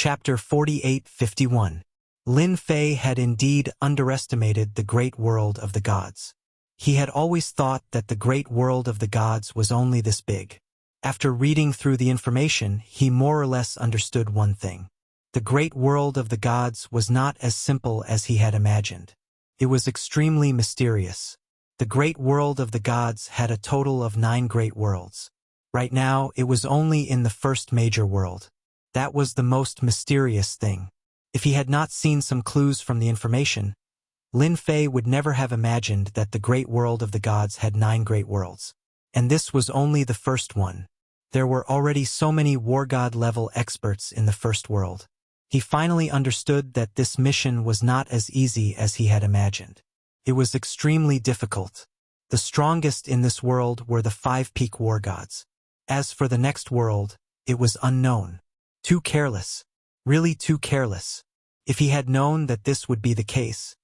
Chapter 48-51. Lin Fei had indeed underestimated the great world of the gods. He had always thought that the great world of the gods was only this big. After reading through the information, he more or less understood one thing. The great world of the gods was not as simple as he had imagined. It was extremely mysterious. The great world of the gods had a total of 9 great worlds. Right now, it was only in the first major world. That was the most mysterious thing. If he had not seen some clues from the information, Lin Fei would never have imagined that the great world of the gods had 9 great worlds. And this was only the first one. There were already so many war god level experts in the first world. He finally understood that this mission was not as easy as he had imagined. It was extremely difficult. The strongest in this world were the 5 peak war gods. As for the next world, it was unknown. Too careless. Really too careless. If he had known that this would be the case,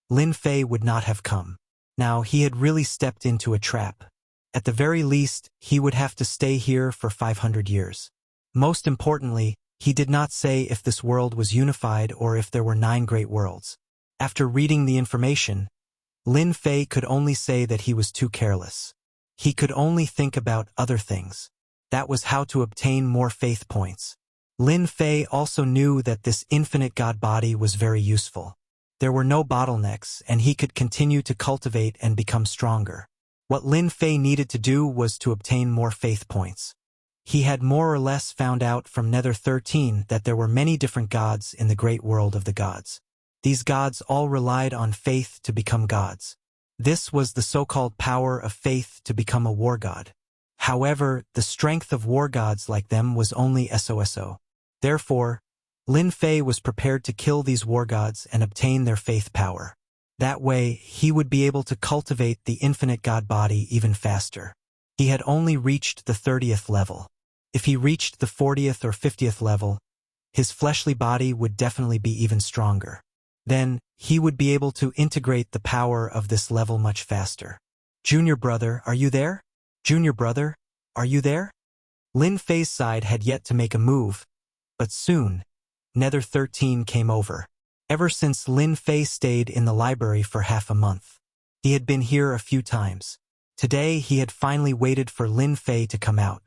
Lin Fei would not have come. Now he had really stepped into a trap. At the very least, he would have to stay here for 500 years. Most importantly, he did not say if this world was unified or if there were 9 great worlds. After reading the information, Lin Fei could only say that he was too careless. He could only think about other things. That was how to obtain more faith points. Lin Fei also knew that this infinite god body was very useful. There were no bottlenecks, and he could continue to cultivate and become stronger. What Lin Fei needed to do was to obtain more faith points. He had more or less found out from Nether 13 that there were many different gods in the great world of the gods. These gods all relied on faith to become gods. This was the so-called power of faith to become a war god. However, the strength of war gods like them was only SOSO. Therefore, Lin Fei was prepared to kill these war gods and obtain their faith power. That way, he would be able to cultivate the infinite god body even faster. He had only reached the 30th level. If he reached the 40th or 50th level, his fleshly body would definitely be even stronger. Then, he would be able to integrate the power of this level much faster. Junior brother, are you there? Junior brother, are you there? Lin Fei's side had yet to make a move, but soon, Nether 13 came over. Ever since Lin Fei stayed in the library for half a month. He had been here a few times. Today he had finally waited for Lin Fei to come out.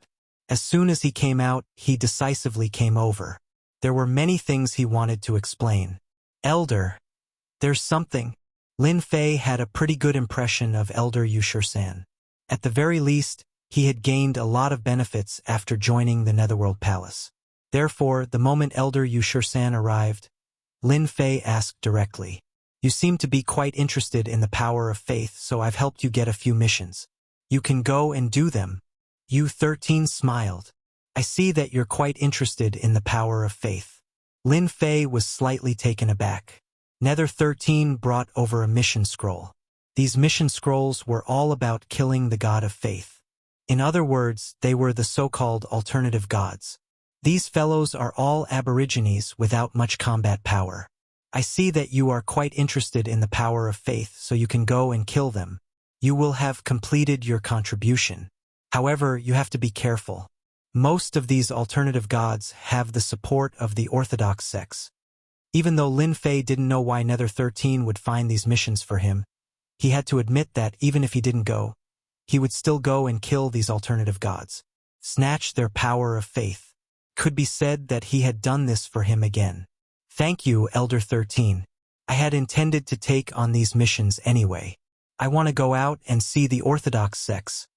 As soon as he came out, he decisively came over. There were many things he wanted to explain. Elder, there's something. Lin Fei had a pretty good impression of Elder Yushir-san. At the very least, he had gained a lot of benefits after joining the Netherworld Palace. Therefore, the moment Elder Yushir-san arrived, Lin Fei asked directly, "You seem to be quite interested in the power of faith, so I've helped you get a few missions. You can go and do them." U13 smiled. "I see that you're quite interested in the power of faith." Lin Fei was slightly taken aback. Nether 13 brought over a mission scroll. These mission scrolls were all about killing the god of faith. In other words, they were the so-called alternative gods. These fellows are all aborigines without much combat power. I see that you are quite interested in the power of faith, so you can go and kill them. You will have completed your contribution. However, you have to be careful. Most of these alternative gods have the support of the Orthodox sects. Even though Lin Fei didn't know why Nether 13 would find these missions for him, he had to admit that even if he didn't go, he would still go and kill these alternative gods. Snatch their power of faith. Could be said that he had done this for him again. Thank you, Elder 13. I had intended to take on these missions anyway. I want to go out and see the Orthodox sects.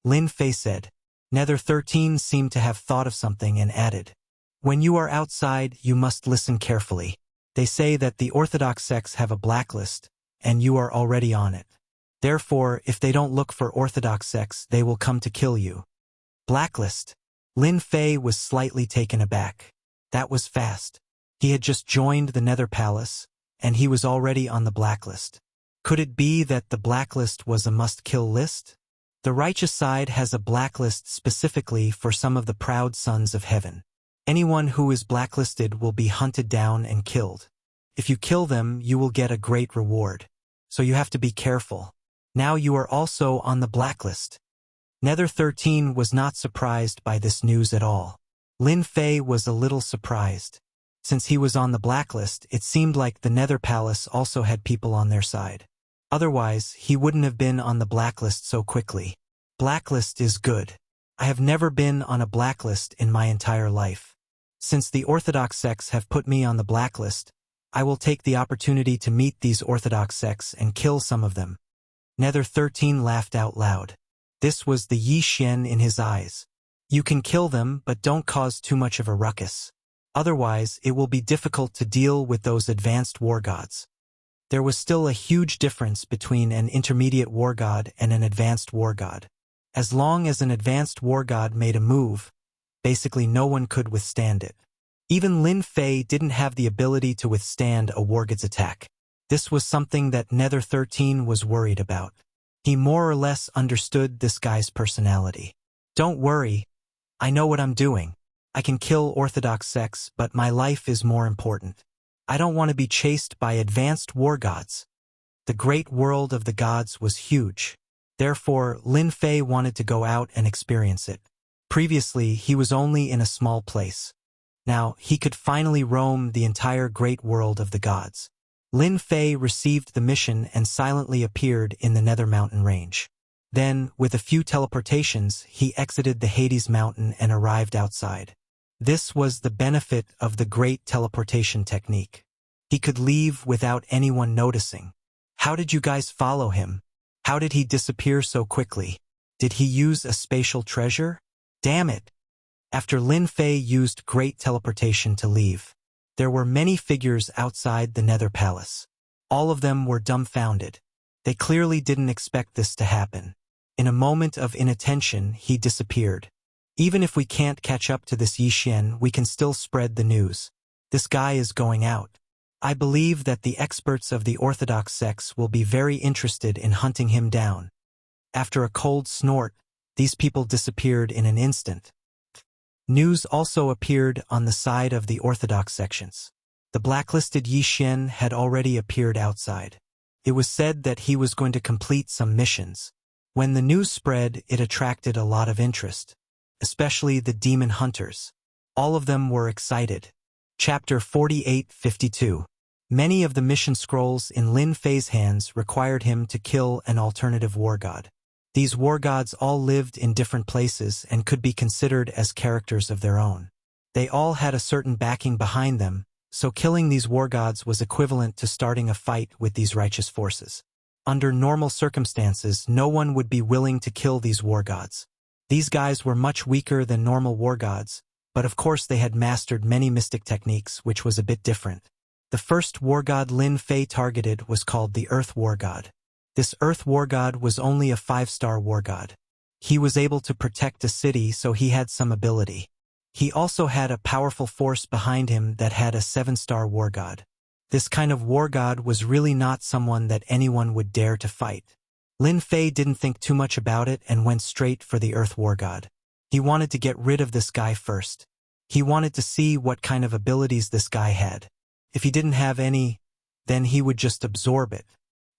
Lin Fei said. Nether 13 seemed to have thought of something and added, "When you are outside, you must listen carefully. They say that the Orthodox sects have a blacklist, and you are already on it. Therefore, if they don't look for Orthodox sects, they will come to kill you." Blacklist. Lin Fei was slightly taken aback. That was fast. He had just joined the Nether Palace, and he was already on the blacklist. Could it be that the blacklist was a must-kill list? The righteous side has a blacklist specifically for some of the proud sons of heaven. Anyone who is blacklisted will be hunted down and killed. If you kill them, you will get a great reward. So you have to be careful. Now you are also on the blacklist. Nether 13 was not surprised by this news at all. Lin Fei was a little surprised. Since he was on the blacklist, it seemed like the Nether Palace also had people on their side. Otherwise, he wouldn't have been on the blacklist so quickly. Blacklist is good. I have never been on a blacklist in my entire life. Since the Orthodox sects have put me on the blacklist, I will take the opportunity to meet these Orthodox sects and kill some of them. Nether 13 laughed out loud. This was the Yi Xian in his eyes. You can kill them, but don't cause too much of a ruckus. Otherwise, it will be difficult to deal with those advanced war gods. There was still a huge difference between an intermediate war god and an advanced war god. As long as an advanced war god made a move, basically no one could withstand it. Even Lin Fei didn't have the ability to withstand a war god's attack. This was something that Nether 13 was worried about. He more or less understood this guy's personality. Don't worry, I know what I'm doing. I can kill Orthodox sects, but my life is more important. I don't want to be chased by advanced war gods. The great world of the gods was huge. Therefore, Lin Fei wanted to go out and experience it. Previously, he was only in a small place. Now, he could finally roam the entire great world of the gods. Lin Fei received the mission and silently appeared in the Nether Mountain range. Then, with a few teleportations, he exited the Hades Mountain and arrived outside. This was the benefit of the great teleportation technique. He could leave without anyone noticing. How did you guys follow him? How did he disappear so quickly? Did he use a spatial treasure? Damn it! After Lin Fei used great teleportation to leave, there were many figures outside the Nether Palace. All of them were dumbfounded. They clearly didn't expect this to happen. In a moment of inattention, he disappeared. Even if we can't catch up to this Yi Xian, we can still spread the news. This guy is going out. I believe that the experts of the Orthodox sects will be very interested in hunting him down. After a cold snort, these people disappeared in an instant. News also appeared on the side of the Orthodox sections. The blacklisted Yi Xian had already appeared outside. It was said that he was going to complete some missions. When the news spread, it attracted a lot of interest. Especially the demon hunters. All of them were excited. Chapter 48-52. Many of the mission scrolls in Lin Fei's hands required him to kill an alternative war god. These war gods all lived in different places and could be considered as characters of their own. They all had a certain backing behind them, so killing these war gods was equivalent to starting a fight with these righteous forces. Under normal circumstances, no one would be willing to kill these war gods. These guys were much weaker than normal war gods, but of course they had mastered many mystic techniques, which was a bit different. The first war god Lin Fei targeted was called the Earth War God. This Earth War God was only a 5-star war god. He was able to protect a city, so he had some ability. He also had a powerful force behind him that had a 7-star war god. This kind of war god was really not someone that anyone would dare to fight. Lin Fei didn't think too much about it and went straight for the Earth War God. He wanted to get rid of this guy first. He wanted to see what kind of abilities this guy had. If he didn't have any, then he would just absorb it.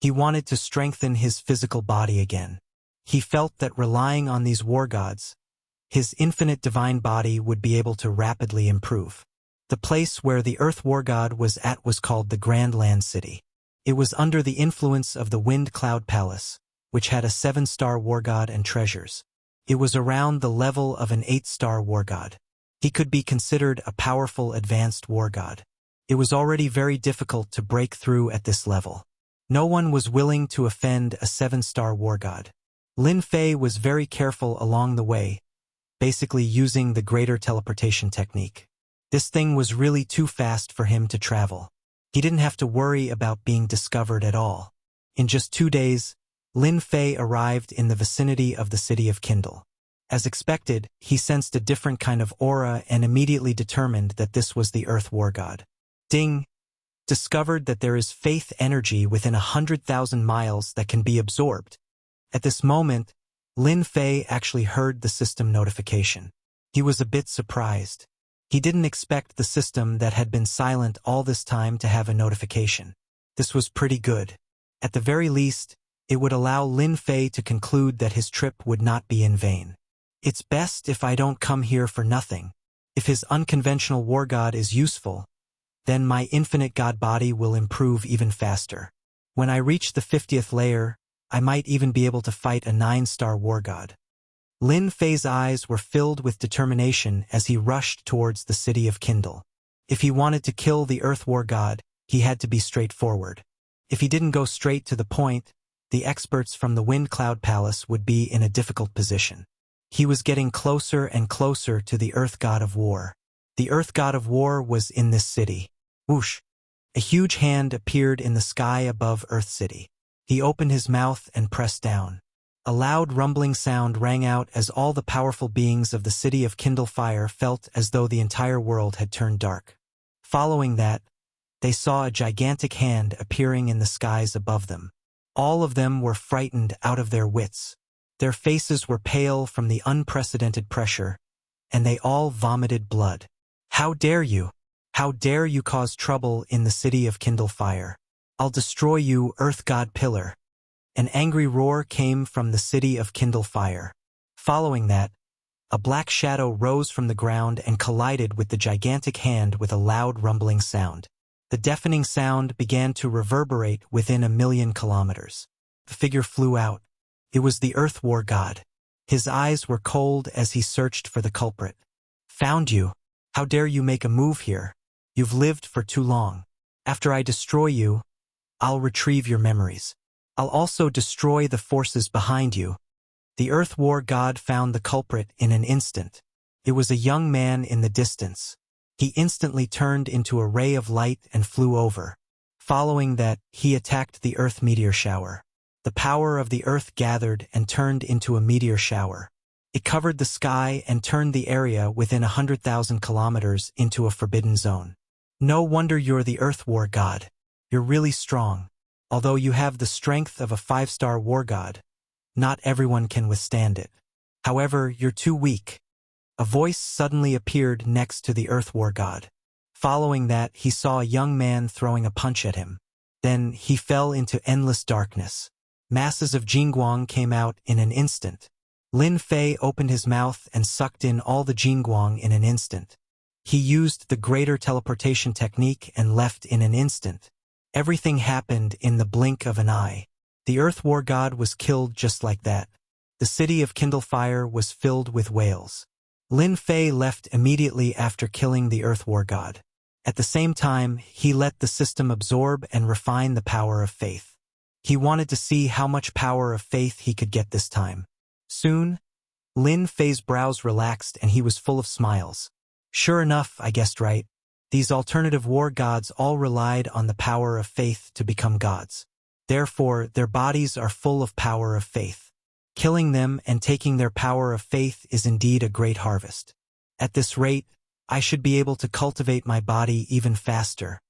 He wanted to strengthen his physical body again. He felt that relying on these war gods, his infinite divine body would be able to rapidly improve. The place where the Earth War God was at was called the Grand Land City. It was under the influence of the Wind Cloud Palace, which had a 7-star war god and treasures. It was around the level of an 8-star war god. He could be considered a powerful advanced war god. It was already very difficult to break through at this level. No one was willing to offend a 7-star war god. Lin Fei was very careful along the way, basically using the greater teleportation technique. This thing was really too fast for him to travel. He didn't have to worry about being discovered at all. In just 2 days, Lin Fei arrived in the vicinity of the city of Kindle. As expected, he sensed a different kind of aura and immediately determined that this was the Earth War God. Ding! Discovered that there is faith energy within 100,000 miles that can be absorbed. At this moment, Lin Fei actually heard the system notification. He was a bit surprised. He didn't expect the system that had been silent all this time to have a notification. This was pretty good. At the very least, it would allow Lin Fei to conclude that his trip would not be in vain. It's best if I don't come here for nothing. If his unconventional war god is useful, then my infinite god body will improve even faster. When I reach the 50th layer, I might even be able to fight a 9-star war god. Lin Fei's eyes were filled with determination as he rushed towards the city of Kindle. If he wanted to kill the Earth War god, he had to be straightforward. If he didn't go straight to the point, the experts from the Wind Cloud Palace would be in a difficult position. He was getting closer and closer to the Earth God of War. The Earth God of War was in this city. Whoosh! A huge hand appeared in the sky above Earth City. He opened his mouth and pressed down. A loud rumbling sound rang out as all the powerful beings of the city of Kindle Fire felt as though the entire world had turned dark. Following that, they saw a gigantic hand appearing in the skies above them. All of them were frightened out of their wits. Their faces were pale from the unprecedented pressure, and they all vomited blood. How dare you? How dare you cause trouble in the city of Kindle Fire? I'll destroy you, Earth God Pillar. An angry roar came from the city of Kindle Fire. Following that, a black shadow rose from the ground and collided with the gigantic hand with a loud rumbling sound. The deafening sound began to reverberate within 1,000,000 kilometers. The figure flew out. It was the Earth War God. His eyes were cold as he searched for the culprit. Found you. How dare you make a move here? You've lived for too long. After I destroy you, I'll retrieve your memories. I'll also destroy the forces behind you. The Earth War God found the culprit in an instant. It was a young man in the distance. He instantly turned into a ray of light and flew over. Following that, he attacked the Earth meteor shower. The power of the Earth gathered and turned into a meteor shower. It covered the sky and turned the area within 100,000 kilometers into a forbidden zone. No wonder you're the Earth War God. You're really strong. Although you have the strength of a 5-star war god, not everyone can withstand it. However, you're too weak. A voice suddenly appeared next to the Earth War God. Following that, he saw a young man throwing a punch at him. Then he fell into endless darkness. Masses of Jingguang came out in an instant. Lin Fei opened his mouth and sucked in all the Jingguang in an instant. He used the greater teleportation technique and left in an instant. Everything happened in the blink of an eye. The Earth War God was killed just like that. The city of Kindle Fire was filled with wails. Lin Fei left immediately after killing the Earth War God. At the same time, he let the system absorb and refine the power of faith. He wanted to see how much power of faith he could get this time. Soon, Lin Fei's brows relaxed and he was full of smiles. Sure enough, I guessed right. These alternative war gods all relied on the power of faith to become gods. Therefore, their bodies are full of power of faith. Killing them and taking their power of faith is indeed a great harvest. At this rate, I should be able to cultivate my body even faster.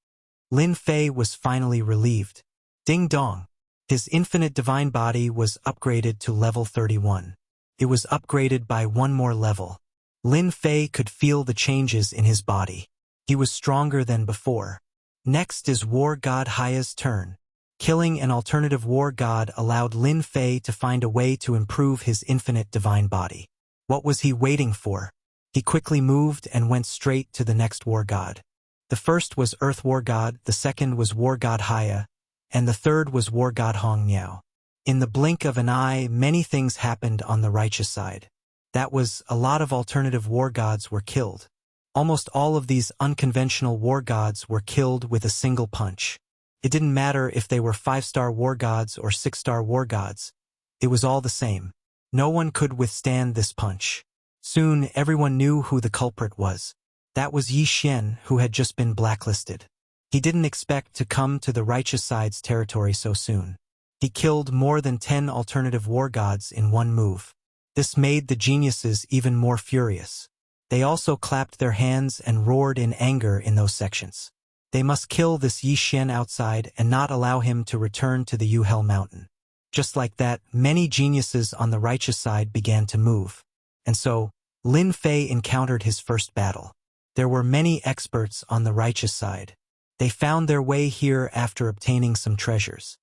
Lin Fei was finally relieved. Ding dong! His infinite divine body was upgraded to level 31. It was upgraded by one more level. Lin Fei could feel the changes in his body. He was stronger than before. Next is War God Haya's turn. Killing an alternative war god allowed Lin Fei to find a way to improve his infinite divine body. What was he waiting for? He quickly moved and went straight to the next war god. The first was Earth War God, the second was War God Haya, and the third was War God Hong Miao. In the blink of an eye, many things happened on the righteous side. That was, a lot of alternative war gods were killed. Almost all of these unconventional war gods were killed with a single punch. It didn't matter if they were 5-star war gods or 6-star war gods. It was all the same. No one could withstand this punch. Soon, everyone knew who the culprit was. That was Yi Xian, who had just been blacklisted. He didn't expect to come to the righteous side's territory so soon. He killed more than 10 alternative war gods in one move. This made the geniuses even more furious. They also clapped their hands and roared in anger in those sections. They must kill this Yi Xian outside and not allow him to return to the Yuhel mountain. Just like that, many geniuses on the righteous side began to move. And so, Lin Fei encountered his first battle. There were many experts on the righteous side. They found their way here after obtaining some treasures.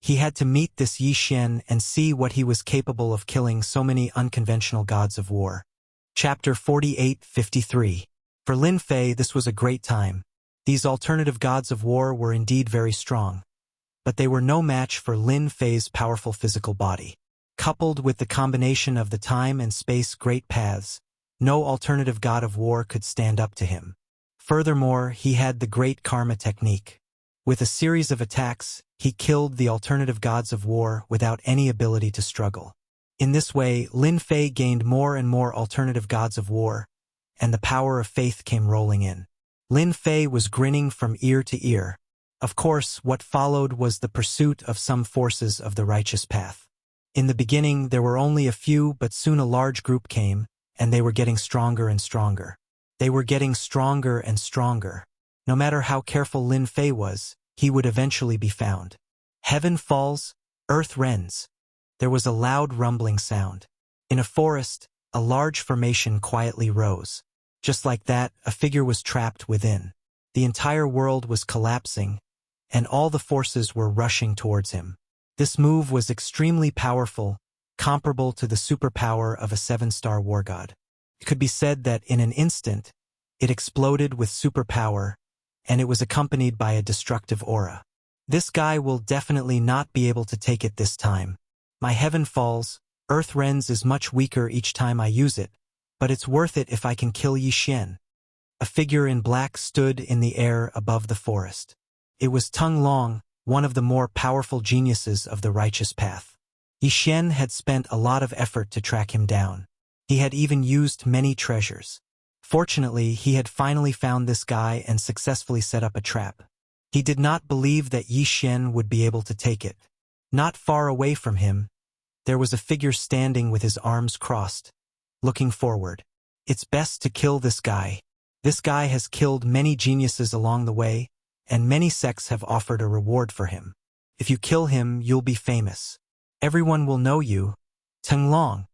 He had to meet this Yi Xian and see what he was capable of killing so many unconventional gods of war. Chapter 48:53. For Lin Fei, this was a great time. These alternative gods of war were indeed very strong, but they were no match for Lin Fei's powerful physical body. Coupled with the combination of the time and space great paths, no alternative god of war could stand up to him. Furthermore, he had the great karma technique. With a series of attacks, he killed the alternative gods of war without any ability to struggle. In this way, Lin Fei gained more and more alternative gods of war, and the power of faith came rolling in. Lin Fei was grinning from ear to ear. Of course, what followed was the pursuit of some forces of the righteous path. In the beginning, there were only a few, but soon a large group came, and they were getting stronger and stronger. They were getting stronger and stronger. No matter how careful Lin Fei was, he would eventually be found. Heaven falls, earth rends. There was a loud rumbling sound. In a forest, a large formation quietly rose. Just like that, a figure was trapped within. The entire world was collapsing, and all the forces were rushing towards him. This move was extremely powerful, comparable to the superpower of a 7-star war god. It could be said that in an instant, it exploded with superpower, and it was accompanied by a destructive aura. This guy will definitely not be able to take it this time. My heaven falls, earth rends is much weaker each time I use it, but it's worth it if I can kill Yi Xian. A figure in black stood in the air above the forest. It was Tung Long, one of the more powerful geniuses of the righteous path. Yi Xian had spent a lot of effort to track him down. He had even used many treasures. Fortunately, he had finally found this guy and successfully set up a trap. He did not believe that Yi Xian would be able to take it. Not far away from him, there was a figure standing with his arms crossed, looking forward. It's best to kill this guy. This guy has killed many geniuses along the way, and many sects have offered a reward for him. If you kill him, you'll be famous. Everyone will know you. Tung Long,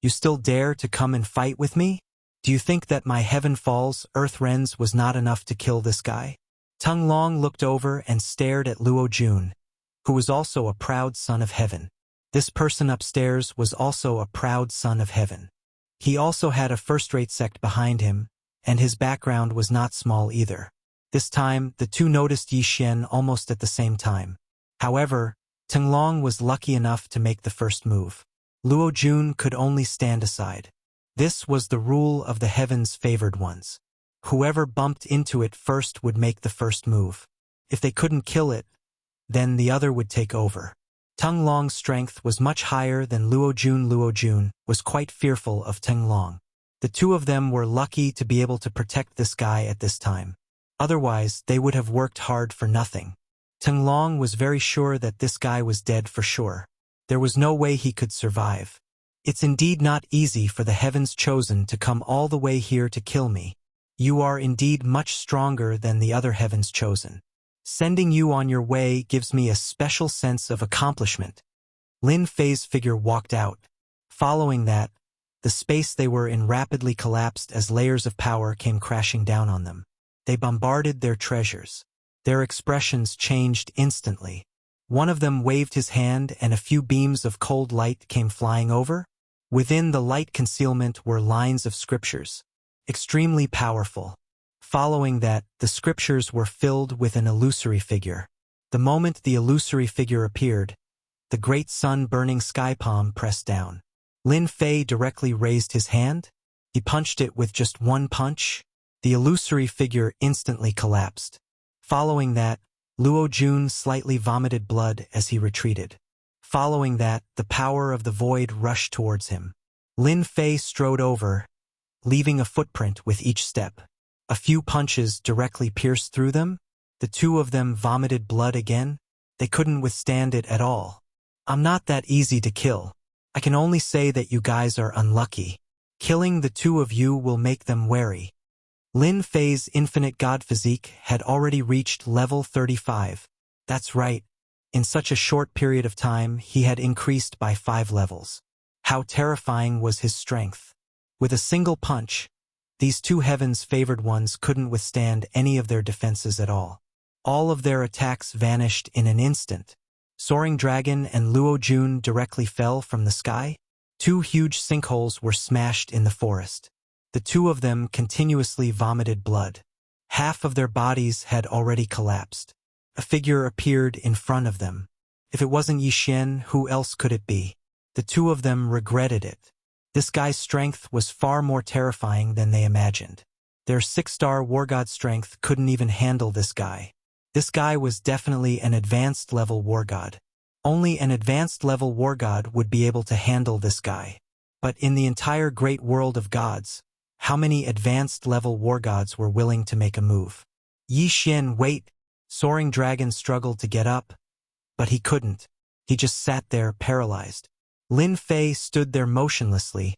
you still dare to come and fight with me? Do you think that my heaven falls, earth rends was not enough to kill this guy? Tung Long looked over and stared at Luo Jun, who was also a proud son of heaven. This person upstairs was also a proud son of heaven. He also had a first-rate sect behind him, and his background was not small either. This time, the two noticed Yi Xian almost at the same time. However, Tung Long was lucky enough to make the first move. Luo Jun could only stand aside. This was the rule of the heaven's favored ones. Whoever bumped into it first would make the first move. If they couldn't kill it, then the other would take over. Tung Long's strength was much higher than Luo Jun. Luo Jun was quite fearful of Tung Long. The two of them were lucky to be able to protect this guy at this time. Otherwise, they would have worked hard for nothing. Tung Long was very sure that this guy was dead for sure. There was no way he could survive. It's indeed not easy for the heavens chosen to come all the way here to kill me. You are indeed much stronger than the other heavens chosen. Sending you on your way gives me a special sense of accomplishment. Lin Fei's figure walked out. Following that, the space they were in rapidly collapsed as layers of power came crashing down on them. They bombarded their treasures. Their expressions changed instantly. One of them waved his hand and a few beams of cold light came flying over. Within the light concealment were lines of scriptures, extremely powerful. Following that, the scriptures were filled with an illusory figure. The moment the illusory figure appeared, the great sun-burning sky palm pressed down. Lin Fei directly raised his hand. He punched it with just one punch. The illusory figure instantly collapsed. Following that, Luo Jun slightly vomited blood as he retreated. Following that, the power of the void rushed towards him. Lin Fei strode over, leaving a footprint with each step. A few punches directly pierced through them. The two of them vomited blood again. They couldn't withstand it at all. I'm not that easy to kill. I can only say that you guys are unlucky. Killing the two of you will make them wary. Lin Fei's infinite god physique had already reached level 35. That's right. In such a short period of time, he had increased by 5 levels. How terrifying was his strength. With a single punch, these two heavens favored ones couldn't withstand any of their defenses at all. All of their attacks vanished in an instant. Soaring Dragon and Luo Jun directly fell from the sky. 2 huge sinkholes were smashed in the forest. The two of them continuously vomited blood. Half of their bodies had already collapsed. A figure appeared in front of them. If it wasn't Yi Xian, who else could it be? The two of them regretted it. This guy's strength was far more terrifying than they imagined. Their 6-star war god strength couldn't even handle this guy. This guy was definitely an advanced level war god. Only an advanced level war god would be able to handle this guy. But in the entire great world of gods, how many advanced level war gods were willing to make a move? Yi Xian, wait! Soaring Dragon struggled to get up, but he couldn't. He just sat there paralyzed. Lin Fei stood there motionlessly,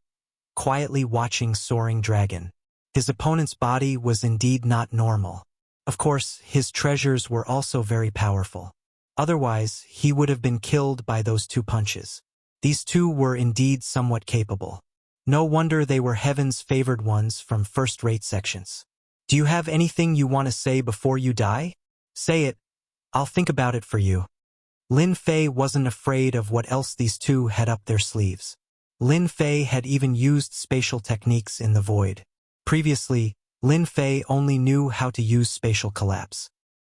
quietly watching Soaring Dragon. His opponent's body was indeed not normal. Of course, his treasures were also very powerful. Otherwise, he would have been killed by those 2 punches. These two were indeed somewhat capable. No wonder they were heaven's favored ones from first-rate sections. Do you have anything you want to say before you die? Say it. I'll think about it for you. Lin Fei wasn't afraid of what else these two had up their sleeves. Lin Fei had even used spatial techniques in the void. Previously, Lin Fei only knew how to use spatial collapse.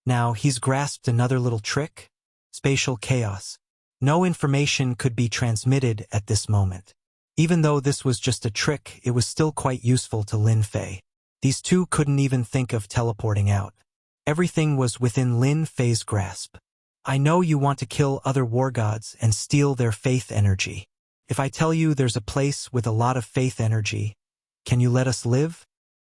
Now he's grasped another little trick? Spatial chaos. No information could be transmitted at this moment. Even though this was just a trick, it was still quite useful to Lin Fei. These two couldn't even think of teleporting out. Everything was within Lin Fei's grasp. I know you want to kill other war gods and steal their faith energy. If I tell you there's a place with a lot of faith energy, can you let us live?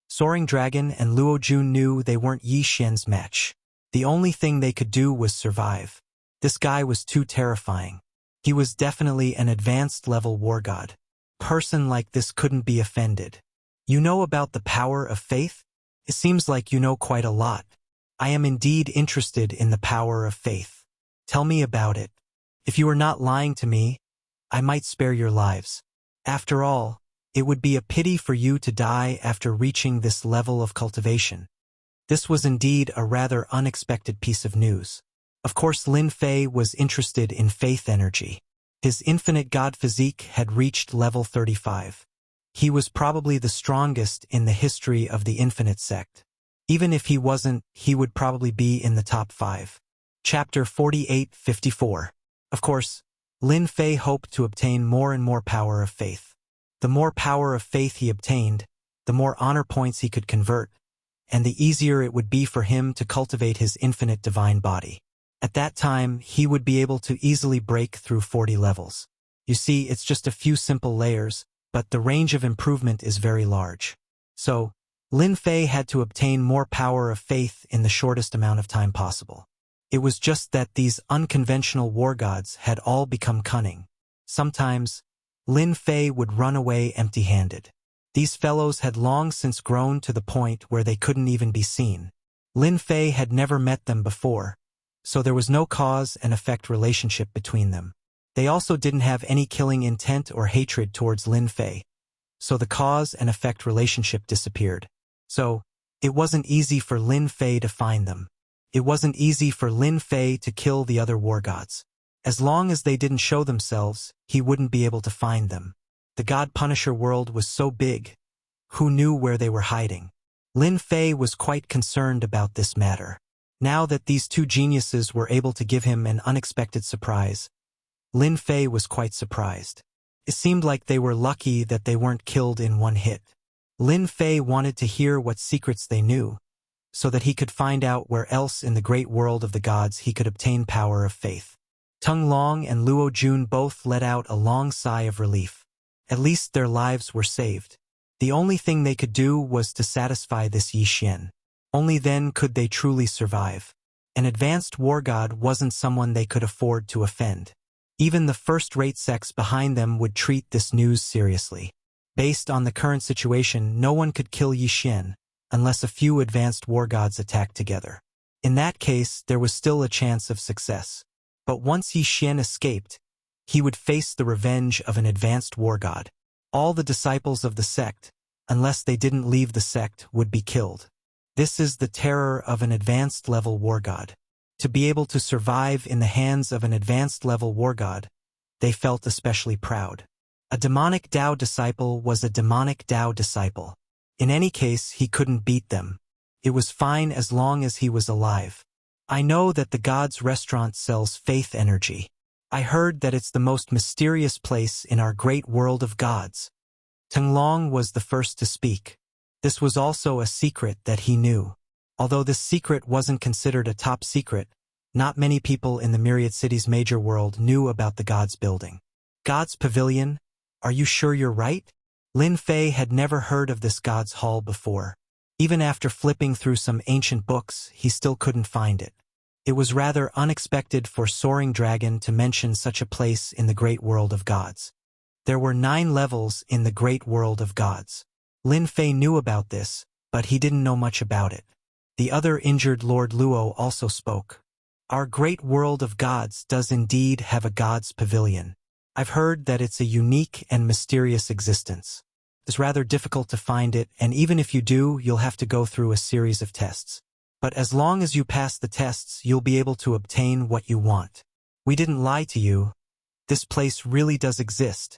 Soaring Dragon and Luo Jun knew they weren't Yi Xian's match. The only thing they could do was survive. This guy was too terrifying. He was definitely an advanced level war god. Person like this couldn't be offended. You know about the power of faith? It seems like you know quite a lot. I am indeed interested in the power of faith. Tell me about it. If you are not lying to me, I might spare your lives. After all, it would be a pity for you to die after reaching this level of cultivation. This was indeed a rather unexpected piece of news. Of course, Lin Fei was interested in faith energy. His infinite god physique had reached level 35. He was probably the strongest in the history of the infinite sect. Even if he wasn't, he would probably be in the top 5. Chapter 48-54. Of course, Lin Fei hoped to obtain more and more power of faith. The more power of faith he obtained, the more honor points he could convert, and the easier it would be for him to cultivate his infinite divine body. At that time, he would be able to easily break through 40 levels. You see, it's just a few simple layers, but the range of improvement is very large. So, Lin Fei had to obtain more power of faith in the shortest amount of time possible. It was just that these unconventional war gods had all become cunning. Sometimes, Lin Fei would run away empty-handed. These fellows had long since grown to the point where they couldn't even be seen. Lin Fei had never met them before, so there was no cause and effect relationship between them. They also didn't have any killing intent or hatred towards Lin Fei, so the cause and effect relationship disappeared. So, it wasn't easy for Lin Fei to find them. It wasn't easy for Lin Fei to kill the other war gods. As long as they didn't show themselves, he wouldn't be able to find them. The God Punisher world was so big. Who knew where they were hiding? Lin Fei was quite concerned about this matter. Now that these two geniuses were able to give him an unexpected surprise, Lin Fei was quite surprised. It seemed like they were lucky that they weren't killed in one hit. Lin Fei wanted to hear what secrets they knew, so that he could find out where else in the great world of the gods he could obtain power of faith. Tung Long and Luo Jun both let out a long sigh of relief. At least their lives were saved. The only thing they could do was to satisfy this Yi Xian. Only then could they truly survive. An advanced war god wasn't someone they could afford to offend. Even the first-rate sects behind them would treat this news seriously. Based on the current situation, no one could kill Yi Xian, unless a few advanced war gods attacked together. In that case, there was still a chance of success. But once Yi Xian escaped, he would face the revenge of an advanced war god. All the disciples of the sect, unless they didn't leave the sect, would be killed. This is the terror of an advanced level war god. To be able to survive in the hands of an advanced level war god, they felt especially proud. A demonic Dao disciple was a demonic Dao disciple. In any case, he couldn't beat them. It was fine as long as he was alive. I know that the God's restaurant sells faith energy. I heard that it's the most mysterious place in our great world of gods. Tenglong was the first to speak. This was also a secret that he knew. Although this secret wasn't considered a top secret, not many people in the Myriad City's major world knew about the God's building. God's Pavilion? Are you sure you're right? Lin Fei had never heard of this God's Hall before. Even after flipping through some ancient books, he still couldn't find it. It was rather unexpected for Soaring Dragon to mention such a place in the great world of gods. There were 9 levels in the great world of gods. Lin Fei knew about this, but he didn't know much about it. The other injured Lord Luo also spoke. Our great world of gods does indeed have a God's Pavilion. I've heard that it's a unique and mysterious existence. It's rather difficult to find it, and even if you do, you'll have to go through a series of tests. But as long as you pass the tests, you'll be able to obtain what you want. We didn't lie to you. This place really does exist.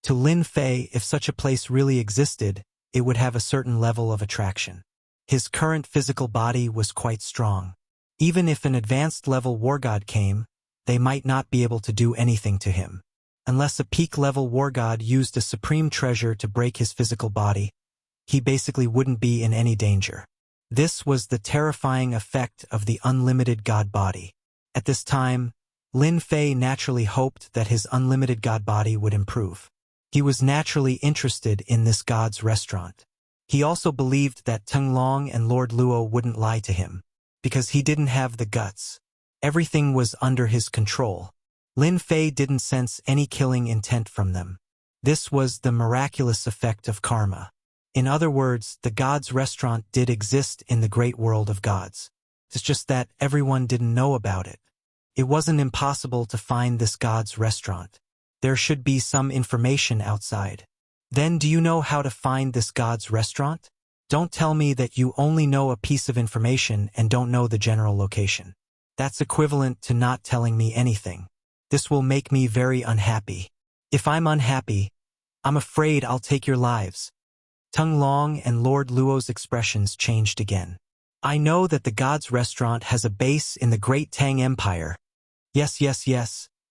To Lin Fei, if such a place really existed, it would have a certain level of attraction. His current physical body was quite strong. Even if an advanced level war god came, they might not be able to do anything to him. Unless a peak level war god used a supreme treasure to break his physical body, he basically wouldn't be in any danger. This was the terrifying effect of the unlimited god body. At this time, Lin Fei naturally hoped that his unlimited god body would improve. He was naturally interested in this god's restaurant. He also believed that Tenglong and Lord Luo wouldn't lie to him, because he didn't have the guts. Everything was under his control. Lin Fei didn't sense any killing intent from them. This was the miraculous effect of karma. In other words, the God's restaurant did exist in the great world of gods. It's just that everyone didn't know about it. It wasn't impossible to find this God's restaurant. There should be some information outside. Then do you know how to find this God's restaurant? Don't tell me that you only know a piece of information and don't know the general location. That's equivalent to not telling me anything. This will make me very unhappy. If I'm unhappy, I'm afraid I'll take your lives. Tenglong and Lord Luo's expressions changed again. I know that the God's restaurant has a base in the Great Tang Empire. Yes,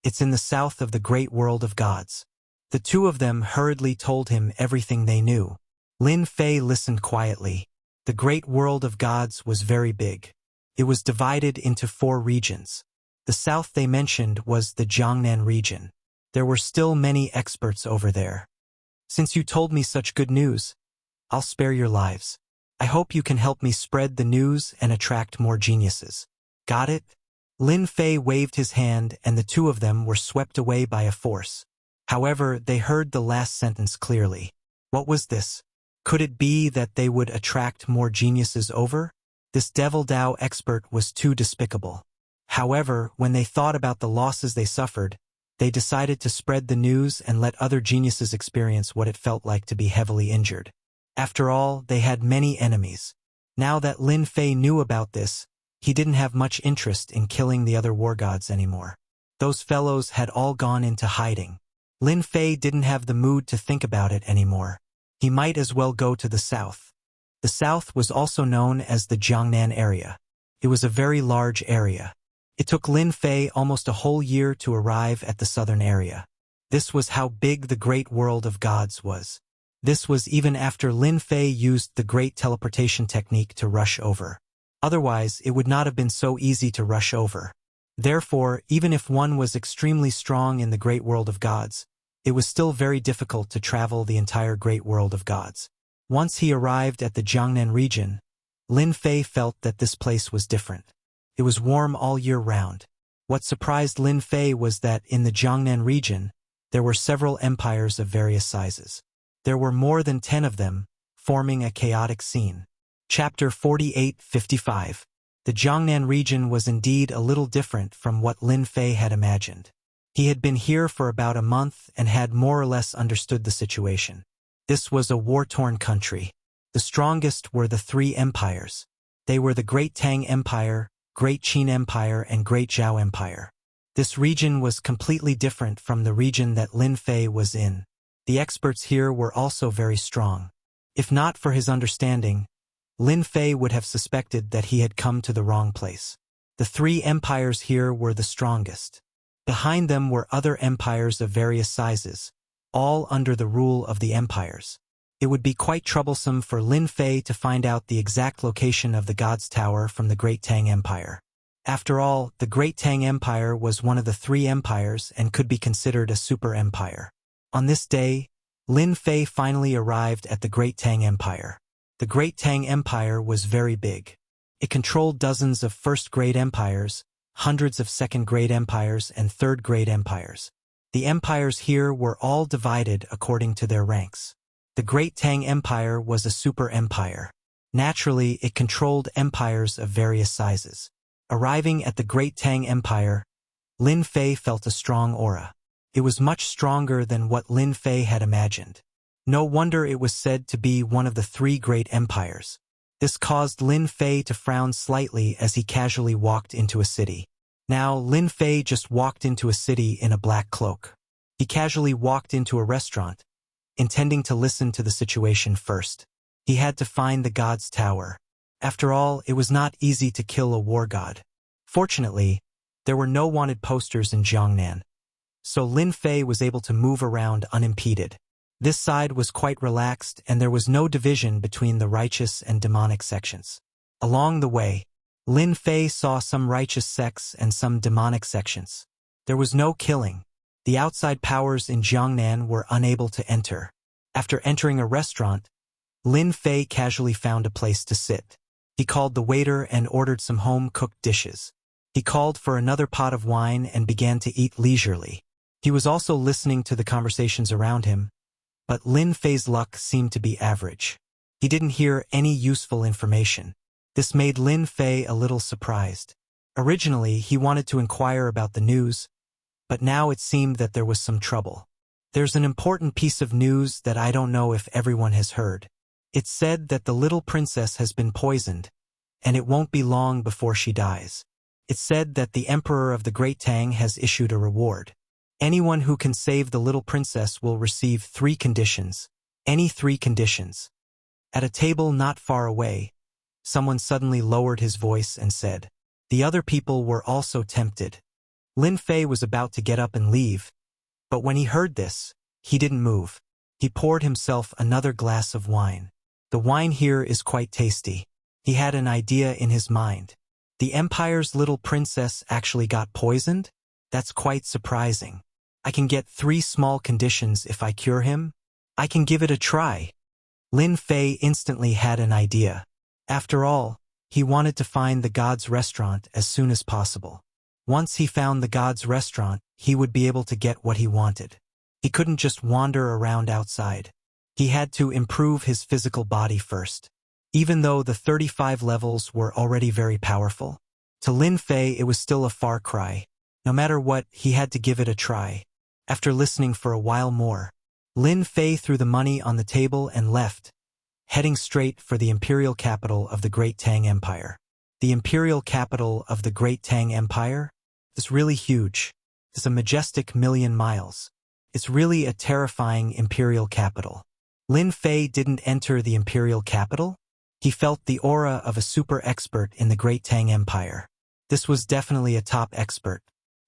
it's in the south of the great world of gods. The two of them hurriedly told him everything they knew. Lin Fei listened quietly. The great world of gods was very big. It was divided into 4 regions. The south they mentioned was the Jiangnan region. There were still many experts over there. Since you told me such good news, I'll spare your lives. I hope you can help me spread the news and attract more geniuses. Got it? Lin Fei waved his hand and the two of them were swept away by a force. However, they heard the last sentence clearly. What was this? Could it be that they would attract more geniuses over? This Devil Dao expert was too despicable. However, when they thought about the losses they suffered, they decided to spread the news and let other geniuses experience what it felt like to be heavily injured. After all, they had many enemies. Now that Lin Fei knew about this, he didn't have much interest in killing the other war gods anymore. Those fellows had all gone into hiding. Lin Fei didn't have the mood to think about it anymore. He might as well go to the south. The south was also known as the Jiangnan area. It was a very large area. It took Lin Fei almost a whole year to arrive at the southern area. This was how big the great world of gods was. This was even after Lin Fei used the great teleportation technique to rush over. Otherwise, it would not have been so easy to rush over. Therefore, even if one was extremely strong in the great world of gods, it was still very difficult to travel the entire great world of gods. Once he arrived at the Jiangnan region, Lin Fei felt that this place was different. It was warm all year round. What surprised Lin Fei was that in the Jiangnan region, there were several empires of various sizes. There were more than 10 of them, forming a chaotic scene. Chapter 48-55. The Jiangnan region was indeed a little different from what Lin Fei had imagined. He had been here for about a month and had more or less understood the situation. This was a war-torn country. The strongest were the 3 empires. They were the Great Tang Empire, Great Qin Empire, and Great Zhao Empire. This region was completely different from the region that Lin Fei was in. The experts here were also very strong. If not for his understanding, Lin Fei would have suspected that he had come to the wrong place. The three empires here were the strongest. Behind them were other empires of various sizes, all under the rule of the empires. It would be quite troublesome for Lin Fei to find out the exact location of the God's Tower from the Great Tang Empire. After all, the Great Tang Empire was one of the three empires and could be considered a super empire. On this day, Lin Fei finally arrived at the Great Tang Empire. The Great Tang Empire was very big. It controlled dozens of first-grade empires, hundreds of second-grade empires, and third-grade empires. The empires here were all divided according to their ranks. The Great Tang Empire was a super empire. Naturally, it controlled empires of various sizes. Arriving at the Great Tang Empire, Lin Fei felt a strong aura. It was much stronger than what Lin Fei had imagined. No wonder it was said to be one of the three great empires. This caused Lin Fei to frown slightly as he casually walked into a city. Now, Lin Fei just walked into a city in a black cloak. He casually walked into a restaurant, intending to listen to the situation first. He had to find the God's Tower. After all, it was not easy to kill a war god. Fortunately, there were no wanted posters in Jiangnan, so Lin Fei was able to move around unimpeded. This side was quite relaxed, and there was no division between the righteous and demonic sections. Along the way, Lin Fei saw some righteous sects and some demonic sections. There was no killing. The outside powers in Jiangnan were unable to enter. After entering a restaurant, Lin Fei casually found a place to sit. He called the waiter and ordered some home-cooked dishes. He called for another pot of wine and began to eat leisurely. He was also listening to the conversations around him, but Lin Fei's luck seemed to be average. He didn't hear any useful information. This made Lin Fei a little surprised. Originally, he wanted to inquire about the news, but now it seemed that there was some trouble. There's an important piece of news that I don't know if everyone has heard. It's said that the little princess has been poisoned, and it won't be long before she dies. It's said that the Emperor of the Great Tang has issued a reward. Anyone who can save the little princess will receive 3 conditions. Any 3 conditions. At a table not far away, someone suddenly lowered his voice and said. The other people were also tempted. Lin Fei was about to get up and leave, but when he heard this, he didn't move. He poured himself another glass of wine. The wine here is quite tasty. He had an idea in his mind. The Empire's little princess actually got poisoned? That's quite surprising. I can get 3 small conditions if I cure him? I can give it a try. Lin Fei instantly had an idea. After all, he wanted to find the God's restaurant as soon as possible. Once he found the God's restaurant, he would be able to get what he wanted. He couldn't just wander around outside. He had to improve his physical body first. Even though the 35 levels were already very powerful, to Lin Fei it was still a far cry. No matter what, he had to give it a try. After listening for a while more, Lin Fei threw the money on the table and left, heading straight for the imperial capital of the Great Tang Empire. The imperial capital of the Great Tang Empire is really huge. It's a majestic 1,000,000 miles. It's really a terrifying imperial capital. Lin Fei didn't enter the imperial capital. He felt the aura of a super expert in the Great Tang Empire. This was definitely a top expert.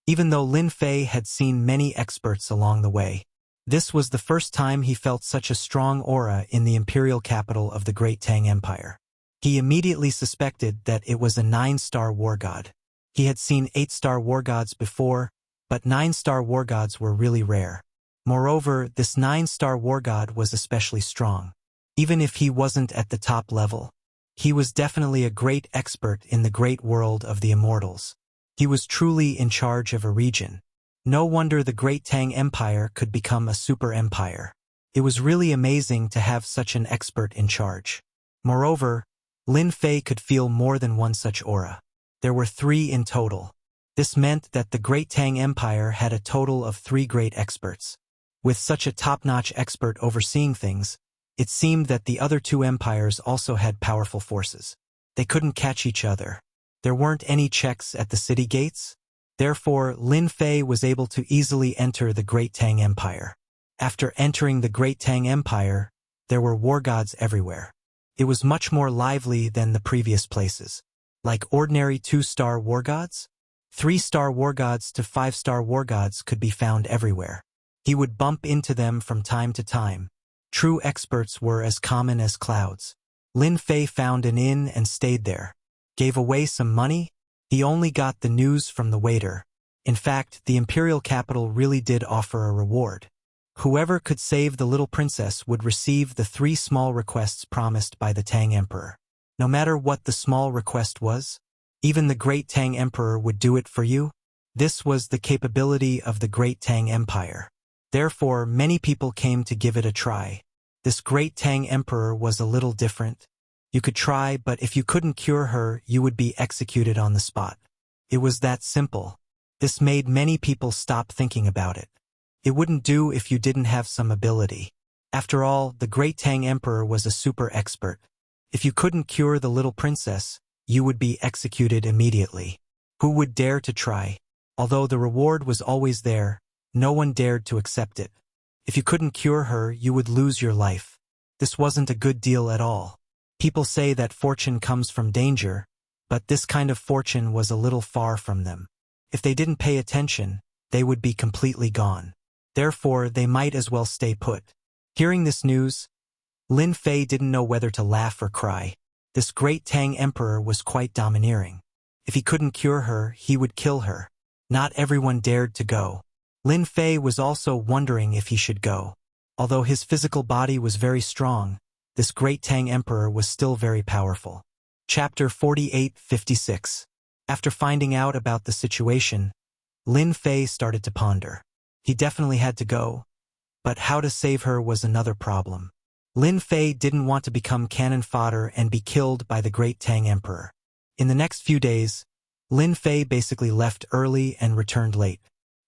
Even though Lin Fei had seen many experts along the way, this was the first time he felt such a strong aura in the imperial capital of the Great Tang Empire. He immediately suspected that it was a 9-star war god. He had seen 8-star war gods before, but 9-star war gods were really rare. Moreover, this 9-star war god was especially strong. Even if he wasn't at the top level, he was definitely a great expert in the great world of the immortals. He was truly in charge of a region. No wonder the Great Tang Empire could become a super empire. It was really amazing to have such an expert in charge. Moreover, Lin Fei could feel more than one such aura. There were 3 in total. This meant that the Great Tang Empire had a total of 3 great experts. With such a top-notch expert overseeing things, it seemed that the other 2 empires also had powerful forces. They couldn't catch each other. There weren't any checks at the city gates. Therefore, Lin Fei was able to easily enter the Great Tang Empire. After entering the Great Tang Empire, there were war gods everywhere. It was much more lively than the previous places. Like ordinary 2-star war gods? 3-star war gods to 5-star war gods could be found everywhere. He would bump into them from time to time. True experts were as common as clouds. Lin Fei found an inn and stayed there. Gave away some money? He only got the news from the waiter. In fact, the imperial capital really did offer a reward. Whoever could save the little princess would receive the 3 small requests promised by the Tang Emperor. No matter what the small request was, even the great Tang Emperor would do it for you. This was the capability of the great Tang Empire. Therefore, many people came to give it a try. This great Tang Emperor was a little different. You could try, but if you couldn't cure her, you would be executed on the spot. It was that simple. This made many people stop thinking about it. It wouldn't do if you didn't have some ability. After all, the great Tang Emperor was a super expert. If you couldn't cure the little princess, you would be executed immediately. Who would dare to try? Although the reward was always there, no one dared to accept it. If you couldn't cure her, you would lose your life. This wasn't a good deal at all. People say that fortune comes from danger, but this kind of fortune was a little far from them. If they didn't pay attention, they would be completely gone. Therefore, they might as well stay put. Hearing this news, Lin Fei didn't know whether to laugh or cry. This great Tang Emperor was quite domineering. If he couldn't cure her, he would kill her. Not everyone dared to go. Lin Fei was also wondering if he should go. Although his physical body was very strong, this great Tang Emperor was still very powerful. Chapter 48-56. After finding out about the situation, Lin Fei started to ponder. He definitely had to go, but how to save her was another problem. Lin Fei didn't want to become cannon fodder and be killed by the great Tang Emperor. In the next few days, Lin Fei basically left early and returned late.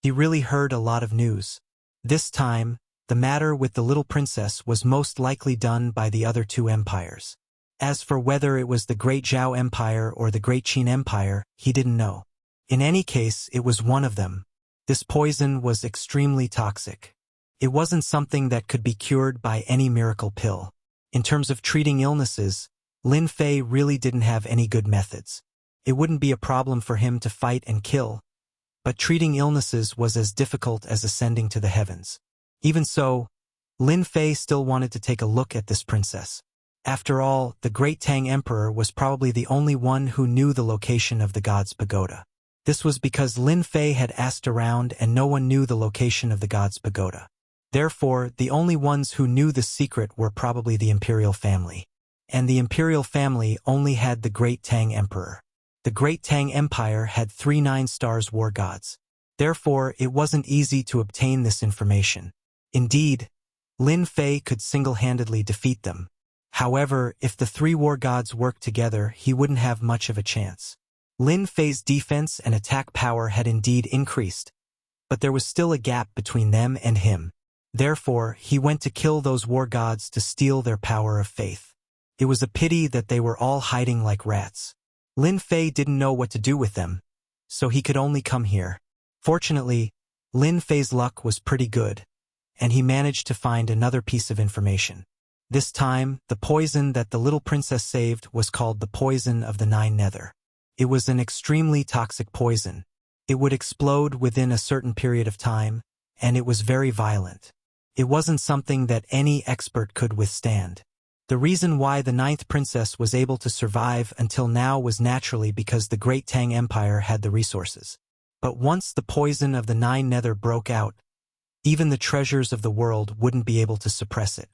He really heard a lot of news. This time, the matter with the little princess was most likely done by the other 2 empires. As for whether it was the Great Zhao Empire or the Great Qin Empire, he didn't know. In any case, it was one of them. This poison was extremely toxic. It wasn't something that could be cured by any miracle pill. In terms of treating illnesses, Lin Fei really didn't have any good methods. It wouldn't be a problem for him to fight and kill, but treating illnesses was as difficult as ascending to the heavens. Even so, Lin Fei still wanted to take a look at this princess. After all, the great Tang Emperor was probably the only one who knew the location of the god's pagoda. This was because Lin Fei had asked around and no one knew the location of the god's pagoda. Therefore, the only ones who knew the secret were probably the imperial family. And the imperial family only had the great Tang Emperor. The great Tang Empire had 3 9-stars war gods. Therefore, it wasn't easy to obtain this information. Indeed, Lin Fei could single-handedly defeat them. However, if the 3 war gods worked together, he wouldn't have much of a chance. Lin Fei's defense and attack power had indeed increased, but there was still a gap between them and him. Therefore, he went to kill those war gods to steal their power of faith. It was a pity that they were all hiding like rats. Lin Fei didn't know what to do with them, so he could only come here. Fortunately, Lin Fei's luck was pretty good, and he managed to find another piece of information. This time, the poison that the little princess saved was called the poison of the 9 nether. It was an extremely toxic poison. It would explode within a certain period of time, and it was very violent. It wasn't something that any expert could withstand. The reason why the 9th princess was able to survive until now was naturally because the great Tang Empire had the resources. But once the poison of the 9 nether broke out, even the treasures of the world wouldn't be able to suppress it.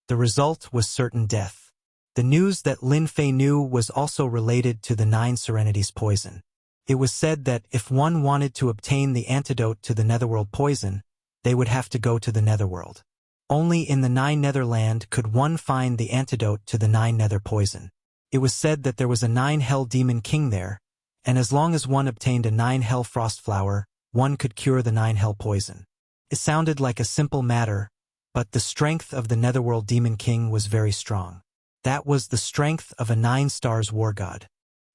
The result was certain death. The news that Lin Fei knew was also related to the 9 serenities poison. It was said that if one wanted to obtain the antidote to the netherworld poison, they would have to go to the netherworld. Only in the 9 netherland could one find the antidote to the 9 nether poison. It was said that there was a 9 hell demon king there, and as long as one obtained a 9 hell frost flower, one could cure the 9 hell poison. It sounded like a simple matter, but the strength of the netherworld demon king was very strong. That was the strength of a 9-stars war god.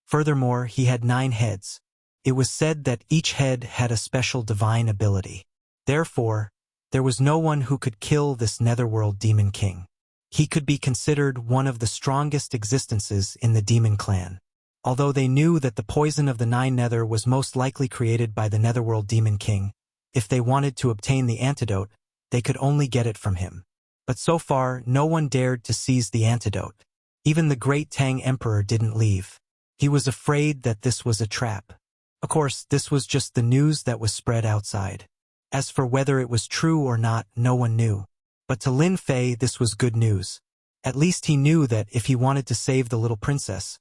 Furthermore, he had 9 heads. It was said that each head had a special divine ability. Therefore, there was no one who could kill this netherworld demon king. He could be considered one of the strongest existences in the demon clan. Although they knew that the poison of the Nine Nether was most likely created by the Netherworld Demon King, if they wanted to obtain the antidote, they could only get it from him. But so far, no one dared to seize the antidote. Even the great Tang Emperor didn't leave. He was afraid that this was a trap. Of course, this was just the news that was spread outside. As for whether it was true or not, no one knew. But to Lin Fei, this was good news. At least he knew that if he wanted to save the little princess,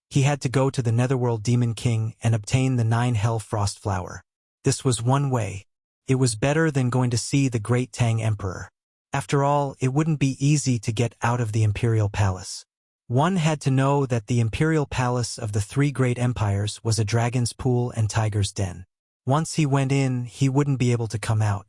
he had to go to the Netherworld Demon King and obtain the 9 Hell Frost Flower. This was one way. It was better than going to see the great Tang Emperor. After all, it wouldn't be easy to get out of the Imperial Palace. One had to know that the Imperial Palace of the 3 Great Empires was a dragon's pool and tiger's den. Once he went in, he wouldn't be able to come out.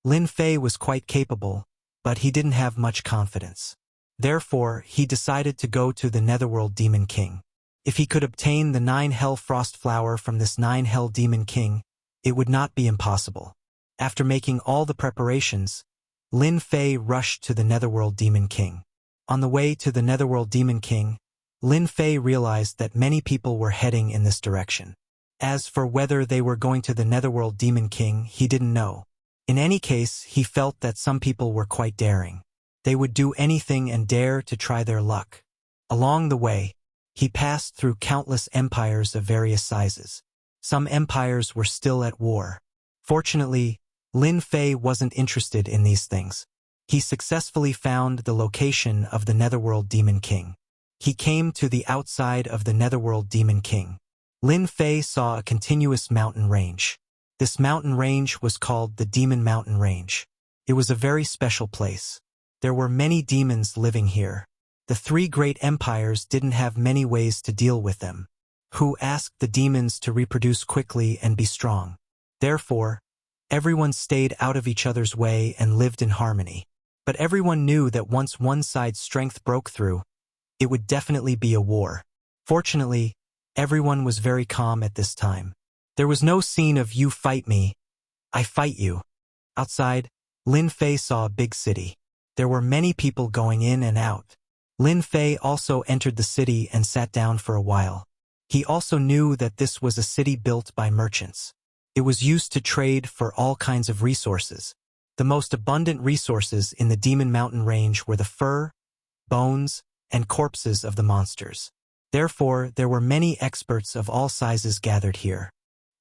Lin Fei was quite capable, but he didn't have much confidence. Therefore, he decided to go to the Netherworld Demon King. If he could obtain the 9 Hell Frost Flower from this 9 Hell Demon King, it would not be impossible. After making all the preparations, Lin Fei rushed to the Netherworld Demon King. On the way to the Netherworld Demon King, Lin Fei realized that many people were heading in this direction. As for whether they were going to the Netherworld Demon King, he didn't know. In any case, he felt that some people were quite daring. They would do anything and dare to try their luck. Along the way, he passed through countless empires of various sizes. Some empires were still at war. Fortunately, Lin Fei wasn't interested in these things. He successfully found the location of the Netherworld Demon King. He came to the outside of the Netherworld Demon King. Lin Fei saw a continuous mountain range. This mountain range was called the Demon Mountain Range. It was a very special place. There were many demons living here. The 3 great empires didn't have many ways to deal with them, who asked the demons to reproduce quickly and be strong. Therefore, everyone stayed out of each other's way and lived in harmony. But everyone knew that once one side's strength broke through, it would definitely be a war. Fortunately, everyone was very calm at this time. There was no scene of "you fight me, I fight you." Outside, Lin Fei saw a big city. There were many people going in and out. Lin Fei also entered the city and sat down for a while. He also knew that this was a city built by merchants. It was used to trade for all kinds of resources. The most abundant resources in the Demon Mountain Range were the fur, bones, and corpses of the monsters. Therefore, there were many experts of all sizes gathered here.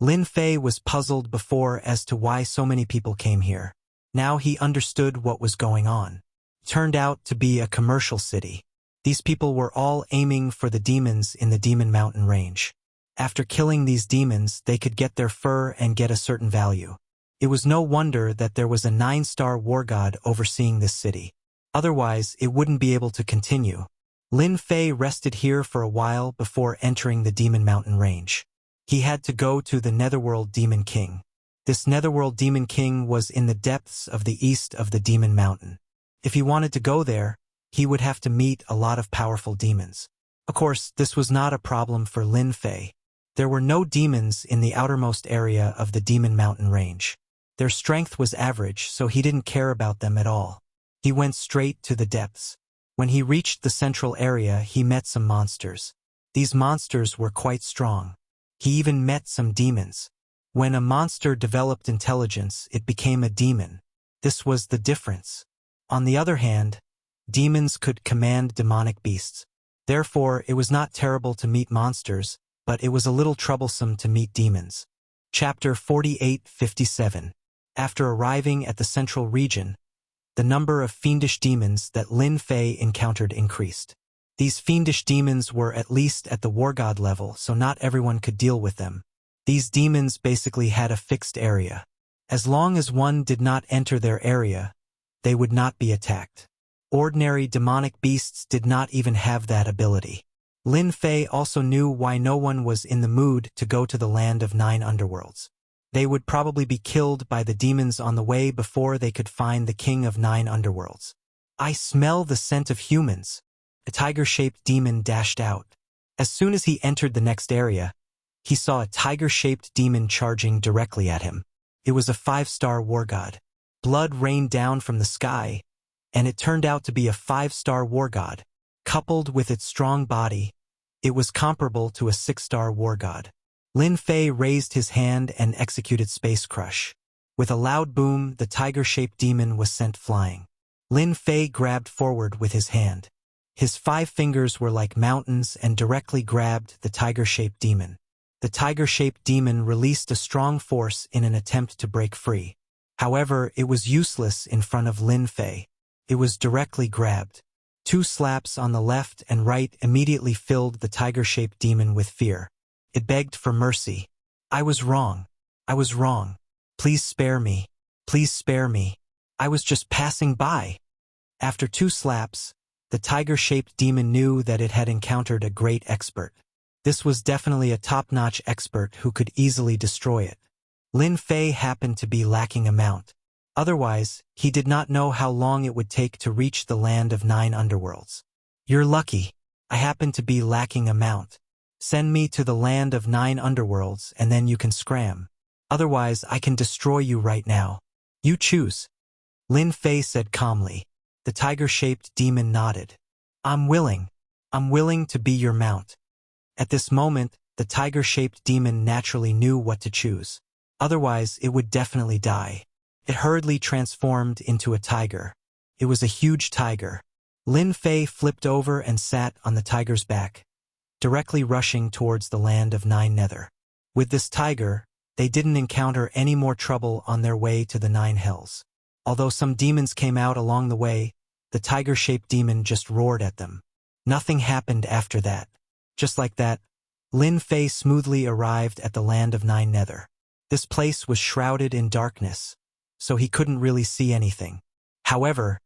Lin Fei was puzzled before as to why so many people came here. Now he understood what was going on. It turned out to be a commercial city. These people were all aiming for the demons in the Demon Mountain Range. After killing these demons, they could get their fur and get a certain value. It was no wonder that there was a 9-star war god overseeing this city. Otherwise, it wouldn't be able to continue. Lin Fei rested here for a while before entering the Demon Mountain Range. He had to go to the Netherworld Demon King. This Netherworld Demon King was in the depths of the east of the Demon Mountain. If he wanted to go there, he would have to meet a lot of powerful demons. Of course, this was not a problem for Lin Fei. There were no demons in the outermost area of the Demon Mountain Range. Their strength was average, so he didn't care about them at all. He went straight to the depths. When he reached the central area, he met some monsters. These monsters were quite strong. He even met some demons. When a monster developed intelligence, it became a demon. This was the difference. On the other hand, demons could command demonic beasts. Therefore, it was not terrible to meet monsters, but it was a little troublesome to meet demons. Chapter 48-57. After arriving at the central region, the number of fiendish demons that Lin Fei encountered increased. These fiendish demons were at least at the war god level, so not everyone could deal with them. These demons basically had a fixed area. As long as one did not enter their area, they would not be attacked. Ordinary demonic beasts did not even have that ability. Lin Fei also knew why no one was in the mood to go to the land of 9 underworlds. They would probably be killed by the demons on the way before they could find the king of 9 underworlds. "I smell the scent of humans." A tiger-shaped demon dashed out. As soon as he entered the next area, he saw a tiger-shaped demon charging directly at him. It was a 5-star war god. Blood rained down from the sky, and it turned out to be a 5-star war god. Coupled with its strong body, it was comparable to a 6-star war god. Lin Fei raised his hand and executed Space Crush. With a loud boom, the tiger-shaped demon was sent flying. Lin Fei grabbed forward with his hand. His 5 fingers were like mountains and directly grabbed the tiger-shaped demon. The tiger-shaped demon released a strong force in an attempt to break free. However, it was useless in front of Lin Fei. It was directly grabbed. 2 slaps on the left and right immediately filled the tiger-shaped demon with fear. It begged for mercy. "I was wrong. I was wrong. Please spare me. Please spare me. I was just passing by." After 2 slaps, the tiger-shaped demon knew that it had encountered a great expert. This was definitely a top-notch expert who could easily destroy it. Lin Fei happened to be lacking a mount. Otherwise, he did not know how long it would take to reach the land of 9 underworlds. "You're lucky. I happen to be lacking a mount. Send me to the land of 9 underworlds and then you can scram. Otherwise, I can destroy you right now. You choose." Lin Fei said calmly. The tiger-shaped demon nodded. I'm willing to be your mount." At this moment, the tiger-shaped demon naturally knew what to choose. Otherwise, it would definitely die. It hurriedly transformed into a tiger. It was a huge tiger. Lin Fei flipped over and sat on the tiger's back, directly rushing towards the land of 9 Nether. With this tiger, they didn't encounter any more trouble on their way to the 9 Hells. Although some demons came out along the way, the tiger-shaped demon just roared at them. Nothing happened after that. Just like that, Lin Fei smoothly arrived at the land of 9 Nether. This place was shrouded in darkness, so he couldn't really see anything. However,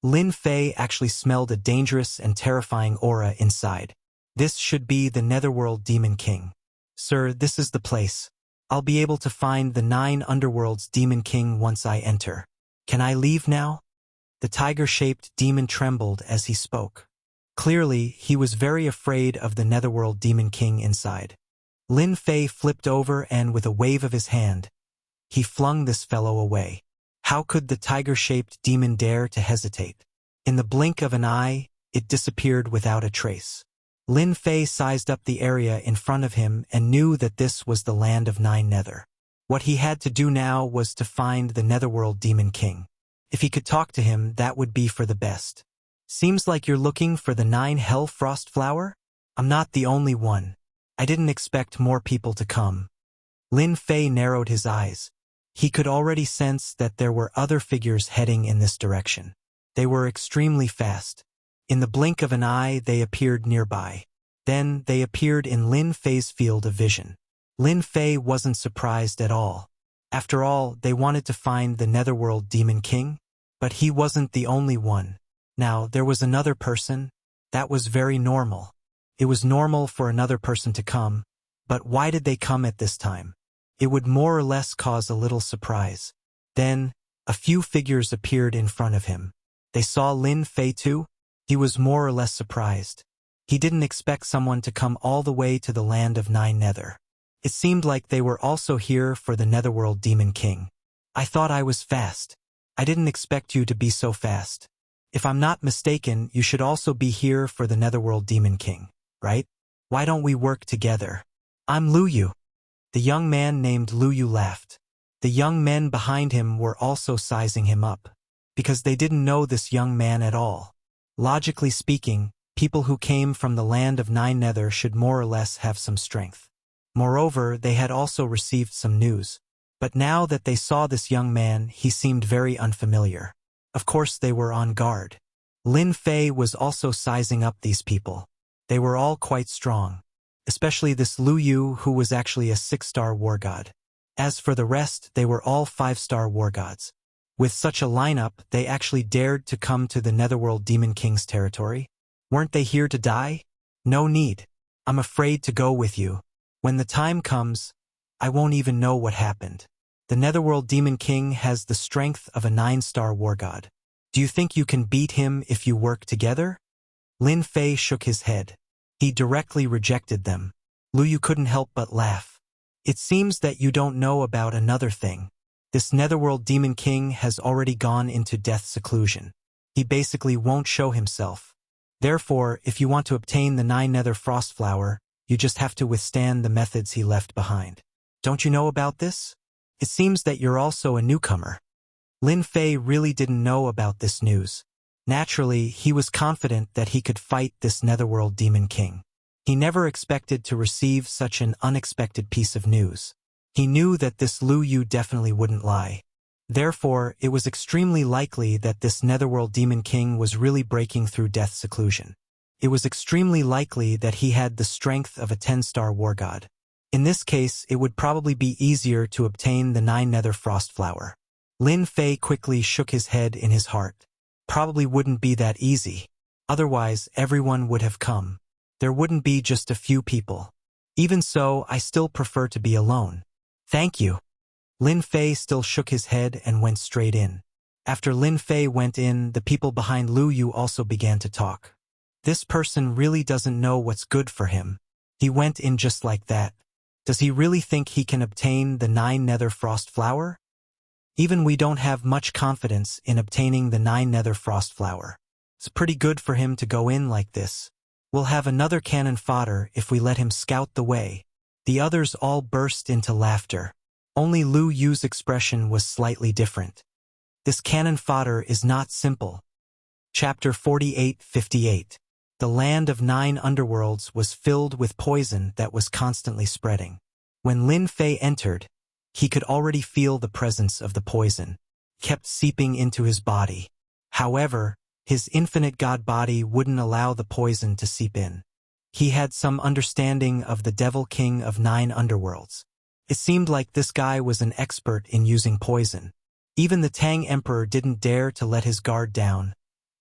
Lin Fei actually smelled a dangerous and terrifying aura inside. This should be the Netherworld Demon King. "Sir, this is the place. I'll be able to find the 9 underworlds Demon King once I enter. Can I leave now?" The tiger-shaped demon trembled as he spoke. Clearly, he was very afraid of the Netherworld Demon King inside. Lin Fei flipped over and with a wave of his hand, he flung this fellow away. How could the tiger-shaped demon dare to hesitate? In the blink of an eye, it disappeared without a trace. Lin Fei sized up the area in front of him and knew that this was the land of 9 Nether. What he had to do now was to find the Netherworld Demon King. If he could talk to him, that would be for the best. "Seems like you're looking for the 9 Hell Frost Flower? I'm not the only one. I didn't expect more people to come." Lin Fei narrowed his eyes. He could already sense that there were other figures heading in this direction. They were extremely fast. In the blink of an eye, they appeared nearby. Then they appeared in Lin Fei's field of vision. Lin Fei wasn't surprised at all. After all, they wanted to find the Netherworld Demon King, but he wasn't the only one. Now, there was another person. That was very normal. It was normal for another person to come, but why did they come at this time? It would more or less cause a little surprise. Then, a few figures appeared in front of him. They saw Lin Fei too. He was more or less surprised. He didn't expect someone to come all the way to the land of 9 Nether. It seemed like they were also here for the Netherworld Demon King. "I thought I was fast. I didn't expect you to be so fast. If I'm not mistaken, you should also be here for the Netherworld Demon King, right? Why don't we work together? I'm Luyu." The young man named Luyu laughed. The young men behind him were also sizing him up, because they didn't know this young man at all. Logically speaking, people who came from the land of 9 Nether should more or less have some strength. Moreover, they had also received some news. But now that they saw this young man, he seemed very unfamiliar. Of course, they were on guard. Lin Fei was also sizing up these people. They were all quite strong, especially this Luyu, who was actually a 6-star war god. As for the rest, they were all 5-star war gods. With such a lineup, they actually dared to come to the Netherworld Demon King's territory. Weren't they here to die? No need. I'm afraid to go with you. When the time comes, I won't even know what happened. The Netherworld Demon King has the strength of a 9-star war god. Do you think you can beat him if you work together? Lin Fei shook his head. He directly rejected them. Luyu couldn't help but laugh. It seems that you don't know about another thing. This Netherworld Demon King has already gone into death seclusion. He basically won't show himself. Therefore, if you want to obtain the 9 nether frost flower, you just have to withstand the methods he left behind. Don't you know about this? It seems that you're also a newcomer. Lin Fei really didn't know about this news. Naturally, he was confident that he could fight this netherworld demon king. He never expected to receive such an unexpected piece of news. He knew that this Lu Yu definitely wouldn't lie. Therefore, it was extremely likely that this netherworld demon king was really breaking through death's seclusion. It was extremely likely that he had the strength of a 10-star war god. In this case, it would probably be easier to obtain the 9 nether frost flower. Lin Fei quickly shook his head in his heart. Probably wouldn't be that easy. Otherwise, everyone would have come. There wouldn't be just a few people. Even so, I still prefer to be alone. Thank you. Lin Fei still shook his head and went straight in. After Lin Fei went in, the people behind Lu Yu also began to talk. This person really doesn't know what's good for him. He went in just like that. Does he really think he can obtain the 9 nether frost flower? Even we don't have much confidence in obtaining the 9 nether frost flower. It's pretty good for him to go in like this. We'll have another cannon fodder if we let him scout the way. The others all burst into laughter. Only Lu Yu's expression was slightly different. This cannon fodder is not simple. Chapter 48:58. The land of 9 underworlds was filled with poison that was constantly spreading. When Lin Fei entered, he could already feel the presence of the poison, kept seeping into his body. However, his infinite god body wouldn't allow the poison to seep in. He had some understanding of the Devil King of 9 underworlds. It seemed like this guy was an expert in using poison. Even the Tang Emperor didn't dare to let his guard down,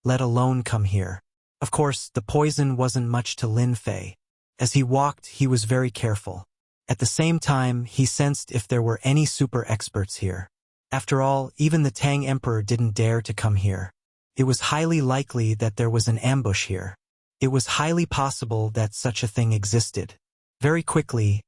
let alone come here. Of course, the poison wasn't much to Lin Fei. As he walked, he was very careful. At the same time, he sensed if there were any super experts here. After all, even the Tang Emperor didn't dare to come here. It was highly likely that there was an ambush here. It was highly possible that such a thing existed. Very quickly,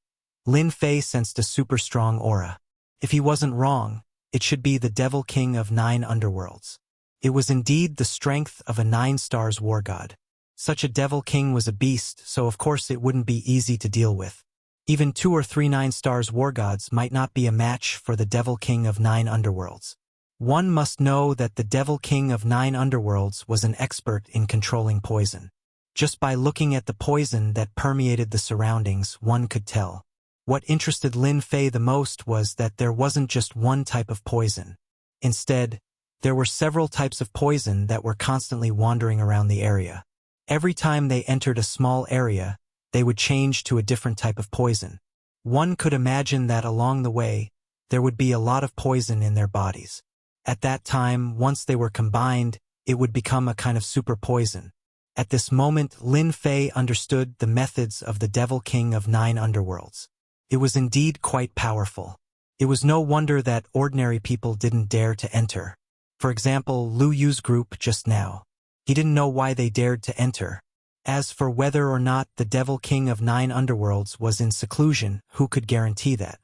Lin Fei sensed a super strong aura. If he wasn't wrong, it should be the Devil King of 9 underworlds. It was indeed the strength of a 9 stars war god. Such a Devil King was a beast, so of course it wouldn't be easy to deal with. Even 2 or 3 9 stars war gods might not be a match for the Devil King of 9 underworlds. One must know that the Devil King of 9 underworlds was an expert in controlling poison. Just by looking at the poison that permeated the surroundings, one could tell. What interested Lin Fei the most was that there wasn't just one type of poison. Instead, there were several types of poison that were constantly wandering around the area. Every time they entered a small area, they would change to a different type of poison. One could imagine that along the way, there would be a lot of poison in their bodies. At that time, once they were combined, it would become a kind of super poison. At this moment, Lin Fei understood the methods of the Devil King of 9 underworlds. It was indeed quite powerful. It was no wonder that ordinary people didn't dare to enter. For example, Lu Yu's group just now. He didn't know why they dared to enter. As for whether or not the Devil King of 9 underworlds was in seclusion, who could guarantee that?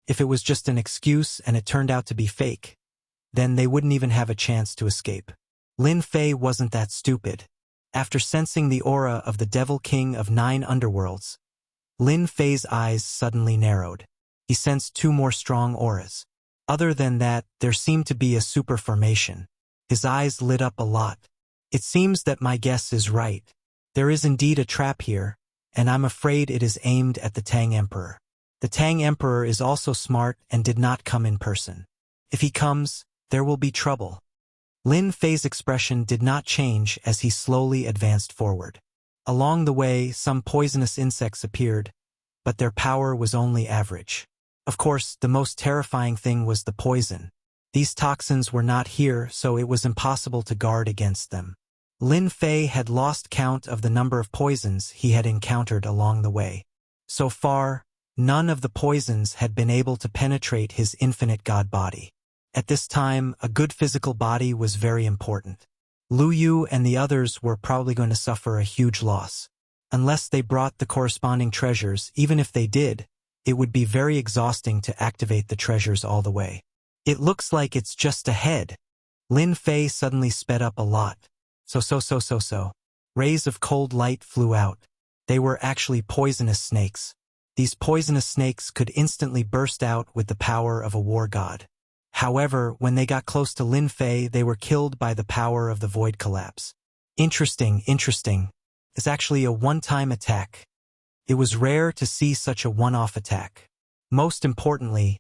If it was just an excuse and it turned out to be fake, then they wouldn't even have a chance to escape. Lin Fei wasn't that stupid. After sensing the aura of the Devil King of 9 underworlds, Lin Fei's eyes suddenly narrowed. He sensed 2 more strong auras. Other than that, there seemed to be a super formation. His eyes lit up a lot. It seems that my guess is right. There is indeed a trap here, and I'm afraid it is aimed at the Tang Emperor. The Tang Emperor is also smart and did not come in person. If he comes, there will be trouble. Lin Fei's expression did not change as he slowly advanced forward. Along the way, some poisonous insects appeared, but their power was only average. Of course, the most terrifying thing was the poison. These toxins were not here, so it was impossible to guard against them. Lin Fei had lost count of the number of poisons he had encountered along the way. So far, none of the poisons had been able to penetrate his infinite god body. At this time, a good physical body was very important. Lu Yu and the others were probably going to suffer a huge loss. Unless they brought the corresponding treasures, even if they did, it would be very exhausting to activate the treasures all the way. It looks like it's just ahead. Lin Fei suddenly sped up a lot. So. Rays of cold light flew out. They were actually poisonous snakes. These poisonous snakes could instantly burst out with the power of a war god. However, when they got close to Lin Fei, they were killed by the power of the void collapse. Interesting. It's actually a one-time attack. It was rare to see such a one-off attack. Most importantly,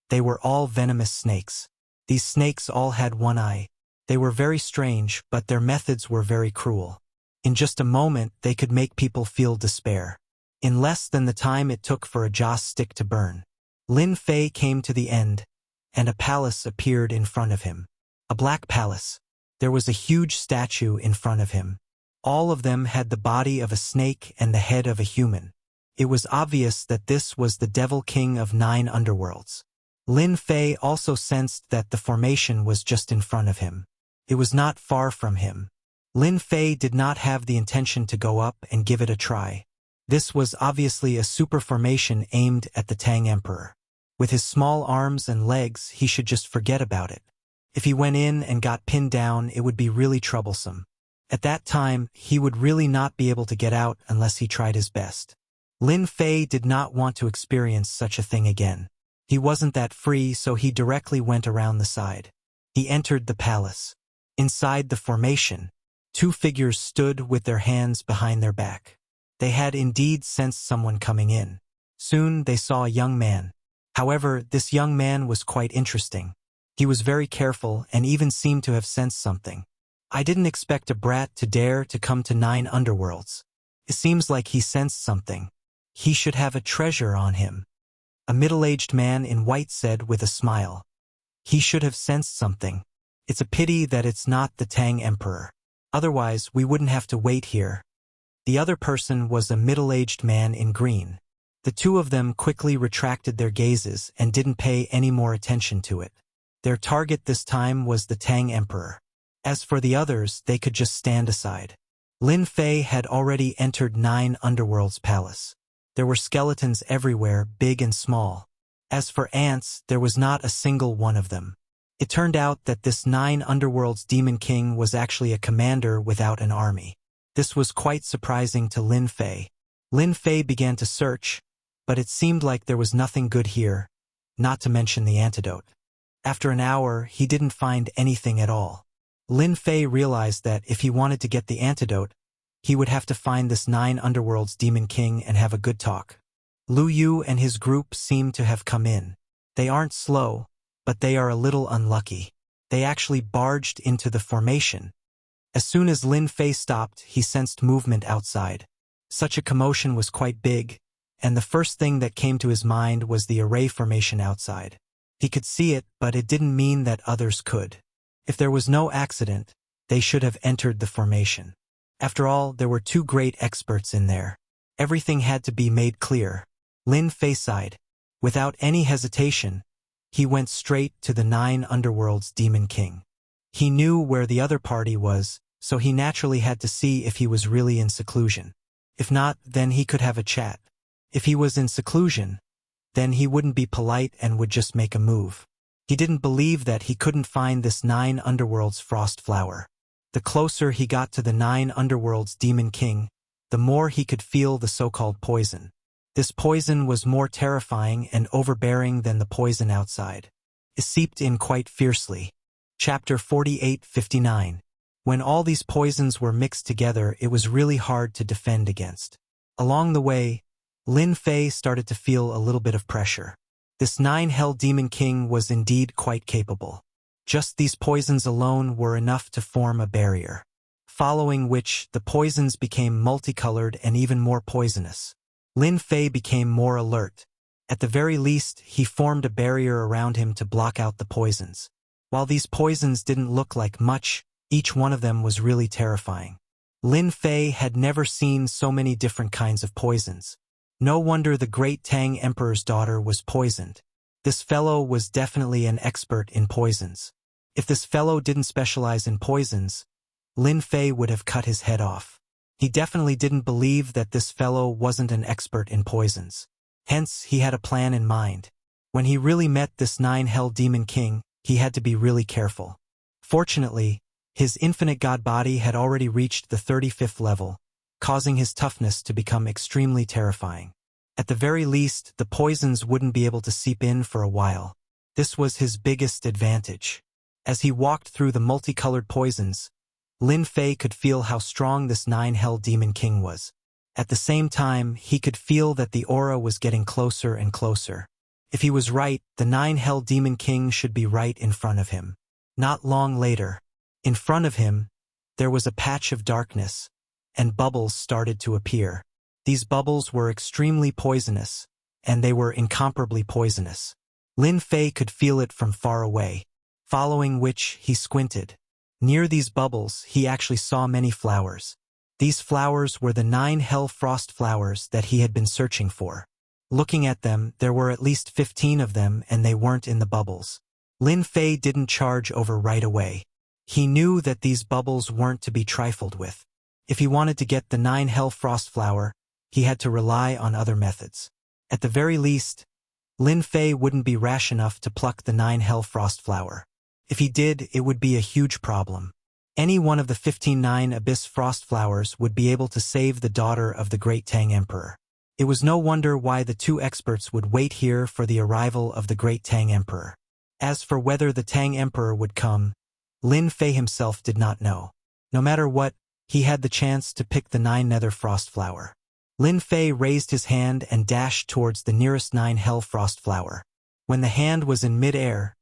they were all venomous snakes. These snakes all had one eye. They were very strange, but their methods were very cruel. In just a moment, they could make people feel despair. In less than the time it took for a joss stick to burn, Lin Fei came to the end, and a palace appeared in front of him. A black palace. There was a huge statue in front of him. All of them had the body of a snake and the head of a human. It was obvious that this was the Devil King of 9 underworlds. Lin Fei also sensed that the formation was just in front of him. It was not far from him. Lin Fei did not have the intention to go up and give it a try. This was obviously a super formation aimed at the Tang Emperor. With his small arms and legs, he should just forget about it. If he went in and got pinned down, it would be really troublesome. At that time, he would really not be able to get out unless he tried his best. Lin Fei did not want to experience such a thing again. He wasn't that free, so he directly went around the side. He entered the palace. Inside the formation, 2 figures stood with their hands behind their back. They had indeed sensed someone coming in. Soon they saw a young man. However, this young man was quite interesting. He was very careful and even seemed to have sensed something. I didn't expect a brat to dare to come to 9 underworlds. It seems like he sensed something. He should have a treasure on him. A middle-aged man in white said with a smile. He should have sensed something. It's a pity that it's not the Tang Emperor. Otherwise, we wouldn't have to wait here. The other person was a middle-aged man in green. The 2 of them quickly retracted their gazes and didn't pay any more attention to it. Their target this time was the Tang Emperor. As for the others, they could just stand aside. Lin Fei had already entered 9 underworlds' palace. There were skeletons everywhere, big and small. As for ants, there was not a single one of them. It turned out that this 9 underworlds demon king was actually a commander without an army. This was quite surprising to Lin Fei. Lin Fei began to search, but it seemed like there was nothing good here, not to mention the antidote. After an hour, he didn't find anything at all. Lin Fei realized that if he wanted to get the antidote, he would have to find this 9 underworlds demon king and have a good talk. Lu Yu and his group seem to have come in. They aren't slow, but they are a little unlucky. They actually barged into the formation. As soon as Lin Fei stopped, he sensed movement outside. Such a commotion was quite big, and the first thing that came to his mind was the array formation outside. He could see it, but it didn't mean that others could. If there was no accident, they should have entered the formation. After all, there were 2 great experts in there. Everything had to be made clear. Lin Fei sighed. Without any hesitation, he went straight to the 9 underworlds demon king. He knew where the other party was, so he naturally had to see if he was really in seclusion. If not, then he could have a chat. If he was in seclusion, then he wouldn't be polite and would just make a move. He didn't believe that he couldn't find this 9 underworlds frost flower. The closer he got to the 9 underworlds demon king, the more he could feel the so-called poison. This poison was more terrifying and overbearing than the poison outside. It seeped in quite fiercely. Chapter 48:59. When all these poisons were mixed together, it was really hard to defend against. Along the way, Lin Fei started to feel a little bit of pressure. This 9 Hell Demon King was indeed quite capable. Just these poisons alone were enough to form a barrier, following which the poisons became multicolored and even more poisonous. Lin Fei became more alert. At the very least, he formed a barrier around him to block out the poisons. While these poisons didn't look like much, each one of them was really terrifying. Lin Fei had never seen so many different kinds of poisons. No wonder the great Tang Emperor's daughter was poisoned. This fellow was definitely an expert in poisons. If this fellow didn't specialize in poisons, Lin Fei would have cut his head off. He definitely didn't believe that this fellow wasn't an expert in poisons. Hence, he had a plan in mind. When he really met this 9 Hell Demon King, he had to be really careful. Fortunately, His infinite god body had already reached the 35th level, causing his toughness to become extremely terrifying. At the very least, the poisons wouldn't be able to seep in for a while. This was his biggest advantage. As he walked through the multicolored poisons, Lin Fei could feel how strong this nine-hell demon king was. At the same time, he could feel that the aura was getting closer and closer. If he was right, the nine-hell demon king should be right in front of him. Not long later, in front of him, there was a patch of darkness, and bubbles started to appear. These bubbles were extremely poisonous, and they were incomparably poisonous. Lin Fei could feel it from far away, following which he squinted. Near these bubbles, he actually saw many flowers. These flowers were the 9 hell frost flowers that he had been searching for. Looking at them, there were at least 15 of them, and they weren't in the bubbles. Lin Fei didn't charge over right away. He knew that these bubbles weren't to be trifled with. If he wanted to get the 9 hell frost flower, he had to rely on other methods. At the very least, Lin Fei wouldn't be rash enough to pluck the 9 hell frost flower. If he did, it would be a huge problem. Any one of the 15 9 abyss frost flowers would be able to save the daughter of the great Tang Emperor. It was no wonder why the two experts would wait here for the arrival of the great Tang Emperor. As for whether the Tang Emperor would come, Lin Fei himself did not know. No matter what, he had the chance to pick the 9 nether frost flower. Lin Fei raised his hand and dashed towards the nearest 9 hell frost flower. When the hand was in mid-air,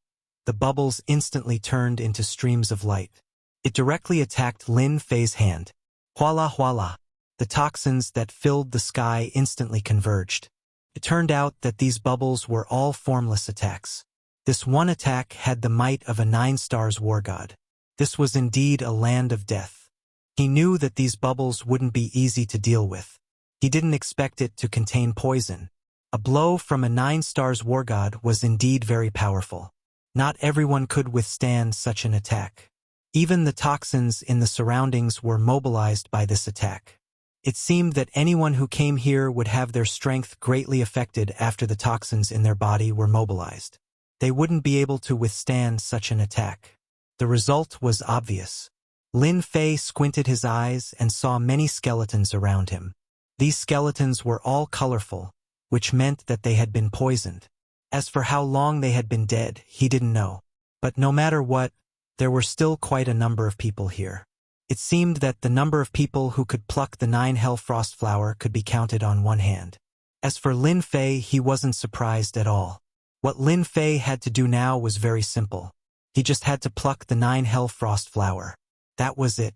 the bubbles instantly turned into streams of light. It directly attacked Lin Fei's hand. Huala huala. The toxins that filled the sky instantly converged. It turned out that these bubbles were all formless attacks. This one attack had the might of a 9 stars war god. This was indeed a land of death. He knew that these bubbles wouldn't be easy to deal with. He didn't expect it to contain poison. A blow from a 9 stars war god was indeed very powerful. Not everyone could withstand such an attack. Even the toxins in the surroundings were mobilized by this attack. It seemed that anyone who came here would have their strength greatly affected after the toxins in their body were mobilized. They wouldn't be able to withstand such an attack. The result was obvious. Lin Fei squinted his eyes and saw many skeletons around him. These skeletons were all colorful, which meant that they had been poisoned. As for how long they had been dead, he didn't know. But no matter what, there were still quite a number of people here. It seemed that the number of people who could pluck the 9 hell frost flower could be counted on one hand. As for Lin Fei, he wasn't surprised at all. What Lin Fei had to do now was very simple. He just had to pluck the 9 hell frost flower. That was it.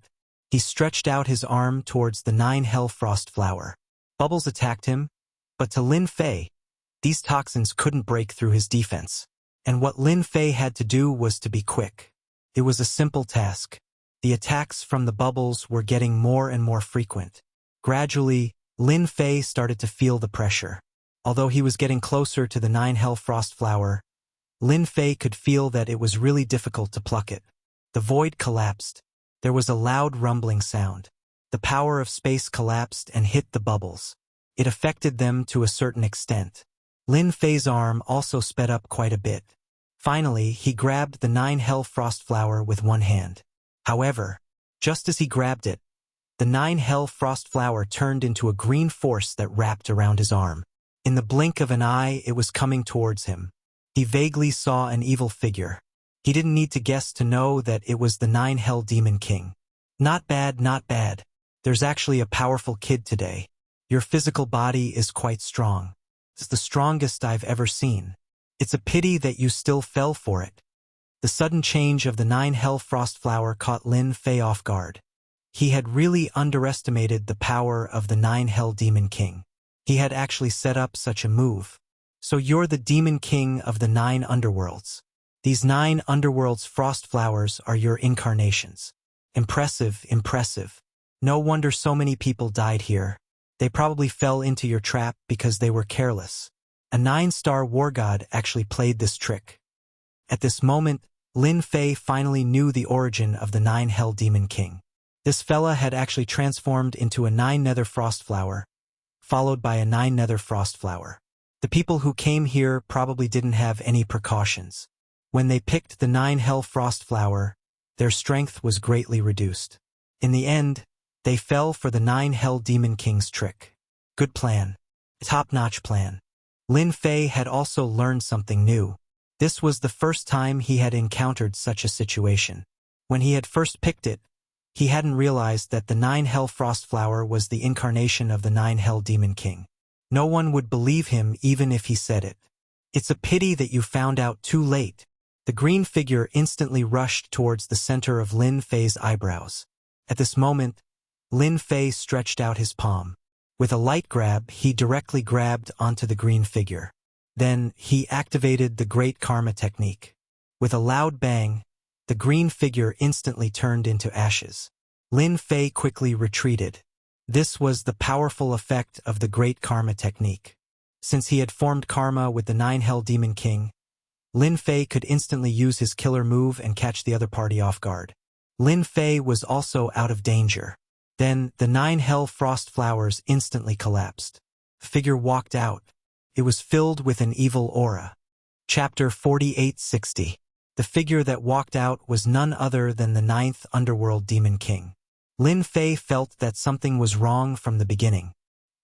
He stretched out his arm towards the 9 hell frost flower. Bubbles attacked him, but to Lin Fei, these toxins couldn't break through his defense. And what Lin Fei had to do was to be quick. It was a simple task. The attacks from the bubbles were getting more and more frequent. Gradually, Lin Fei started to feel the pressure. Although he was getting closer to the 9 hell frost flower, Lin Fei could feel that it was really difficult to pluck it. The void collapsed. There was a loud rumbling sound. The power of space collapsed and hit the bubbles. It affected them to a certain extent. Lin Fei's arm also sped up quite a bit. Finally, he grabbed the 9 hell frost flower with one hand. However, just as he grabbed it, the 9 hell frost flower turned into a green force that wrapped around his arm. In the blink of an eye, it was coming towards him. He vaguely saw an evil figure. He didn't need to guess to know that it was the 9 hell demon king. Not bad, not bad. There's actually a powerful kid today. Your physical body is quite strong. It's the strongest I've ever seen. It's a pity that you still fell for it. The sudden change of the 9 hell frost flower caught Lin Fei off guard. He had really underestimated the power of the 9 hell demon king. He had actually set up such a move. So you're the demon king of the 9 underworlds. These 9 underworlds frost flowers are your incarnations. Impressive, impressive. No wonder so many people died here. They probably fell into your trap because they were careless. A 9-star war god actually played this trick. At this moment, Lin Fei finally knew the origin of the 9 hell demon king. This fella had actually transformed into a 9 nether frost flower, followed by a 9 nether frost flower. The people who came here probably didn't have any precautions. When they picked the 9 hell frost flower, their strength was greatly reduced. In the end, they fell for the 9 Hell Demon King's trick. Good plan. Top-notch plan. Lin Fei had also learned something new. This was the first time he had encountered such a situation. When he had first picked it, he hadn't realized that the 9 Hell Frost Flower was the incarnation of the 9 Hell Demon King. No one would believe him even if he said it. It's a pity that you found out too late. The green figure instantly rushed towards the center of Lin Fei's eyebrows. At this moment, Lin Fei stretched out his palm. With a light grab, he directly grabbed onto the green figure. Then, he activated the Great Karma technique. With a loud bang, the green figure instantly turned into ashes. Lin Fei quickly retreated. This was the powerful effect of the Great Karma technique. Since he had formed karma with the 9 Hell Demon King, Lin Fei could instantly use his killer move and catch the other party off guard. Lin Fei was also out of danger. Then, the 9 Hell Frost Flowers instantly collapsed. The figure walked out. It was filled with an evil aura. Chapter 4860. The figure that walked out was none other than the 9th Underworld Demon King. Lin Fei felt that something was wrong from the beginning.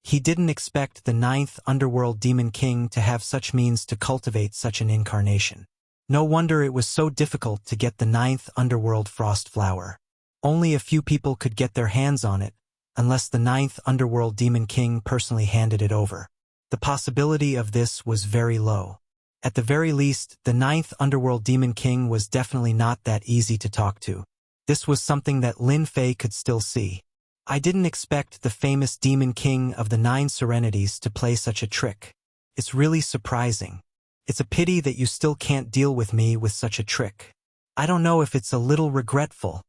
He didn't expect the 9th Underworld Demon King to have such means to cultivate such an incarnation. No wonder it was so difficult to get the 9th Underworld Frost Flower. Only a few people could get their hands on it, unless the 9th Underworld Demon King personally handed it over. The possibility of this was very low. At the very least, the 9th Underworld Demon King was definitely not that easy to talk to. This was something that Lin Fei could still see. I didn't expect the famous Demon King of the 9 Serenities to play such a trick. It's really surprising. It's a pity that you still can't deal with me with such a trick. I don't know if it's a little regretful.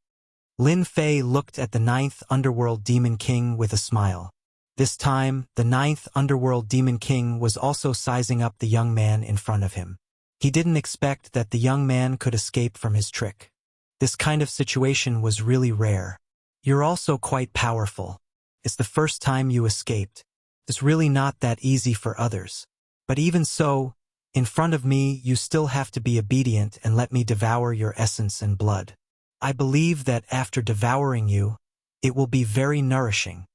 Lin Fei looked at the 9th Underworld Demon King with a smile. This time, the 9th Underworld Demon King was also sizing up the young man in front of him. He didn't expect that the young man could escape from his trick. This kind of situation was really rare. You're also quite powerful. It's the first time you escaped. It's really not that easy for others. But even so, in front of me, you still have to be obedient and let me devour your essence and blood. I believe that after devouring you, it will be very nourishing.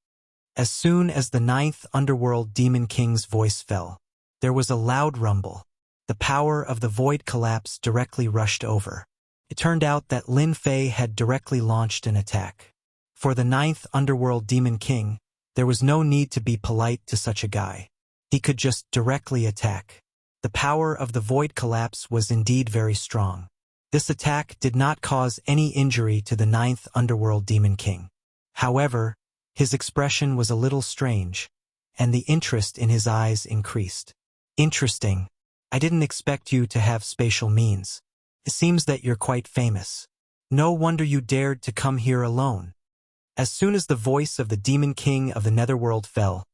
As soon as the 9th Underworld Demon King's voice fell, there was a loud rumble. The power of the void collapse directly rushed over. It turned out that Lin Fei had directly launched an attack. For the 9th Underworld Demon King, there was no need to be polite to such a guy. He could just directly attack. The power of the void collapse was indeed very strong. This attack did not cause any injury to the 9th Underworld Demon King. However, his expression was a little strange, and the interest in his eyes increased. Interesting. I didn't expect you to have spatial means. It seems that you're quite famous. No wonder you dared to come here alone. As soon as the voice of the Demon King of the Netherworld fell,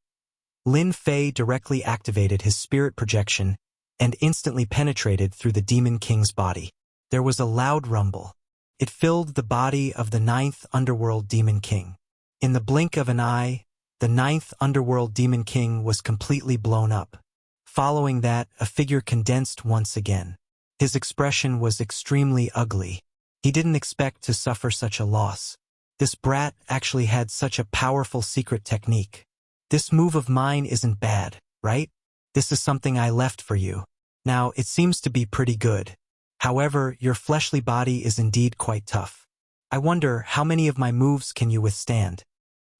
Lin Fei directly activated his spirit projection and instantly penetrated through the Demon King's body. There was a loud rumble. It filled the body of the 9th Underworld Demon King. In the blink of an eye, the 9th Underworld Demon King was completely blown up. Following that, a figure condensed once again. His expression was extremely ugly. He didn't expect to suffer such a loss. This brat actually had such a powerful secret technique. This move of mine isn't bad, right? This is something I left for you. Now, it seems to be pretty good. However, your fleshly body is indeed quite tough. I wonder how many of my moves can you withstand?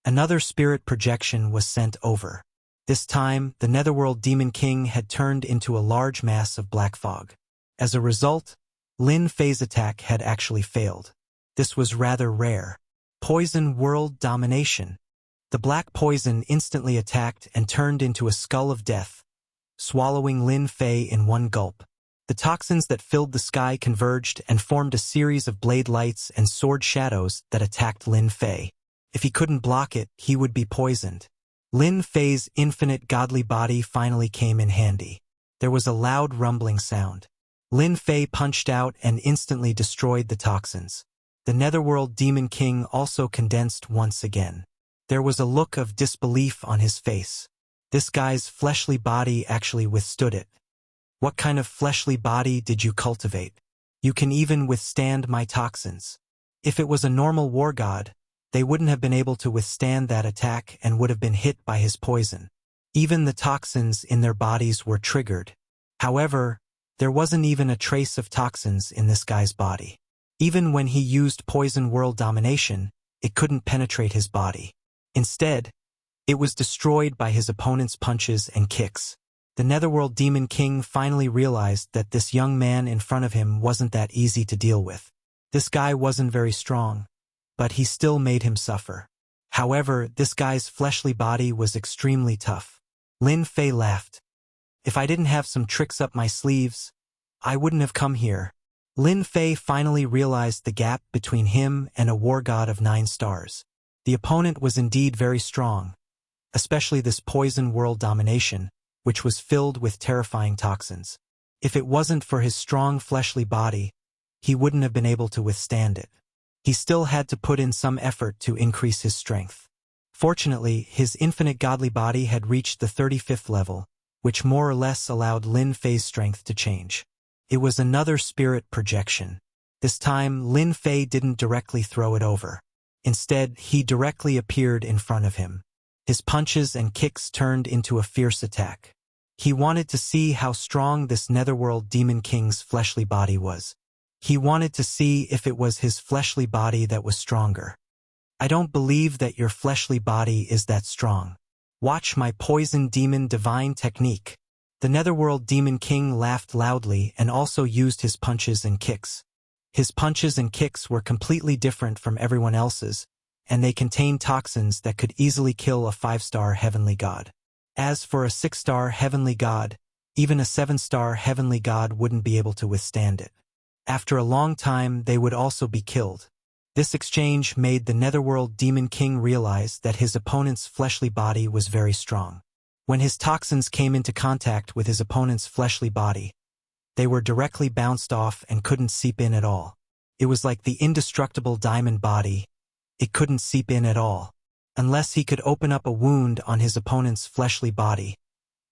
Another spirit projection was sent over. This time, the Netherworld Demon King had turned into a large mass of black fog. As a result, Lin Fei's attack had actually failed. This was rather rare. Poison World Domination. The black poison instantly attacked and turned into a skull of death, swallowing Lin Fei in one gulp. The toxins that filled the sky converged and formed a series of blade lights and sword shadows that attacked Lin Fei. If he couldn't block it, he would be poisoned. Lin Fei's infinite godly body finally came in handy. There was a loud rumbling sound. Lin Fei punched out and instantly destroyed the toxins. The Netherworld Demon King also condensed once again. There was a look of disbelief on his face. This guy's fleshly body actually withstood it. What kind of fleshly body did you cultivate? You can even withstand my toxins. If it was a normal war god, they wouldn't have been able to withstand that attack and would have been hit by his poison. Even the toxins in their bodies were triggered. However, there wasn't even a trace of toxins in this guy's body. Even when he used poison world domination, it couldn't penetrate his body. Instead, it was destroyed by his opponent's punches and kicks. The Netherworld Demon King finally realized that this young man in front of him wasn't that easy to deal with. This guy wasn't very strong, but he still made him suffer. However, this guy's fleshly body was extremely tough. Lin Fei laughed. If I didn't have some tricks up my sleeves, I wouldn't have come here. Lin Fei finally realized the gap between him and a war god of 9 stars. The opponent was indeed very strong, especially this poison world domination, which was filled with terrifying toxins. If it wasn't for his strong fleshly body, he wouldn't have been able to withstand it. He still had to put in some effort to increase his strength. Fortunately, his infinite godly body had reached the 35th level, which more or less allowed Lin Fei's strength to change. It was another spirit projection. This time, Lin Fei didn't directly throw it over. Instead, he directly appeared in front of him. His punches and kicks turned into a fierce attack. He wanted to see how strong this Netherworld Demon King's fleshly body was. He wanted to see if it was his fleshly body that was stronger. I don't believe that your fleshly body is that strong. Watch my poison demon divine technique. The Netherworld Demon King laughed loudly and also used his punches and kicks. His punches and kicks were completely different from everyone else's, and they contained toxins that could easily kill a 5-star heavenly god. As for a 6-star heavenly god, even a 7-star heavenly god wouldn't be able to withstand it. After a long time, they would also be killed. This exchange made the Netherworld Demon King realize that his opponent's fleshly body was very strong. When his toxins came into contact with his opponent's fleshly body, they were directly bounced off and couldn't seep in at all. It was like the indestructible diamond body. It couldn't seep in at all, unless he could open up a wound on his opponent's fleshly body.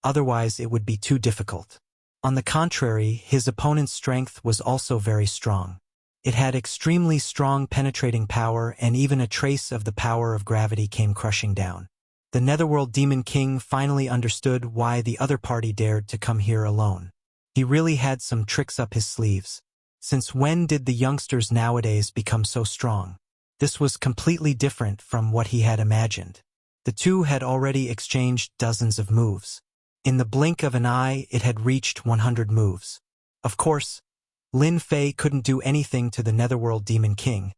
Otherwise, it would be too difficult. On the contrary, his opponent's strength was also very strong. It had extremely strong penetrating power, and even a trace of the power of gravity came crushing down. The Netherworld Demon King finally understood why the other party dared to come here alone. He really had some tricks up his sleeves. Since when did the youngsters nowadays become so strong? This was completely different from what he had imagined. The two had already exchanged dozens of moves. In the blink of an eye, it had reached 100 moves. Of course, Lin Fei couldn't do anything to the Netherworld Demon King,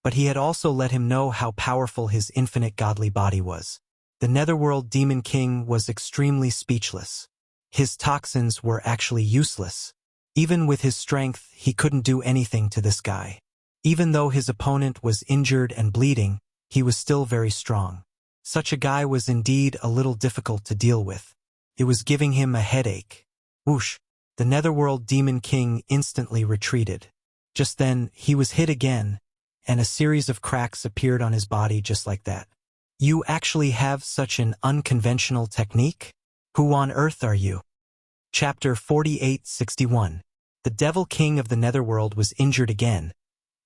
but he had also let him know how powerful his infinite godly body was. The Netherworld Demon King was extremely speechless. His toxins were actually useless. Even with his strength, he couldn't do anything to this guy. Even though his opponent was injured and bleeding, he was still very strong. Such a guy was indeed a little difficult to deal with. It was giving him a headache. Whoosh! The Netherworld Demon King instantly retreated. Just then, he was hit again, and a series of cracks appeared on his body just like that. You actually have such an unconventional technique? Who on earth are you? Chapter 4861. The Devil King of the Netherworld was injured again,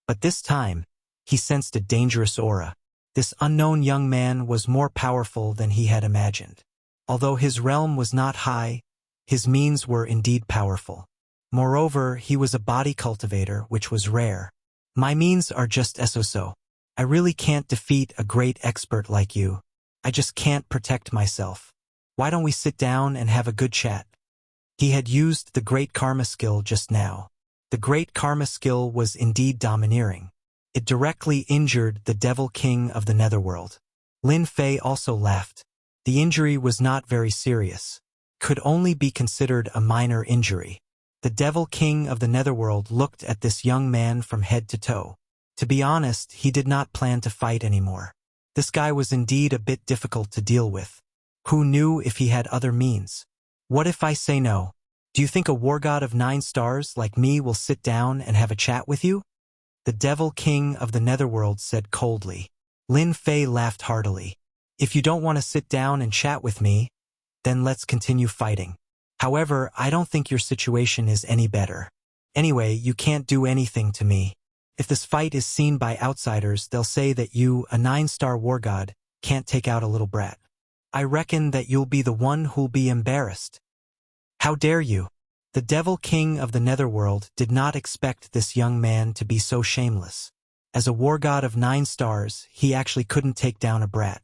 but this time, he sensed a dangerous aura. This unknown young man was more powerful than he had imagined. Although his realm was not high, his means were indeed powerful. Moreover, he was a body cultivator, which was rare. My means are just so. I really can't defeat a great expert like you. I just can't protect myself. Why don't we sit down and have a good chat? He had used the Great Karma skill just now. The Great Karma skill was indeed domineering. It directly injured the Devil King of the Netherworld. Lin Fei also laughed. The injury was not very serious. Could only be considered a minor injury. The Devil King of the Netherworld looked at this young man from head to toe. To be honest, he did not plan to fight anymore. This guy was indeed a bit difficult to deal with. Who knew if he had other means? What if I say no? Do you think a war god of 9 stars like me will sit down and have a chat with you? The Devil King of the Netherworld said coldly. Lin Fei laughed heartily. If you don't want to sit down and chat with me, then let's continue fighting. However, I don't think your situation is any better. Anyway, you can't do anything to me. If this fight is seen by outsiders, they'll say that you, a 9-star war god, can't take out a little brat. I reckon that you'll be the one who'll be embarrassed. How dare you? The Devil King of the Netherworld did not expect this young man to be so shameless. As a war god of 9 stars, he actually couldn't take down a brat.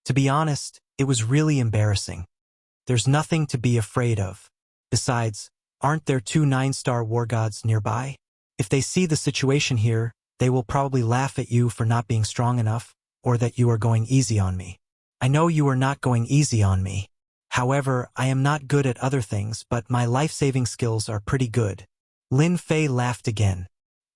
To be honest, it was really embarrassing. There's nothing to be afraid of. Besides, aren't there 2 9-star war gods nearby? If they see the situation here, they will probably laugh at you for not being strong enough, or that you are going easy on me. I know you are not going easy on me. However, I am not good at other things, but my life-saving skills are pretty good. Lin Fei laughed again.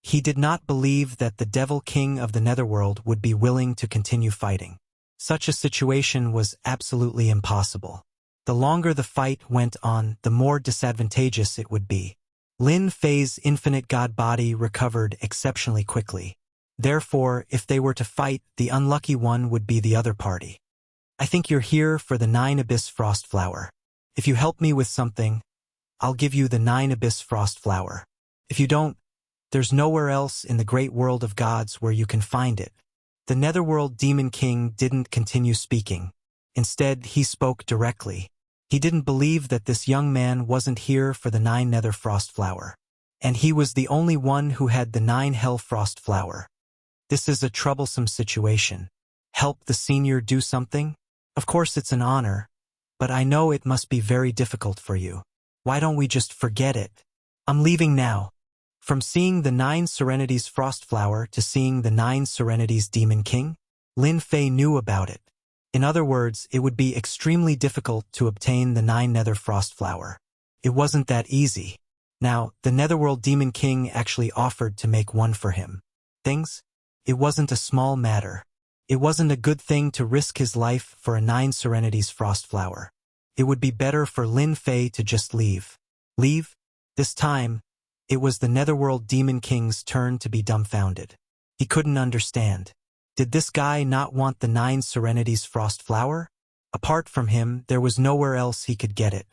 He did not believe that the Devil King of the Netherworld would be willing to continue fighting. Such a situation was absolutely impossible. The longer the fight went on, the more disadvantageous it would be. Lin Fei's infinite god body recovered exceptionally quickly. Therefore, if they were to fight, the unlucky one would be the other party. I think you're here for the 9 Abyss Frost Flower. If you help me with something, I'll give you the 9 Abyss Frost Flower. If you don't, there's nowhere else in the great world of gods where you can find it. The Netherworld Demon King didn't continue speaking. Instead, he spoke directly. He didn't believe that this young man wasn't here for the 9 Nether Frost Flower. And he was the only one who had the 9 Hell Frost Flower. This is a troublesome situation. Help the senior do something? Of course it's an honor, but I know it must be very difficult for you. Why don't we just forget it? I'm leaving now. From seeing the 9 Serenities Frost Flower to seeing the 9 Serenities Demon King, Lin Fei knew about it. In other words, it would be extremely difficult to obtain the 9 Nether Frost Flower. It wasn't that easy. Now, the Netherworld Demon King actually offered to make one for him. It wasn't a small matter. It wasn't a good thing to risk his life for a 9 Serenities Frost Flower. It would be better for Lin Fei to just leave. Leave? This time, it was the Netherworld Demon King's turn to be dumbfounded. He couldn't understand. Did this guy not want the 9 Serenities Frost Flower? Apart from him, there was nowhere else he could get it.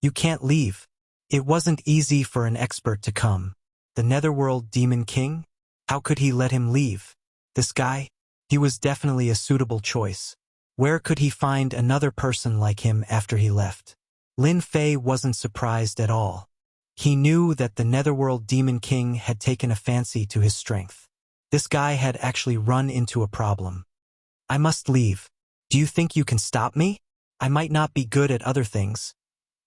You can't leave. It wasn't easy for an expert to come. The Netherworld Demon King? How could he let him leave? This guy? He was definitely a suitable choice. Where could he find another person like him after he left? Lin Fei wasn't surprised at all. He knew that the Netherworld Demon King had taken a fancy to his strength. This guy had actually run into a problem. I must leave. Do you think you can stop me? I might not be good at other things,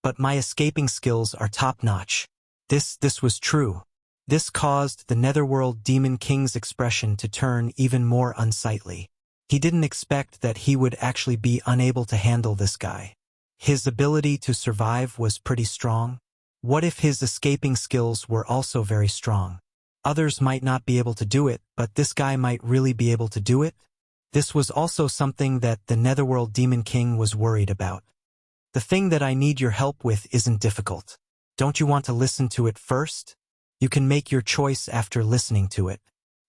but my escaping skills are top-notch. This was true. This caused the Netherworld Demon King's expression to turn even more unsightly. He didn't expect that he would actually be unable to handle this guy. His ability to survive was pretty strong. What if his escaping skills were also very strong? Others might not be able to do it, but this guy might really be able to do it? This was also something that the Netherworld Demon King was worried about. The thing that I need your help with isn't difficult. Don't you want to listen to it first? You can make your choice after listening to it.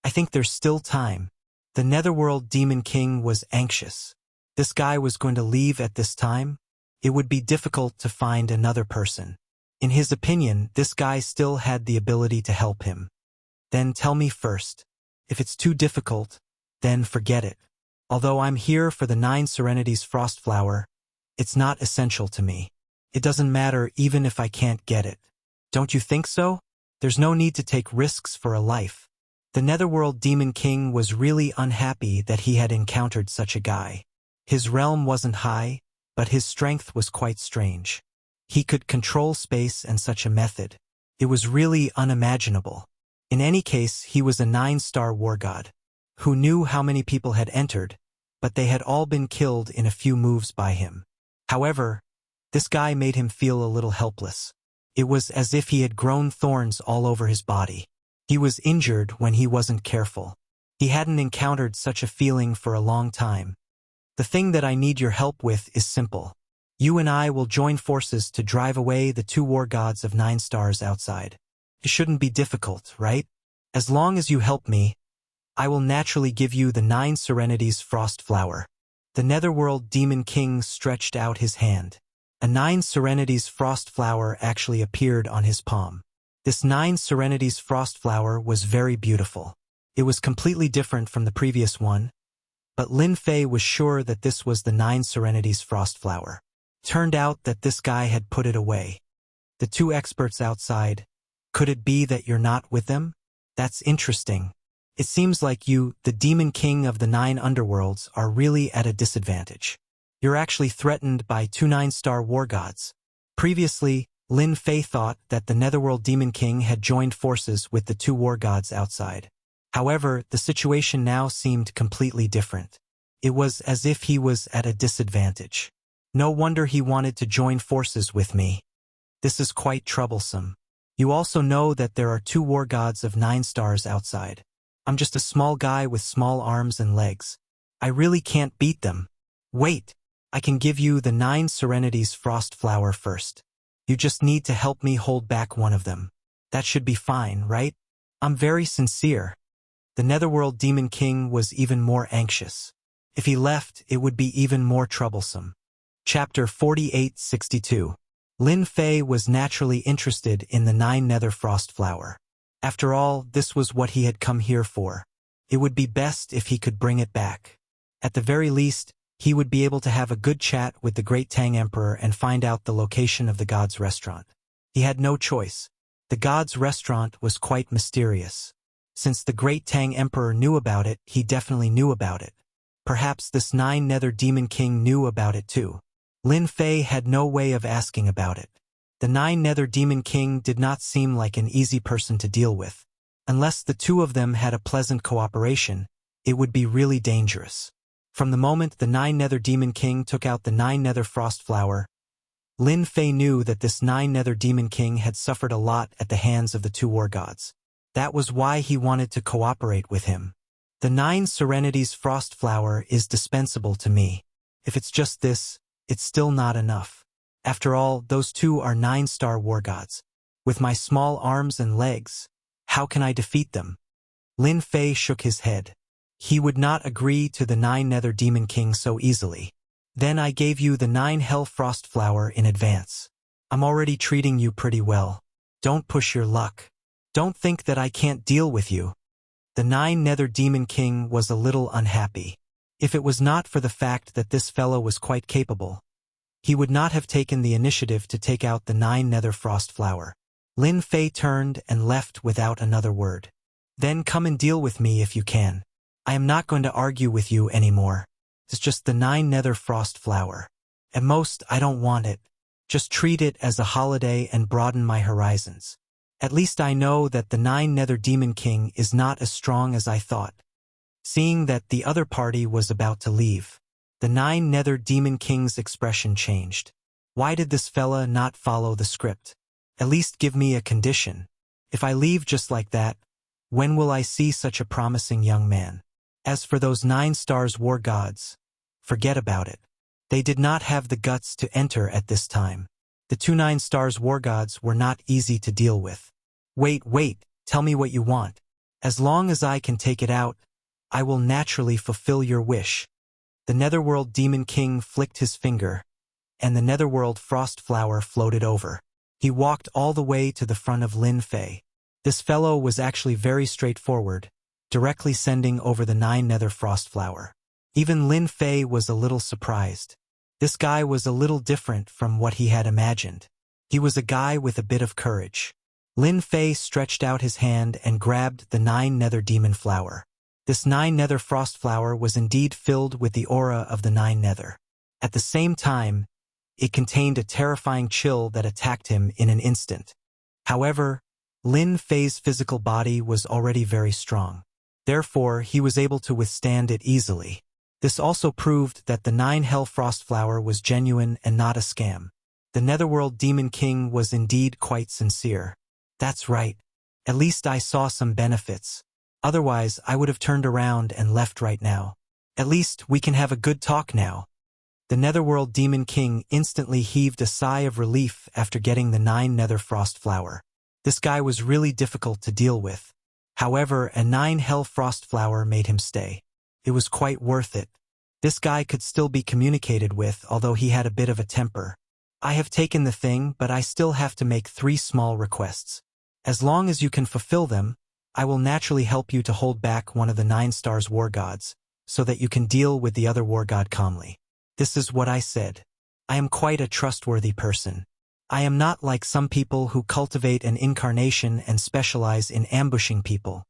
I think there's still time. The Netherworld Demon King was anxious. This guy was going to leave at this time? It would be difficult to find another person. In his opinion, this guy still had the ability to help him. Then tell me first. If it's too difficult, then forget it. Although I'm here for the 9 Serenities Frost Flower, it's not essential to me. It doesn't matter even if I can't get it. Don't you think so? There's no need to take risks for a life. The Netherworld Demon King was really unhappy that he had encountered such a guy. His realm wasn't high, but his strength was quite strange. He could control space and such a method. It was really unimaginable. In any case, he was a 9-star war god, who knew how many people had entered, but they had all been killed in a few moves by him. However, this guy made him feel a little helpless. It was as if he had grown thorns all over his body. He was injured when he wasn't careful. He hadn't encountered such a feeling for a long time. The thing that I need your help with is simple. You and I will join forces to drive away the 2 war gods of 9 stars outside. It shouldn't be difficult, right? As long as you help me, I will naturally give you the 9 Serenities Frost Flower. The Netherworld Demon King stretched out his hand. A 9 Serenities Frost Flower actually appeared on his palm. This 9 Serenities Frost Flower was very beautiful. It was completely different from the previous one, but Lin Fei was sure that this was the 9 Serenities frost flower. Turned out that this guy had put it away. The 2 experts outside. Could it be that you're not with them? That's interesting. It seems like you, the demon king of the 9 underworlds, are really at a disadvantage. You're actually threatened by 2 9-star war gods. Previously, Lin Fei thought that the Netherworld Demon King had joined forces with the 2 war gods outside. However, the situation now seemed completely different. It was as if he was at a disadvantage. No wonder he wanted to join forces with me. This is quite troublesome. You also know that there are 2 war gods of 9 stars outside. I'm just a small guy with small arms and legs. I really can't beat them. Wait, I can give you the 9 Serenities frost flower first. You just need to help me hold back one of them. That should be fine, right? I'm very sincere. The Netherworld Demon King was even more anxious. If he left, it would be even more troublesome. Chapter 4862. Lin Fei was naturally interested in the 9 Nether Frost Flower. After all, this was what he had come here for. It would be best if he could bring it back. At the very least, he would be able to have a good chat with the Great Tang Emperor and find out the location of the god's restaurant. He had no choice. The god's restaurant was quite mysterious. Since the Great Tang Emperor knew about it, he definitely knew about it. Perhaps this 9 Nether Demon King knew about it too. Lin Fei had no way of asking about it. The 9 Nether Demon King did not seem like an easy person to deal with. Unless the 2 of them had a pleasant cooperation, it would be really dangerous. From the moment the 9 Nether Demon King took out the 9 Nether Frost Flower, Lin Fei knew that this 9 Nether Demon King had suffered a lot at the hands of the 2 war gods. That was why he wanted to cooperate with him. The 9 Serenities Frost Flower is dispensable to me. If it's just this, it's still not enough. After all, those 2 are 9-star war gods. With my small arms and legs, how can I defeat them? Lin Fei shook his head. He would not agree to the 9 Nether Demon King so easily. Then I gave you the 9 Hell Frost Flower in advance. I'm already treating you pretty well. Don't push your luck. Don't think that I can't deal with you. The 9 Nether Demon King was a little unhappy. If it was not for the fact that this fellow was quite capable, he would not have taken the initiative to take out the 9 Nether Frost Flower. Lin Fei turned and left without another word. Then come and deal with me if you can. I am not going to argue with you anymore. It's just the 9 Nether Frost Flower. At most, I don't want it. Just treat it as a holiday and broaden my horizons. At least I know that the 9 Nether Demon King is not as strong as I thought. Seeing that the other party was about to leave, the 9 Nether Demon King's expression changed. Why did this fella not follow the script? At least give me a condition. If I leave just like that, when will I see such a promising young man? As for those 9 stars war gods, forget about it. They did not have the guts to enter at this time. The 2 9 stars war gods were not easy to deal with. Wait, tell me what you want. As long as I can take it out, I will naturally fulfill your wish. The Netherworld Demon King flicked his finger, and the Netherworld Frost Flower floated over. He walked all the way to the front of Lin Fei. This fellow was actually very straightforward, directly sending over the 9 Nether Frost Flower. Even Lin Fei was a little surprised. This guy was a little different from what he had imagined. He was a guy with a bit of courage. Lin Fei stretched out his hand and grabbed the 9 Nether Demon Flower. This 9 Nether Frost Flower was indeed filled with the aura of the 9 Nether. At the same time, it contained a terrifying chill that attacked him in an instant. However, Lin Fei's physical body was already very strong. Therefore, he was able to withstand it easily. This also proved that the 9 Hell Frost Flower was genuine and not a scam. The Netherworld Demon King was indeed quite sincere. That's right. At least I saw some benefits. Otherwise, I would have turned around and left right now. At least we can have a good talk now. The Netherworld Demon King instantly heaved a sigh of relief after getting the 9 Nether Frost Flower. This guy was really difficult to deal with. However, a 9 Hell Frost Flower made him stay. It was quite worth it. This guy could still be communicated with, although he had a bit of a temper. I have taken the thing, but I still have to make 3 small requests. As long as you can fulfill them, I will naturally help you to hold back one of the 9 stars war gods, so that you can deal with the other war god calmly. This is what I said. I am quite a trustworthy person. I am not like some people who cultivate an incarnation and specialize in ambushing people.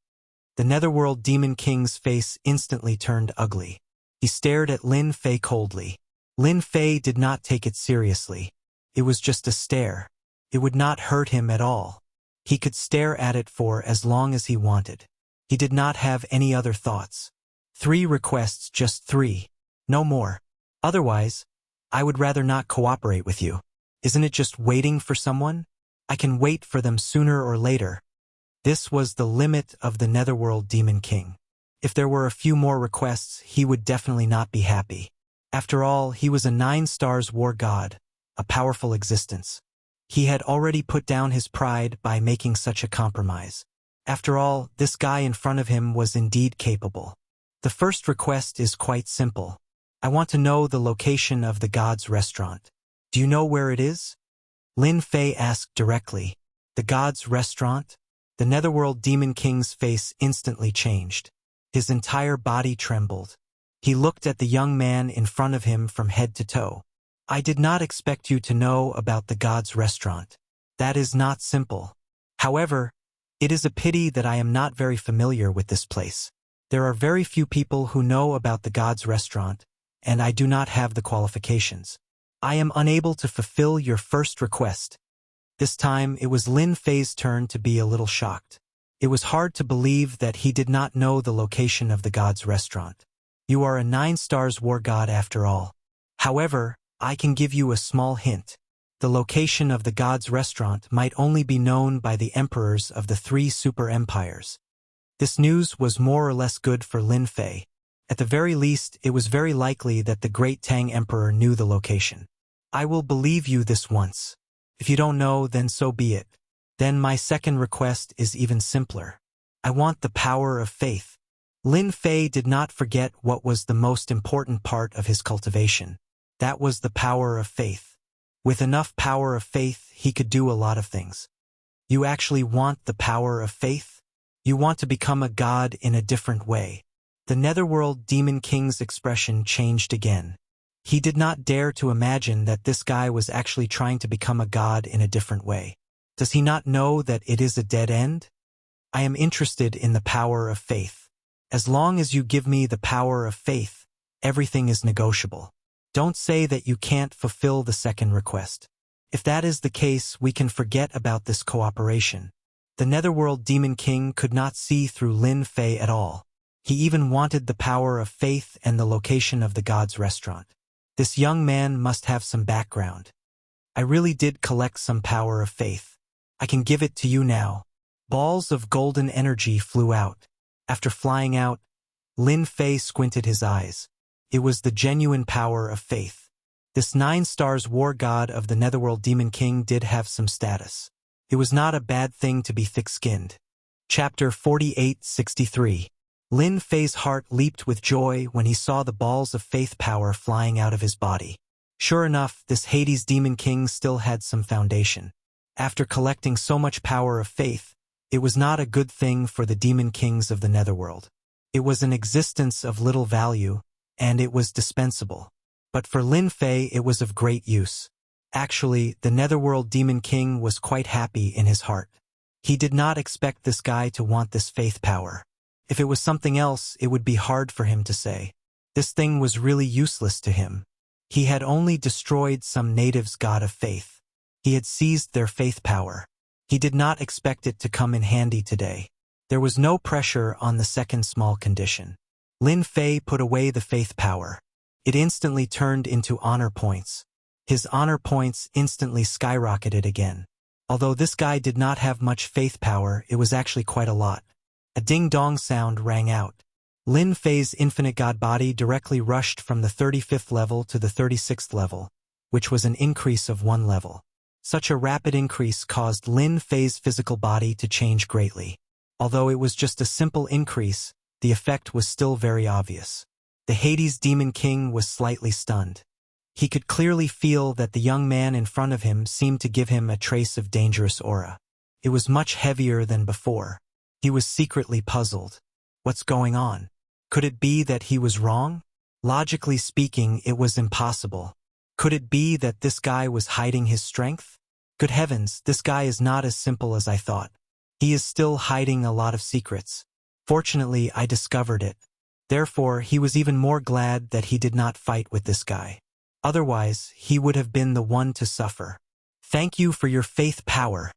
The Netherworld Demon King's face instantly turned ugly. He stared at Lin Fei coldly. Lin Fei did not take it seriously. It was just a stare. It would not hurt him at all. He could stare at it for as long as he wanted. He did not have any other thoughts. 3 requests, just 3. No more. Otherwise, I would rather not cooperate with you. Isn't it just waiting for someone? I can wait for them sooner or later. This was the limit of the Netherworld Demon King. If there were a few more requests, he would definitely not be happy. After all, he was a 9 stars war god, a powerful existence. He had already put down his pride by making such a compromise. After all, this guy in front of him was indeed capable. The first request is quite simple. I want to know the location of the god's restaurant. Do you know where it is? Lin Fei asked directly. The god's restaurant? The Netherworld Demon King's face instantly changed. His entire body trembled. He looked at the young man in front of him from head to toe. I did not expect you to know about the god's restaurant. That is not simple. However, it is a pity that I am not very familiar with this place. There are very few people who know about the god's restaurant, and I do not have the qualifications. I am unable to fulfill your first request. This time, it was Lin Fei's turn to be a little shocked. It was hard to believe that he did not know the location of the god's restaurant. You are a 9 stars war god after all. However, I can give you a small hint. The location of the god's restaurant might only be known by the emperors of the 3 super empires. This news was more or less good for Lin Fei. At the very least, it was very likely that the Great Tang Emperor knew the location. I will believe you this once. If you don't know, then so be it. Then my second request is even simpler. I want the power of faith. Lin Fei did not forget what was the most important part of his cultivation. That was the power of faith. With enough power of faith, he could do a lot of things. You actually want the power of faith? You want to become a god in a different way. The Netherworld Demon King's expression changed again. He did not dare to imagine that this guy was actually trying to become a god in a different way. Does he not know that it is a dead end? I am interested in the power of faith. As long as you give me the power of faith, everything is negotiable. Don't say that you can't fulfill the second request. If that is the case, we can forget about this cooperation. The Netherworld Demon King could not see through Lin Fei at all. He even wanted the power of faith and the location of the god's restaurant. This young man must have some background. I really did collect some power of faith. I can give it to you now. Balls of golden energy flew out. After flying out, Lin Fei squinted his eyes. It was the genuine power of faith. This 9 stars war god of the Netherworld Demon King did have some status. It was not a bad thing to be thick-skinned. Chapter 4863. Lin Fei's heart leaped with joy when he saw the balls of faith power flying out of his body. Sure enough, this Hades Demon King still had some foundation. After collecting so much power of faith, it was not a good thing for the Demon Kings of the Netherworld. It was an existence of little value, and it was dispensable. But for Lin Fei, it was of great use. Actually, the Netherworld Demon King was quite happy in his heart. He did not expect this guy to want this faith power. If it was something else, it would be hard for him to say. This thing was really useless to him. He had only destroyed some natives' god of faith. He had seized their faith power. He did not expect it to come in handy today. There was no pressure on the second small condition. Lin Fei put away the faith power. It instantly turned into honor points. His honor points instantly skyrocketed again. Although this guy did not have much faith power, it was actually quite a lot. A ding-dong sound rang out. Lin Fei's infinite god body directly rushed from the 35th level to the 36th level, which was an increase of 1 level. Such a rapid increase caused Lin Fei's physical body to change greatly. Although it was just a simple increase, the effect was still very obvious. The Hades Demon King was slightly stunned. He could clearly feel that the young man in front of him seemed to give him a trace of dangerous aura. It was much heavier than before. He was secretly puzzled. What's going on? Could it be that he was wrong? Logically speaking, it was impossible. Could it be that this guy was hiding his strength? Good heavens, this guy is not as simple as I thought. He is still hiding a lot of secrets. Fortunately, I discovered it. Therefore, he was even more glad that he did not fight with this guy. Otherwise, he would have been the one to suffer. Thank you for your faith power.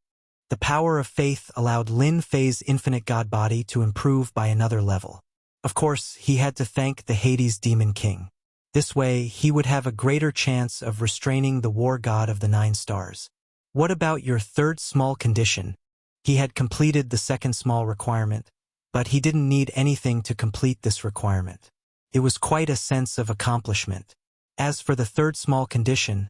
The power of faith allowed Lin Fei's infinite god body to improve by another level. Of course, he had to thank the Hades Demon King. This way, he would have a greater chance of restraining the war god of the 9 stars. What about your third small condition? He had completed the second small requirement, but he didn't need anything to complete this requirement. It was quite a sense of accomplishment. As for the third small condition,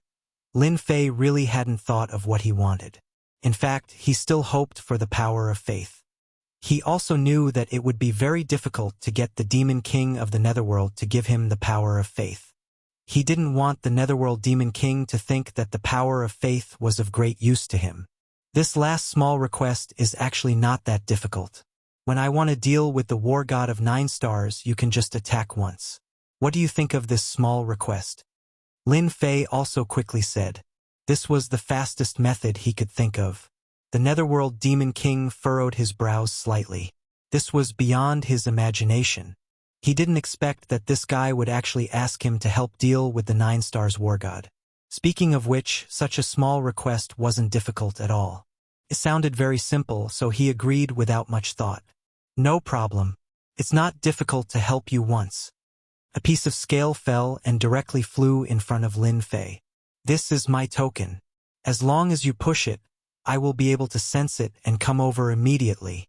Lin Fei really hadn't thought of what he wanted. In fact, he still hoped for the power of faith. He also knew that it would be very difficult to get the Demon King of the Netherworld to give him the power of faith. He didn't want the Netherworld Demon King to think that the power of faith was of great use to him. This last small request is actually not that difficult. When I want to deal with the war god of 9 stars, you can just attack once. What do you think of this small request? Lin Fei also quickly said. This was the fastest method he could think of. The Netherworld Demon King furrowed his brows slightly. This was beyond his imagination. He didn't expect that this guy would actually ask him to help deal with the 9 stars war god. Speaking of which, such a small request wasn't difficult at all. It sounded very simple, so he agreed without much thought. No problem. It's not difficult to help you once. A piece of scale fell and directly flew in front of Lin Fei. This is my token. As long as you push it, I will be able to sense it and come over immediately.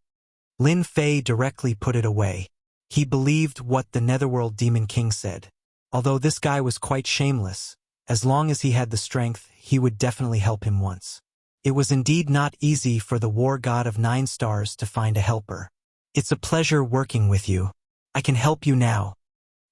Lin Fei directly put it away. He believed what the Netherworld Demon King said. Although this guy was quite shameless, as long as he had the strength, he would definitely help him once. It was indeed not easy for the war god of 9 stars to find a helper. It's a pleasure working with you. I can help you now.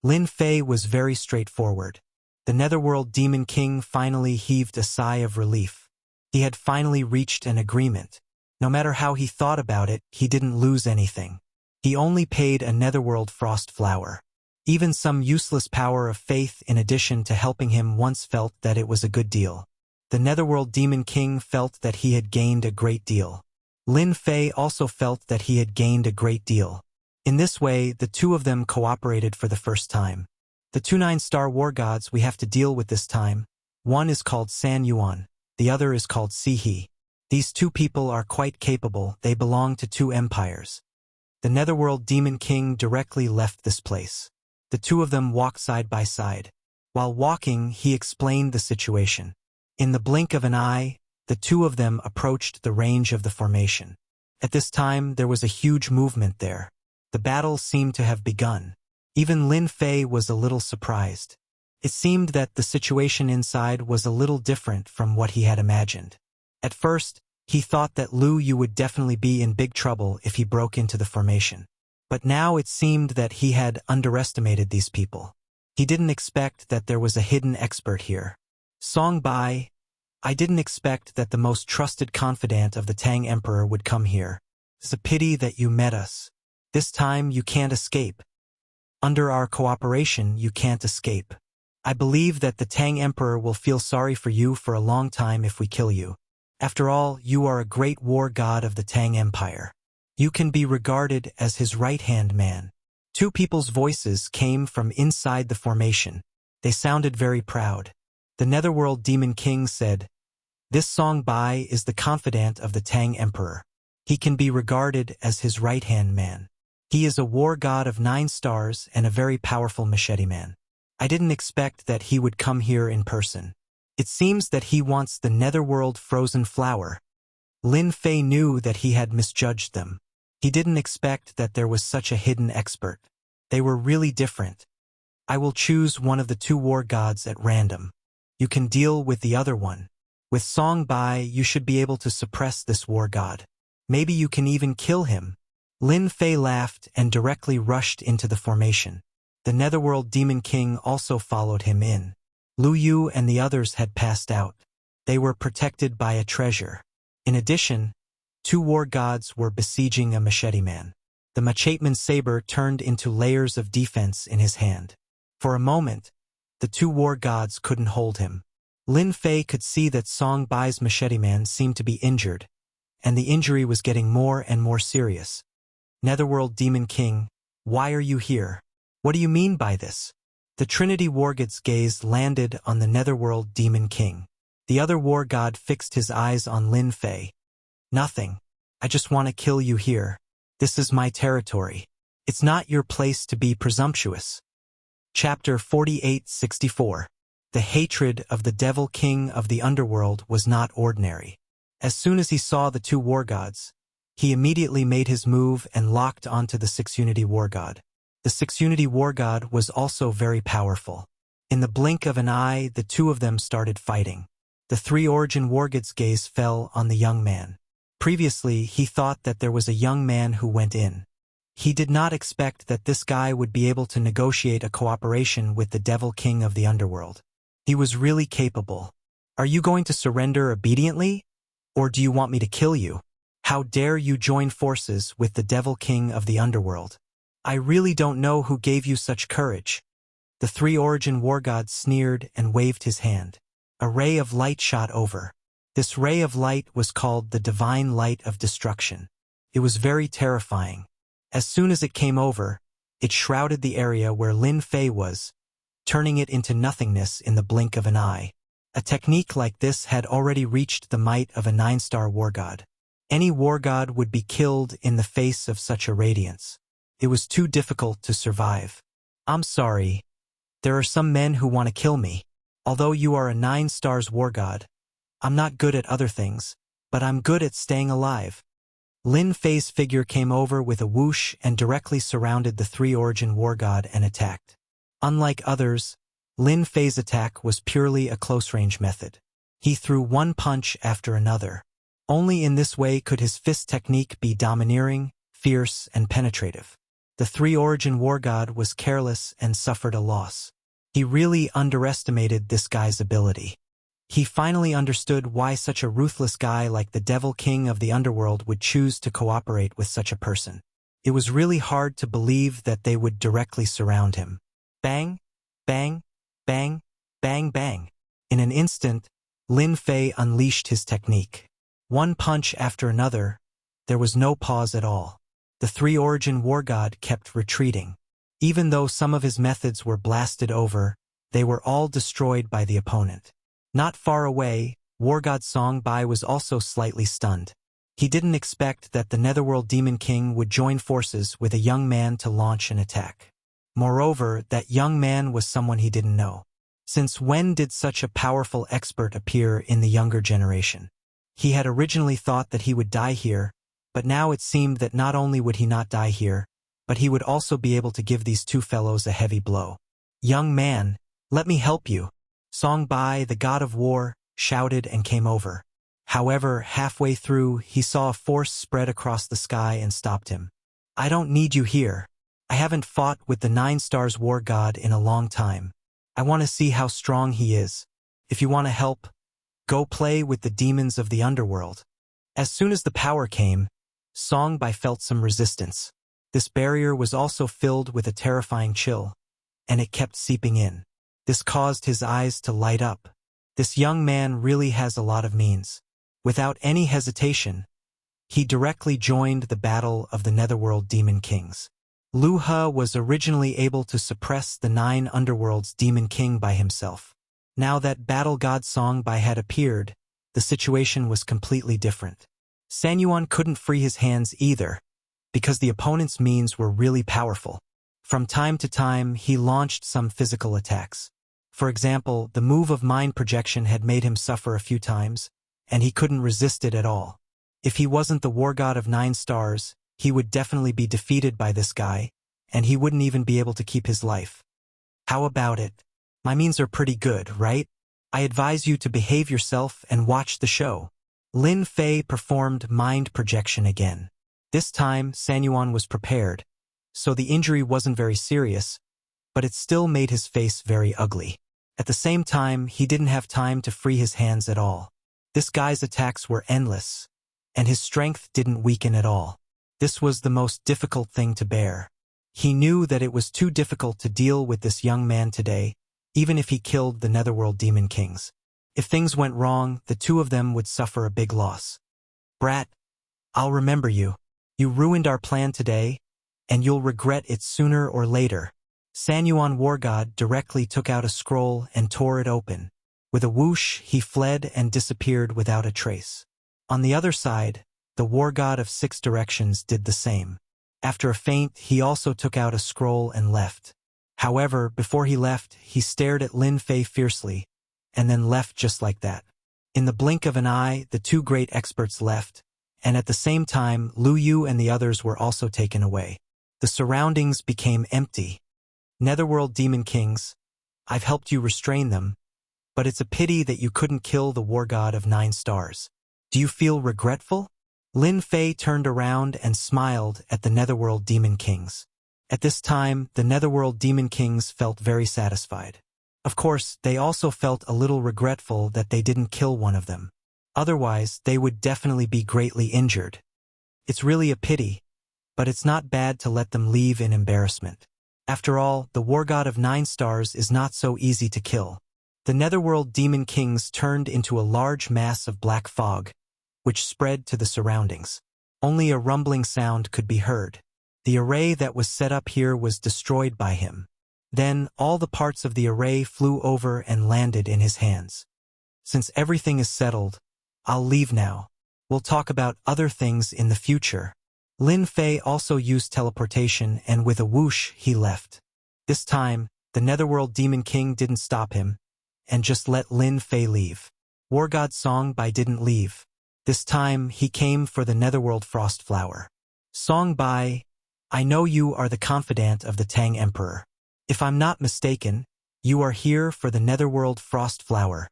Lin Fei was very straightforward. The Netherworld Demon King finally heaved a sigh of relief. He had finally reached an agreement. No matter how he thought about it, he didn't lose anything. He only paid a Netherworld Frost Flower. Even some useless power of faith in addition to helping him once felt that it was a good deal. The Netherworld Demon King felt that he had gained a great deal. Lin Fei also felt that he had gained a great deal. In this way, the two of them cooperated for the first time. The 2 9-star war gods we have to deal with this time, one is called San Yuan, the other is called Si He. These two people are quite capable, they belong to 2 empires. The Netherworld Demon King directly left this place. The two of them walked side by side. While walking, he explained the situation. In the blink of an eye, the two of them approached the range of the formation. At this time, there was a huge movement there. The battle seemed to have begun. Even Lin Fei was a little surprised. It seemed that the situation inside was a little different from what he had imagined. At first, he thought that Lu Yu would definitely be in big trouble if he broke into the formation. But now it seemed that he had underestimated these people. He didn't expect that there was a hidden expert here. Song Bai, I didn't expect that the most trusted confidant of the Tang Emperor would come here. It's a pity that you met us. This time you can't escape. Under our cooperation, you can't escape. I believe that the Tang Emperor will feel sorry for you for a long time if we kill you. After all, you are a great war god of the Tang Empire. You can be regarded as his right-hand man. 2 people's voices came from inside the formation. They sounded very proud. The Netherworld Demon King said, "This Song Bai is the confidant of the Tang Emperor. He can be regarded as his right-hand man. He is a war god of 9 stars and a very powerful machete man. I didn't expect that he would come here in person. It seems that he wants the Netherworld Frozen Flower." Lin Fei knew that he had misjudged them. He didn't expect that there was such a hidden expert. They were really different. I will choose one of the 2 war gods at random. You can deal with the other one. With Song Bai, you should be able to suppress this war god. Maybe you can even kill him. Lin Fei laughed and directly rushed into the formation. The Netherworld Demon King also followed him in. Lu Yu and the others had passed out. They were protected by a treasure. In addition, Two war gods were besieging a machete man. The macheteman's saber turned into layers of defense in his hand. For a moment, the two war gods couldn't hold him. Lin Fei could see that Song Bai's machete man seemed to be injured, and the injury was getting more and more serious. Netherworld Demon King, why are you here? What do you mean by this? The Trinity War God's gaze landed on the Netherworld Demon King. The other war god fixed his eyes on Lin Fei. Nothing. I just want to kill you here. This is my territory. It's not your place to be presumptuous. Chapter 48-64. The hatred of the Devil King of the Underworld was not ordinary. As soon as he saw the two war gods, he immediately made his move and locked onto the Six-Unity War God. The Six-Unity War God was also very powerful. In the blink of an eye, the two of them started fighting. The Three-Origin War God's gaze fell on the young man. Previously, he thought that there was a young man who went in. He did not expect that this guy would be able to negotiate a cooperation with the Devil King of the Underworld. He was really capable. Are you going to surrender obediently? Or do you want me to kill you? How dare you join forces with the Devil King of the Underworld? I really don't know who gave you such courage. The Three-Origin War God sneered and waved his hand. A ray of light shot over. This ray of light was called the Divine Light of Destruction. It was very terrifying. As soon as it came over, it shrouded the area where Lin Fei was, turning it into nothingness in the blink of an eye. A technique like this had already reached the might of a 9-star war god. Any war god would be killed in the face of such a radiance. It was too difficult to survive. I'm sorry. There are some men who want to kill me. Although you are a 9-star war god, I'm not good at other things, but I'm good at staying alive. Lin Fei's figure came over with a whoosh and directly surrounded the Three-Origin War God and attacked. Unlike others, Lin Fei's attack was purely a close-range method. He threw one punch after another. Only in this way could his fist technique be domineering, fierce, and penetrative. The Three-Origin War God was careless and suffered a loss. He really underestimated this guy's ability. He finally understood why such a ruthless guy like the Devil King of the Underworld would choose to cooperate with such a person. It was really hard to believe that they would directly surround him. Bang, bang, bang, bang, bang. In an instant, Lin Fei unleashed his technique. One punch after another, there was no pause at all. The Three-Origin War God kept retreating. Even though some of his methods were blasted over, they were all destroyed by the opponent. Not far away, War God Song Bai was also slightly stunned. He didn't expect that the Netherworld Demon King would join forces with a young man to launch an attack. Moreover, that young man was someone he didn't know. Since when did such a powerful expert appear in the younger generation? He had originally thought that he would die here, but now it seemed that not only would he not die here, but he would also be able to give these two fellows a heavy blow. Young man, let me help you. Song Bai, the god of war, shouted and came over. However, halfway through, he saw a force spread across the sky and stopped him. I don't need you here. I haven't fought with the 9-star war god in a long time. I want to see how strong he is. If you want to help, go play with the demons of the underworld. As soon as the power came, Song Bai felt some resistance. This barrier was also filled with a terrifying chill, and it kept seeping in. This caused his eyes to light up. This young man really has a lot of means. Without any hesitation, he directly joined the battle of the Netherworld Demon Kings. Lu He was originally able to suppress the 9 underworlds Demon King by himself. Now that battle god Song Bai had appeared, the situation was completely different. San Yuan couldn't free his hands either, because the opponent's means were really powerful. From time to time, he launched some physical attacks. For example, the move of mind projection had made him suffer a few times, and he couldn't resist it at all. If he wasn't the war god of 9 stars, he would definitely be defeated by this guy, and he wouldn't even be able to keep his life. How about it? My means are pretty good, right? I advise you to behave yourself and watch the show. Lin Fei performed mind projection again. This time, San Yuan was prepared, so the injury wasn't very serious, but it still made his face very ugly. At the same time, he didn't have time to free his hands at all. This guy's attacks were endless. and his strength didn't weaken at all. This was the most difficult thing to bear. He knew that it was too difficult to deal with this young man today, even if he killed the Netherworld Demon Kings. If things went wrong, the two of them would suffer a big loss. Brat, I'll remember you. You ruined our plan today, and you'll regret it sooner or later. Sanyuan War God directly took out a scroll and tore it open. With a whoosh, he fled and disappeared without a trace. On the other side, the War God of 6 Directions did the same. After a feint, he also took out a scroll and left. However, before he left, he stared at Lin Fei fiercely, and then left just like that. In the blink of an eye, the 2 great experts left, and at the same time, Lu Yu and the others were also taken away. The surroundings became empty. Netherworld Demon Kings, I've helped you restrain them, but it's a pity that you couldn't kill the War God of 9 stars. Do you feel regretful? Lin Fei turned around and smiled at the Netherworld Demon Kings. At this time, the Netherworld Demon Kings felt very satisfied. Of course, they also felt a little regretful that they didn't kill one of them. Otherwise, they would definitely be greatly injured. It's really a pity, but it's not bad to let them leave in embarrassment. After all, the War God of 9 stars is not so easy to kill. The Netherworld Demon Kings turned into a large mass of black fog, which spread to the surroundings. Only a rumbling sound could be heard. The array that was set up here was destroyed by him. Then, all the parts of the array flew over and landed in his hands. Since everything is settled, I'll leave now. We'll talk about other things in the future. Lin Fei also used teleportation, and with a whoosh, he left. This time, the Netherworld Demon King didn't stop him, and just let Lin Fei leave. War God Song Bai didn't leave. This time, he came for the Netherworld Frost Flower. Song Bai, I know you are the confidant of the Tang Emperor. If I'm not mistaken, you are here for the Netherworld Frost Flower.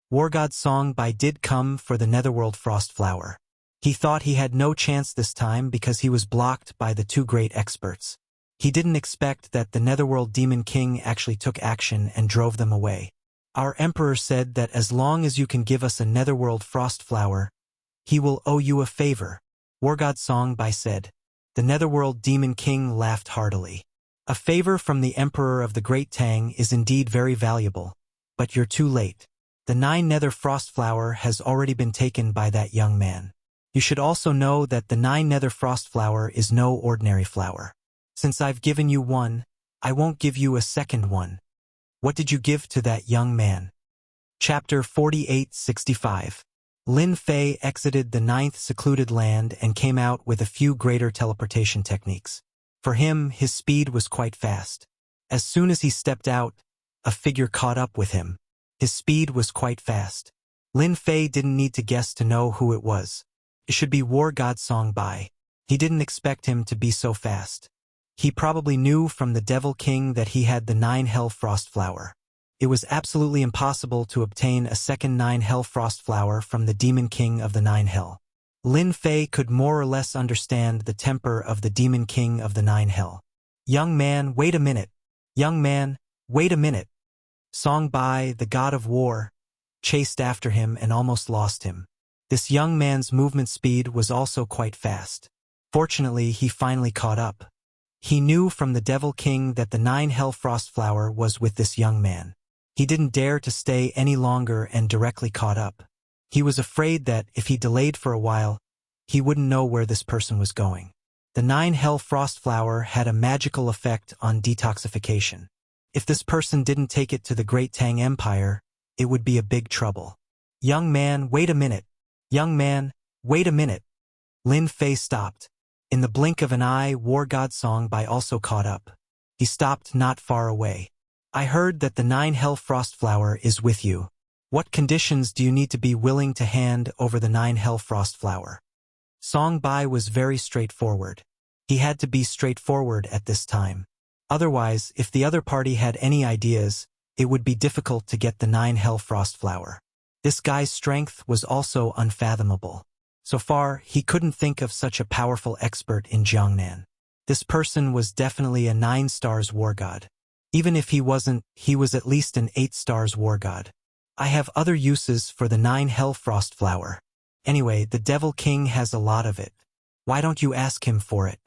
War God Song Bai did come for the Netherworld Frost Flower. He thought he had no chance this time because he was blocked by the 2 great experts. He didn't expect that the Netherworld Demon King actually took action and drove them away. Our Emperor said that as long as you can give us a Netherworld Frost Flower, he will owe you a favor. War God Song Bai said. The Netherworld Demon King laughed heartily. A favor from the Emperor of the Great Tang is indeed very valuable, but you're too late. The 9 Nether Frost Flower has already been taken by that young man. You should also know that the 9 Nether Frost Flower is no ordinary flower. Since I've given you one, I won't give you a second one. What did you give to that young man? Chapter 4865. Lin Fei exited the 9th secluded land and came out with a few greater teleportation techniques. For him, his speed was quite fast. As soon as he stepped out, a figure caught up with him. His speed was quite fast. Lin Fei didn't need to guess to know who it was. It should be War God Song Bai. He didn't expect him to be so fast. He probably knew from the Devil King that he had the 9 Hell Frost Flower. It was absolutely impossible to obtain a second 9 Hell Frost Flower from the Demon King of the 9 Hell. Lin Fei could more or less understand the temper of the Demon King of the 9 Hell. Young man, wait a minute. Young man, wait a minute. Song Bai, the god of war, chased after him and almost lost him. This young man's movement speed was also quite fast. Fortunately, he finally caught up. He knew from the Devil King that the 9 Hell Frost Flower was with this young man. He didn't dare to stay any longer and directly caught up. He was afraid that, if he delayed for a while, he wouldn't know where this person was going. The 9 Hell Frost Flower had a magical effect on detoxification. If this person didn't take it to the Great Tang Empire, it would be a big trouble. Young man, wait a minute. Young man, wait a minute. Lin Fei stopped. In the blink of an eye, War God Song Bai also caught up. He stopped not far away. I heard that the 9 Hell Frost Flower is with you. What conditions do you need to be willing to hand over the 9 Hell Frost Flower? Song Bai was very straightforward. He had to be straightforward at this time. Otherwise, if the other party had any ideas, it would be difficult to get the 9 Hell Frost Flower. This guy's strength was also unfathomable. So far, he couldn't think of such a powerful expert in Jiangnan. This person was definitely a 9 stars war god. Even if he wasn't, he was at least an 8 stars war god. I have other uses for the 9 Hell Frost Flower. Anyway, the Devil King has a lot of it. Why don't you ask him for it?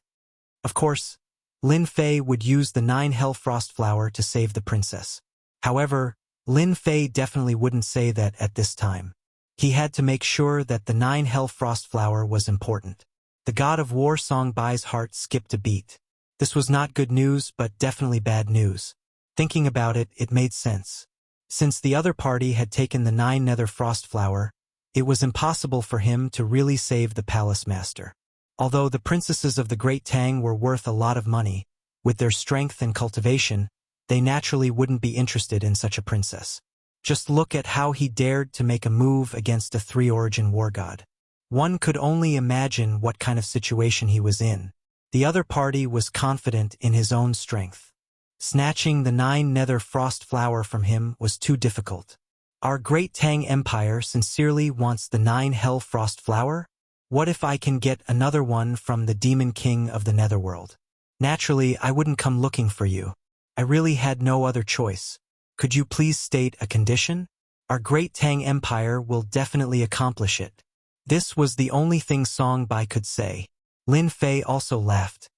Of course, Lin Fei would use the 9 Hellfrost Flower to save the princess. However, Lin Fei definitely wouldn't say that at this time. He had to make sure that the 9 Hellfrost Flower was important. The god of war Song Bai's heart skipped a beat. This was not good news, but definitely bad news. Thinking about it, it made sense. Since the other party had taken the 9 Nether Frost Flower, it was impossible for him to really save the palace master. Although the princesses of the Great Tang were worth a lot of money, with their strength and cultivation, they naturally wouldn't be interested in such a princess. Just look at how he dared to make a move against a 3-origin war god. One could only imagine what kind of situation he was in. The other party was confident in his own strength. Snatching the 9 Nether Frost Flower from him was too difficult. Our Great Tang Empire sincerely wants the 9 Hell Frost Flower? What if I can get another one from the Demon King of the Netherworld? Naturally, I wouldn't come looking for you. I really had no other choice. Could you please state a condition? Our Great Tang Empire will definitely accomplish it. This was the only thing Song Bai could say. Lin Fei also laughed.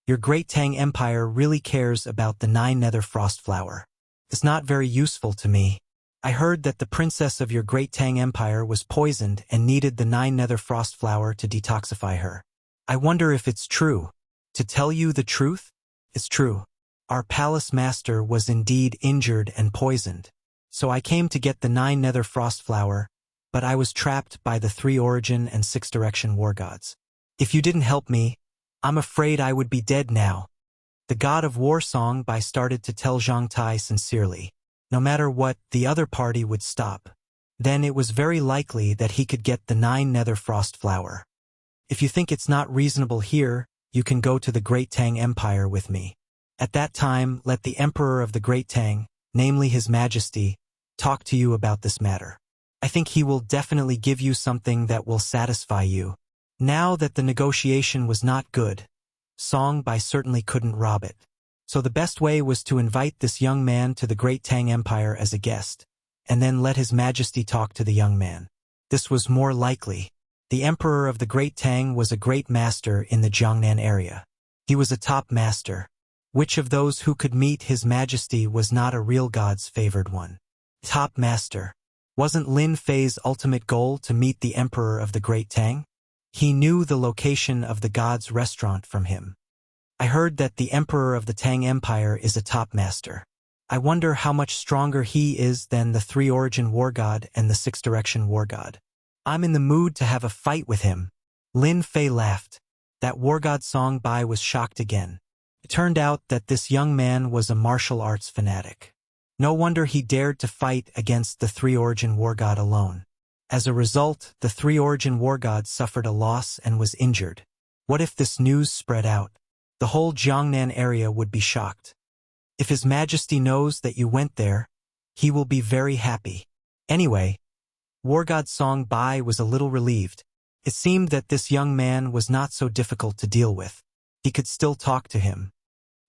Your Great Tang Empire really cares about the 9 Nether Frost Flower. It's not very useful to me. I heard that the princess of your Great Tang Empire was poisoned and needed the 9 Nether Frost Flower to detoxify her. I wonder if it's true. To tell you the truth, it's true. Our palace master was indeed injured and poisoned. So I came to get the 9 Nether Frost Flower, but I was trapped by the 3-origin and 6-direction war gods. If you didn't help me, I'm afraid I would be dead now. The god of war Song Bai started to tell Zhang Tai sincerely. No matter what, the other party would stop. Then it was very likely that he could get the 9 Nether Frost Flower. If you think it's not reasonable here, you can go to the Great Tang Empire with me. At that time, let the Emperor of the Great Tang, namely His Majesty, talk to you about this matter. I think he will definitely give you something that will satisfy you. Now that the negotiation was not good, Song Bai certainly couldn't rob it. So the best way was to invite this young man to the Great Tang Empire as a guest, and then let His Majesty talk to the young man. This was more likely. The Emperor of the Great Tang was a great master in the Jiangnan area. He was a top master. Which of those who could meet His Majesty was not a real god's favored one? Top master. Wasn't Lin Fei's ultimate goal to meet the Emperor of the Great Tang? He knew the location of the god's restaurant from him. I heard that the Emperor of the Tang Empire is a top master. I wonder how much stronger he is than the 3-origin war god and the 6-direction war god. I'm in the mood to have a fight with him. Lin Fei laughed. That war god Song Bai was shocked again. It turned out that this young man was a martial arts fanatic. No wonder he dared to fight against the 3-origin war god alone. As a result, the 3-origin war god suffered a loss and was injured. What if this news spread out? The whole Jiangnan area would be shocked. If His Majesty knows that you went there, he will be very happy. Anyway, war god Song Bai was a little relieved. It seemed that this young man was not so difficult to deal with. He could still talk to him.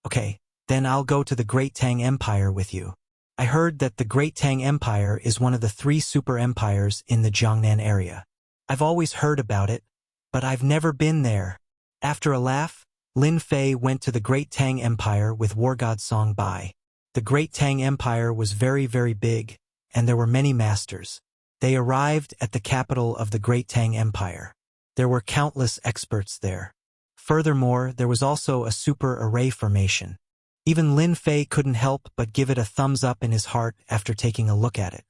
Okay, then I'll go to the Great Tang Empire with you. I heard that the Great Tang Empire is one of the 3 super empires in the Jiangnan area. I've always heard about it, but I've never been there. After a laugh, Lin Fei went to the Great Tang Empire with war god Song Bai. The Great Tang Empire was very, very big, and there were many masters. They arrived at the capital of the Great Tang Empire. There were countless experts there. Furthermore, there was also a super array formation. Even Lin Fei couldn't help but give it a thumbs up in his heart after taking a look at it.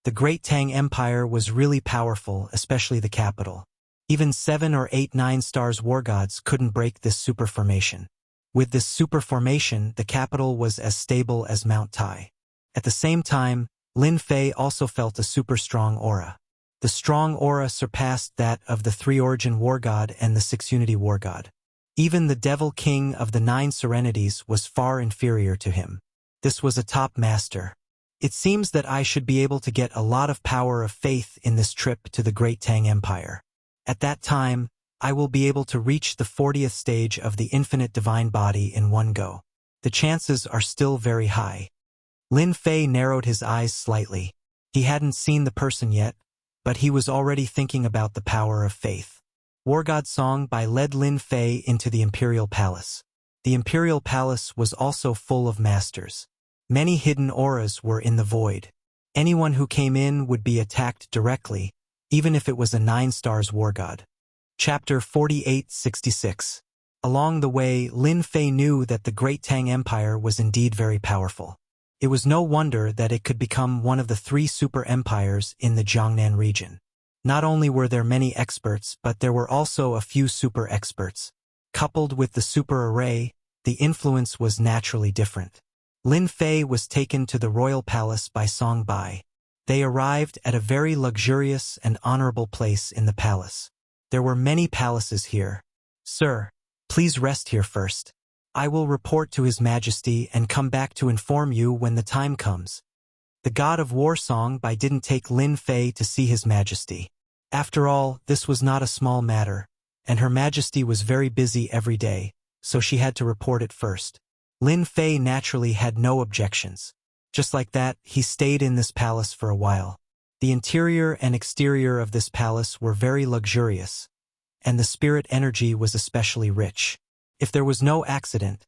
The Great Tang Empire was really powerful, especially the capital. Even 7 or 8 9-stars war gods couldn't break this super formation. With this super formation, the capital was as stable as Mount Tai. At the same time, Lin Fei also felt a super strong aura. The strong aura surpassed that of the 3-origin war god and the 6-unity war god. Even the Devil King of the 9 Serenities was far inferior to him. This was a top master. It seems that I should be able to get a lot of power of faith in this trip to the Great Tang Empire. At that time, I will be able to reach the 40th stage of the infinite divine body in one go. The chances are still very high. Lin Fei narrowed his eyes slightly. He hadn't seen the person yet, but he was already thinking about the power of faith. War God Song by led Lin Fei into the Imperial Palace. The Imperial Palace was also full of masters. Many hidden auras were in the void. Anyone who came in would be attacked directly, even if it was a 9 stars war god. Chapter 4866. Along the way, Lin Fei knew that the Great Tang Empire was indeed very powerful. It was no wonder that it could become one of the 3 super empires in the Jiangnan region. Not only were there many experts, but there were also a few super experts. Coupled with the super array, the influence was naturally different. Lin Fei was taken to the royal palace by Song Bai. They arrived at a very luxurious and honorable place in the palace. There were many palaces here. Sir, please rest here first. I will report to His Majesty and come back to inform you when the time comes. The god of war Song Bai didn't take Lin Fei to see His Majesty. After all, this was not a small matter, and Her Majesty was very busy every day, so she had to report it first. Lin Fei naturally had no objections. Just like that, he stayed in this palace for a while. The interior and exterior of this palace were very luxurious, and the spirit energy was especially rich. If there was no accident,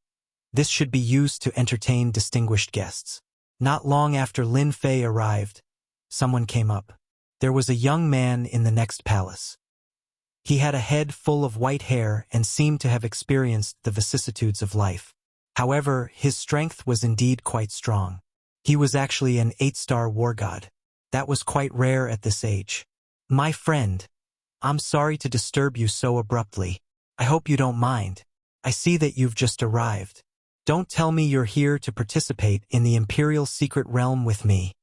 this should be used to entertain distinguished guests. Not long after Lin Fei arrived, someone came up. There was a young man in the next palace. He had a head full of white hair and seemed to have experienced the vicissitudes of life. However, his strength was indeed quite strong. He was actually an 8-star war god. That was quite rare at this age. My friend, I'm sorry to disturb you so abruptly. I hope you don't mind. I see that you've just arrived. Don't tell me you're here to participate in the Imperial Secret Realm with me.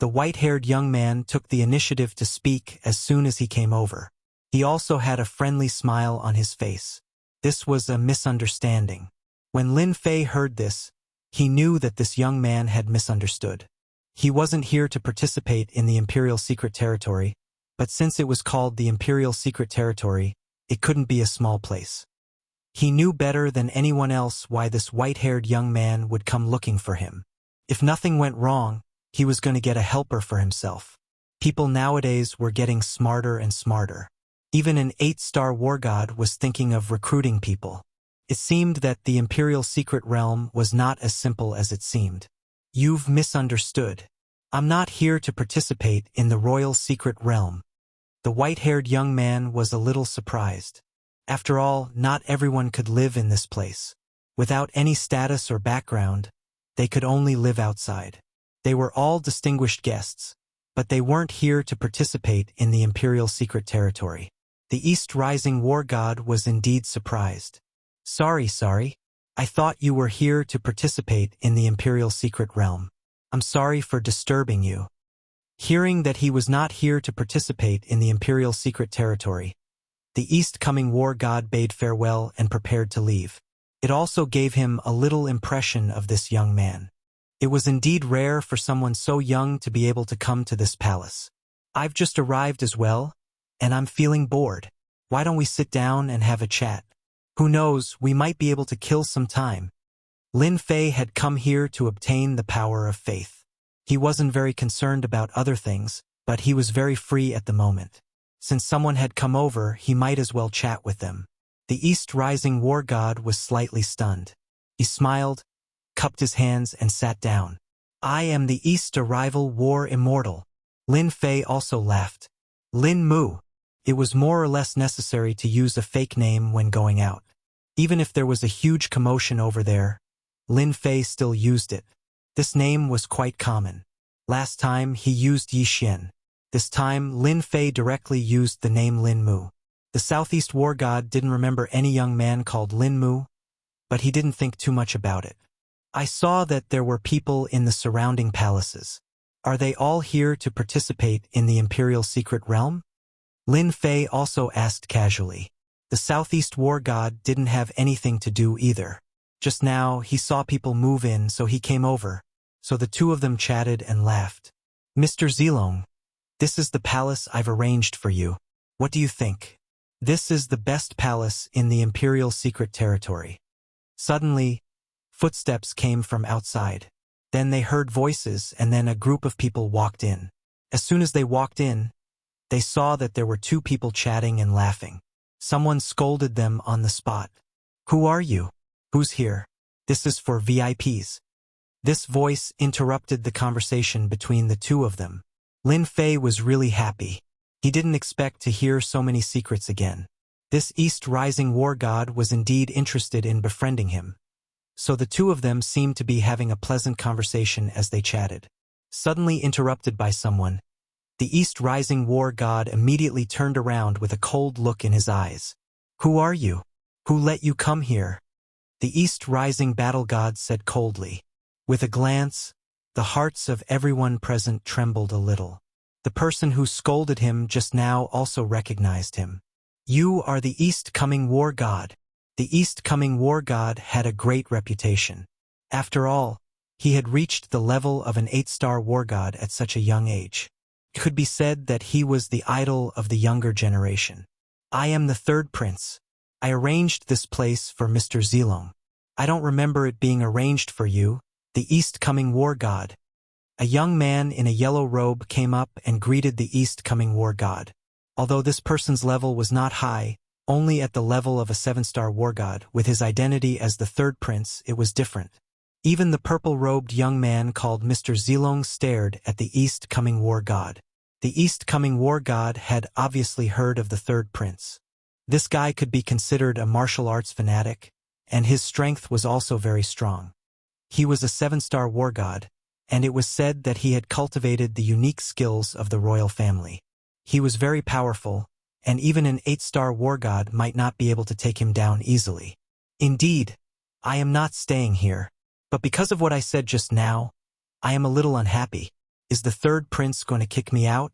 The white-haired young man took the initiative to speak as soon as he came over. He also had a friendly smile on his face. This was a misunderstanding. When Lin Fei heard this, he knew that this young man had misunderstood. He wasn't here to participate in the Imperial Secret Territory, but since it was called the Imperial Secret Territory, it couldn't be a small place. He knew better than anyone else why this white-haired young man would come looking for him. If nothing went wrong, he was going to get a helper for himself. People nowadays were getting smarter and smarter. Even an 8-star war god was thinking of recruiting people. It seemed that the Imperial Secret Realm was not as simple as it seemed. You've misunderstood. I'm not here to participate in the Royal Secret Realm. The white-haired young man was a little surprised. After all, not everyone could live in this place. Without any status or background, they could only live outside. They were all distinguished guests, but they weren't here to participate in the Imperial Secret Territory. The East Rising War God was indeed surprised. Sorry. I thought you were here to participate in the Imperial Secret Realm. I'm sorry for disturbing you. Hearing that he was not here to participate in the Imperial Secret Territory, the East-coming war god bade farewell and prepared to leave. It also gave him a little impression of this young man. It was indeed rare for someone so young to be able to come to this palace. I've just arrived as well, and I'm feeling bored. Why don't we sit down and have a chat? Who knows, we might be able to kill some time. Lin Fei had come here to obtain the power of faith. He wasn't very concerned about other things, but he was very free at the moment. Since someone had come over, he might as well chat with them. The East Rising War God was slightly stunned. He smiled, cupped his hands, and sat down. I am the East Arrival War Immortal. Lin Fei also laughed. Lin Mu. It was more or less necessary to use a fake name when going out. Even if there was a huge commotion over there, Lin Fei still used it. This name was quite common. Last time he used Yi Xian. This time Lin Fei directly used the name Lin Mu. The Southeast War God didn't remember any young man called Lin Mu, but he didn't think too much about it. I saw that there were people in the surrounding palaces. Are they all here to participate in the Imperial Secret Realm? Lin Fei also asked casually. The Southeast War God didn't have anything to do either. Just now, he saw people move in, so he came over. So the two of them chatted and laughed. Mr. Zilong, this is the palace I've arranged for you. What do you think? This is the best palace in the Imperial Secret Territory. Suddenly, footsteps came from outside. Then they heard voices, and then a group of people walked in. As soon as they walked in, They saw that there were two people chatting and laughing. Someone scolded them on the spot. "Who are you? Who's here? This is for VIPs." This voice interrupted the conversation between the two of them. Lin Fei was really happy. He didn't expect to hear so many secrets again. This East Rising War God was indeed interested in befriending him. So the two of them seemed to be having a pleasant conversation as they chatted. Suddenly interrupted by someone, the East Rising War God immediately turned around with a cold look in his eyes. "Who are you? Who let you come here?" The East Rising Battle God said coldly. With a glance, the hearts of everyone present trembled a little. The person who scolded him just now also recognized him. "You are the East Coming War God." The East Coming War God had a great reputation. After all, he had reached the level of an 8-star war god at such a young age. It could be said that he was the idol of the younger generation. "I am the third prince. I arranged this place for Mr. Zilong." "I don't remember it being arranged for you, the East Coming War God." A young man in a yellow robe came up and greeted the East Coming War God. Although this person's level was not high, only at the level of a 7-star war god, with his identity as the third prince, it was different. Even the purple-robed young man called Mr. Zilong stared at the East Coming War God. The East Coming War God had obviously heard of the third prince. This guy could be considered a martial arts fanatic, and his strength was also very strong. He was a 7-star war god, and it was said that he had cultivated the unique skills of the royal family. He was very powerful, and even an 8-star war god might not be able to take him down easily. "Indeed, I am not staying here. But because of what I said just now, I am a little unhappy. Is the third prince going to kick me out?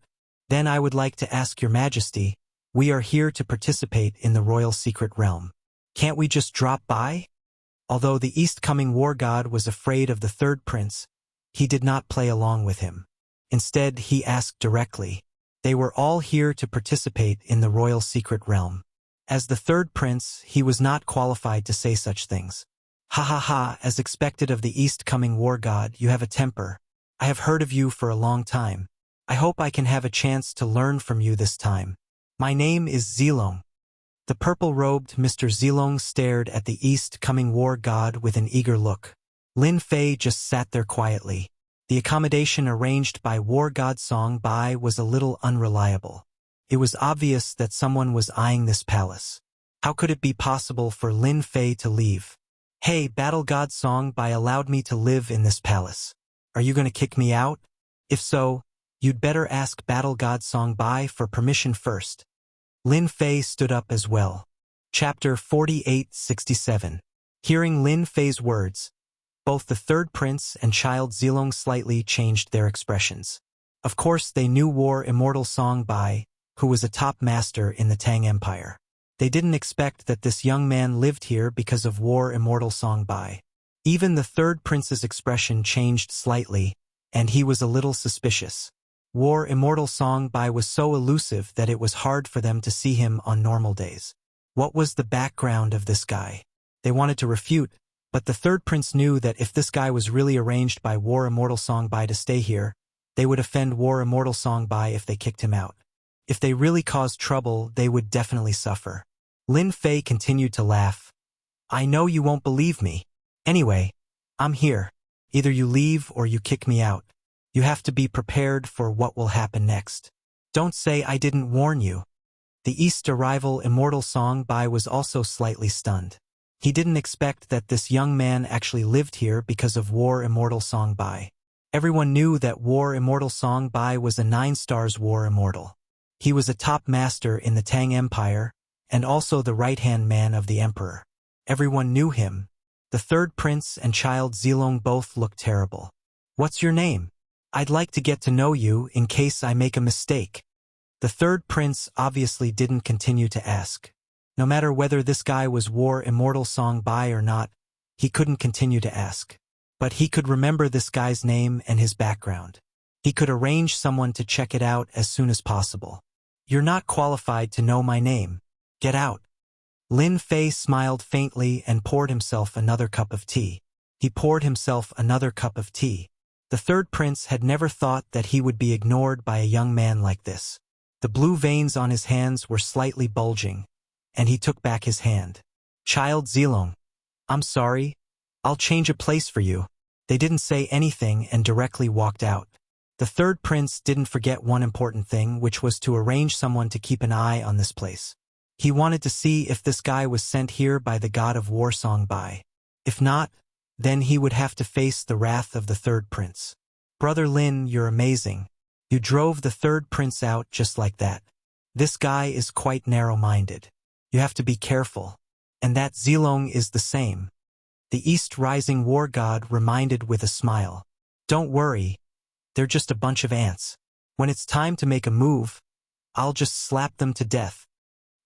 Then I would like to ask your majesty, we are here to participate in the royal secret realm. Can't we just drop by?" Although the East Coming War God was afraid of the third prince, he did not play along with him. Instead, he asked directly. They were all here to participate in the royal secret realm. As the third prince, he was not qualified to say such things. "Ha ha ha, as expected of the East Coming War God, you have a temper. I have heard of you for a long time. I hope I can have a chance to learn from you this time. My name is Zilong." The purple-robed Mr. Zilong stared at the East Coming War God with an eager look. Lin Fei just sat there quietly. The accommodation arranged by War God Song Bai was a little unreliable. It was obvious that someone was eyeing this palace. How could it be possible for Lin Fei to leave? "Hey, Battle God Song Bai allowed me to live in this palace. Are you going to kick me out? If so, you'd better ask Battle God Song Bai for permission first." Lin Fei stood up as well. Chapter 4867. Hearing Lin Fei's words, both the third prince and child Zilong slightly changed their expressions. Of course, they knew War Immortal Song Bai, who was a top master in the Tang Empire. They didn't expect that this young man lived here because of War Immortal Song Bai. Even the third prince's expression changed slightly, and he was a little suspicious. War Immortal Song Bai was so elusive that it was hard for them to see him on normal days. What was the background of this guy? They wanted to refute, but the third prince knew that if this guy was really arranged by War Immortal Song Bai to stay here, they would offend War Immortal Song Bai if they kicked him out. If they really caused trouble, they would definitely suffer. Lin Fei continued to laugh. "I know you won't believe me. Anyway, I'm here. Either you leave or you kick me out. You have to be prepared for what will happen next. Don't say I didn't warn you." The East Arrival Immortal Song Bai was also slightly stunned. He didn't expect that this young man actually lived here because of War Immortal Song Bai. Everyone knew that War Immortal Song Bai was a 9-stars War Immortal. He was a top master in the Tang Empire, and also the right-hand man of the Emperor. Everyone knew him. The third prince and child Zilong both looked terrible. "What's your name? I'd like to get to know you in case I make a mistake." The third prince obviously didn't continue to ask. No matter whether this guy was War Immortal Song Bai or not, he couldn't continue to ask. But he could remember this guy's name and his background. He could arrange someone to check it out as soon as possible. "You're not qualified to know my name. Get out." Lin Fei smiled faintly and poured himself another cup of tea. He poured himself another cup of tea. The third prince had never thought that he would be ignored by a young man like this. The blue veins on his hands were slightly bulging, and he took back his hand. "Child Zilong, I'm sorry. I'll change a place for you." They didn't say anything and directly walked out. The third prince didn't forget one important thing, which was to arrange someone to keep an eye on this place. He wanted to see if this guy was sent here by the god of war Songbai. If not, then he would have to face the wrath of the third prince. "Brother Lin, you're amazing. You drove the third prince out just like that. This guy is quite narrow-minded. You have to be careful. And that Zilong is the same." The East Rising War God reminded with a smile. "Don't worry. They're just a bunch of ants. When it's time to make a move, I'll just slap them to death."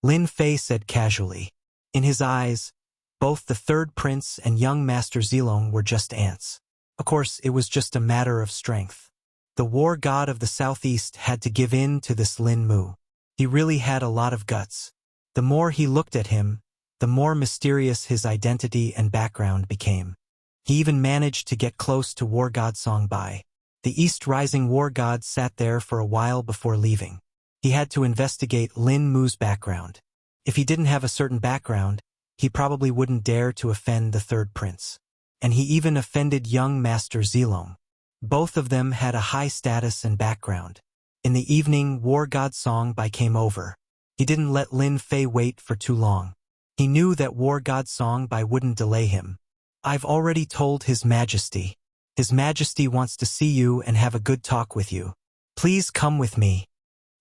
Lin Fei said casually. In his eyes, both the third prince and young Master Zilong were just ants. Of course, it was just a matter of strength. The war god of the southeast had to give in to this Lin Mu. He really had a lot of guts. The more he looked at him, the more mysterious his identity and background became. He even managed to get close to war god Songbai. The East Rising war god sat there for a while before leaving. He had to investigate Lin Mu's background. If he didn't have a certain background, he probably wouldn't dare to offend the third prince. And he even offended young Master Zilong. Both of them had a high status and background. In the evening, war god Songbai came over. He didn't let Lin Fei wait for too long. He knew that war god Songbai wouldn't delay him. "I've already told His Majesty. His Majesty wants to see you and have a good talk with you. Please come with me."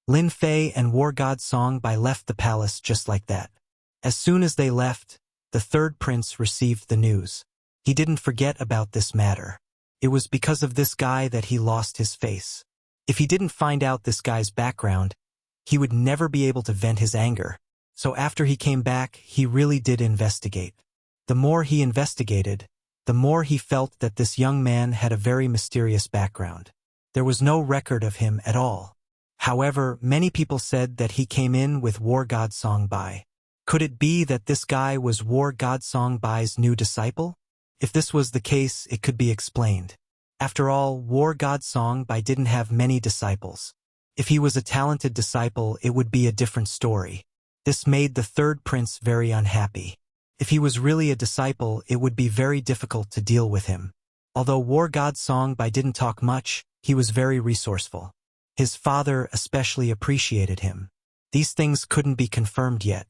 Lin Fei and war god Songbai left the palace just like that. As soon as they left, the third prince received the news. He didn't forget about this matter. It was because of this guy that he lost his face. If he didn't find out this guy's background, he would never be able to vent his anger. So after he came back, he really did investigate. The more he investigated, the more he felt that this young man had a very mysterious background. There was no record of him at all. However, many people said that he came in with war god Songbai. Could it be that this guy was war god Songbai's new disciple? If this was the case, it could be explained. After all, war god Songbai didn't have many disciples. If he was a talented disciple, it would be a different story. This made the third prince very unhappy. If he was really a disciple, it would be very difficult to deal with him. Although war god Songbai didn't talk much, he was very resourceful. His father especially appreciated him. These things couldn't be confirmed yet.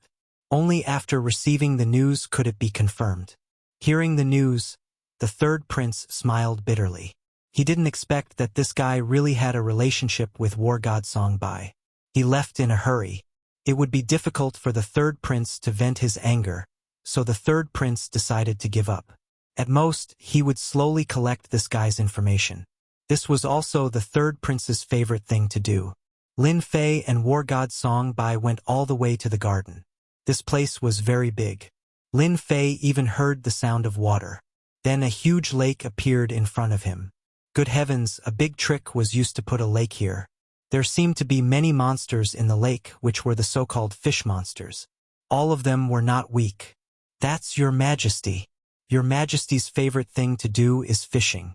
Only after receiving the news could it be confirmed. Hearing the news, the third prince smiled bitterly. He didn't expect that this guy really had a relationship with war god Songbai. He left in a hurry. It would be difficult for the third prince to vent his anger, so the third prince decided to give up. At most, he would slowly collect this guy's information. This was also the third prince's favorite thing to do. Lin Fei and war god Songbai went all the way to the garden. This place was very big. Lin Fei even heard the sound of water. Then a huge lake appeared in front of him. Good heavens, a big trick was used to put a lake here. There seemed to be many monsters in the lake, which were the so-called fish monsters. All of them were not weak. "That's Your Majesty. Your Majesty's favorite thing to do is fishing,"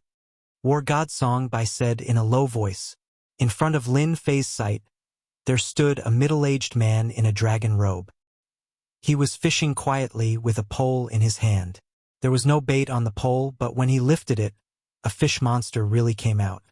war god Songbai said in a low voice. In front of Lin Fei's sight, there stood a middle-aged man in a dragon robe. He was fishing quietly with a pole in his hand. There was no bait on the pole, but when he lifted it, a fish monster really came out.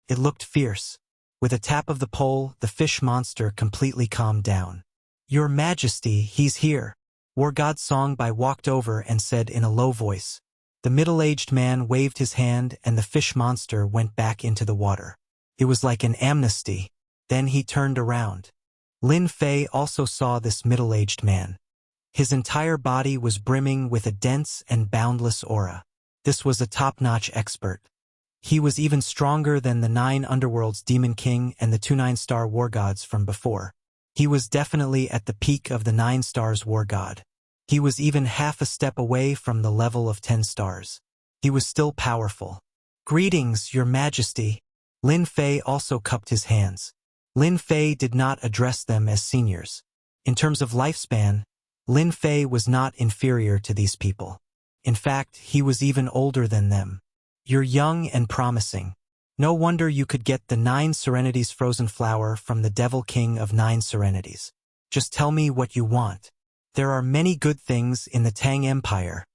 It looked fierce. With a tap of the pole, the fish monster completely calmed down. "Your Majesty, he's here," war god Songbai walked over and said in a low voice. The middle-aged man waved his hand and the fish monster went back into the water. It was like an amnesty. Then he turned around. Lin Fei also saw this middle-aged man. His entire body was brimming with a dense and boundless aura. This was a top-notch expert. He was even stronger than the 9 underworlds Demon King and the 2 9-star war gods from before. He was definitely at the peak of the 9 stars war god. He was even half a step away from the level of 10 stars. He was still powerful. "Greetings, Your Majesty." Lin Fei also cupped his hands. Lin Fei did not address them as seniors. In terms of lifespan, Lin Fei was not inferior to these people. In fact, he was even older than them. "You're young and promising. No wonder you could get the 9 Serenities frozen flower from the Devil King of 9 Serenities. Just tell me what you want. There are many good things in the Tang Empire.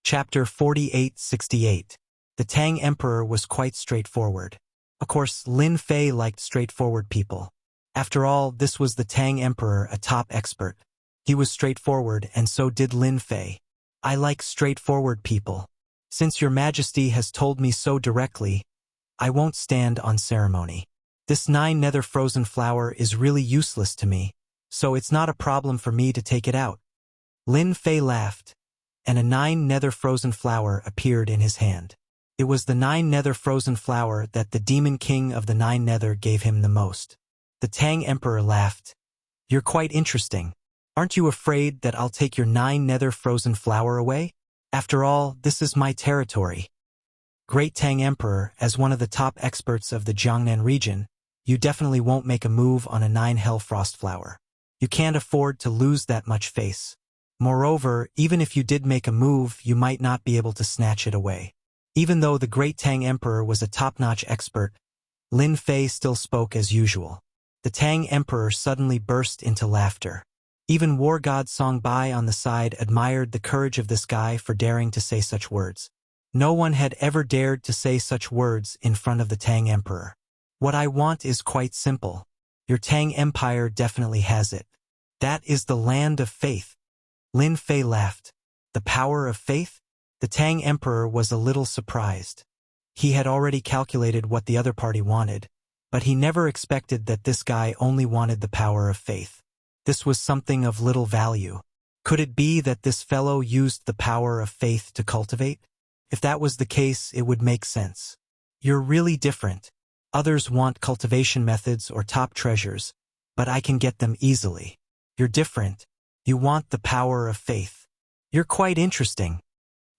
Chapter 4868. The Tang Emperor was quite straightforward. Of course, Lin Fei liked straightforward people. After all, this was the Tang Emperor, a top expert. He was straightforward, and so did Lin Fei. I like straightforward people. Since your majesty has told me so directly, I won't stand on ceremony. This 9 nether frozen flower is really useless to me, so it's not a problem for me to take it out. Lin Fei laughed, and a 9 nether frozen flower appeared in his hand. It was the 9 nether frozen flower that the Demon King of the 9 nether gave him the most. The Tang Emperor laughed. You're quite interesting. Aren't you afraid that I'll take your 9 nether frozen flower away? After all, this is my territory. Great Tang Emperor, as one of the top experts of the Jiangnan region, you definitely won't make a move on a 9 hell frost flower. You can't afford to lose that much face. Moreover, even if you did make a move, you might not be able to snatch it away. Even though the Great Tang Emperor was a top-notch expert, Lin Fei still spoke as usual. The Tang Emperor suddenly burst into laughter. Even War God Song Bai on the side admired the courage of this guy for daring to say such words. No one had ever dared to say such words in front of the Tang Emperor. What I want is quite simple. Your Tang Empire definitely has it. That is the land of faith. Lin Fei laughed. The power of faith? The Tang Emperor was a little surprised. He had already calculated what the other party wanted, but he never expected that this guy only wanted the power of faith. This was something of little value. Could it be that this fellow used the power of faith to cultivate? If that was the case, it would make sense. You're really different. Others want cultivation methods or top treasures, but I can get them easily. You're different. You want the power of faith. You're quite interesting.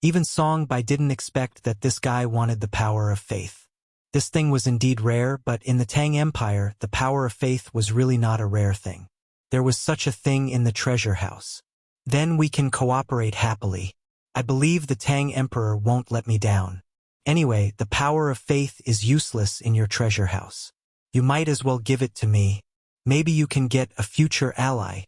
Even Song Bai didn't expect that this guy wanted the power of faith. This thing was indeed rare, but in the Tang Empire, the power of faith was really not a rare thing. There was such a thing in the treasure house. Then we can cooperate happily. I believe the Tang Emperor won't let me down. Anyway, the power of faith is useless in your treasure house. You might as well give it to me. Maybe you can get a future ally.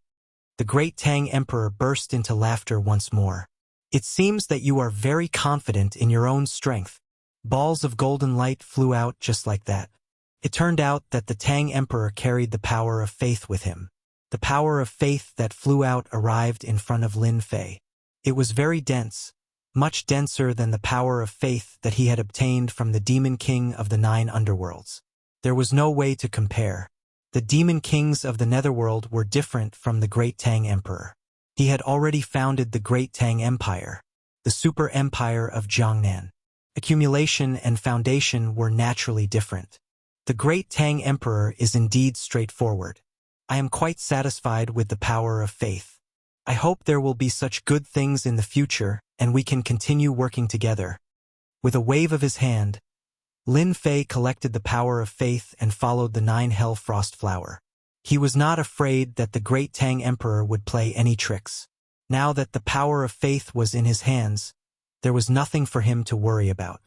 The Great Tang Emperor burst into laughter once more. It seems that you are very confident in your own strength. Balls of golden light flew out just like that. It turned out that the Tang Emperor carried the power of faith with him. The power of faith that flew out arrived in front of Lin Fei. It was very dense, much denser than the power of faith that he had obtained from the Demon King of the 9 underworlds. There was no way to compare. The Demon Kings of the Netherworld were different from the Great Tang Emperor. He had already founded the Great Tang Empire, the Super Empire of Jiangnan. Accumulation and foundation were naturally different. The Great Tang Emperor is indeed straightforward. I am quite satisfied with the power of faith. I hope there will be such good things in the future, and we can continue working together. With a wave of his hand, Lin Fei collected the power of faith and followed the 9 hell frost flower. He was not afraid that the Great Tang Emperor would play any tricks. Now that the power of faith was in his hands, there was nothing for him to worry about.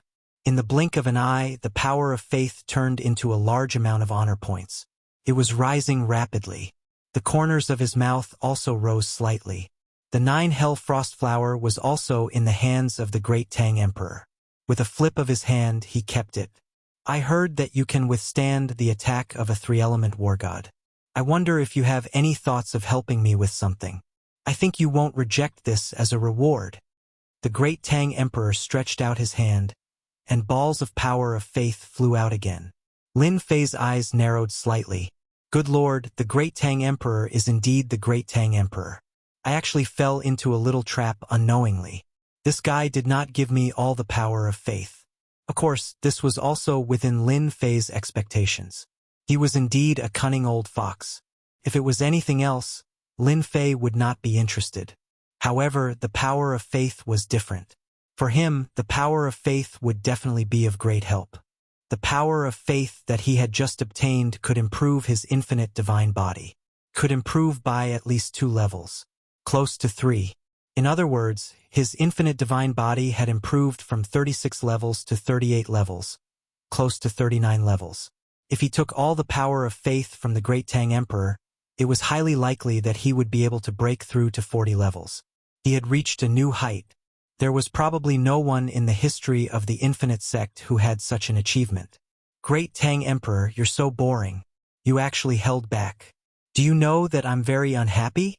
In the blink of an eye, the power of faith turned into a large amount of honor points. It was rising rapidly. The corners of his mouth also rose slightly. The 9 hell frost flower was also in the hands of the Great Tang Emperor. With a flip of his hand, he kept it. I heard that you can withstand the attack of a 3-element war god. I wonder if you have any thoughts of helping me with something. I think you won't reject this as a reward. The Great Tang Emperor stretched out his hand, and balls of power of faith flew out again. Lin Fei's eyes narrowed slightly. Good Lord, the Great Tang Emperor is indeed the Great Tang Emperor. I actually fell into a little trap unknowingly. This guy did not give me all the power of faith. Of course, this was also within Lin Fei's expectations. He was indeed a cunning old fox. If it was anything else, Lin Fei would not be interested. However, the power of faith was different. For him, the power of faith would definitely be of great help. The power of faith that he had just obtained could improve his infinite divine body. Could improve by at least 2 levels. Close to 3. In other words, his infinite divine body had improved from 36 levels to 38 levels. close to 39 levels. If he took all the power of faith from the great Tang Emperor, it was highly likely that he would be able to break through to 40 levels. He had reached a new height. There was probably no one in the history of the Infinite Sect who had such an achievement. Great Tang Emperor, you're so boring. You actually held back. Do you know that I'm very unhappy?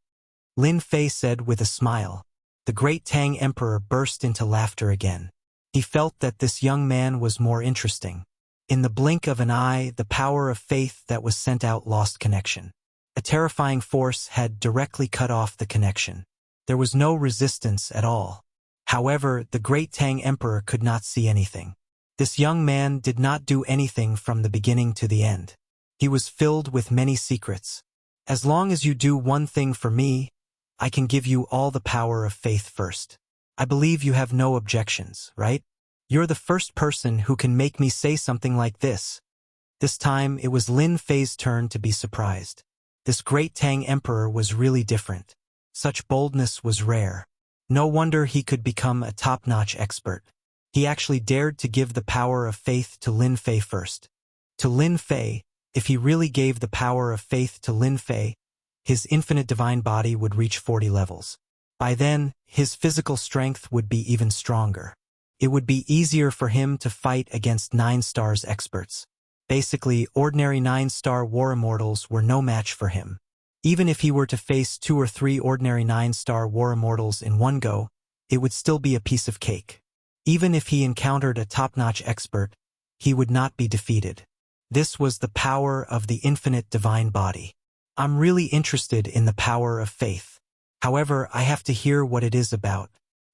Lin Fei said with a smile. The great Tang Emperor burst into laughter again. He felt that this young man was more interesting. In the blink of an eye, the power of faith that was sent out lost connection. A terrifying force had directly cut off the connection. There was no resistance at all. However, the great Tang Emperor could not see anything. This young man did not do anything from the beginning to the end. He was filled with many secrets. As long as you do one thing for me, I can give you all the power of faith first. I believe you have no objections, right? You're the first person who can make me say something like this. This time, it was Lin Fei's turn to be surprised. This great Tang Emperor was really different. Such boldness was rare. No wonder he could become a top-notch expert. He actually dared to give the power of faith to Lin Fei first. To Lin Fei, if he really gave the power of faith to Lin Fei, his infinite divine body would reach 40 levels. By then, his physical strength would be even stronger. It would be easier for him to fight against 9 stars experts. Basically, ordinary 9-star war immortals were no match for him. Even if he were to face 2 or 3 ordinary 9-star war immortals in one go, it would still be a piece of cake. Even if he encountered a top-notch expert, he would not be defeated. This was the power of the infinite divine body. I'm really interested in the power of faith. However, I have to hear what it is about.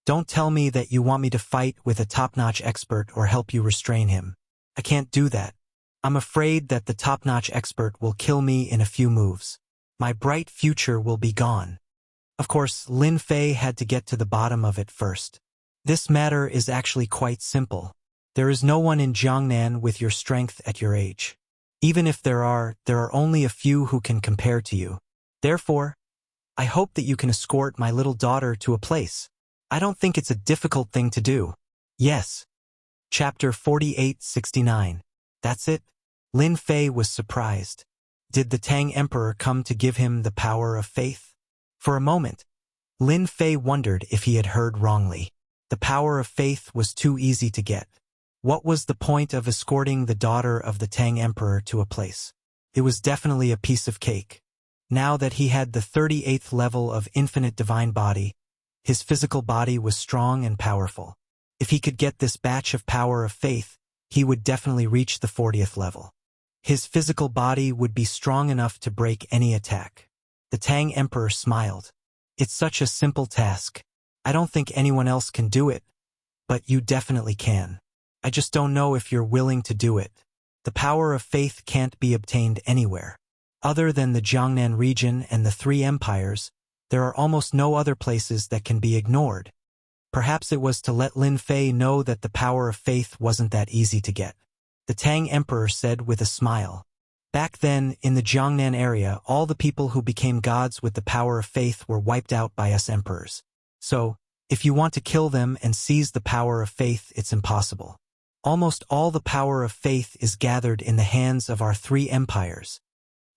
Don't tell me that you want me to fight with a top-notch expert or help you restrain him. I can't do that. I'm afraid that the top-notch expert will kill me in a few moves. My bright future will be gone. Of course, Lin Fei had to get to the bottom of it first. This matter is actually quite simple. There is no one in Jiangnan with your strength at your age. Even if there are only a few who can compare to you. Therefore, I hope that you can escort my little daughter to a place. I don't think it's a difficult thing to do. Yes. Chapter 4869. That's it? Lin Fei was surprised. Did the Tang Emperor come to give him the power of faith? For a moment, Lin Fei wondered if he had heard wrongly. The power of faith was too easy to get. What was the point of escorting the daughter of the Tang Emperor to a place? It was definitely a piece of cake. Now that he had the 38th level of infinite divine body, his physical body was strong and powerful. If he could get this batch of power of faith, he would definitely reach the 40th level. His physical body would be strong enough to break any attack. The Tang Emperor smiled. It's such a simple task. I don't think anyone else can do it, but you definitely can. I just don't know if you're willing to do it. The power of faith can't be obtained anywhere. Other than the Jiangnan region and the 3 empires, there are almost no other places that can be ignored. Perhaps it was to let Lin Fei know that the power of faith wasn't that easy to get. The Tang Emperor said with a smile. Back then, in the Jiangnan area, all the people who became gods with the power of faith were wiped out by us emperors. So, if you want to kill them and seize the power of faith, it's impossible. Almost all the power of faith is gathered in the hands of our 3 empires.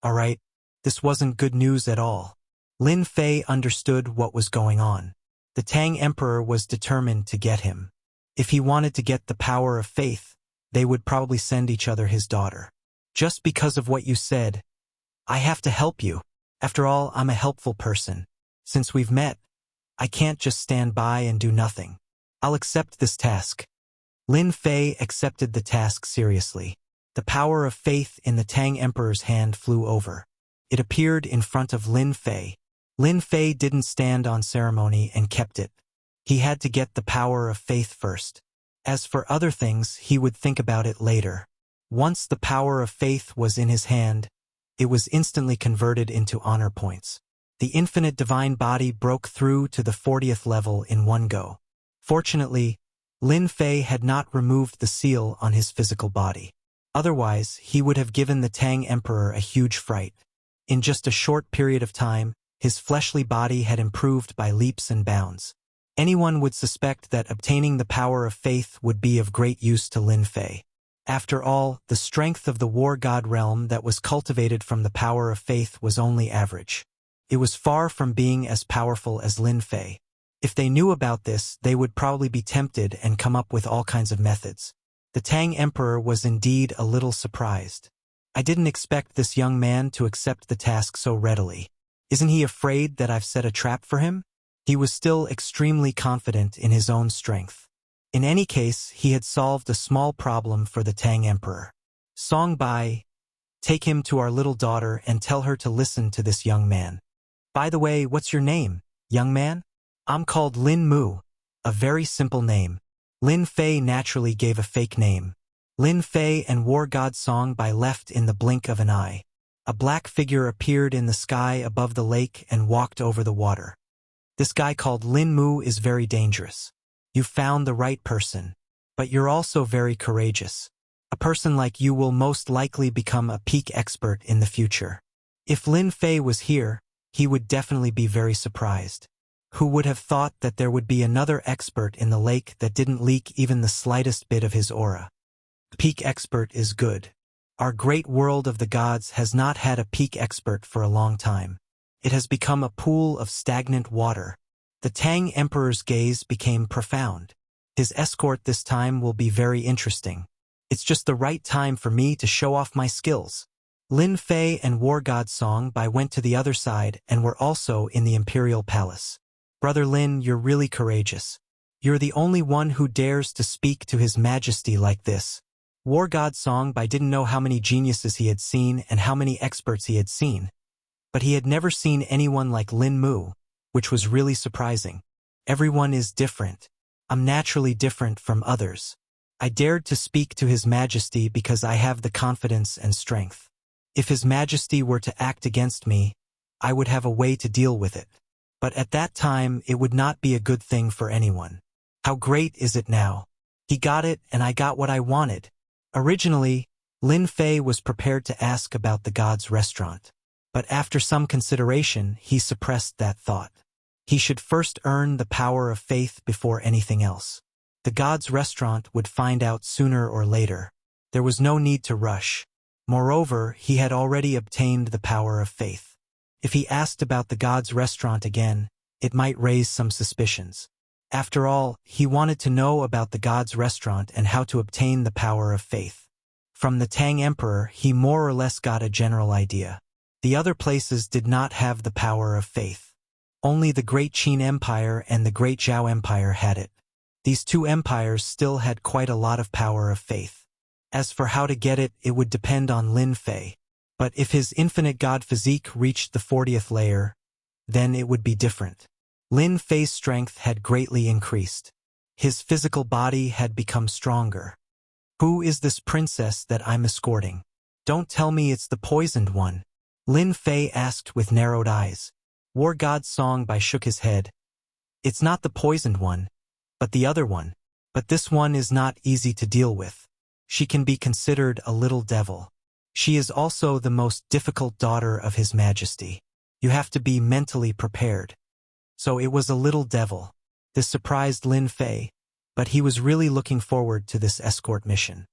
Alright, this wasn't good news at all. Lin Fei understood what was going on. The Tang Emperor was determined to get him. If he wanted to get the power of faith, they would probably send each other his daughter. Just because of what you said, I have to help you. After all, I'm a helpful person. Since we've met, I can't just stand by and do nothing. I'll accept this task. Lin Fei accepted the task seriously. The power of faith in the Tang Emperor's hand flew over. It appeared in front of Lin Fei. Lin Fei didn't stand on ceremony and kept it. He had to get the power of faith first. As for other things, he would think about it later. Once the power of faith was in his hand, it was instantly converted into honor points. The infinite divine body broke through to the 40th level in one go. Fortunately, Lin Fei had not removed the seal on his physical body. Otherwise, he would have given the Tang Emperor a huge fright. In just a short period of time, his fleshly body had improved by leaps and bounds. Anyone would suspect that obtaining the power of faith would be of great use to Lin Fei. After all, the strength of the war god realm that was cultivated from the power of faith was only average. It was far from being as powerful as Lin Fei. If they knew about this, they would probably be tempted and come up with all kinds of methods. The Tang Emperor was indeed a little surprised. I didn't expect this young man to accept the task so readily. Isn't he afraid that I've set a trap for him? He was still extremely confident in his own strength. In any case, he had solved a small problem for the Tang Emperor. Song Bai, take him to our little daughter and tell her to listen to this young man. By the way, what's your name, young man? I'm called Lin Mu, a very simple name. Lin Fei naturally gave a fake name. Lin Fei and war god Song Bai left in the blink of an eye. A black figure appeared in the sky above the lake and walked over the water. This guy called Lin Mu is very dangerous. You found the right person. But you're also very courageous. A person like you will most likely become a peak expert in the future. If Lin Fei was here, he would definitely be very surprised. Who would have thought that there would be another expert in the lake that didn't leak even the slightest bit of his aura? Peak expert is good. Our great world of the gods has not had a peak expert for a long time. It has become a pool of stagnant water. The Tang Emperor's gaze became profound. His escort this time will be very interesting. It's just the right time for me to show off my skills. Lin Fei and war god Song Bai went to the other side and were also in the imperial palace. Brother Lin, you're really courageous. You're the only one who dares to speak to His Majesty like this. War god Song Bai didn't know how many geniuses he had seen and how many experts he had seen. But he had never seen anyone like Lin Mu, which was really surprising. Everyone is different. I'm naturally different from others. I dared to speak to His Majesty because I have the confidence and strength. If His Majesty were to act against me, I would have a way to deal with it. But at that time, it would not be a good thing for anyone. How great is it now? He got it and I got what I wanted. Originally, Lin Fei was prepared to ask about the god's restaurant. But after some consideration, he suppressed that thought. He should first earn the power of faith before anything else. The god's restaurant would find out sooner or later. There was no need to rush. Moreover, he had already obtained the power of faith. If he asked about the god's restaurant again, it might raise some suspicions. After all, he wanted to know about the god's restaurant and how to obtain the power of faith. From the Tang Emperor, he more or less got a general idea. The other places did not have the power of faith. Only the Great Qin Empire and the Great Zhao Empire had it. These two empires still had quite a lot of power of faith. As for how to get it, it would depend on Lin Fei. But if his infinite god physique reached the 40th layer, then it would be different. Lin Fei's strength had greatly increased. His physical body had become stronger. Who is this princess that I'm escorting? Don't tell me it's the poisoned one. Lin Fei asked with narrowed eyes. War god Song Bai shook his head. It's not the poisoned one, but the other one. But this one is not easy to deal with. She can be considered a little devil. She is also the most difficult daughter of His Majesty. You have to be mentally prepared. So it was a little devil. This surprised Lin Fei, but he was really looking forward to this escort mission.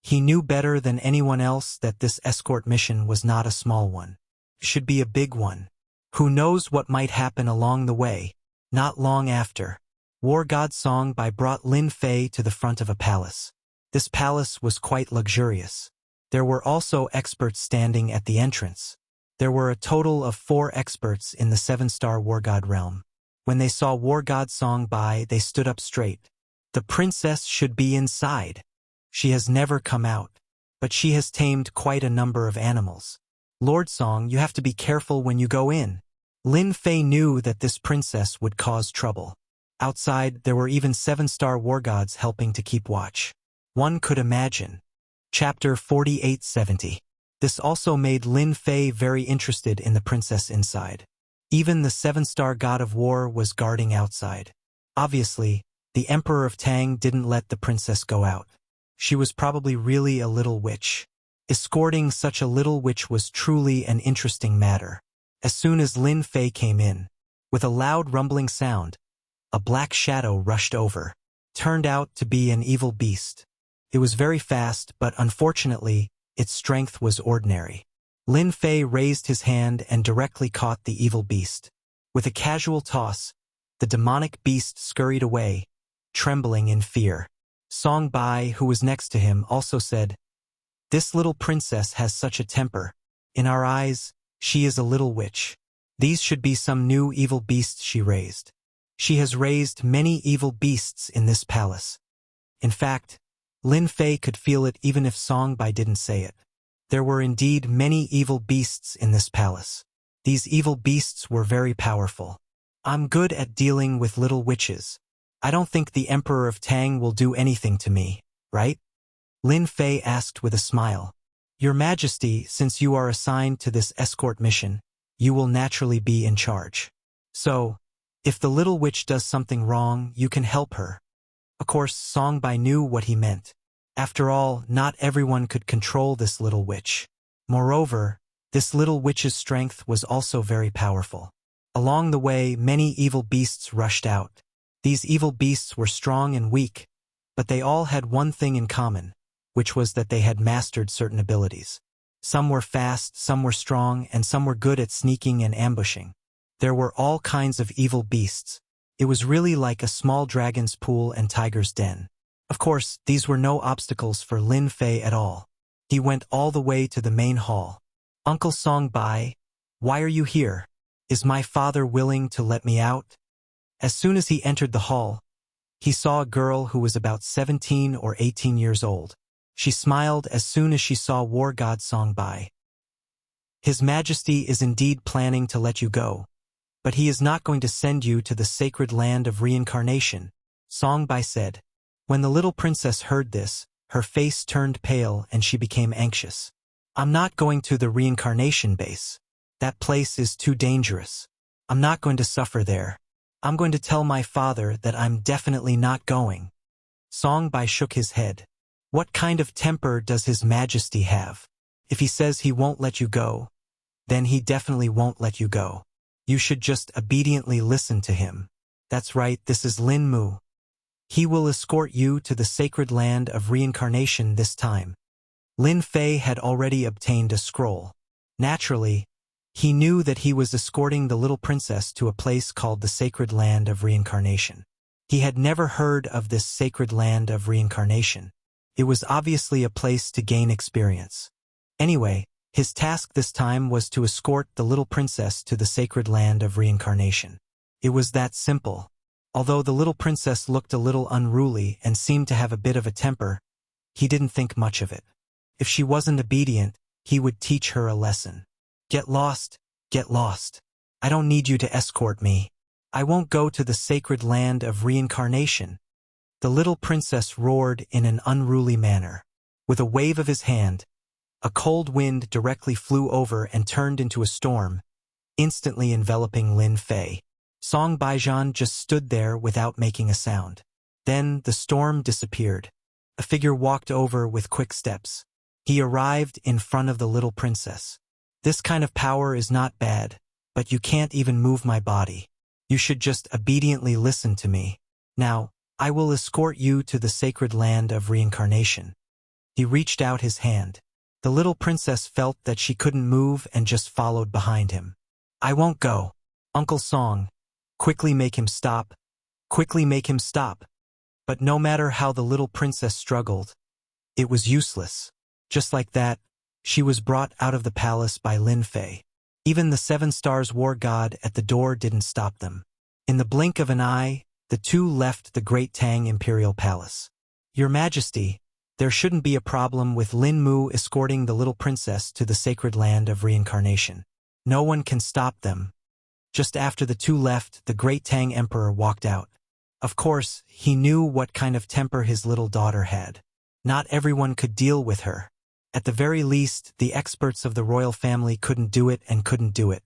He knew better than anyone else that this escort mission was not a small one. It should be a big one. Who knows what might happen along the way? Not long after, war god Song Bai brought Lin Fei to the front of a palace. This palace was quite luxurious. There were also experts standing at the entrance. There were a total of 4 experts in the 7-star war god realm. When they saw war god Song Bai, they stood up straight. The princess should be inside. She has never come out, but she has tamed quite a number of animals. Lord Song, you have to be careful when you go in. Lin Fei knew that this princess would cause trouble. Outside, there were even 7-star war gods helping to keep watch. One could imagine. Chapter 4870. This also made Lin Fei very interested in the princess inside. Even the 7-star god of war was guarding outside. Obviously, the Emperor of Tang didn't let the princess go out. She was probably really a little witch. Escorting such a little witch was truly an interesting matter. As soon as Lin Fei came in, with a loud rumbling sound, a black shadow rushed over. Turned out to be an evil beast. It was very fast, but unfortunately, its strength was ordinary. Lin Fei raised his hand and directly caught the evil beast. With a casual toss, the demonic beast scurried away, trembling in fear. Song Bai, who was next to him, also said, "This little princess has such a temper. In our eyes, she is a little witch. These should be some new evil beasts she raised. She has raised many evil beasts in this palace." In fact, Lin Fei could feel it even if Song Bai didn't say it. There were indeed many evil beasts in this palace. These evil beasts were very powerful. "I'm good at dealing with little witches. I don't think the Emperor of Tang will do anything to me, right?" Lin Fei asked with a smile. "Your Majesty, since you are assigned to this escort mission, you will naturally be in charge. So, if the little witch does something wrong, you can help her." Of course, Song Bai knew what he meant. After all, not everyone could control this little witch. Moreover, this little witch's strength was also very powerful. Along the way, many evil beasts rushed out. These evil beasts were strong and weak, but they all had one thing in common, which was that they had mastered certain abilities. Some were fast, some were strong, and some were good at sneaking and ambushing. There were all kinds of evil beasts. It was really like a small dragon's pool and tiger's den. Of course, these were no obstacles for Lin Fei at all. He went all the way to the main hall. "Uncle Song Bai, why are you here? Is my father willing to let me out?" As soon as he entered the hall, he saw a girl who was about 17 or 18 years old. She smiled as soon as she saw war god Song Bai. "His Majesty is indeed planning to let you go, but he is not going to send you to the sacred land of reincarnation," Song Bai said. When the little princess heard this, her face turned pale and she became anxious. "I'm not going to the reincarnation base. That place is too dangerous. I'm not going to suffer there. I'm going to tell my father that I'm definitely not going." Song Bai shook his head. What kind of temper does His Majesty have? If he says he won't let you go, then he definitely won't let you go. You should just obediently listen to him. That's right, this is Lin Mu. He will escort you to the sacred land of reincarnation this time. Lin Fei had already obtained a scroll. Naturally, he knew that he was escorting the little princess to a place called the sacred land of reincarnation. He had never heard of this sacred land of reincarnation. It was obviously a place to gain experience. Anyway, his task this time was to escort the little princess to the sacred land of reincarnation. It was that simple. Although the little princess looked a little unruly and seemed to have a bit of a temper, he didn't think much of it. If she wasn't obedient, he would teach her a lesson. Get lost, get lost. I don't need you to escort me. I won't go to the sacred land of reincarnation." The little princess roared in an unruly manner. With a wave of his hand, a cold wind directly flew over and turned into a storm, instantly enveloping Lin Fei. Song Baijan just stood there without making a sound. Then the storm disappeared. A figure walked over with quick steps. He arrived in front of the little princess. "This kind of power is not bad, but you can't even move my body. You should just obediently listen to me. Now, I will escort you to the sacred land of reincarnation." He reached out his hand. The little princess felt that she couldn't move and just followed behind him. "I won't go. Uncle Song, quickly make him stop. Quickly make him stop." But no matter how the little princess struggled, it was useless. Just like that, she was brought out of the palace by Lin Fei. Even the 7 Stars war god at the door didn't stop them. In the blink of an eye, the two left the Great Tang Imperial Palace. "Your Majesty, there shouldn't be a problem with Lin Mu escorting the little princess to the sacred land of reincarnation. No one can stop them." Just after the two left, the Great Tang Emperor walked out. Of course, he knew what kind of temper his little daughter had. Not everyone could deal with her. At the very least, the experts of the royal family couldn't do it and couldn't do it.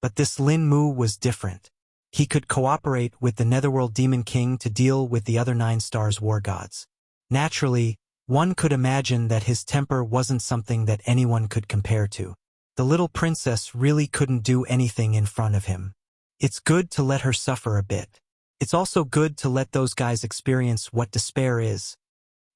But this Lin Mu was different. He could cooperate with the Netherworld Demon King to deal with the other 9 Stars war gods. Naturally, one could imagine that his temper wasn't something that anyone could compare to. The little princess really couldn't do anything in front of him. It's good to let her suffer a bit. It's also good to let those guys experience what despair is.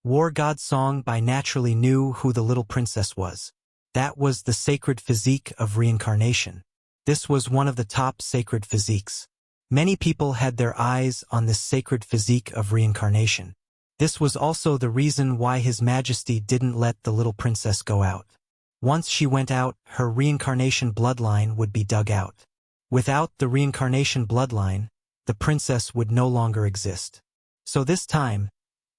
War God Song by naturally knew who the little princess was. That was the sacred physique of reincarnation. This was one of the top sacred physiques. Many people had their eyes on this sacred physique of reincarnation. This was also the reason why His Majesty didn't let the little princess go out. Once she went out, her reincarnation bloodline would be dug out. Without the reincarnation bloodline, the princess would no longer exist. So this time,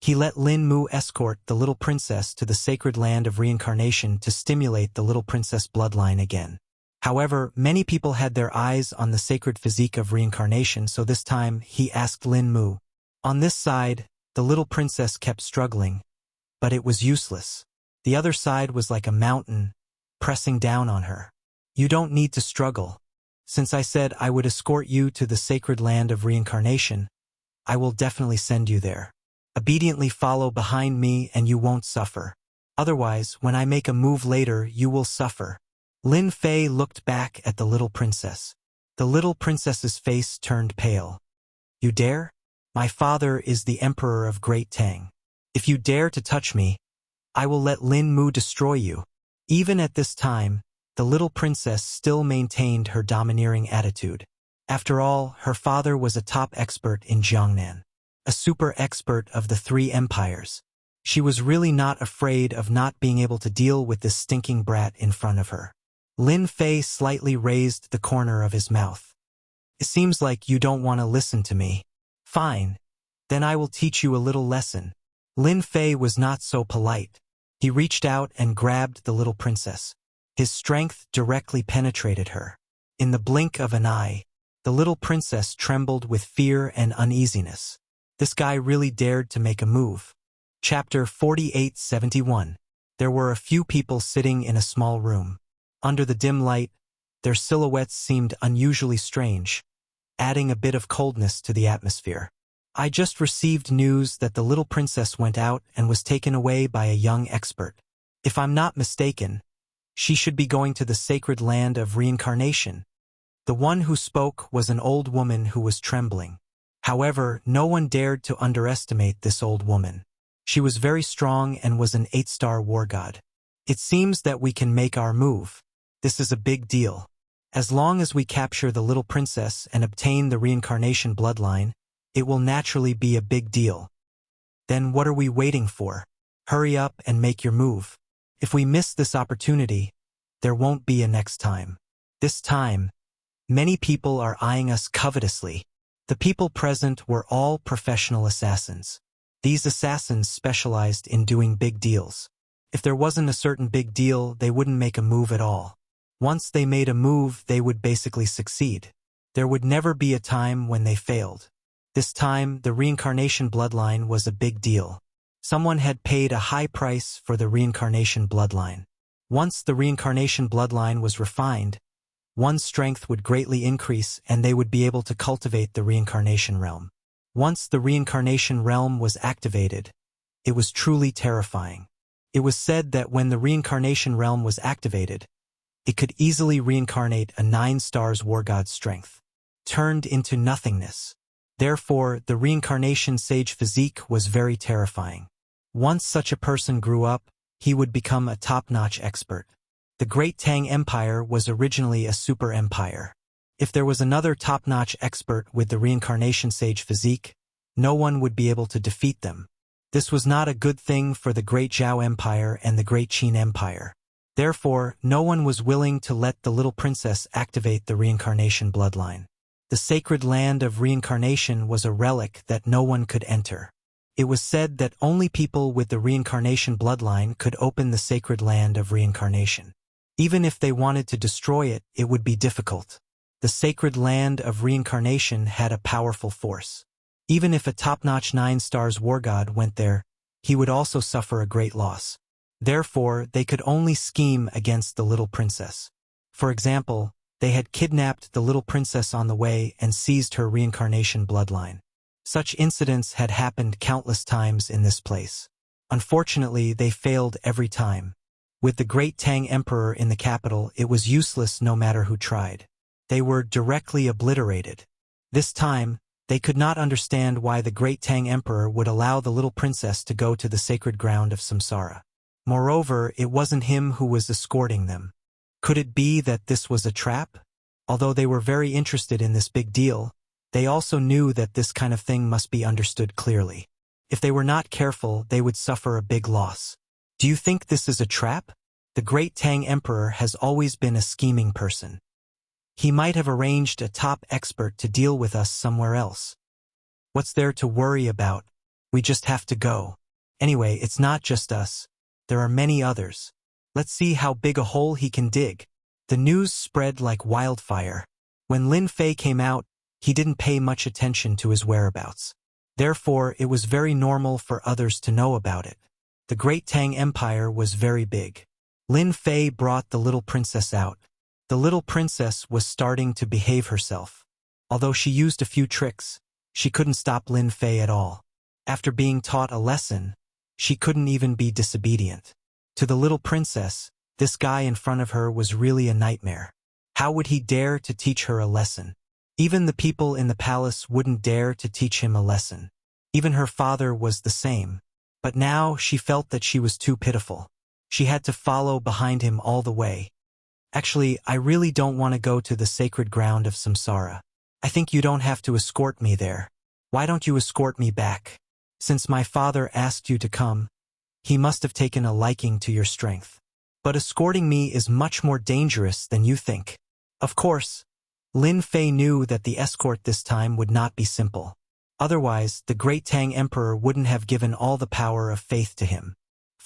he let Lin Mu escort the little princess to the sacred land of reincarnation to stimulate the little princess bloodline again. However, many people had their eyes on the sacred physique of reincarnation, so this time he asked Lin Mu. On this side, the little princess kept struggling, but it was useless. The other side was like a mountain, pressing down on her. You don't need to struggle. Since I said I would escort you to the sacred land of reincarnation, I will definitely send you there. Obediently follow behind me and you won't suffer. Otherwise, when I make a move later, you will suffer. Lin Fei looked back at the little princess. The little princess's face turned pale. You dare? My father is the emperor of Great Tang. If you dare to touch me, I will let Lin Mu destroy you. Even at this time, the little princess still maintained her domineering attitude. After all, her father was a top expert in Jiangnan, a super expert of the three empires. She was really not afraid of not being able to deal with this stinking brat in front of her. Lin Fei slightly raised the corner of his mouth. It seems like you don't want to listen to me. Fine. Then I will teach you a little lesson. Lin Fei was not so polite. He reached out and grabbed the little princess. His strength directly penetrated her. In the blink of an eye, the little princess trembled with fear and uneasiness. This guy really dared to make a move. Chapter 4871. There were a few people sitting in a small room. Under the dim light, their silhouettes seemed unusually strange, adding a bit of coldness to the atmosphere. I just received news that the little princess went out and was taken away by a young expert. If I'm not mistaken, she should be going to the sacred land of reincarnation. The one who spoke was an old woman who was trembling. However, no one dared to underestimate this old woman. She was very strong and was an 8-star war god. It seems that we can make our move. This is a big deal. As long as we capture the little princess and obtain the reincarnation bloodline, it will naturally be a big deal. Then what are we waiting for? Hurry up and make your move. If we miss this opportunity, there won't be a next time. This time, many people are eyeing us covetously. The people present were all professional assassins. These assassins specialized in doing big deals. If there wasn't a certain big deal, they wouldn't make a move at all. Once they made a move, they would basically succeed. There would never be a time when they failed. This time, the reincarnation bloodline was a big deal. Someone had paid a high price for the reincarnation bloodline. Once the reincarnation bloodline was refined, one's strength would greatly increase and they would be able to cultivate the reincarnation realm. Once the reincarnation realm was activated, it was truly terrifying. It was said that when the reincarnation realm was activated, it could easily reincarnate a 9-star war god's strength, turned into nothingness. Therefore, the reincarnation sage physique was very terrifying. Once such a person grew up, he would become a top-notch expert. The Great Tang Empire was originally a super empire. If there was another top-notch expert with the reincarnation sage physique, no one would be able to defeat them. This was not a good thing for the Great Zhao Empire and the Great Qin Empire. Therefore, no one was willing to let the little princess activate the reincarnation bloodline. The sacred land of reincarnation was a relic that no one could enter. It was said that only people with the reincarnation bloodline could open the sacred land of reincarnation. Even if they wanted to destroy it, it would be difficult. The sacred land of reincarnation had a powerful force. Even if a top-notch 9-star war god went there, he would also suffer a great loss. Therefore, they could only scheme against the little princess. For example, they had kidnapped the little princess on the way and seized her reincarnation bloodline. Such incidents had happened countless times in this place. Unfortunately, they failed every time. With the Great Tang Emperor in the capital, it was useless no matter who tried. They were directly obliterated. This time, They could not understand why the great Tang Emperor would allow the little princess to go to the sacred ground of samsara. Moreover, it wasn't him who was escorting them. Could it be that this was a trap? Although they were very interested in this big deal, they also knew that this kind of thing must be understood clearly. If they were not careful, they would suffer a big loss. Do you think this is a trap? The great Tang Emperor has always been a scheming person. He might have arranged a top expert to deal with us somewhere else. What's there to worry about? We just have to go. Anyway, it's not just us. There are many others. Let's see how big a hole he can dig. The news spread like wildfire. When Lin Fei came out, he didn't pay much attention to his whereabouts. Therefore, it was very normal for others to know about it. The great Tang Empire was very big. Lin Fei brought the little princess out. The little princess was starting to behave herself. Although she used a few tricks, she couldn't stop Lin Fei at all. After being taught a lesson, she couldn't even be disobedient. To the little princess, this guy in front of her was really a nightmare. How would he dare to teach her a lesson? Even the people in the palace wouldn't dare to teach him a lesson. Even her father was the same. But now she felt that she was too pitiful. She had to follow behind him all the way. Actually, I really don't want to go to the sacred ground of samsara. I think you don't have to escort me there. Why don't you escort me back? Since my father asked you to come, he must have taken a liking to your strength. But escorting me is much more dangerous than you think. Of course, Lin Fei knew that the escort this time would not be simple. Otherwise, the great Tang Emperor wouldn't have given all the power of faith to him.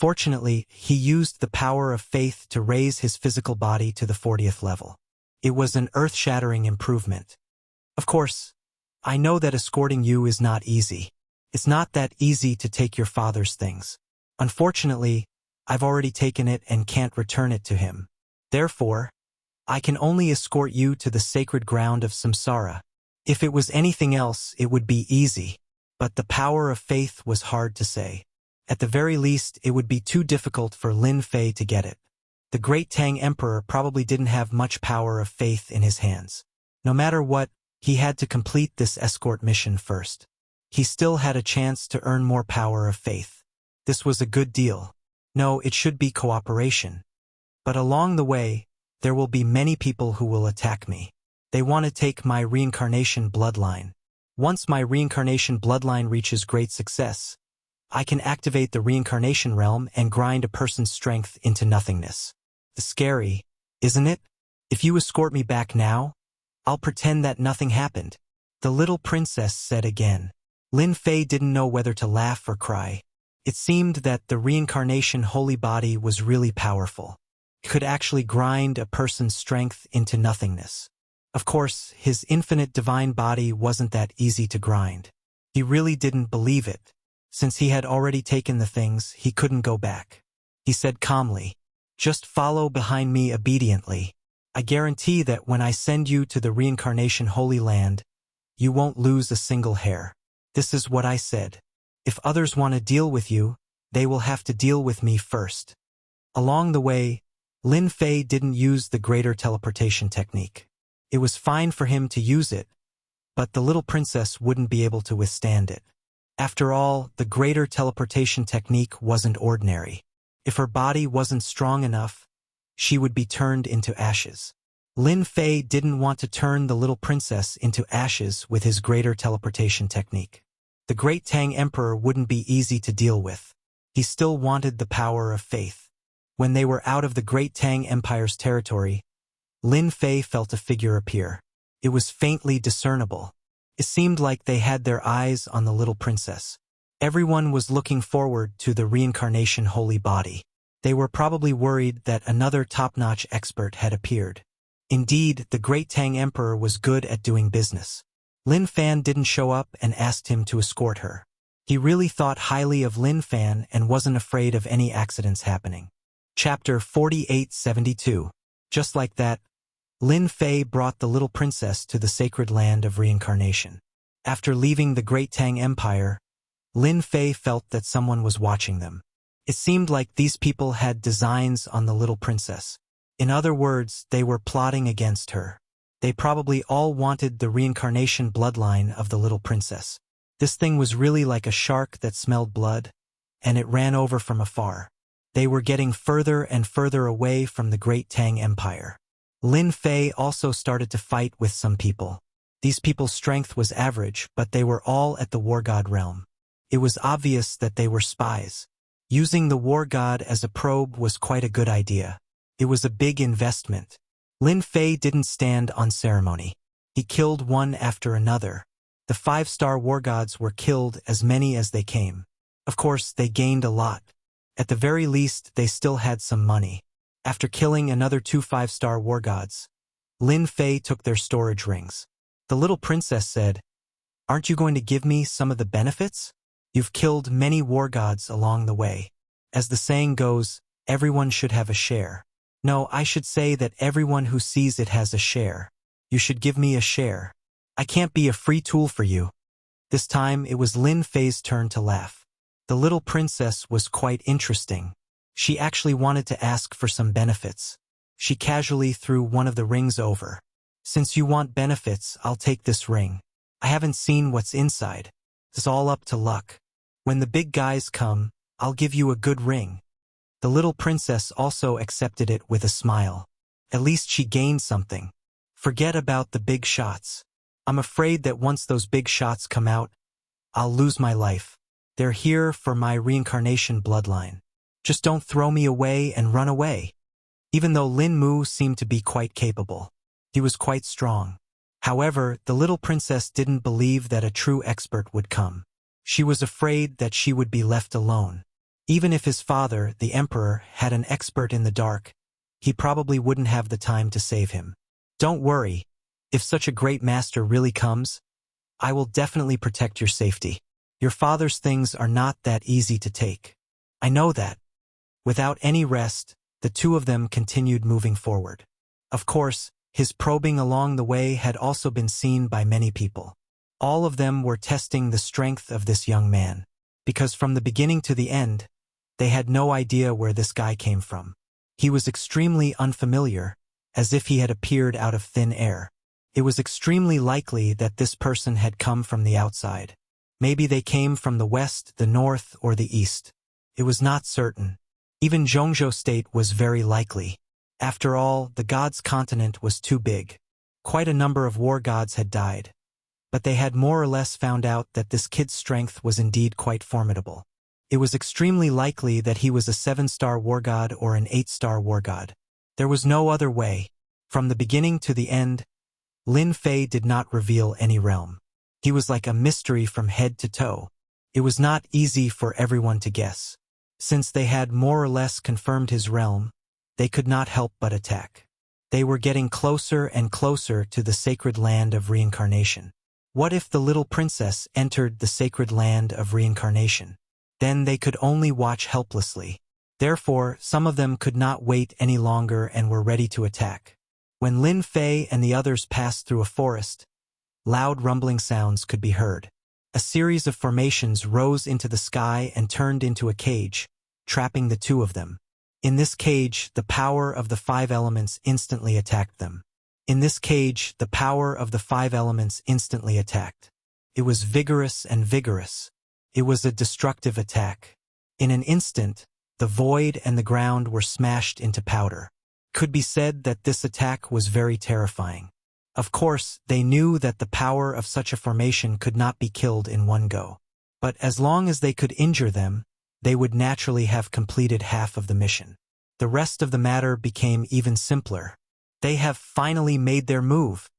Fortunately, he used the power of faith to raise his physical body to the 40th level. It was an earth-shattering improvement. Of course, I know that escorting you is not easy. It's not that easy to take your father's things. Unfortunately, I've already taken it and can't return it to him. Therefore, I can only escort you to the sacred ground of samsara. If it was anything else, it would be easy. But the power of faith was hard to say. At the very least, it would be too difficult for Lin Fei to get it. The great Tang Emperor probably didn't have much power of faith in his hands. No matter what, he had to complete this escort mission first. He still had a chance to earn more power of faith. This was a good deal. No, it should be cooperation. But along the way, there will be many people who will attack me. They want to take my reincarnation bloodline. Once my reincarnation bloodline reaches great success, I can activate the reincarnation realm and grind a person's strength into nothingness. Scary, isn't it? If you escort me back now, I'll pretend that nothing happened. The little princess said again. Lin Fei didn't know whether to laugh or cry. It seemed that the reincarnation holy body was really powerful. It could actually grind a person's strength into nothingness. Of course, his infinite divine body wasn't that easy to grind. He really didn't believe it. Since he had already taken the things, he couldn't go back. He said calmly, "Just follow behind me obediently. I guarantee that when I send you to the reincarnation holy land, you won't lose a single hair." This is what I said. If others want to deal with you, they will have to deal with me first. Along the way, Lin Fei didn't use the greater teleportation technique. It was fine for him to use it, but the little princess wouldn't be able to withstand it. After all, the greater teleportation technique wasn't ordinary. If her body wasn't strong enough, she would be turned into ashes. Lin Fei didn't want to turn the little princess into ashes with his greater teleportation technique. The great Tang Emperor wouldn't be easy to deal with. He still wanted the power of faith. When they were out of the great Tang Empire's territory, Lin Fei felt a figure appear. It was faintly discernible. It seemed like they had their eyes on the little princess. Everyone was looking forward to the reincarnation holy body. They were probably worried that another top-notch expert had appeared. Indeed, the great Tang Emperor was good at doing business. Lin Fan didn't show up and asked him to escort her. He really thought highly of Lin Fan and wasn't afraid of any accidents happening. Chapter 4872. Just like that, Lin Fei brought the little princess to the sacred land of reincarnation. After leaving the great Tang Empire, Lin Fei felt that someone was watching them. It seemed like these people had designs on the little princess. In other words, they were plotting against her. They probably all wanted the reincarnation bloodline of the little princess. This thing was really like a shark that smelled blood, and it ran over from afar. They were getting further and further away from the great Tang Empire. Lin Fei also started to fight with some people. These people's strength was average, but they were all at the war god realm. It was obvious that they were spies. Using the war god as a probe was quite a good idea. It was a big investment. Lin Fei didn't stand on ceremony. He killed one after another. The 5-star war gods were killed, as many as they came. Of course, they gained a lot. At the very least, they still had some money. After killing another 2 5-star war gods, Lin Fei took their storage rings. The little princess said, "Aren't you going to give me some of the benefits? You've killed many war gods along the way. As the saying goes, everyone should have a share. No, I should say that everyone who sees it has a share. You should give me a share. I can't be a free tool for you." This time, it was Lin Fei's turn to laugh. The little princess was quite interesting. She actually wanted to ask for some benefits. She casually threw one of the rings over. "Since you want benefits, I'll take this ring. I haven't seen what's inside. It's all up to luck. When the big guys come, I'll give you a good ring." The little princess also accepted it with a smile. At least she gained something. Forget about the big shots. I'm afraid that once those big shots come out, I'll lose my life. They're here for my reincarnation bloodline. Just don't throw me away and run away. Even though Lin Mu seemed to be quite capable, he was quite strong. However, the little princess didn't believe that a true expert would come. She was afraid that she would be left alone. Even if his father, the emperor, had an expert in the dark, he probably wouldn't have the time to save him. "Don't worry. If such a great master really comes, I will definitely protect your safety. Your father's things are not that easy to take. I know that." Without any rest, the two of them continued moving forward. Of course, his probing along the way had also been seen by many people. All of them were testing the strength of this young man, because from the beginning to the end, they had no idea where this guy came from. He was extremely unfamiliar, as if he had appeared out of thin air. It was extremely likely that this person had come from the outside. Maybe they came from the west, the north, or the east. It was not certain. Even Zhongzhou State was very likely. After all, the gods' continent was too big. Quite a number of war gods had died. But they had more or less found out that this kid's strength was indeed quite formidable. It was extremely likely that he was a 7-star war god or an 8-star war god. There was no other way. From the beginning to the end, Lin Fei did not reveal any realm. He was like a mystery from head to toe. It was not easy for everyone to guess. Since they had more or less confirmed his realm, they could not help but attack. They were getting closer and closer to the sacred land of reincarnation. What if the little princess entered the sacred land of reincarnation? Then they could only watch helplessly. Therefore, some of them could not wait any longer and were ready to attack. When Lin Fei and the others passed through a forest, loud rumbling sounds could be heard. A series of formations rose into the sky and turned into a cage, trapping the two of them. In this cage, the power of the 5 elements instantly attacked them. In this cage, the power of the 5 elements instantly attacked. It was vigorous and vigorous. It was a destructive attack. In an instant, the void and the ground were smashed into powder. Could be said that this attack was very terrifying. Of course, they knew that the power of such a formation could not be killed in one go. But as long as they could injure them, they would naturally have completed half of the mission. The rest of the matter became even simpler. They have finally made their move.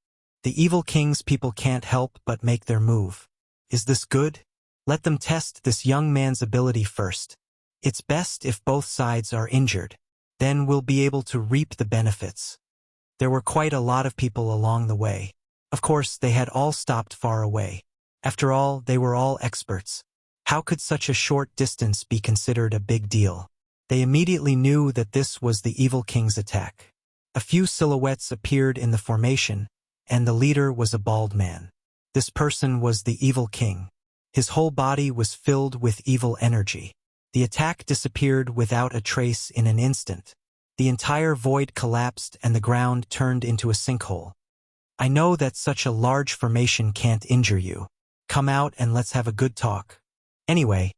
The evil king's people can't help but make their move. Is this good? Let them test this young man's ability first. It's best if both sides are injured. Then we'll be able to reap the benefits. There were quite a lot of people along the way. Of course, they had all stopped far away. After all, they were all experts. How could such a short distance be considered a big deal? They immediately knew that this was the evil king's attack. A few silhouettes appeared in the formation, and the leader was a bald man. This person was the evil king. His whole body was filled with evil energy. The attack disappeared without a trace in an instant. The entire void collapsed and the ground turned into a sinkhole. I know that such a large formation can't injure you. Come out and let's have a good talk. Anyway,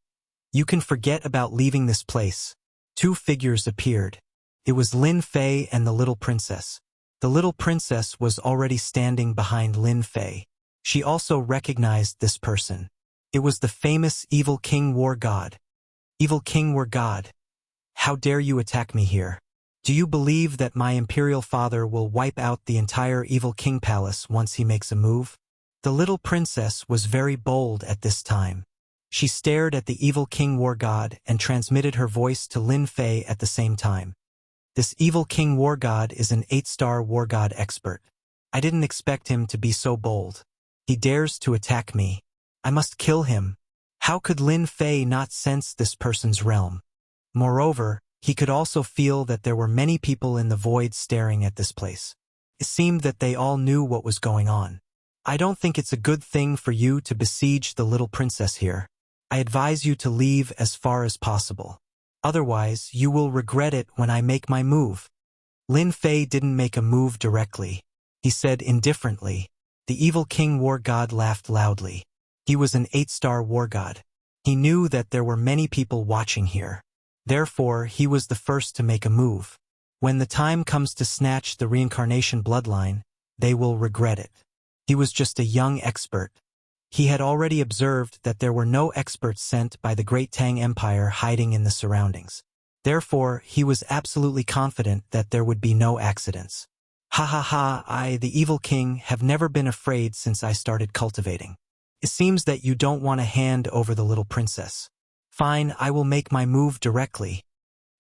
you can forget about leaving this place. Two figures appeared. It was Lin Fei and the little princess. The little princess was already standing behind Lin Fei. She also recognized this person. It was the famous Evil King War God. Evil King War God. How dare you attack me here? Do you believe that my imperial father will wipe out the entire Evil King Palace once he makes a move? The little princess was very bold at this time. She stared at the Evil King War God and transmitted her voice to Lin Fei at the same time. This Evil King War God is an 8-star War God expert. I didn't expect him to be so bold. He dares to attack me. I must kill him. How could Lin Fei not sense this person's realm? Moreover, he could also feel that there were many people in the void staring at this place. It seemed that they all knew what was going on. I don't think it's a good thing for you to besiege the little princess here. I advise you to leave as far as possible. Otherwise, you will regret it when I make my move. Lin Fei didn't make a move directly. He said indifferently. The Evil King War God laughed loudly. He was an 8-star War God. He knew that there were many people watching here. Therefore, he was the first to make a move. When the time comes to snatch the reincarnation bloodline, they will regret it. He was just a young expert. He had already observed that there were no experts sent by the Great Tang Empire hiding in the surroundings. Therefore, he was absolutely confident that there would be no accidents. Ha ha ha, I, the Evil King, have never been afraid since I started cultivating. It seems that you don't want to hand over the little princess. Fine, I will make my move directly.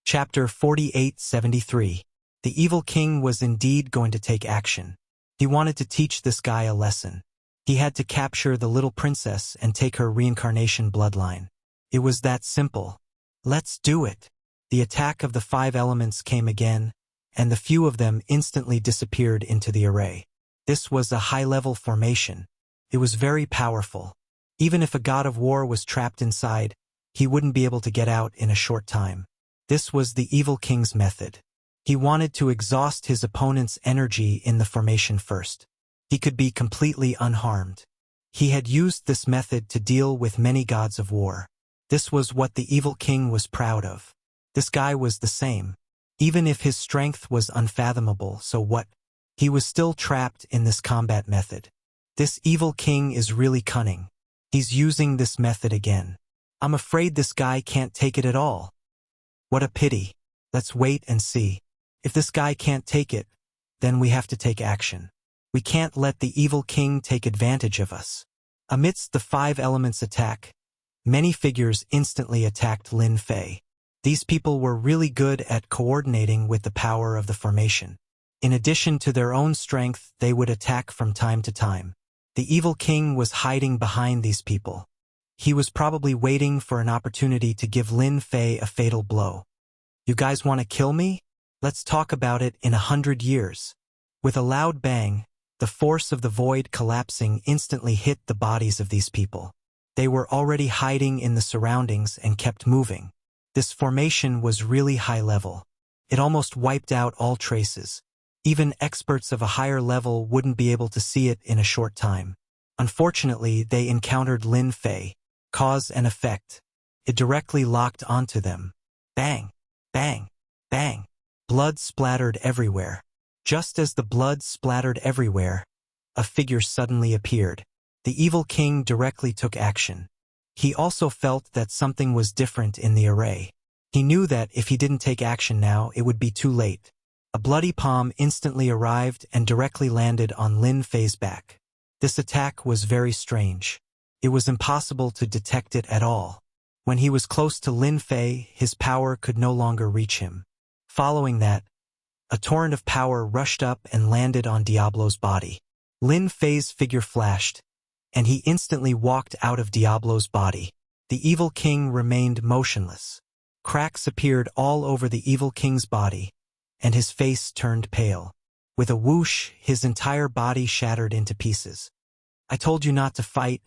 Chapter 4873. The Evil King was indeed going to take action. He wanted to teach this guy a lesson. He had to capture the little princess and take her reincarnation bloodline. It was that simple. Let's do it. The attack of the 5 elements came again, and the few of them instantly disappeared into the array. This was a high-level formation. It was very powerful. Even if a god of war was trapped inside, he wouldn't be able to get out in a short time. This was the Evil King's method. He wanted to exhaust his opponent's energy in the formation first. He could be completely unharmed. He had used this method to deal with many gods of war. This was what the Evil King was proud of. This guy was the same. Even if his strength was unfathomable, so what? He was still trapped in this combat method. This Evil King is really cunning. He's using this method again. I'm afraid this guy can't take it at all. What a pity. Let's wait and see. If this guy can't take it, then we have to take action. We can't let the Evil King take advantage of us. Amidst the 5 elements attack, many figures instantly attacked Lin Fei. These people were really good at coordinating with the power of the formation. In addition to their own strength, they would attack from time to time. The Evil King was hiding behind these people. He was probably waiting for an opportunity to give Lin Fei a fatal blow. You guys want to kill me? Let's talk about it in 100 years. With a loud bang, the force of the void collapsing instantly hit the bodies of these people. They were already hiding in the surroundings and kept moving. This formation was really high level. It almost wiped out all traces. Even experts of a higher level wouldn't be able to see it in a short time. Unfortunately, they encountered Lin Fei. Cause and effect. It directly locked onto them. Bang! Bang! Bang! Blood splattered everywhere. Just as the blood splattered everywhere, a figure suddenly appeared. The Evil King directly took action. He also felt that something was different in the array. He knew that if he didn't take action now, it would be too late. A bloody palm instantly arrived and directly landed on Lin Fei's back. This attack was very strange. It was impossible to detect it at all. When he was close to Lin Fei, his power could no longer reach him. Following that, a torrent of power rushed up and landed on Diablo's body. Lin Fei's figure flashed, and he instantly walked out of Diablo's body. The Evil King remained motionless. Cracks appeared all over the Evil King's body, and his face turned pale. With a whoosh, his entire body shattered into pieces. I told you not to fight,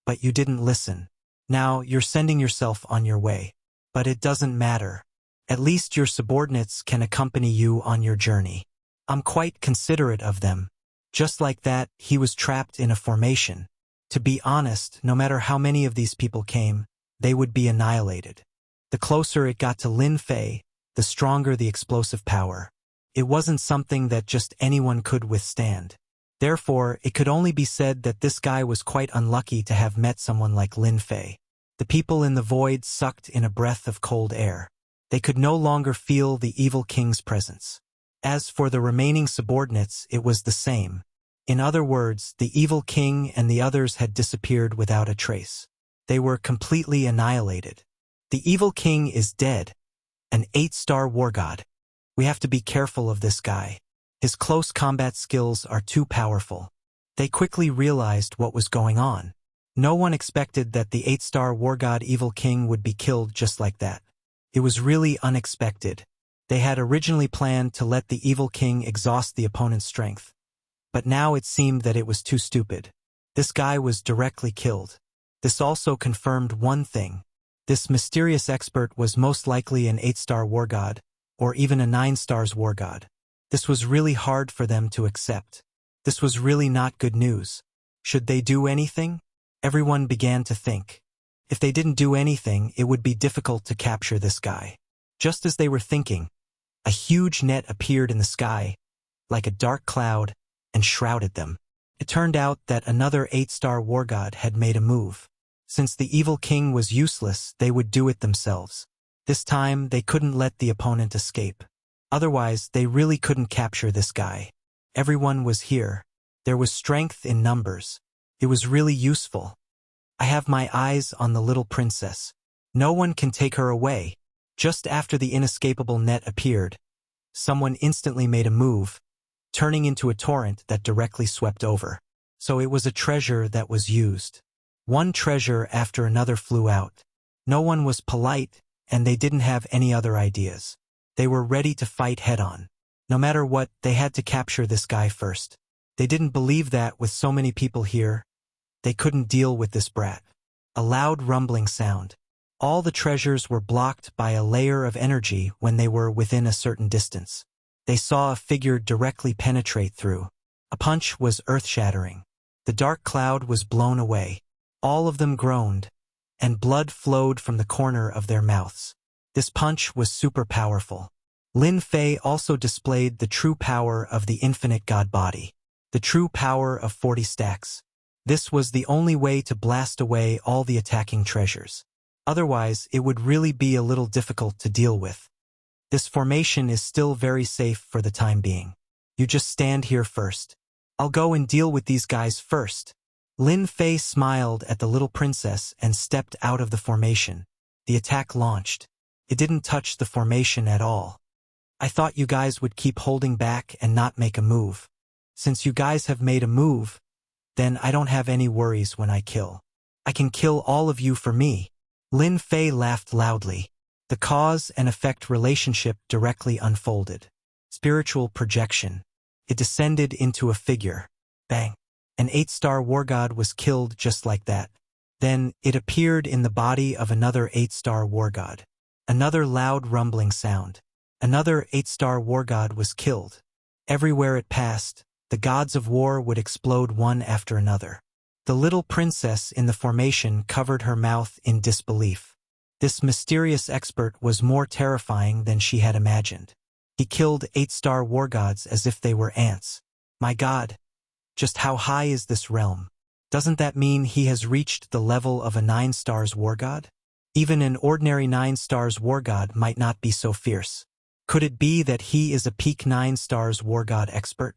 but you didn't listen. Now you're sending yourself on your way. But it doesn't matter. At least your subordinates can accompany you on your journey. I'm quite considerate of them. Just like that, he was trapped in a formation. To be honest, no matter how many of these people came, they would be annihilated. The closer it got to Lin Fei, the stronger the explosive power. It wasn't something that just anyone could withstand. Therefore, it could only be said that this guy was quite unlucky to have met someone like Lin Fei. The people in the void sucked in a breath of cold air. They could no longer feel the evil king's presence. As for the remaining subordinates, it was the same. In other words, the evil king and the others had disappeared without a trace. They were completely annihilated. The evil king is dead, an 8-star war god. We have to be careful of this guy. His close combat skills are too powerful. They quickly realized what was going on. No one expected that the 8-star war god evil king would be killed just like that. It was really unexpected. They had originally planned to let the evil king exhaust the opponent's strength. But now it seemed that it was too stupid. This guy was directly killed. This also confirmed one thing. This mysterious expert was most likely an 8-star war god, or even a 9 stars war god. This was really hard for them to accept. This was really not good news. Should they do anything? Everyone began to think. If they didn't do anything, it would be difficult to capture this guy. Just as they were thinking, a huge net appeared in the sky, like a dark cloud, and shrouded them. It turned out that another 8-star war god had made a move. Since the evil king was useless, they would do it themselves. This time, they couldn't let the opponent escape. Otherwise, they really couldn't capture this guy. Everyone was here. There was strength in numbers. It was really useful. I have my eyes on the little princess. No one can take her away. Just after the inescapable net appeared, someone instantly made a move, turning into a torrent that directly swept over. So it was a treasure that was used. One treasure after another flew out. No one was polite, and they didn't have any other ideas. They were ready to fight head-on. No matter what, they had to capture this guy first. They didn't believe that with so many people here, they couldn't deal with this brat. A loud rumbling sound. All the treasures were blocked by a layer of energy when they were within a certain distance. They saw a figure directly penetrate through. A punch was earth-shattering. The dark cloud was blown away. All of them groaned, and blood flowed from the corner of their mouths. This punch was super powerful. Lin Fei also displayed the true power of the infinite god body. The true power of 40 stacks. This was the only way to blast away all the attacking treasures. Otherwise, it would really be a little difficult to deal with. This formation is still very safe for the time being. You just stand here first. I'll go and deal with these guys first. Lin Fei smiled at the little princess and stepped out of the formation. The attack launched. It didn't touch the formation at all. I thought you guys would keep holding back and not make a move. Since you guys have made a move, then I don't have any worries when I kill. I can kill all of you for me. Lin Fei laughed loudly. The cause and effect relationship directly unfolded. Spiritual projection. It descended into a figure. Bang. An 8-star war god was killed just like that. Then, it appeared in the body of another 8-star war god. Another loud rumbling sound. Another 8-star war god was killed. Everywhere it passed, the gods of war would explode one after another. The little princess in the formation covered her mouth in disbelief. This mysterious expert was more terrifying than she had imagined. He killed 8-star war gods as if they were ants. My god, just how high is this realm? Doesn't that mean he has reached the level of a 9 stars war god? Even an ordinary 9 stars war god might not be so fierce. Could it be that he is a peak 9 stars war god expert?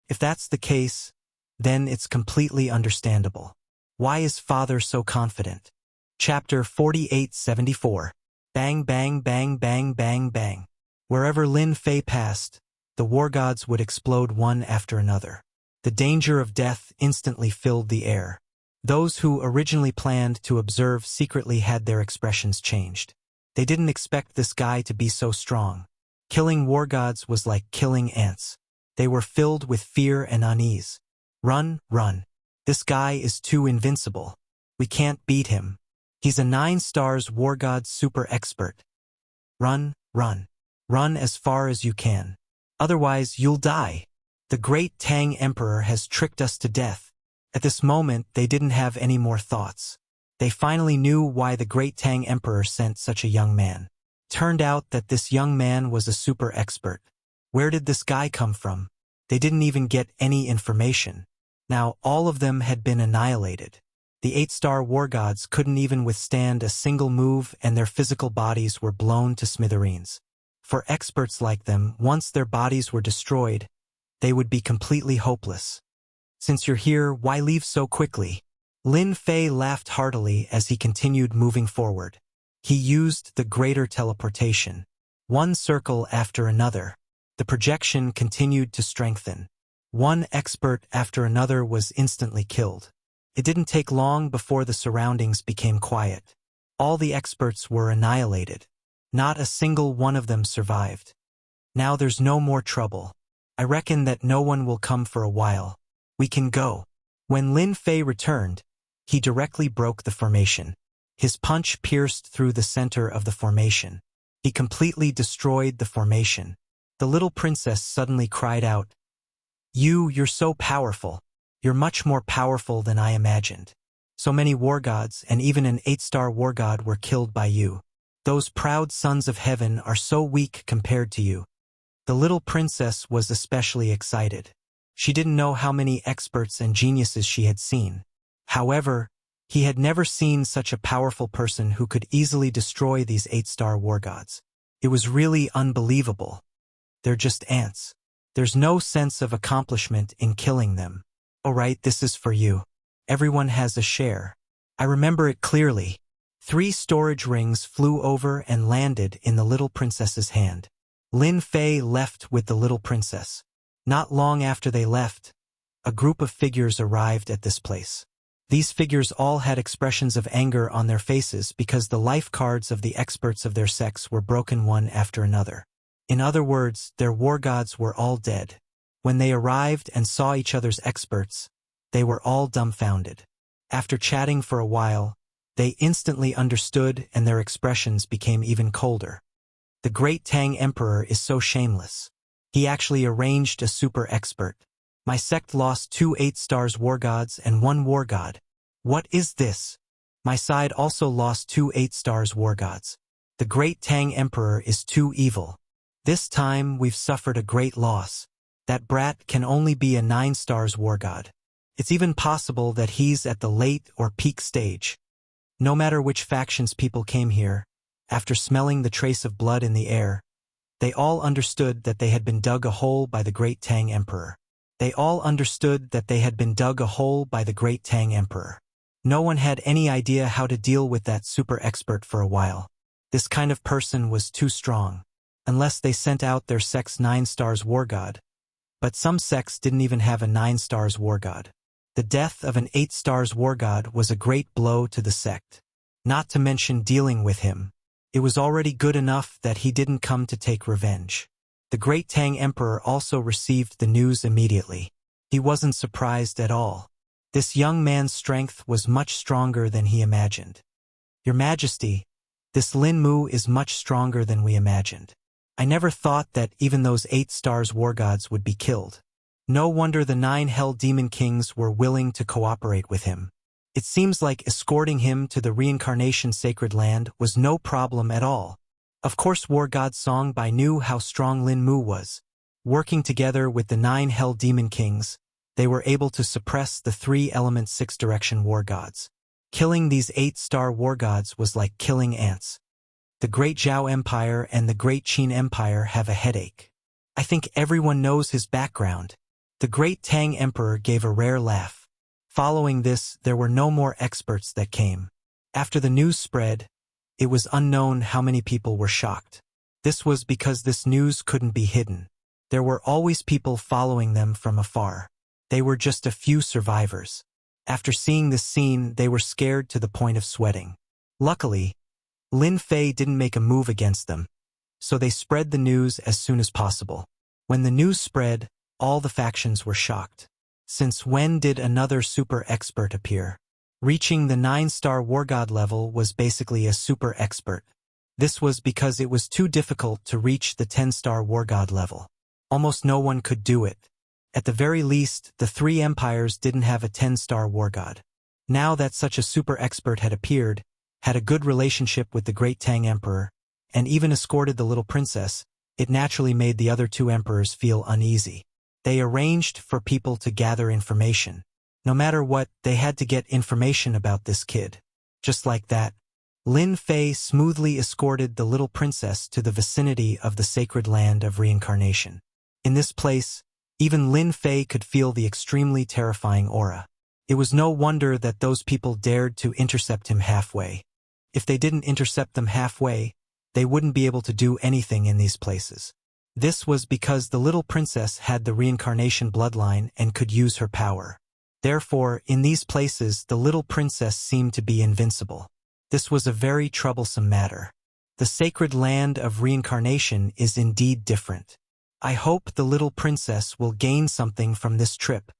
If that's the case, then it's completely understandable. Why is father so confident? Chapter 4874. Bang bang bang bang bang bang. Wherever Lin Fei passed, the war gods would explode one after another. The danger of death instantly filled the air. Those who originally planned to observe secretly had their expressions changed. They didn't expect this guy to be so strong. Killing war gods was like killing ants. They were filled with fear and unease. Run, run. This guy is too invincible. We can't beat him. He's a 9 stars war god super expert. Run, run. Run as far as you can. Otherwise, you'll die. The great Tang Emperor has tricked us to death. At this moment, they didn't have any more thoughts. They finally knew why the great Tang Emperor sent such a young man. Turned out that this young man was a super expert. Where did this guy come from? They didn't even get any information. Now, all of them had been annihilated. The 8-star war gods couldn't even withstand a single move, and their physical bodies were blown to smithereens. For experts like them, once their bodies were destroyed, they would be completely hopeless. Since you're here, why leave so quickly? Lin Fei laughed heartily as he continued moving forward. He used the greater teleportation. One circle after another. The projection continued to strengthen. One expert after another was instantly killed. It didn't take long before the surroundings became quiet. All the experts were annihilated. Not a single one of them survived. Now there's no more trouble. I reckon that no one will come for a while. We can go. When Lin Fei returned, he directly broke the formation. His punch pierced through the center of the formation. He completely destroyed the formation. The little princess suddenly cried out, You're so powerful. You're much more powerful than I imagined. So many war gods and even an 8-star war god were killed by you. Those proud sons of heaven are so weak compared to you. The little princess was especially excited. She didn't know how many experts and geniuses she had seen. However, he had never seen such a powerful person who could easily destroy these 8-star war gods. It was really unbelievable. They're just ants. There's no sense of accomplishment in killing them. Alright, this is for you. Everyone has a share. I remember it clearly. 3 storage rings flew over and landed in the little princess's hand. Lin Fei left with the little princess. Not long after they left, a group of figures arrived at this place. These figures all had expressions of anger on their faces because the life cards of the experts of their sex were broken one after another. In other words, their war gods were all dead. When they arrived and saw each other's experts, they were all dumbfounded. After chatting for a while, they instantly understood and their expressions became even colder. The great Tang Emperor is so shameless. He actually arranged a super expert. My sect lost 2 8-stars war gods and 1 war god. What is this? My side also lost 2 8-stars war gods. The great Tang Emperor is too evil. This time we've suffered a great loss. That brat can only be a 9-stars war god. It's even possible that he's at the late or peak stage. No matter which factions people came here, after smelling the trace of blood in the air, they all understood that they had been dug a hole by the great Tang Emperor. They all understood that they had been dug a hole by the great Tang Emperor. No one had any idea how to deal with that super expert for a while. This kind of person was too strong. Unless they sent out their sect's 9-stars war god. But some sects didn't even have a 9-stars war god. The death of an 8-stars war god was a great blow to the sect. Not to mention dealing with him. It was already good enough that he didn't come to take revenge. The great Tang Emperor also received the news immediately. He wasn't surprised at all. This young man's strength was much stronger than he imagined. Your Majesty, this Lin Mu is much stronger than we imagined. I never thought that even those 8-stars war gods would be killed. No wonder the 9 hell demon kings were willing to cooperate with him. It seems like escorting him to the reincarnation sacred land was no problem at all. Of course War God Songbai knew how strong Lin Mu was. Working together with the 9 hell demon kings, they were able to suppress the 3-element 6-direction war gods. Killing these 8-star war gods was like killing ants. The Great Zhao Empire and the Great Qin Empire have a headache. I think everyone knows his background. The Great Tang Emperor gave a rare laugh. Following this, there were no more experts that came. After the news spread, it was unknown how many people were shocked. This was because this news couldn't be hidden. There were always people following them from afar. They were just a few survivors. After seeing this scene, they were scared to the point of sweating. Luckily, Lin Fei didn't make a move against them, so they spread the news as soon as possible. When the news spread, all the factions were shocked. Since when did another super expert appear? Reaching the 9-star war god level was basically a super expert. This was because it was too difficult to reach the 10-star war god level. Almost no one could do it. At the very least, the three empires didn't have a 10-star war god. Now that such a super expert had appeared, had a good relationship with the great Tang Emperor, and even escorted the little princess, it naturally made the other two emperors feel uneasy. They arranged for people to gather information. No matter what, they had to get information about this kid. Just like that, Lin Fei smoothly escorted the little princess to the vicinity of the sacred land of reincarnation. In this place, even Lin Fei could feel the extremely terrifying aura. It was no wonder that those people dared to intercept him halfway. If they didn't intercept them halfway, they wouldn't be able to do anything in these places. This was because the little princess had the reincarnation bloodline and could use her power. Therefore, in these places, the little princess seemed to be invincible. This was a very troublesome matter. The sacred land of reincarnation is indeed different. I hope the little princess will gain something from this trip.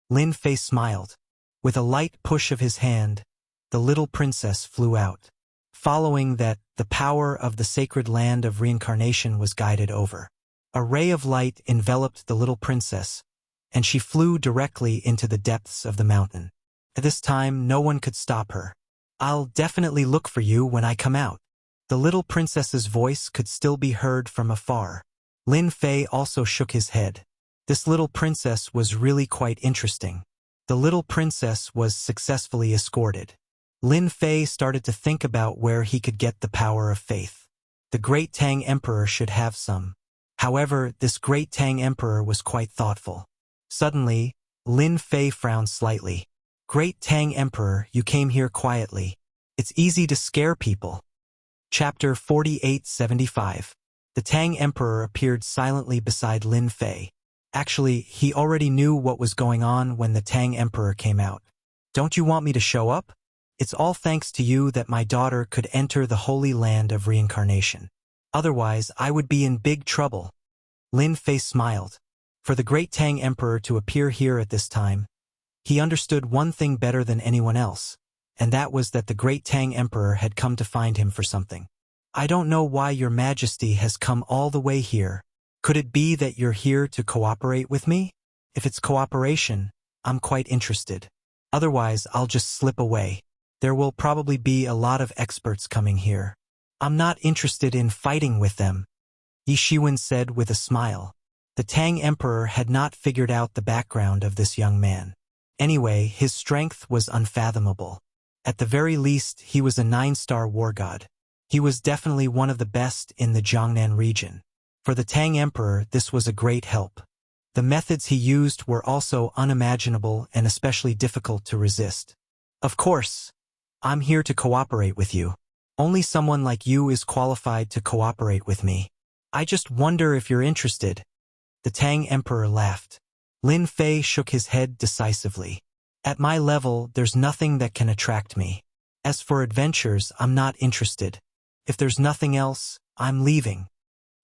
Lin Fei smiled. With a light push of his hand, the little princess flew out. Following that, the power of the sacred land of reincarnation was guided over. A ray of light enveloped the little princess, and she flew directly into the depths of the mountain. At this time, no one could stop her. I'll definitely look for you when I come out. The little princess's voice could still be heard from afar. Lin Fei also shook his head. This little princess was really quite interesting. The little princess was successfully escorted. Lin Fei started to think about where he could get the power of faith. The great Tang Emperor should have some. However, this great Tang Emperor was quite thoughtful. Suddenly, Lin Fei frowned slightly. Great Tang Emperor, you came here quietly. It's easy to scare people. Chapter 4875. The Tang Emperor appeared silently beside Lin Fei. Actually, he already knew what was going on when the Tang Emperor came out. Don't you want me to show up? It's all thanks to you that my daughter could enter the holy land of reincarnation. Otherwise, I would be in big trouble. Lin Fei smiled. For the great Tang Emperor to appear here at this time, he understood one thing better than anyone else, and that was that the great Tang Emperor had come to find him for something. I don't know why your majesty has come all the way here. Could it be that you're here to cooperate with me? If it's cooperation, I'm quite interested. Otherwise, I'll just slip away. There will probably be a lot of experts coming here. I'm not interested in fighting with them, Yi Shiwen said with a smile. The Tang Emperor had not figured out the background of this young man. Anyway, his strength was unfathomable. At the very least, he was a 9-star war god. He was definitely one of the best in the Jiangnan region. For the Tang Emperor, this was a great help. The methods he used were also unimaginable and especially difficult to resist. Of course, I'm here to cooperate with you. Only someone like you is qualified to cooperate with me. I just wonder if you're interested. The Tang Emperor laughed. Lin Fei shook his head decisively. At my level, there's nothing that can attract me. As for adventures, I'm not interested. If there's nothing else, I'm leaving.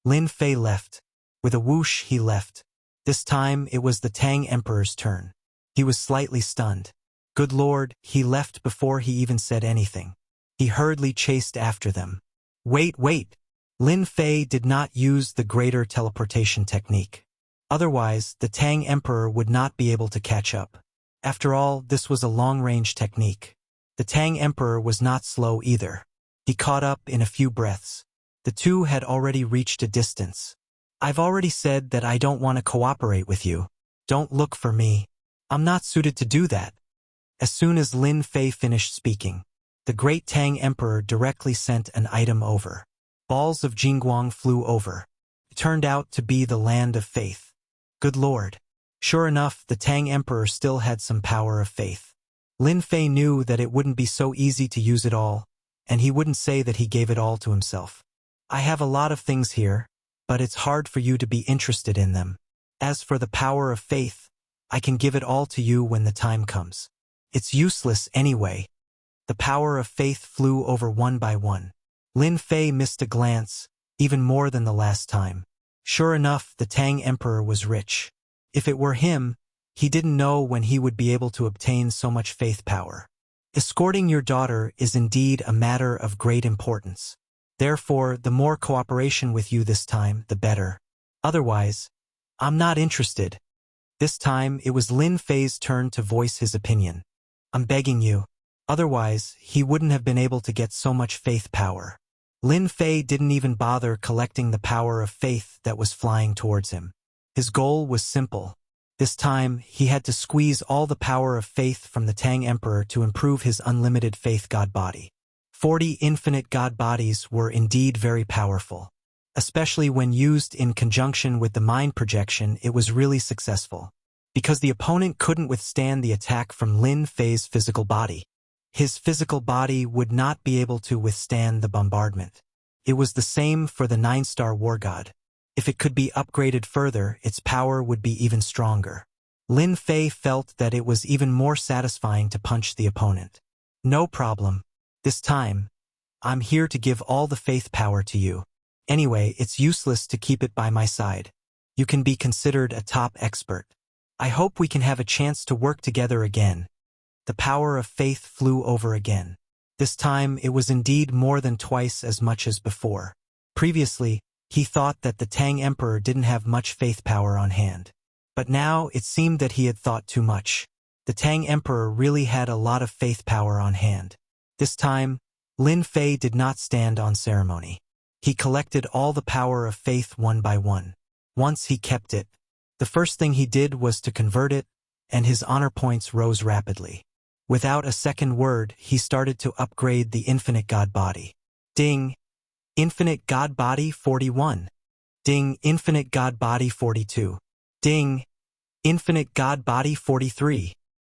Lin Fei left. With a whoosh, he left. This time, it was the Tang Emperor's turn. He was slightly stunned. Good Lord, he left before he even said anything. He hurriedly chased after them. Wait! Lin Fei did not use the greater teleportation technique. Otherwise, the Tang Emperor would not be able to catch up. After all, this was a long-range technique. The Tang Emperor was not slow either. He caught up in a few breaths. The two had already reached a distance. I've already said that I don't want to cooperate with you. Don't look for me. I'm not suited to do that. As soon as Lin Fei finished speaking, the great Tang Emperor directly sent an item over. Balls of Jingguang flew over. It turned out to be the land of faith. Good Lord. Sure enough, the Tang Emperor still had some power of faith. Lin Fei knew that it wouldn't be so easy to use it all, and he wouldn't say that he gave it all to himself. I have a lot of things here, but it's hard for you to be interested in them. As for the power of faith, I can give it all to you when the time comes. It's useless anyway. The power of faith flew over one by one. Lin Fei missed a glance, even more than the last time. Sure enough, the Tang Emperor was rich. If it were him, he didn't know when he would be able to obtain so much faith power. Escorting your daughter is indeed a matter of great importance. Therefore, the more cooperation with you this time, the better. Otherwise, I'm not interested. This time, it was Lin Fei's turn to voice his opinion. I'm begging you. Otherwise, he wouldn't have been able to get so much faith power. Lin Fei didn't even bother collecting the power of faith that was flying towards him. His goal was simple. This time, he had to squeeze all the power of faith from the Tang Emperor to improve his unlimited faith god body. 40 infinite god bodies were indeed very powerful. Especially when used in conjunction with the mind projection, it was really successful. Because the opponent couldn't withstand the attack from Lin Fei's physical body. His physical body would not be able to withstand the bombardment. It was the same for the 9-star war god. If it could be upgraded further, its power would be even stronger. Lin Fei felt that it was even more satisfying to punch the opponent. No problem. This time, I'm here to give all the faith power to you. Anyway, it's useless to keep it by my side. You can be considered a top expert. I hope we can have a chance to work together again. The power of faith flew over again. This time, it was indeed more than twice as much as before. Previously, he thought that the Tang Emperor didn't have much faith power on hand. But now, it seemed that he had thought too much. The Tang Emperor really had a lot of faith power on hand. This time, Lin Fei did not stand on ceremony. He collected all the power of faith one by one. Once he kept it, the first thing he did was to convert it, and his honor points rose rapidly. Without a second word, he started to upgrade the infinite god body. Ding! Infinite god body 41. Ding! Infinite god body 42. Ding! Infinite god body 43.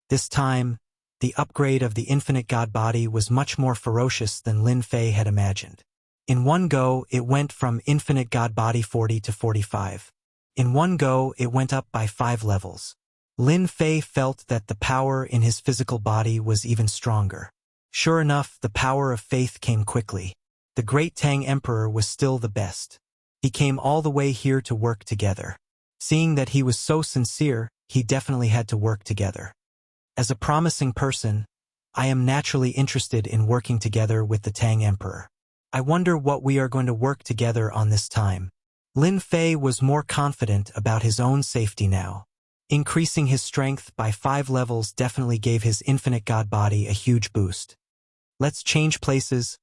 This time, the upgrade of the infinite god body was much more ferocious than Lin Fei had imagined. In one go, it went from infinite god body 40 to 45. In one go, it went up by 5 levels. Lin Fei felt that the power in his physical body was even stronger. Sure enough, the power of faith came quickly. The great Tang Emperor was still the best. He came all the way here to work together. Seeing that he was so sincere, he definitely had to work together. As a promising person, I am naturally interested in working together with the Tang Emperor. I wonder what we are going to work together on this time. Lin Fei was more confident about his own safety now. Increasing his strength by 5 levels definitely gave his infinite god body a huge boost. Let's change places.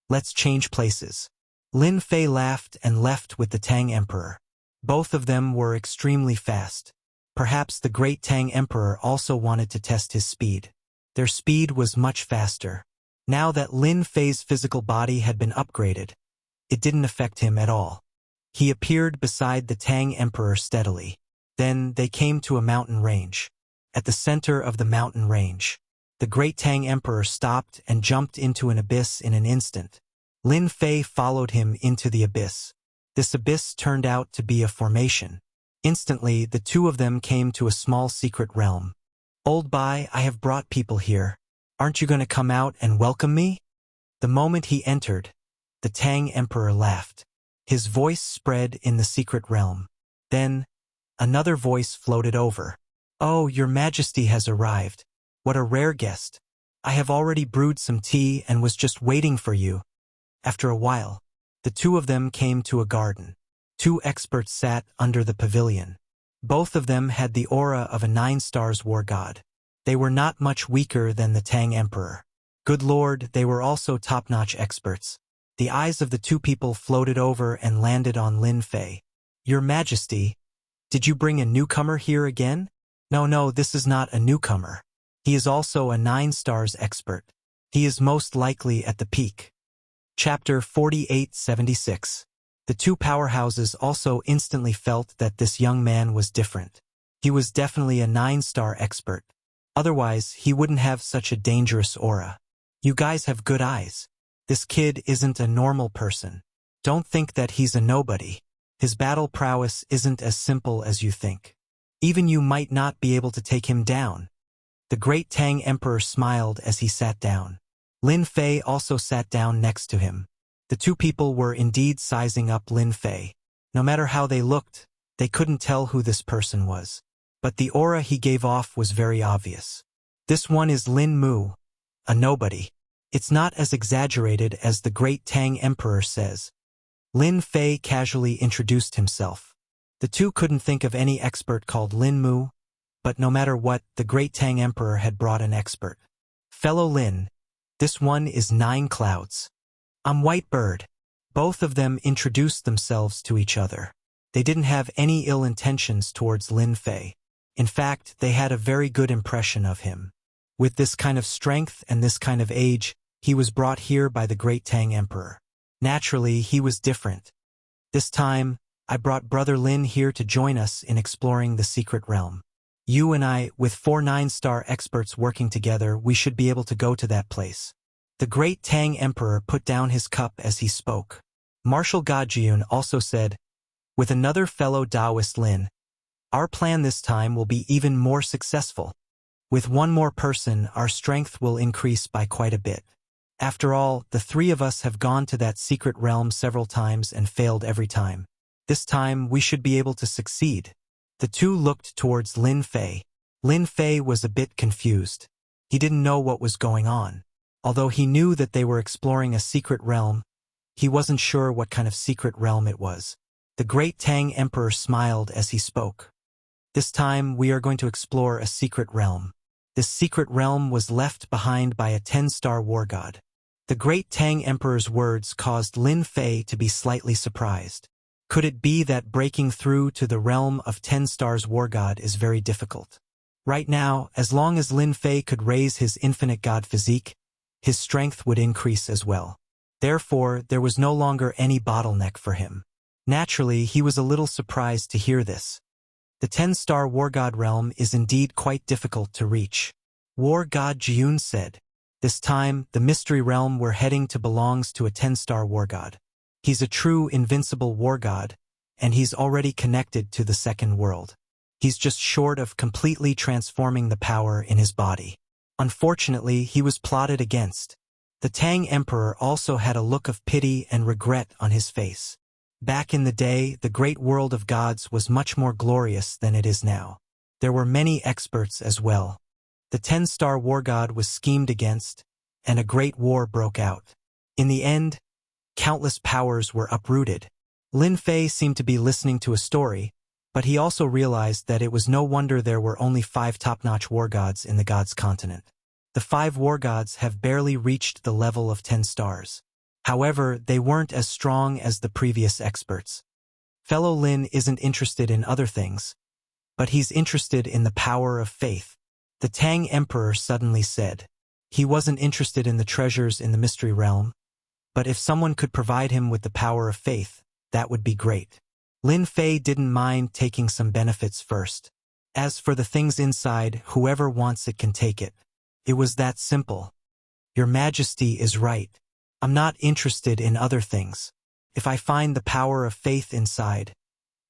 Let's change places. Lin Fei laughed and left with the Tang Emperor. Both of them were extremely fast. Perhaps the great Tang Emperor also wanted to test his speed. Their speed was much faster. Now that Lin Fei's physical body had been upgraded, it didn't affect him at all. He appeared beside the Tang Emperor steadily. Then they came to a mountain range. At the center of the mountain range, the great Tang Emperor stopped and jumped into an abyss in an instant. Lin Fei followed him into the abyss. This abyss turned out to be a formation. Instantly, the two of them came to a small secret realm. Old Bai, I have brought people here. Aren't you going to come out and welcome me? The moment he entered, the Tang Emperor laughed. His voice spread in the secret realm. Then, another voice floated over. Oh, your majesty has arrived. What a rare guest. I have already brewed some tea and was just waiting for you. After a while, the two of them came to a garden. 2 experts sat under the pavilion. Both of them had the aura of a 9-stars war god. They were not much weaker than the Tang Emperor. Good lord, they were also top-notch experts. The eyes of the two people floated over and landed on Lin Fei. Your majesty, did you bring a newcomer here again? No, this is not a newcomer. He is also a 9-stars expert. He is most likely at the peak. Chapter 4876. The two powerhouses also instantly felt that this young man was different. He was definitely a 9-star expert. Otherwise, he wouldn't have such a dangerous aura. You guys have good eyes. This kid isn't a normal person. Don't think that he's a nobody. His battle prowess isn't as simple as you think. Even you might not be able to take him down. The great Tang Emperor smiled as he sat down. Lin Fei also sat down next to him. The two people were indeed sizing up Lin Fei. No matter how they looked, they couldn't tell who this person was. But the aura he gave off was very obvious. This one is Lin Mu, a nobody. It's not as exaggerated as the great Tang Emperor says. Lin Fei casually introduced himself. The two couldn't think of any expert called Lin Mu, But no matter what, the great Tang Emperor had brought an expert. Fellow Lin, this one is 9 Clouds. I'm White Bird. Both of them introduced themselves to each other. They didn't have any ill intentions towards Lin Fei. In fact, they had a very good impression of him. With this kind of strength and this kind of age, he was brought here by the great Tang Emperor. Naturally, he was different. This time, I brought Brother Lin here to join us in exploring the secret realm. You and I, with 4 9-star experts working together, we should be able to go to that place. The great Tang Emperor put down his cup as he spoke. Martial God Jiyun also said, with another fellow Taoist Lin, our plan this time will be even more successful. With one more person, our strength will increase by quite a bit. After all, the 3 of us have gone to that secret realm several times and failed every time. This time, we should be able to succeed. The 2 looked towards Lin Fei. Lin Fei was a bit confused. He didn't know what was going on. Although he knew that they were exploring a secret realm, he wasn't sure what kind of secret realm it was. The great Tang Emperor smiled as he spoke. This time, we are going to explore a secret realm. This secret realm was left behind by a 10-star war god. The great Tang Emperor's words caused Lin Fei to be slightly surprised. Could it be that breaking through to the realm of 10 stars war god is very difficult? Right now, as long as Lin Fei could raise his infinite god physique, his strength would increase as well. Therefore, there was no longer any bottleneck for him. Naturally, he was a little surprised to hear this. The 10-star war god realm is indeed quite difficult to reach. War god Jiyun said. This time, the mystery realm we're heading to belongs to a 10-star war god. He's a true invincible war god, and he's already connected to the second world. He's just short of completely transforming the power in his body. Unfortunately, he was plotted against. The Tang Emperor also had a look of pity and regret on his face. Back in the day, the great world of gods was much more glorious than it is now. There were many experts as well. The 10-star war god was schemed against, and a great war broke out. In the end, countless powers were uprooted. Lin Fei seemed to be listening to a story, but he also realized that it was no wonder there were only 5 top-notch war gods in the gods' continent. The 5 war gods have barely reached the level of 10 stars. However, they weren't as strong as the previous experts. Fellow Lin isn't interested in other things, but he's interested in the power of faith. The Tang Emperor suddenly said. He wasn't interested in the treasures in the mystery realm, but if someone could provide him with the power of faith, that would be great. Lin Fei didn't mind taking some benefits first. As for the things inside, whoever wants it can take it. It was that simple. Your Majesty is right. I'm not interested in other things. If I find the power of faith inside,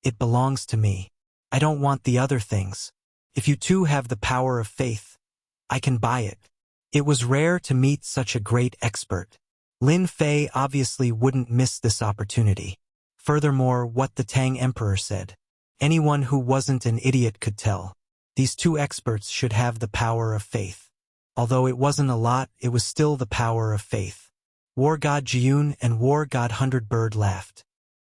it belongs to me. I don't want the other things. If you too have the power of faith, I can buy it. It was rare to meet such a great expert. Lin Fei obviously wouldn't miss this opportunity. Furthermore, what the Tang Emperor said. Anyone who wasn't an idiot could tell. These 2 experts should have the power of faith. Although it wasn't a lot, it was still the power of faith. War God Jiyun and War God 100 Bird laughed.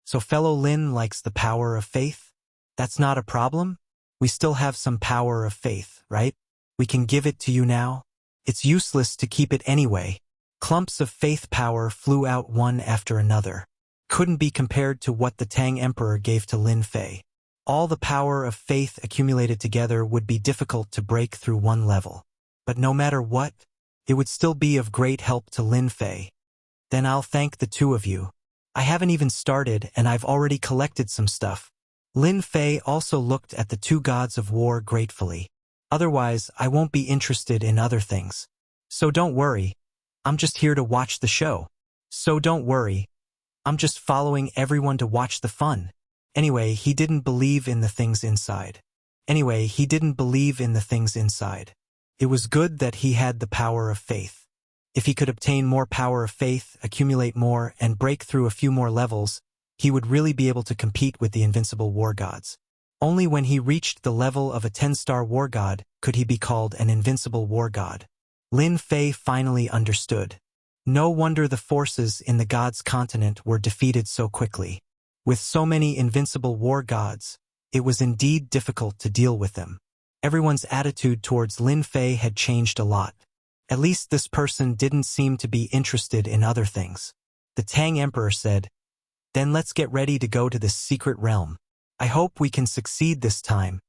So fellow Lin likes the power of faith? That's not a problem? We still have some power of faith, right? We can give it to you now? It's useless to keep it anyway. Clumps of faith power flew out one after another. Couldn't be compared to what the Tang Emperor gave to Lin Fei. All the power of faith accumulated together would be difficult to break through one level. But no matter what, it would still be of great help to Lin Fei. Then I'll thank the 2 of you. I haven't even started and I've already collected some stuff. Lin Fei also looked at the 2 gods of war gratefully. Otherwise, I won't be interested in other things. So don't worry. I'm just here to watch the show. So don't worry. I'm just following everyone to watch the fun. Anyway, he didn't believe in the things inside. It was good that he had the power of faith. If he could obtain more power of faith, accumulate more, and break through a few more levels, he would really be able to compete with the invincible war gods. Only when he reached the level of a 10-star war god could he be called an invincible war god. Lin Fei finally understood. No wonder the forces in the gods' continent were defeated so quickly. With so many invincible war gods, it was indeed difficult to deal with them. Everyone's attitude towards Lin Fei had changed a lot. At least this person didn't seem to be interested in other things. The Tang Emperor said, "Then let's get ready to go to this secret realm. I hope we can succeed this time."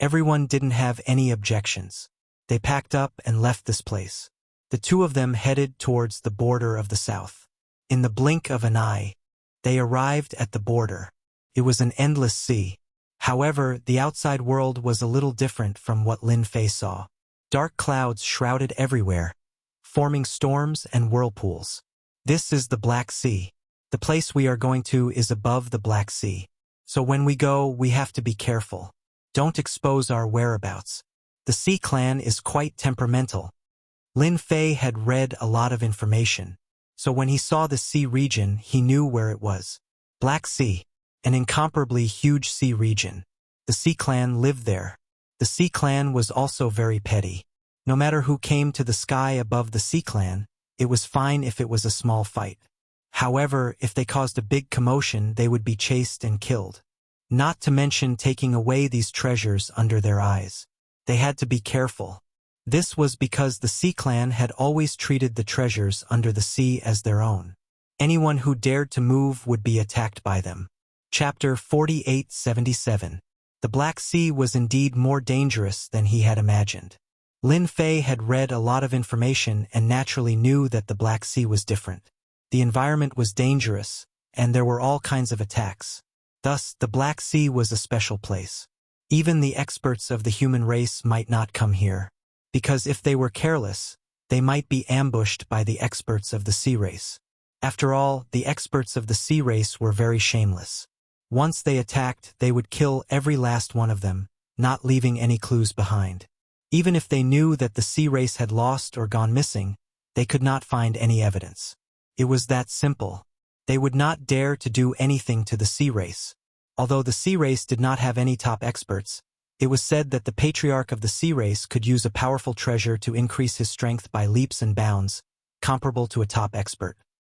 Everyone didn't have any objections. They packed up and left this place. The two of them headed towards the border of the south. In the blink of an eye, they arrived at the border. It was an endless sea. However, the outside world was a little different from what Lin Fei saw. Dark clouds shrouded everywhere, forming storms and whirlpools. This is the Black Sea. The place we are going to is above the Black Sea. So when we go, we have to be careful. Don't expose our whereabouts. The Sea Clan is quite temperamental. Lin Fei had read a lot of information, so when he saw the sea region, he knew where it was. Black Sea, an incomparably huge sea region. The Sea Clan lived there. The Sea Clan was also very petty. No matter who came to the sky above the Sea Clan, it was fine if it was a small fight. However, if they caused a big commotion, they would be chased and killed. Not to mention taking away these treasures under their eyes. They had to be careful. This was because the Sea Clan had always treated the treasures under the sea as their own. Anyone who dared to move would be attacked by them. Chapter 4877. The Black Sea was indeed more dangerous than he had imagined. Lin Fei had read a lot of information and naturally knew that the Black Sea was different. The environment was dangerous, and there were all kinds of attacks. Thus, the Black Sea was a special place. Even the experts of the human race might not come here, because if they were careless, they might be ambushed by the experts of the sea race. After all, the experts of the sea race were very shameless. Once they attacked, they would kill every last one of them, not leaving any clues behind. Even if they knew that the sea race had lost or gone missing, they could not find any evidence. It was that simple. They would not dare to do anything to the sea race. Although the sea race did not have any top experts, it was said that the patriarch of the sea race could use a powerful treasure to increase his strength by leaps and bounds, comparable to a top expert.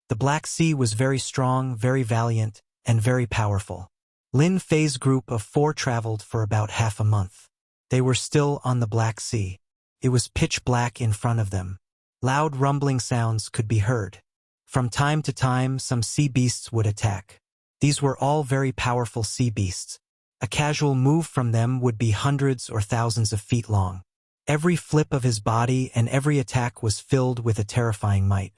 The Black Sea was very strong, very valiant, and very powerful. Lin Fei's group of 4 traveled for about half a month. They were still on the Black Sea. It was pitch black in front of them. Loud rumbling sounds could be heard. From time to time, some sea beasts would attack. These were all very powerful sea beasts. A casual move from them would be hundreds or thousands of feet long. Every flip of his body and every attack was filled with a terrifying might.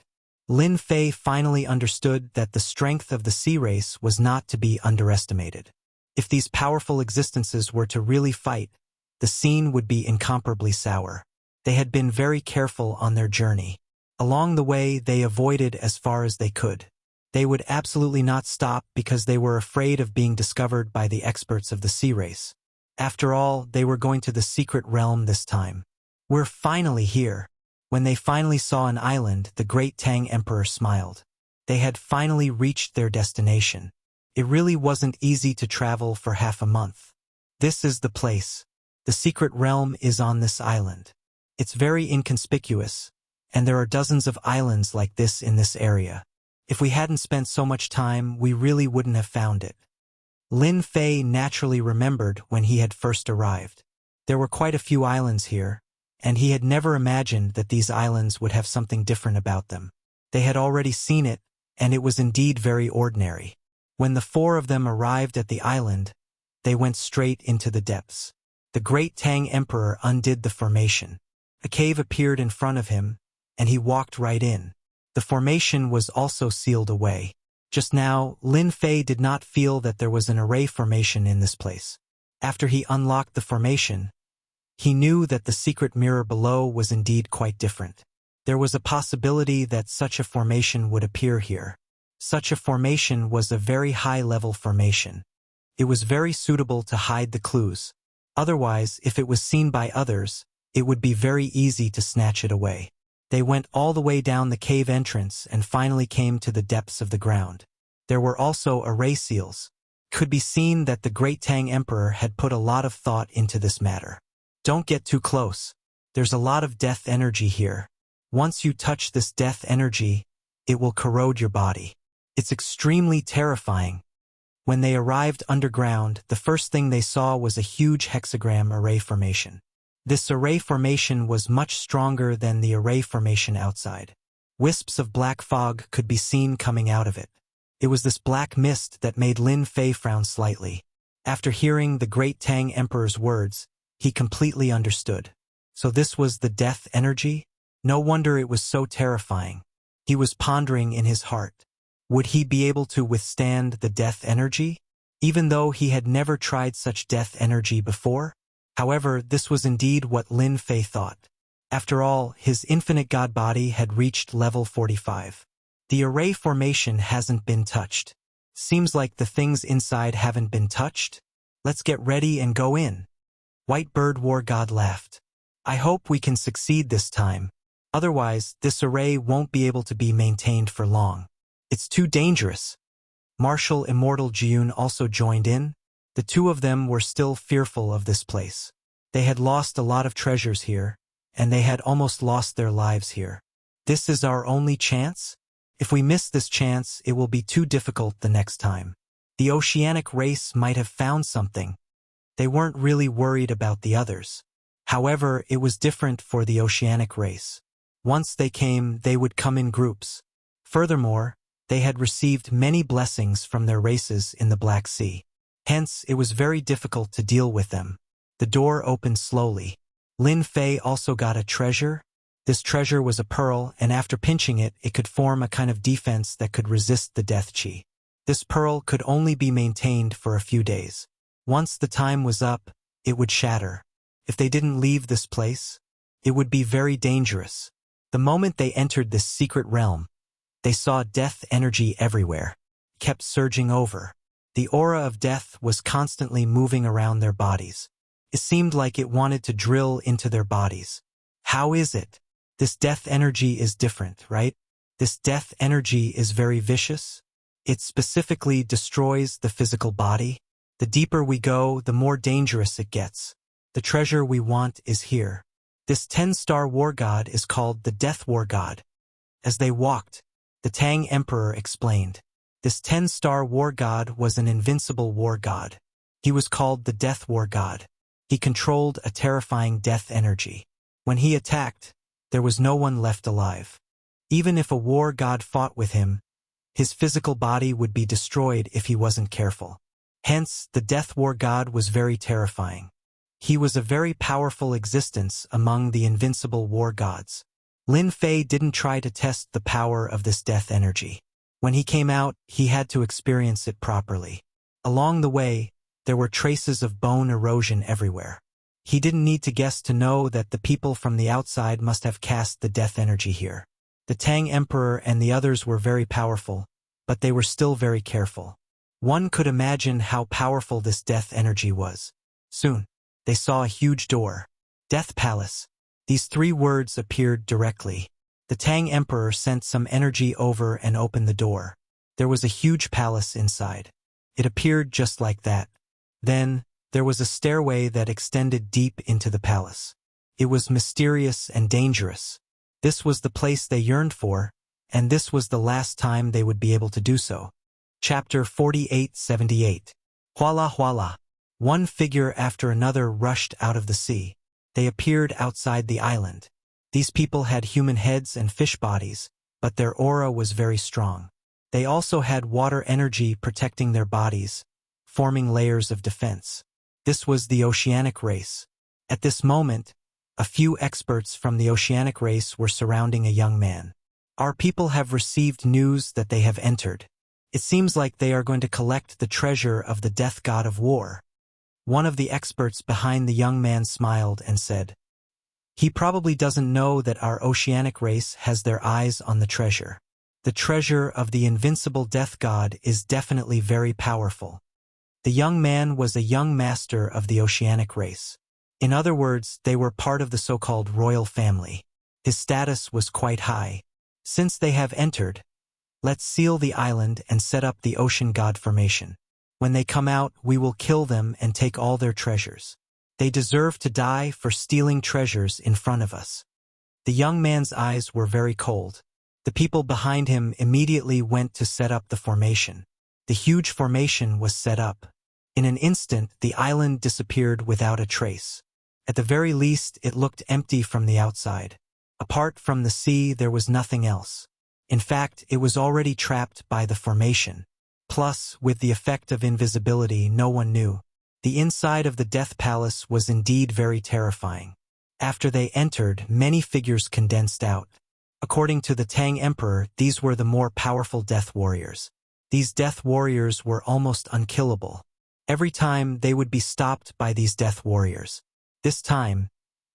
Lin Fei finally understood that the strength of the sea race was not to be underestimated. If these powerful existences were to really fight, the scene would be incomparably sour. They had been very careful on their journey. Along the way, they avoided as far as they could. They would absolutely not stop because they were afraid of being discovered by the experts of the sea race. After all, they were going to the secret realm this time. We're finally here. When they finally saw an island, the great Tang Emperor smiled. They had finally reached their destination. It really wasn't easy to travel for half a month. This is the place. The secret realm is on this island. It's very inconspicuous, and there are dozens of islands like this in this area. If we hadn't spent so much time, we really wouldn't have found it. Lin Fei naturally remembered when he had first arrived. There were quite a few islands here, and he had never imagined that these islands would have something different about them. They had already seen it, and it was indeed very ordinary. When the 4 of them arrived at the island, they went straight into the depths. The great Tang Emperor undid the formation. A cave appeared in front of him, and he walked right in. The formation was also sealed away. Just now, Lin Fei did not feel that there was an array formation in this place. After he unlocked the formation, he knew that the secret mirror below was indeed quite different. There was a possibility that such a formation would appear here. Such a formation was a very high-level formation. It was very suitable to hide the clues. Otherwise, if it was seen by others, it would be very easy to snatch it away. They went all the way down the cave entrance and finally came to the depths of the ground. There were also array seals. It could be seen that the great Tang Emperor had put a lot of thought into this matter. Don't get too close. There's a lot of death energy here. Once you touch this death energy, it will corrode your body. It's extremely terrifying. When they arrived underground, the first thing they saw was a huge hexagram array formation. This array formation was much stronger than the array formation outside. Wisps of black fog could be seen coming out of it. It was this black mist that made Lin Fei frown slightly. After hearing the great Tang Emperor's words, he completely understood. So this was the death energy? No wonder it was so terrifying. He was pondering in his heart. Would he be able to withstand the death energy? Even though he had never tried such death energy before? However, this was indeed what Lin Fei thought. After all, his infinite god body had reached level 45. The array formation hasn't been touched. Seems like the things inside haven't been touched. Let's get ready and go in. White Bird War God laughed. I hope we can succeed this time. Otherwise, this array won't be able to be maintained for long. It's too dangerous. Martial Immortal Jiyun also joined in. The two of them were still fearful of this place. They had lost a lot of treasures here, and they had almost lost their lives here. This is our only chance? If we miss this chance, it will be too difficult the next time. The oceanic race might have found something. They weren't really worried about the others. However, it was different for the oceanic race. Once they came, they would come in groups. Furthermore, they had received many blessings from their races in the Black Sea. Hence, it was very difficult to deal with them. The door opened slowly. Lin Fei also got a treasure. This treasure was a pearl, and after pinching it, it could form a kind of defense that could resist the death chi. This pearl could only be maintained for a few days. Once the time was up, it would shatter. If they didn't leave this place, it would be very dangerous. The moment they entered this secret realm, they saw death energy everywhere. It kept surging over. The aura of death was constantly moving around their bodies. It seemed like it wanted to drill into their bodies. How is it? This death energy is different, right? This death energy is very vicious. It specifically destroys the physical body. The deeper we go, the more dangerous it gets. The treasure we want is here. This 10-star war god is called the Death War God. As they walked, the Tang Emperor explained. This 10-star war god was an invincible war god. He was called the Death War God. He controlled a terrifying death energy. When he attacked, there was no one left alive. Even if a war god fought with him, his physical body would be destroyed if he wasn't careful. Hence, the Death War God was very terrifying. He was a very powerful existence among the invincible war gods. Lin Fei didn't try to test the power of this death energy. When he came out, he had to experience it properly. Along the way, there were traces of bone erosion everywhere. He didn't need to guess to know that the people from the outside must have cast the death energy here. The Tang Emperor and the others were very powerful, but they were still very careful. One could imagine how powerful this death energy was. Soon, they saw a huge door. Death Palace. These 3 words appeared directly. The Tang Emperor sent some energy over and opened the door. There was a huge palace inside. It appeared just like that. Then, there was a stairway that extended deep into the palace. It was mysterious and dangerous. This was the place they yearned for, and this was the last time they would be able to do so. Chapter 4878. Huala Huala. One figure after another rushed out of the sea. They appeared outside the island. These people had human heads and fish bodies, but their aura was very strong. They also had water energy protecting their bodies, forming layers of defense. This was the oceanic race. At this moment, a few experts from the oceanic race were surrounding a young man. Our people have received news that they have entered. It seems like they are going to collect the treasure of the death god of war. One of the experts behind the young man smiled and said, "He probably doesn't know that our oceanic race has their eyes on the treasure. The treasure of the invincible death god is definitely very powerful." The young man was a young master of the oceanic race. In other words, they were part of the so-called royal family. His status was quite high. Since they have entered, let's seal the island and set up the ocean god formation. When they come out, we will kill them and take all their treasures. They deserve to die for stealing treasures in front of us. The young man's eyes were very cold. The people behind him immediately went to set up the formation. The huge formation was set up. In an instant, the island disappeared without a trace. At the very least, it looked empty from the outside. Apart from the sea, there was nothing else. In fact, it was already trapped by the formation. Plus, with the effect of invisibility, no one knew. The inside of the Death Palace was indeed very terrifying. After they entered, many figures condensed out. According to the Tang Emperor, these were the more powerful Death Warriors. These Death Warriors were almost unkillable. Every time, they would be stopped by these Death Warriors. This time,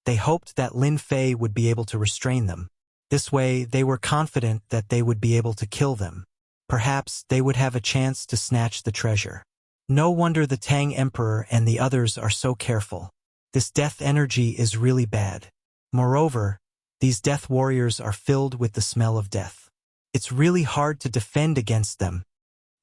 they hoped that Lin Fei would be able to restrain them. This way, they were confident that they would be able to kill them. Perhaps they would have a chance to snatch the treasure. No wonder the Tang Emperor and the others are so careful. This death energy is really bad. Moreover, these Death Warriors are filled with the smell of death. It's really hard to defend against them.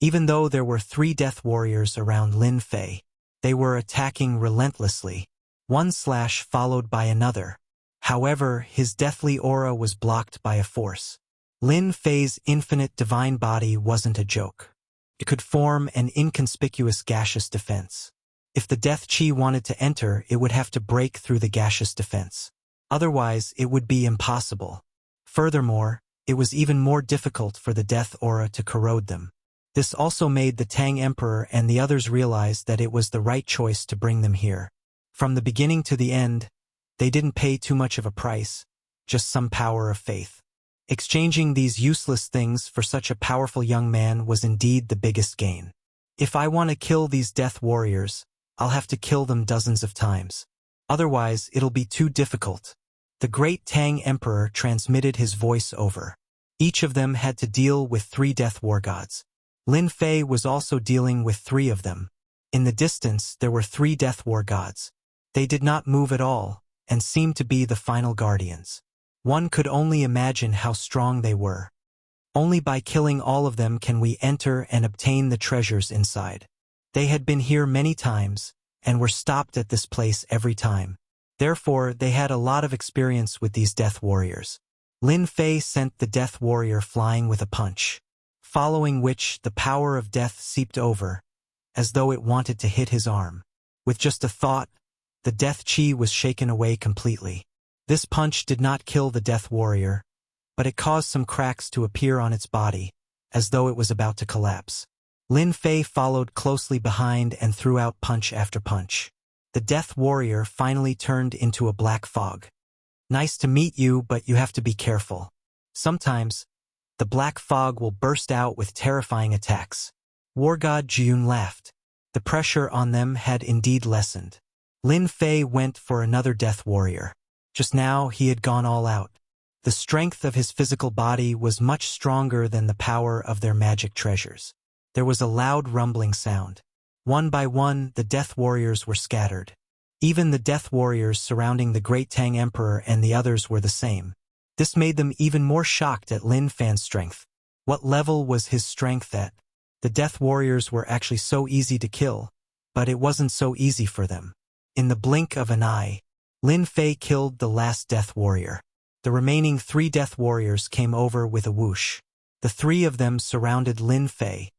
Even though there were 3 Death Warriors around Lin Fei, they were attacking relentlessly, one slash followed by another. However, his deathly aura was blocked by a force. Lin Fei's infinite divine body wasn't a joke. It could form an inconspicuous gaseous defense. If the death chi wanted to enter, it would have to break through the gaseous defense. Otherwise, it would be impossible. Furthermore, it was even more difficult for the death aura to corrode them. This also made the Tang Emperor and the others realize that it was the right choice to bring them here. From the beginning to the end, they didn't pay too much of a price, just some power of faith. Exchanging these useless things for such a powerful young man was indeed the biggest gain. If I want to kill these Death Warriors, I'll have to kill them dozens of times. Otherwise, it'll be too difficult. The great Tang Emperor transmitted his voice over. Each of them had to deal with 3 Death War gods. Lin Fei was also dealing with 3 of them. In the distance, there were 3 Death War gods. They did not move at all, and seemed to be the final guardians. One could only imagine how strong they were. Only by killing all of them can we enter and obtain the treasures inside. They had been here many times, and were stopped at this place every time. Therefore, they had a lot of experience with these Death Warriors. Lin Fei sent the Death Warrior flying with a punch, following which the power of death seeped over, as though it wanted to hit his arm. With just a thought, the death chi was shaken away completely. This punch did not kill the Death Warrior, but it caused some cracks to appear on its body, as though it was about to collapse. Lin Fei followed closely behind and threw out punch after punch. The Death Warrior finally turned into a black fog. Nice to meet you, but you have to be careful. Sometimes, the black fog will burst out with terrifying attacks. War God Jun laughed. The pressure on them had indeed lessened. Lin Fei went for another Death Warrior. Just now, he had gone all out. The strength of his physical body was much stronger than the power of their magic treasures. There was a loud rumbling sound. One by one, the Death Warriors were scattered. Even the Death Warriors surrounding the great Tang Emperor and the others were the same. This made them even more shocked at Lin Fei's strength. What level was his strength at? The Death Warriors were actually so easy to kill, but it wasn't so easy for them. In the blink of an eye, Lin Fei killed the last Death Warrior. The remaining 3 Death Warriors came over with a whoosh. The 3 of them surrounded Lin Fei.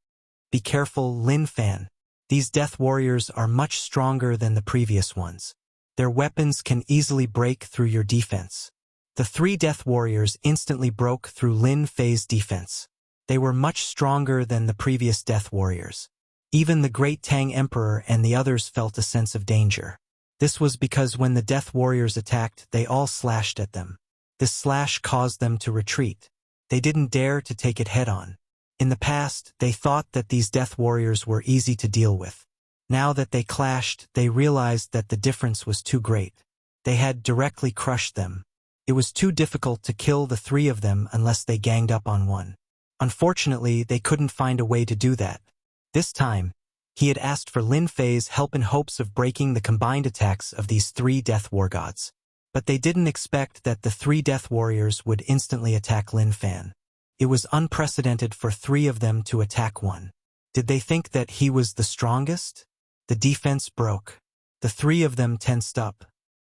Be careful, Lin Fan. These Death Warriors are much stronger than the previous ones. Their weapons can easily break through your defense. The 3 Death Warriors instantly broke through Lin Fei's defense. They were much stronger than the previous Death Warriors. Even the great Tang Emperor and the others felt a sense of danger. This was because when the Death Warriors attacked, they all slashed at them. This slash caused them to retreat. They didn't dare to take it head-on. In the past, they thought that these Death Warriors were easy to deal with. Now that they clashed, they realized that the difference was too great. They had directly crushed them. It was too difficult to kill the 3 of them unless they ganged up on one. Unfortunately, they couldn't find a way to do that. This time, he had asked for Lin Fei's help in hopes of breaking the combined attacks of these 3 Death War gods. But they didn't expect that the 3 Death Warriors would instantly attack Lin Fan. It was unprecedented for 3 of them to attack one. Did they think that he was the strongest? The defense broke. The 3 of them tensed up.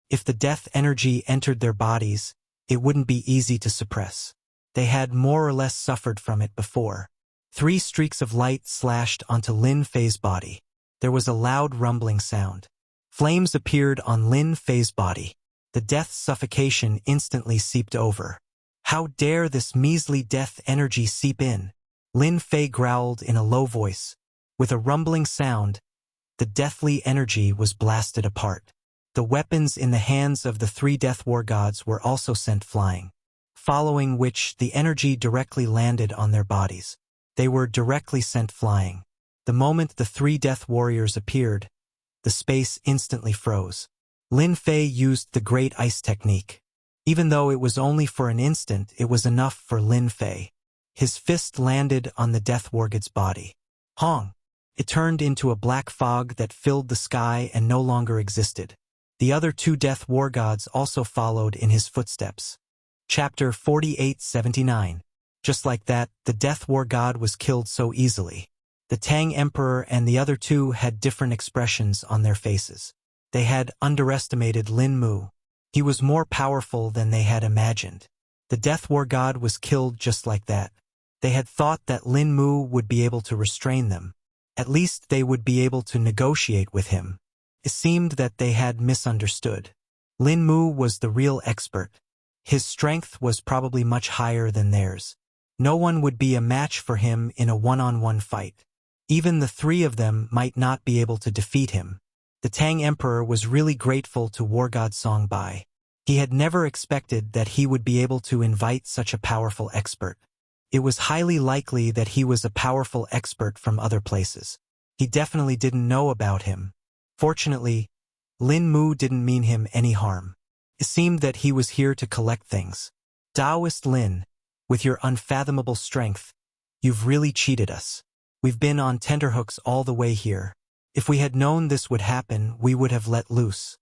If the death energy entered their bodies, it wouldn't be easy to suppress. They had more or less suffered from it before. 3 streaks of light slashed onto Lin Fei's body. There was a loud rumbling sound. Flames appeared on Lin Fei's body. The death suffocation instantly seeped over. How dare this measly death energy seep in? Lin Fei growled in a low voice. With a rumbling sound, the deathly energy was blasted apart. The weapons in the hands of the 3 death war gods were also sent flying, following which the energy directly landed on their bodies. They were directly sent flying. The moment the 3 death warriors appeared, the space instantly froze. Lin Fei used the Great Ice technique. Even though it was only for an instant, it was enough for Lin Fei. His fist landed on the death wargod's body. Hong! It turned into a black fog that filled the sky and no longer existed. The other 2 death war gods also followed in his footsteps. Chapter 4879. Just like that, the death war god was killed so easily. The Tang Emperor and the other 2 had different expressions on their faces. They had underestimated Lin Mu. He was more powerful than they had imagined. The death war god was killed just like that. They had thought that Lin Mu would be able to restrain them. At least they would be able to negotiate with him. It seemed that they had misunderstood. Lin Mu was the real expert. His strength was probably much higher than theirs. No one would be a match for him in a one-on-one fight. Even the 3 of them might not be able to defeat him. The Tang Emperor was really grateful to War God Songbai. He had never expected that he would be able to invite such a powerful expert. It was highly likely that he was a powerful expert from other places. He definitely didn't know about him. Fortunately, Lin Mu didn't mean him any harm. It seemed that he was here to collect things. Taoist Lin, with your unfathomable strength, you've really cheated us. We've been on tenterhooks all the way here. If we had known this would happen, we would have let loose.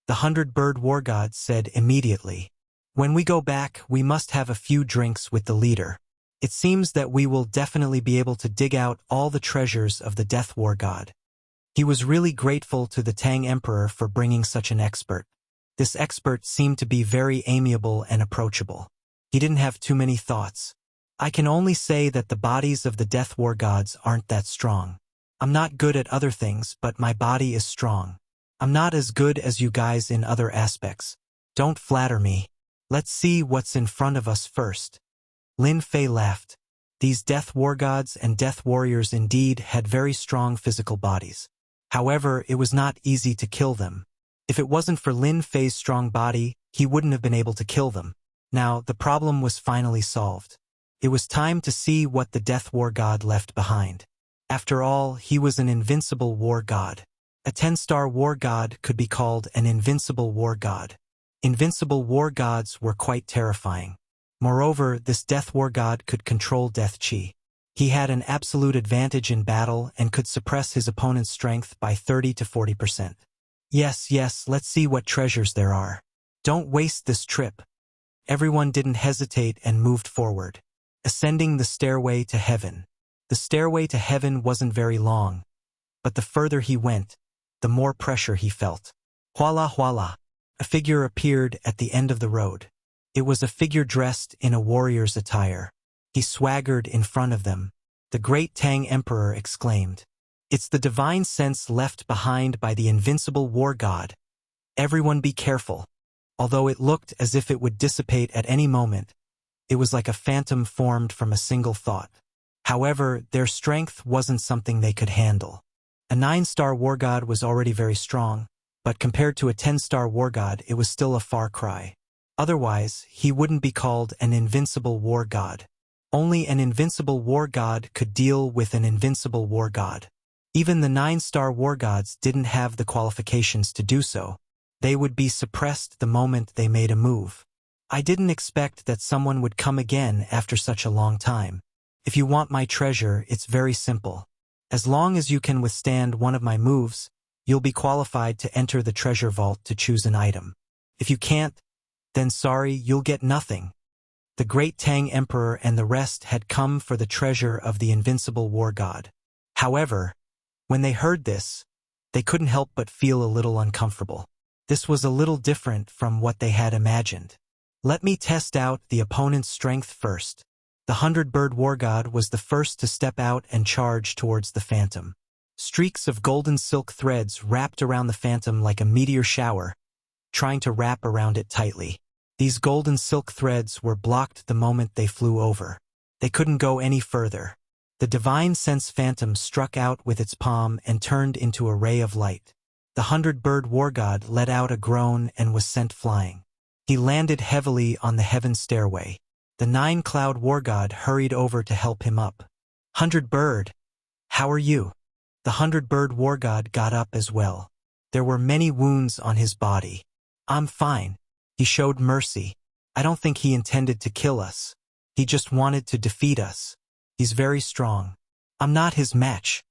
The 100-bird war god said immediately. When we go back, we must have a few drinks with the leader. It seems that we will definitely be able to dig out all the treasures of the death war god. He was really grateful to the Tang Emperor for bringing such an expert. This expert seemed to be very amiable and approachable. He didn't have too many thoughts. I can only say that the bodies of the death war gods aren't that strong. I'm not good at other things, but my body is strong. I'm not as good as you guys in other aspects. Don't flatter me. Let's see what's in front of us first. Lin Fei laughed. These death war gods and death warriors indeed had very strong physical bodies. However, it was not easy to kill them. If it wasn't for Lin Fei's strong body, he wouldn't have been able to kill them. Now, the problem was finally solved. It was time to see what the death war god left behind. After all, he was an invincible war god. A 10-star war god could be called an invincible war god. Invincible war gods were quite terrifying. Moreover, this death war god could control death chi. He had an absolute advantage in battle and could suppress his opponent's strength by 30 to 40%. Yes, let's see what treasures there are. Don't waste this trip. Everyone didn't hesitate and moved forward, ascending the stairway to heaven. The stairway to heaven wasn't very long, but the further he went, the more pressure he felt. Voila! A figure appeared at the end of the road. It was a figure dressed in a warrior's attire. He swaggered in front of them. The great Tang Emperor exclaimed, "It's the divine sense left behind by the invincible war god. Everyone be careful." Although it looked as if it would dissipate at any moment, it was like a phantom formed from a single thought. However, their strength wasn't something they could handle. A 9-star war god was already very strong, but compared to a 10-star war god, it was still a far cry. Otherwise, he wouldn't be called an invincible war god. Only an invincible war god could deal with an invincible war god. Even the 9-star war gods didn't have the qualifications to do so. They would be suppressed the moment they made a move. I didn't expect that someone would come again after such a long time. If you want my treasure, it's very simple. As long as you can withstand one of my moves, you'll be qualified to enter the treasure vault to choose an item. If you can't, then sorry, you'll get nothing. The great Tang Emperor and the rest had come for the treasure of the invincible war god. However, when they heard this, they couldn't help but feel a little uncomfortable. This was a little different from what they had imagined. Let me test out the opponent's strength first. The 100-bird war god was the first to step out and charge towards the phantom. Streaks of golden silk threads wrapped around the phantom like a meteor shower, trying to wrap around it tightly. These golden silk threads were blocked the moment they flew over. They couldn't go any further. The divine sense phantom struck out with its palm and turned into a ray of light. The 100-bird war god let out a groan and was sent flying. He landed heavily on the heaven stairway. The 9-cloud war god hurried over to help him up. 100-bird, how are you? The 100-bird war god got up as well. There were many wounds on his body. I'm fine. He showed mercy. I don't think he intended to kill us. He just wanted to defeat us. He's very strong. I'm not his match.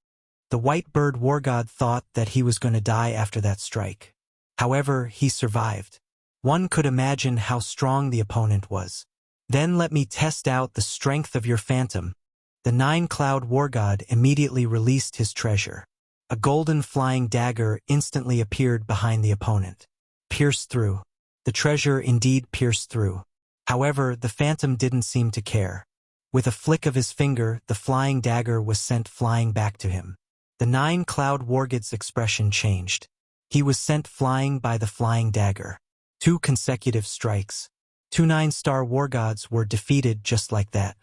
The white bird war god thought that he was going to die after that strike. However, he survived. One could imagine how strong the opponent was. Then let me test out the strength of your phantom. The 9-cloud war god immediately released his treasure. A golden flying dagger instantly appeared behind the opponent. Pierced through. The treasure indeed pierced through. However, the phantom didn't seem to care. With a flick of his finger, the flying dagger was sent flying back to him. The 9-cloud war god's expression changed. He was sent flying by the flying dagger. 2 consecutive strikes. 2 9-star war gods were defeated just like that.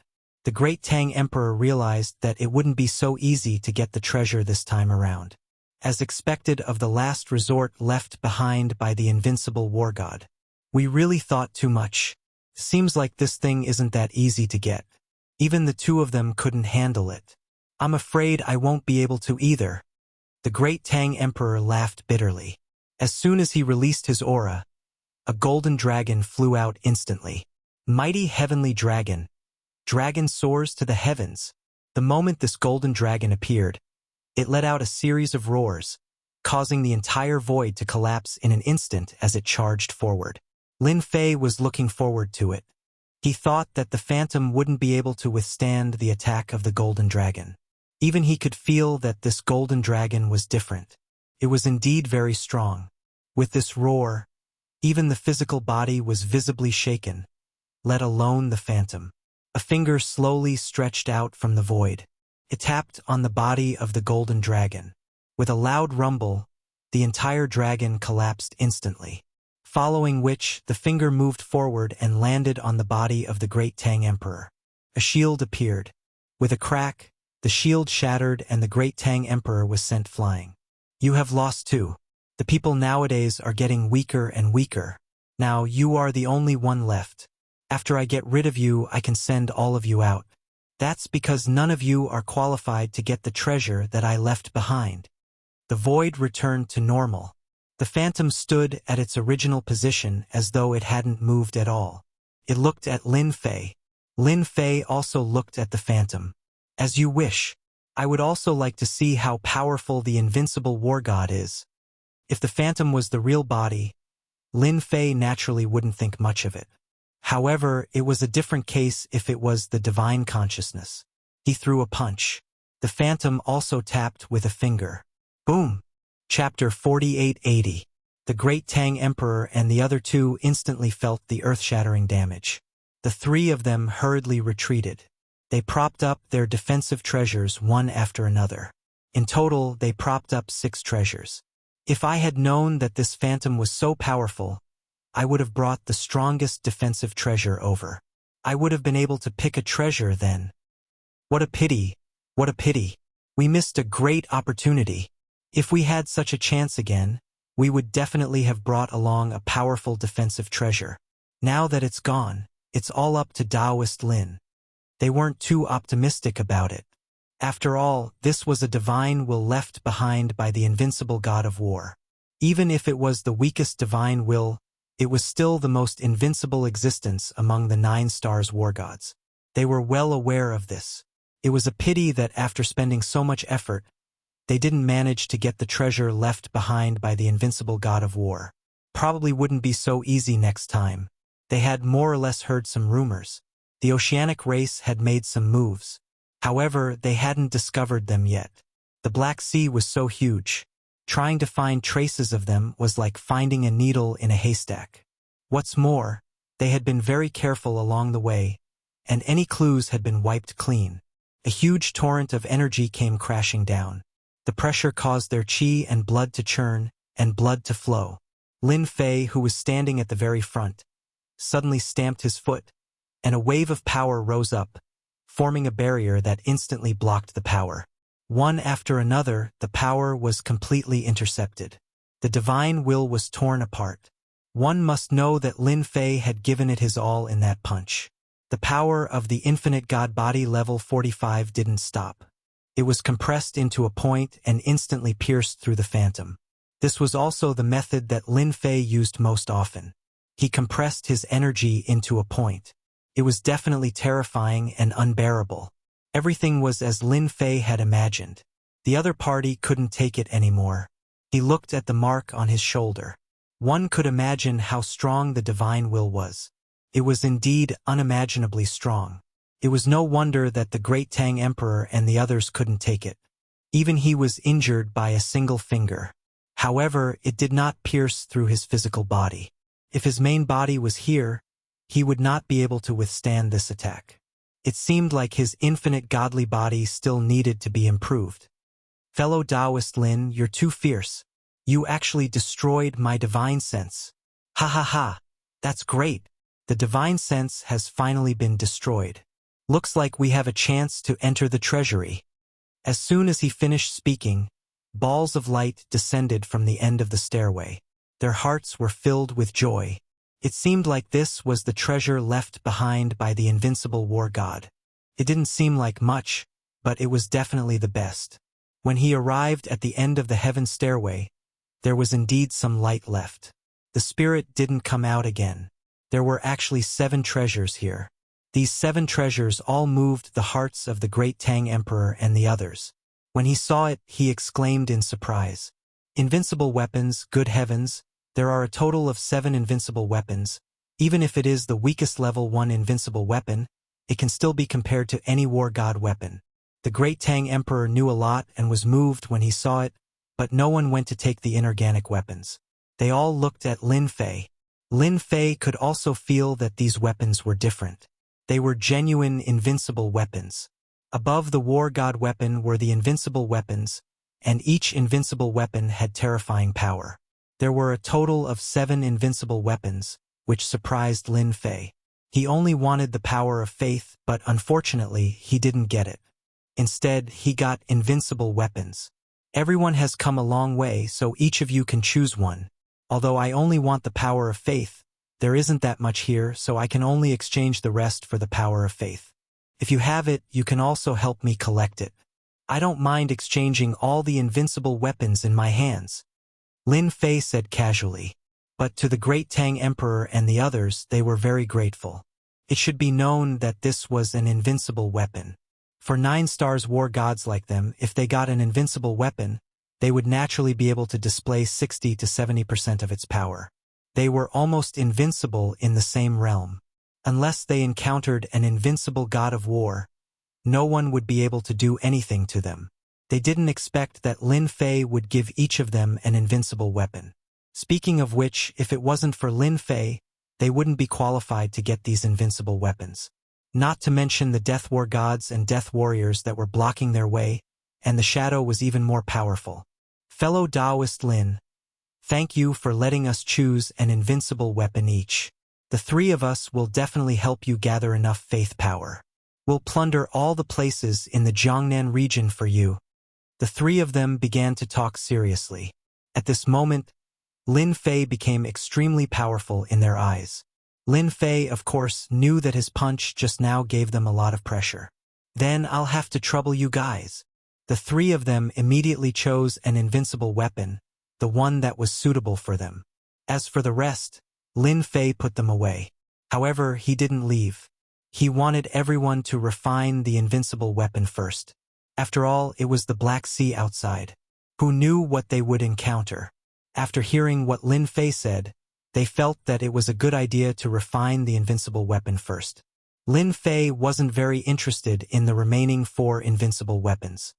The great Tang Emperor realized that it wouldn't be so easy to get the treasure this time around. As expected of the last resort left behind by the invincible war god. We really thought too much. Seems like this thing isn't that easy to get. Even the 2 of them couldn't handle it. I'm afraid I won't be able to either. The great Tang Emperor laughed bitterly. As soon as he released his aura, a golden dragon flew out instantly. Mighty heavenly dragon. Dragon soars to the heavens. The moment this golden dragon appeared, it let out a series of roars, causing the entire void to collapse in an instant as it charged forward. Lin Fei was looking forward to it. He thought that the phantom wouldn't be able to withstand the attack of the golden dragon. Even he could feel that this golden dragon was different. It was indeed very strong. With this roar, even the physical body was visibly shaken, let alone the phantom. A finger slowly stretched out from the void. It tapped on the body of the golden dragon. With a loud rumble, the entire dragon collapsed instantly. Following which, the finger moved forward and landed on the body of the great Tang Emperor. A shield appeared. With a crack, the shield shattered and the great Tang Emperor was sent flying. You have lost too. The people nowadays are getting weaker and weaker. Now you are the only one left. After I get rid of you, I can send all of you out. That's because none of you are qualified to get the treasure that I left behind. The void returned to normal. The phantom stood at its original position as though it hadn't moved at all. It looked at Lin Fei. Lin Fei also looked at the phantom. As you wish. I would also like to see how powerful the invincible war god is. If the phantom was the real body, Lin Fei naturally wouldn't think much of it. However, it was a different case if it was the divine consciousness. He threw a punch. The phantom also tapped with a finger. Boom! Chapter 4880. The great Tang Emperor and the other 2 instantly felt the earth-shattering damage. The 3 of them hurriedly retreated. They propped up their defensive treasures one after another. In total, they propped up 6 treasures. If I had known that this phantom was so powerful, I would have brought the strongest defensive treasure over. I would have been able to pick a treasure then. What a pity, what a pity. We missed a great opportunity. If we had such a chance again, we would definitely have brought along a powerful defensive treasure. Now that it's gone, it's all up to Taoist Lin. They weren't too optimistic about it. After all, this was a divine will left behind by the invincible god of war. Even if it was the weakest divine will, it was still the most invincible existence among the 9 stars war gods. They were well aware of this. It was a pity that after spending so much effort, they didn't manage to get the treasure left behind by the invincible god of war. Probably wouldn't be so easy next time. They had more or less heard some rumors. The oceanic race had made some moves. However, they hadn't discovered them yet. The Black Sea was so huge. Trying to find traces of them was like finding a needle in a haystack. What's more, they had been very careful along the way, and any clues had been wiped clean. A huge torrent of energy came crashing down. The pressure caused their qi and blood to churn, and blood to flow. Lin Fei, who was standing at the very front, suddenly stamped his foot, and a wave of power rose up, forming a barrier that instantly blocked the power. One after another, the power was completely intercepted. The divine will was torn apart. One must know that Lin Fei had given it his all in that punch. The power of the infinite God body level 45 didn't stop. It was compressed into a point and instantly pierced through the phantom. This was also the method that Lin Fei used most often. He compressed his energy into a point. It was definitely terrifying and unbearable. Everything was as Lin Fei had imagined. The other party couldn't take it anymore. He looked at the mark on his shoulder. One could imagine how strong the divine will was. It was indeed unimaginably strong. It was no wonder that the great Tang Emperor and the others couldn't take it. Even he was injured by a single finger. However, it did not pierce through his physical body. If his main body was here, he would not be able to withstand this attack. It seemed like his infinite godly body still needed to be improved. Fellow Taoist Lin, you're too fierce. You actually destroyed my divine sense. Ha ha ha, that's great. The divine sense has finally been destroyed. Looks like we have a chance to enter the treasury. As soon as he finished speaking, balls of light descended from the end of the stairway. Their hearts were filled with joy. It seemed like this was the treasure left behind by the invincible war god. It didn't seem like much, but it was definitely the best. When he arrived at the end of the heaven stairway, there was indeed some light left. The spirit didn't come out again. There were actually 7 treasures here. These 7 treasures all moved the hearts of the great Tang Emperor and the others. When he saw it, he exclaimed in surprise. Invincible weapons, good heavens, there are a total of 7 invincible weapons. Even if it is the weakest level 1 invincible weapon, it can still be compared to any war god weapon. The great Tang Emperor knew a lot and was moved when he saw it, but no one went to take the inorganic weapons. They all looked at Lin Fei. Lin Fei could also feel that these weapons were different. They were genuine invincible weapons. Above the war god weapon were the invincible weapons, and each invincible weapon had terrifying power. There were a total of 7 invincible weapons, which surprised Lin Fei. He only wanted the power of faith, but unfortunately, he didn't get it. Instead, he got invincible weapons. Everyone has come a long way, so each of you can choose one. Although I only want the power of faith, there isn't that much here, so I can only exchange the rest for the power of faith. If you have it, you can also help me collect it. I don't mind exchanging all the invincible weapons in my hands. Lin Fei said casually. But to the great Tang Emperor and the others, they were very grateful. It should be known that this was an invincible weapon. For 9 stars war gods like them, if they got an invincible weapon, they would naturally be able to display 60 to 70% of its power. They were almost invincible in the same realm. Unless they encountered an invincible god of war, no one would be able to do anything to them. They didn't expect that Lin Fei would give each of them an invincible weapon. Speaking of which, if it wasn't for Lin Fei, they wouldn't be qualified to get these invincible weapons. Not to mention the death war gods and death warriors that were blocking their way, and the shadow was even more powerful. Fellow Taoist Lin, thank you for letting us choose an invincible weapon each. The 3 of us will definitely help you gather enough faith power. We'll plunder all the places in the Jiangnan region for you. The 3 of them began to talk seriously. At this moment, Lin Fei became extremely powerful in their eyes. Lin Fei, of course, knew that his punch just now gave them a lot of pressure. Then I'll have to trouble you guys. The 3 of them immediately chose an invincible weapon, the one that was suitable for them. As for the rest, Lin Fei put them away. However, he didn't leave. He wanted everyone to refine the invincible weapon first. After all, it was the Black Sea outside. Who knew what they would encounter? After hearing what Lin Fei said, they felt that it was a good idea to refine the invincible weapon first. Lin Fei wasn't very interested in the remaining 4 invincible weapons.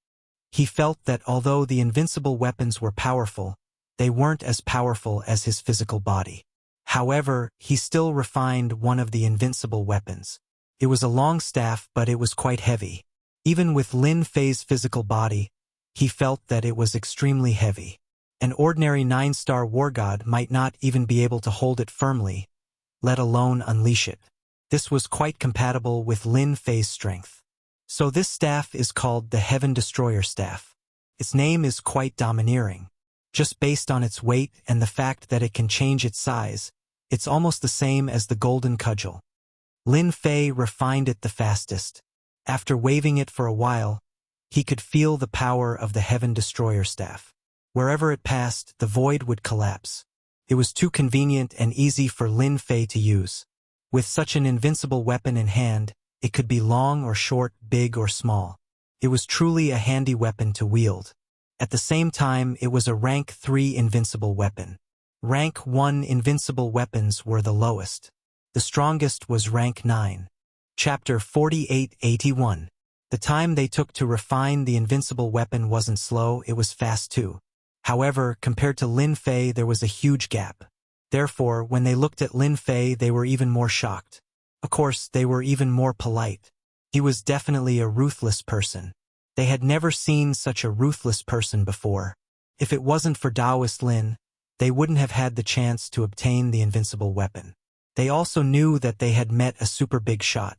He felt that although the invincible weapons were powerful, they weren't as powerful as his physical body. However, he still refined one of the invincible weapons. It was a long staff, but it was quite heavy. Even with Lin Fei's physical body, He felt that it was extremely heavy. An ordinary 9-star war god might not even be able to hold it firmly, let alone unleash it. This was quite compatible with Lin Fei's strength. So this staff is called the Heaven Destroyer Staff. Its name is quite domineering. Just based on its weight and the fact that it can change its size, it's almost the same as the Golden Cudgel. Lin Fei refined it the fastest. After waving it for a while, he could feel the power of the Heaven Destroyer Staff. Wherever it passed, the void would collapse. It was too convenient and easy for Lin Fei to use. With such an invincible weapon in hand, it could be long or short, big or small. It was truly a handy weapon to wield. At the same time, it was a rank 3 invincible weapon. Rank 1 invincible weapons were the lowest. The strongest was rank 9. Chapter 48-81. The time they took to refine the invincible weapon wasn't slow, it was fast too. However, compared to Lin Fei, there was a huge gap. Therefore, when they looked at Lin Fei, they were even more shocked. Of course, they were even more polite. He was definitely a ruthless person. They had never seen such a ruthless person before. If it wasn't for Taoist Lin, they wouldn't have had the chance to obtain the invincible weapon. They also knew that they had met a super big shot.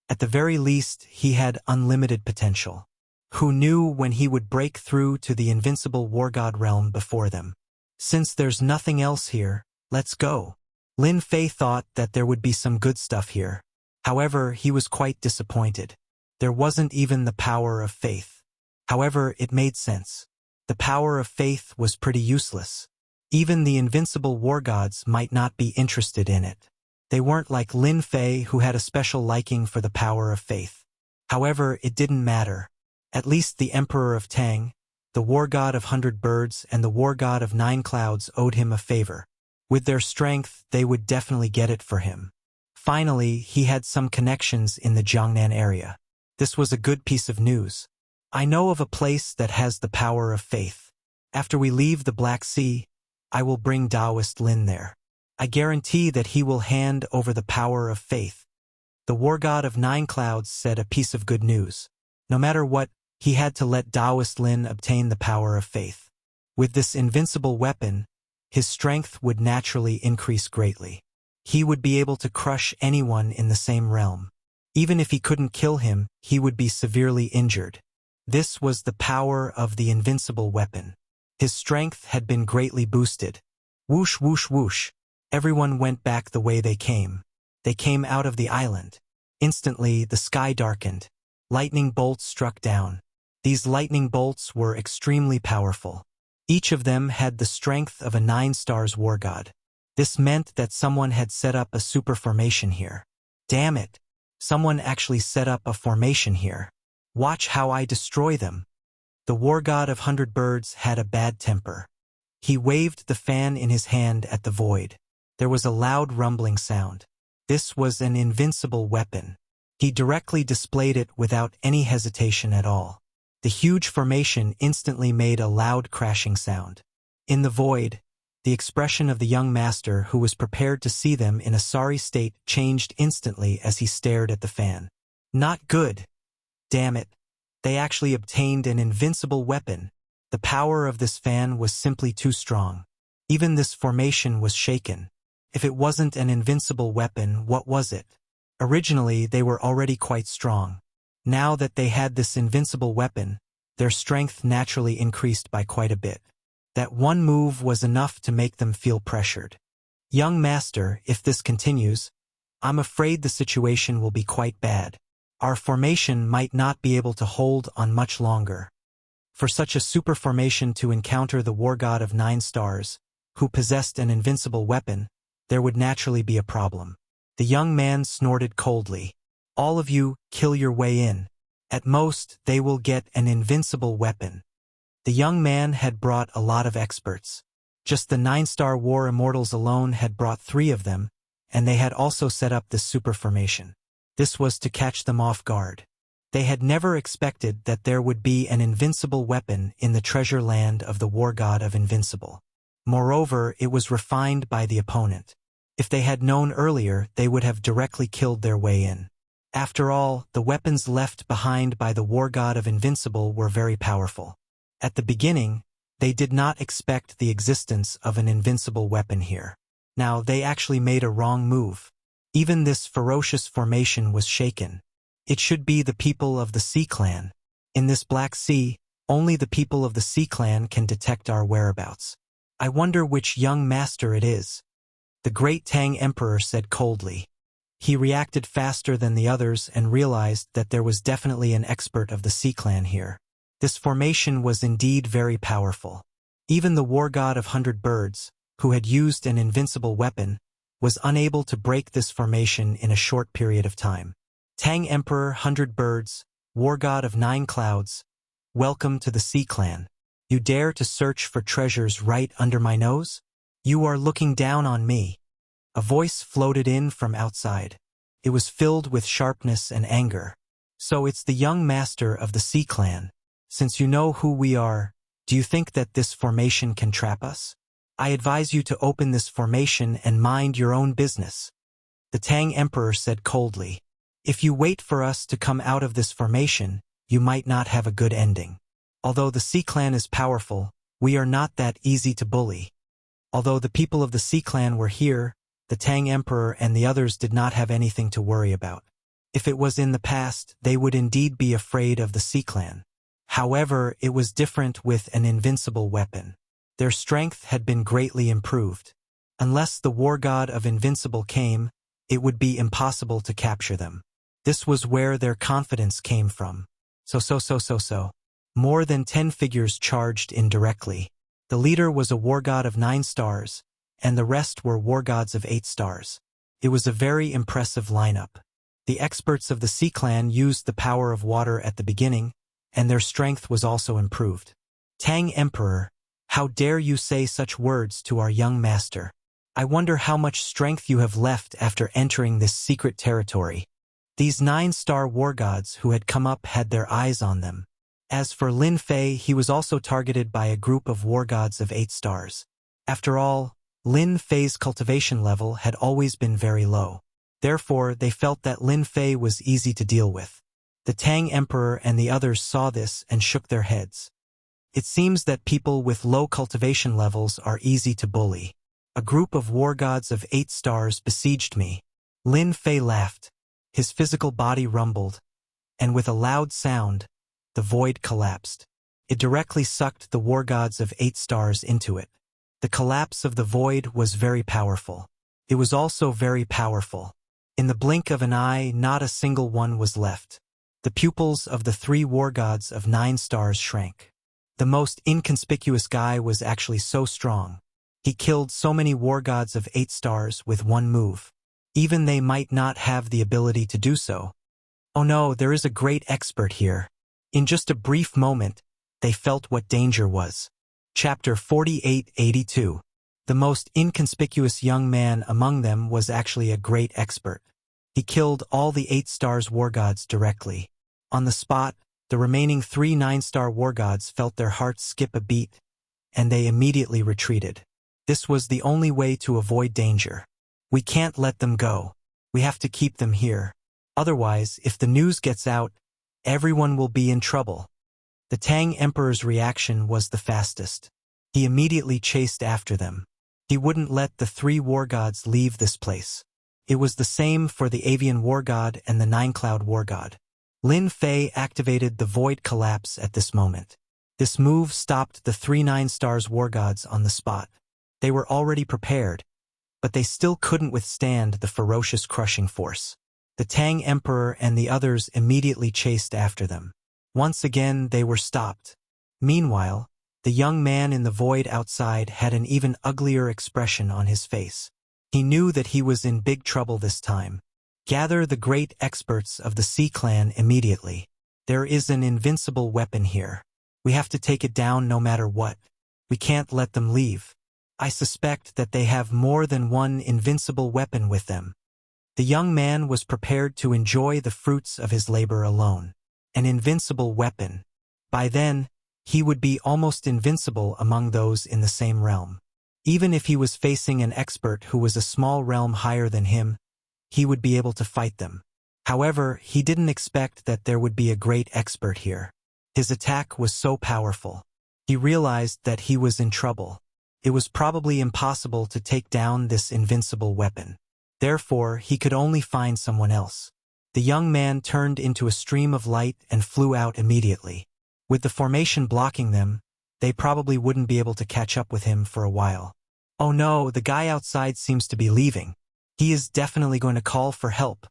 At the very least, he had unlimited potential. Who knew when he would break through to the invincible war god realm before them? Since there's nothing else here, let's go. Lin Fei thought that there would be some good stuff here. However, he was quite disappointed. There wasn't even the power of faith. However, it made sense. The power of faith was pretty useless. Even the invincible war gods might not be interested in it. They weren't like Lin Fei, who had a special liking for the power of faith. However, it didn't matter. At least the Emperor of Tang, the war god of 100 birds and the war god of 9 clouds owed him a favor. With their strength, they would definitely get it for him. Finally, he had some connections in the Jiangnan area. This was a good piece of news. I know of a place that has the power of faith. After we leave the Black Sea, I will bring Taoist Lin there. I guarantee that he will hand over the power of faith. The war god of 9 clouds said a piece of good news. No matter what, he had to let Taoist Lin obtain the power of faith. With this invincible weapon, his strength would naturally increase greatly. He would be able to crush anyone in the same realm. Even if he couldn't kill him, he would be severely injured. This was the power of the invincible weapon. His strength had been greatly boosted. Whoosh, whoosh, whoosh. Everyone went back the way they came. They came out of the island. Instantly, the sky darkened. Lightning bolts struck down. These lightning bolts were extremely powerful. Each of them had the strength of a 9-stars war god. This meant that someone had set up a super formation here. Damn it! Someone actually set up a formation here. Watch how I destroy them. The war god of 100 birds had a bad temper. He waved the fan in his hand at the void. There was a loud rumbling sound. This was an invincible weapon. He directly displayed it without any hesitation at all. The huge formation instantly made a loud crashing sound. In the void, the expression of the young master, who was prepared to see them in a sorry state, changed instantly as he stared at the fan. Not good. Damn it. They actually obtained an invincible weapon. The power of this fan was simply too strong. Even this formation was shaken. If it wasn't an invincible weapon, what was it? Originally, they were already quite strong. Now that they had this invincible weapon, their strength naturally increased by quite a bit. That one move was enough to make them feel pressured. Young master, if this continues, I'm afraid the situation will be quite bad. Our formation might not be able to hold on much longer. For such a super formation to encounter the war god of 9 stars, who possessed an invincible weapon, there would naturally be a problem. The young man snorted coldly. All of you, kill your way in. At most, they will get an invincible weapon. The young man had brought a lot of experts. Just the 9-star war immortals alone had brought 3 of them, and they had also set up this super formation. This was to catch them off guard. They had never expected that there would be an invincible weapon in the treasure land of the war god of Invincible. Moreover, it was refined by the opponent. If they had known earlier, they would have directly killed their way in. After all, the weapons left behind by the war god of Invincible were very powerful. At the beginning, they did not expect the existence of an invincible weapon here. Now, they actually made a wrong move. Even this ferocious formation was shaken. It should be the people of the Sea Clan. In this Black Sea, only the people of the Sea Clan can detect our whereabouts. I wonder which young master it is. The great Tang Emperor said coldly. He reacted faster than the others and realized that there was definitely an expert of the Sea Clan here. This formation was indeed very powerful. Even the war god of 100 Birds, who had used an invincible weapon, was unable to break this formation in a short period of time. Tang Emperor 100 Birds, war god of 9 Clouds, welcome to the Sea Clan. You dare to search for treasures right under my nose? You are looking down on me. A voice floated in from outside. It was filled with sharpness and anger. So it's the young master of the Sea Clan. Since you know who we are, do you think that this formation can trap us? I advise you to open this formation and mind your own business. The Tang Emperor said coldly. If you wait for us to come out of this formation, you might not have a good ending. Although the Sea Clan is powerful, we are not that easy to bully. Although the people of the Sea Clan were here, the Tang Emperor and the others did not have anything to worry about. If it was in the past, they would indeed be afraid of the Sea Clan. However, it was different with an invincible weapon. Their strength had been greatly improved. Unless the war god of Invincible came, it would be impossible to capture them. This was where their confidence came from. So. More than 10 figures charged in directly. The leader was a war god of 9 stars, and the rest were war gods of 8 stars. It was a very impressive lineup. The experts of the Sea Clan used the power of water at the beginning, and their strength was also improved. Tang Emperor, how dare you say such words to our young master? I wonder how much strength you have left after entering this secret territory. These 9-star war gods who had come up had their eyes on them. As for Lin Fei, he was also targeted by a group of war gods of 8 stars. After all, Lin Fei's cultivation level had always been very low. Therefore, they felt that Lin Fei was easy to deal with. The Tang Emperor and the others saw this and shook their heads. It seems that people with low cultivation levels are easy to bully. A group of war gods of 8 stars besieged me. Lin Fei laughed. His physical body rumbled, and with a loud sound, the void collapsed. It directly sucked the war gods of 8 stars into it. The collapse of the void was very powerful. It was also very powerful. In the blink of an eye, not a single one was left. The pupils of the 3 war gods of 9 stars shrank. The most inconspicuous guy was actually so strong. He killed so many war gods of 8 stars with one move. Even they might not have the ability to do so. Oh no, there is a great expert here. In just a brief moment, they felt what danger was. Chapter 4882. The most inconspicuous young man among them was actually a great expert. He killed all the 8 stars war gods directly. On the spot, the remaining 3 9-star war gods felt their hearts skip a beat, and they immediately retreated. This was the only way to avoid danger. We can't let them go. We have to keep them here. Otherwise, if the news gets out, everyone will be in trouble. The Tang Emperor's reaction was the fastest. He immediately chased after them. He wouldn't let the 3 war gods leave this place. It was the same for the Avian war god and the 9-cloud war god. Lin Fei activated the void collapse at this moment. This move stopped the 3 9-stars war gods on the spot. They were already prepared, but they still couldn't withstand the ferocious crushing force. The Tang Emperor and the others immediately chased after them. Once again, they were stopped. Meanwhile, the young man in the void outside had an even uglier expression on his face. He knew that he was in big trouble this time. Gather the great experts of the Sea Clan immediately. There is an invincible weapon here. We have to take it down no matter what. We can't let them leave. I suspect that they have more than one invincible weapon with them. The young man was prepared to enjoy the fruits of his labor alone. An invincible weapon. By then, he would be almost invincible among those in the same realm. Even if he was facing an expert who was a small realm higher than him, he would be able to fight them. However, he didn't expect that there would be a great expert here. His attack was so powerful. He realized that he was in trouble. It was probably impossible to take down this invincible weapon. Therefore, he could only find someone else. The young man turned into a stream of light and flew out immediately. With the formation blocking them, they probably wouldn't be able to catch up with him for a while. Oh no, the guy outside seems to be leaving. He is definitely going to call for help.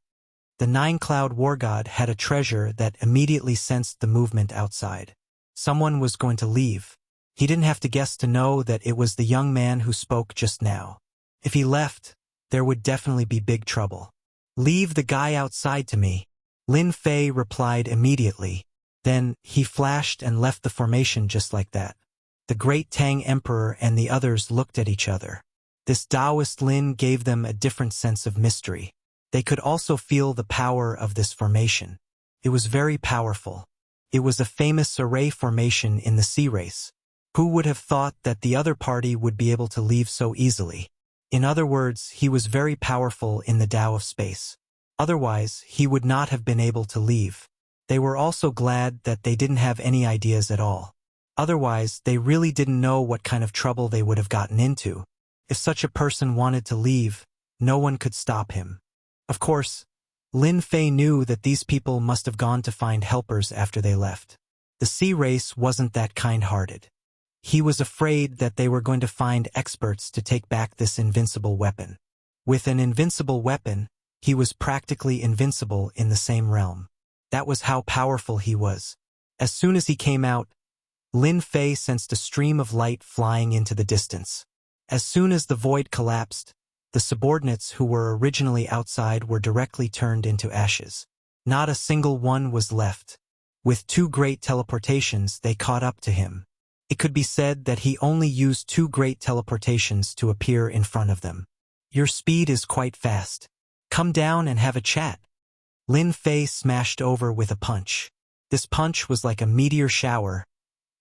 The Nine-Cloud War God had a treasure that immediately sensed the movement outside. Someone was going to leave. He didn't have to guess to know that it was the young man who spoke just now. If he left, there would definitely be big trouble. Leave the guy outside to me, Lin Fei replied immediately. Then, he flashed and left the formation just like that. The great Tang Emperor and the others looked at each other. This Taoist Lin gave them a different sense of mystery. They could also feel the power of this formation. It was very powerful. It was a famous array formation in the sea race. Who would have thought that the other party would be able to leave so easily? In other words, he was very powerful in the Tao of space. Otherwise, he would not have been able to leave. They were also glad that they didn't have any ideas at all. Otherwise, they really didn't know what kind of trouble they would have gotten into. If such a person wanted to leave, no one could stop him. Of course, Lin Fei knew that these people must have gone to find helpers after they left. The sea race wasn't that kind-hearted. He was afraid that they were going to find experts to take back this invincible weapon. With an invincible weapon, he was practically invincible in the same realm. That was how powerful he was. As soon as he came out, Lin Fei sensed a stream of light flying into the distance. As soon as the void collapsed, the subordinates who were originally outside were directly turned into ashes. Not a single one was left. With 2 great teleportations, they caught up to him. It could be said that he only used 2 great teleportations to appear in front of them. Your speed is quite fast. Come down and have a chat. Lin Fei smashed over with a punch. This punch was like a meteor shower,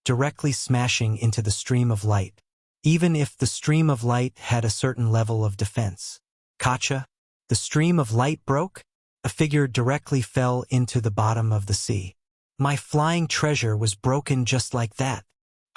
directly smashing into the stream of light. Even if the stream of light had a certain level of defense. Gotcha? The stream of light broke? A figure directly fell into the bottom of the sea. My flying treasure was broken just like that.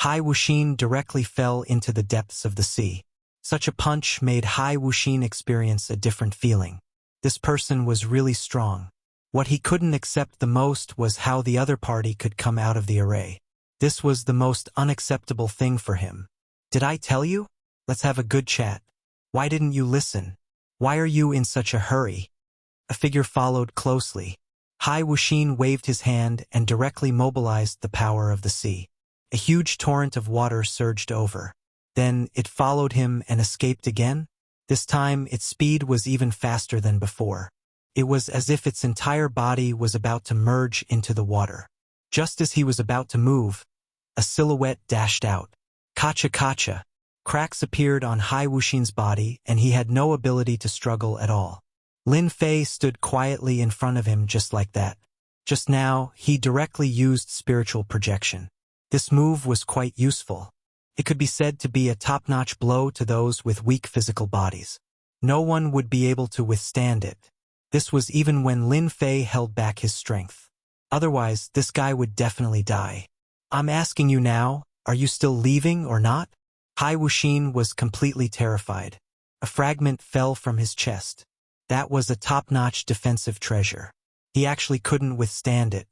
Hai Wuxin directly fell into the depths of the sea. Such a punch made Hai Wuxin experience a different feeling. This person was really strong. What he couldn't accept the most was how the other party could come out of the array. This was the most unacceptable thing for him. Did I tell you? Let's have a good chat. Why didn't you listen? Why are you in such a hurry? A figure followed closely. Hai Wuxin waved his hand and directly mobilized the power of the sea. A huge torrent of water surged over. Then it followed him and escaped again. This time its speed was even faster than before. It was as if its entire body was about to merge into the water. Just as he was about to move, a silhouette dashed out. Kacha kacha. Cracks appeared on Hai Wuxin's body and he had no ability to struggle at all. Lin Fei stood quietly in front of him just like that. Just now, he directly used spiritual projection. This move was quite useful. It could be said to be a top-notch blow to those with weak physical bodies. No one would be able to withstand it. This was even when Lin Fei held back his strength. Otherwise, this guy would definitely die. I'm asking you now, are you still leaving or not? Hai Wuxin was completely terrified. A fragment fell from his chest. That was a top-notch defensive treasure. He actually couldn't withstand it.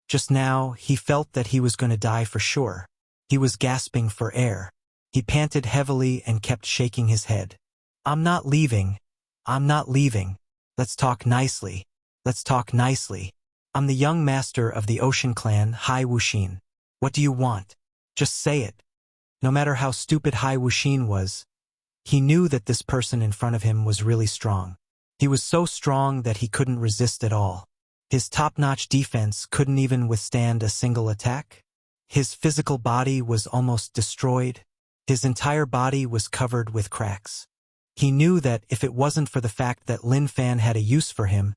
Just now, he felt that he was going to die for sure. He was gasping for air. He panted heavily and kept shaking his head. I'm not leaving. I'm not leaving. Let's talk nicely. Let's talk nicely. I'm the young master of the Ocean Clan, Hai Wuxin. What do you want? Just say it. No matter how stupid Hai Wuxin was, he knew that this person in front of him was really strong. He was so strong that he couldn't resist at all. His top-notch defense couldn't even withstand a single attack. His physical body was almost destroyed. His entire body was covered with cracks. He knew that if it wasn't for the fact that Lin Fan had a use for him,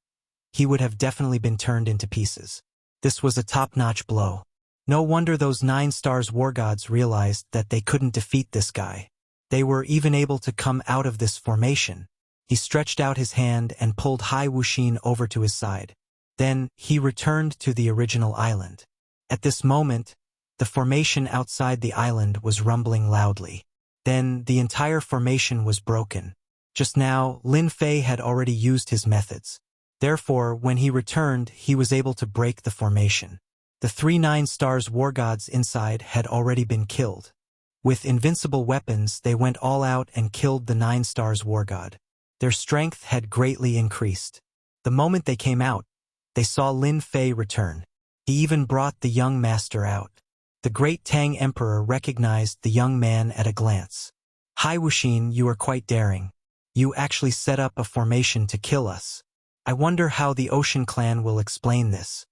he would have definitely been turned into pieces. This was a top-notch blow. No wonder those 9 stars war gods realized that they couldn't defeat this guy. They were even able to come out of this formation. He stretched out his hand and pulled Hai Wuxin over to his side. Then, he returned to the original island. At this moment, The formation outside the island was rumbling loudly. Then, the entire formation was broken. Just now, Lin Fei had already used his methods. Therefore, when he returned, he was able to break the formation. The 3 9 stars war gods inside had already been killed. With invincible weapons, they went all out and killed the 9 stars war god. Their strength had greatly increased. The moment they came out, they saw Lin Fei return. He even brought the young master out. The great Tang Emperor recognized the young man at a glance. "Hai Wuxin, you are quite daring. You actually set up a formation to kill us. I wonder how the Ocean Clan will explain this."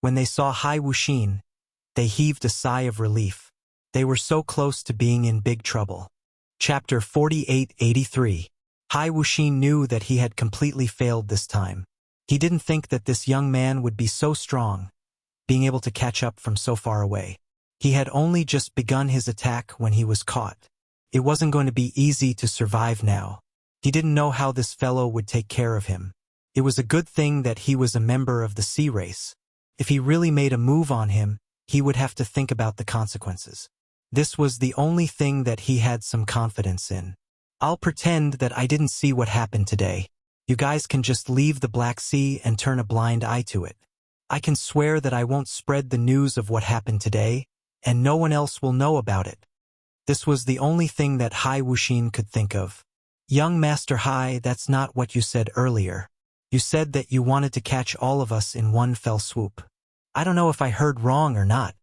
When they saw Hai Wuxin, they heaved a sigh of relief. They were so close to being in big trouble. Chapter 4883. Hai Wuxin knew that he had completely failed this time. He didn't think that this young man would be so strong, being able to catch up from so far away. He had only just begun his attack when he was caught. It wasn't going to be easy to survive now. He didn't know how this fellow would take care of him. It was a good thing that he was a member of the sea race. If he really made a move on him, he would have to think about the consequences. This was the only thing that he had some confidence in. "I'll pretend that I didn't see what happened today. You guys can just leave the Black Sea and turn a blind eye to it. I can swear that I won't spread the news of what happened today, and no one else will know about it." This was the only thing that Hai Wuxin could think of. "Young Master Hai, that's not what you said earlier. You said that you wanted to catch all of us in one fell swoop. I don't know if I heard wrong or not."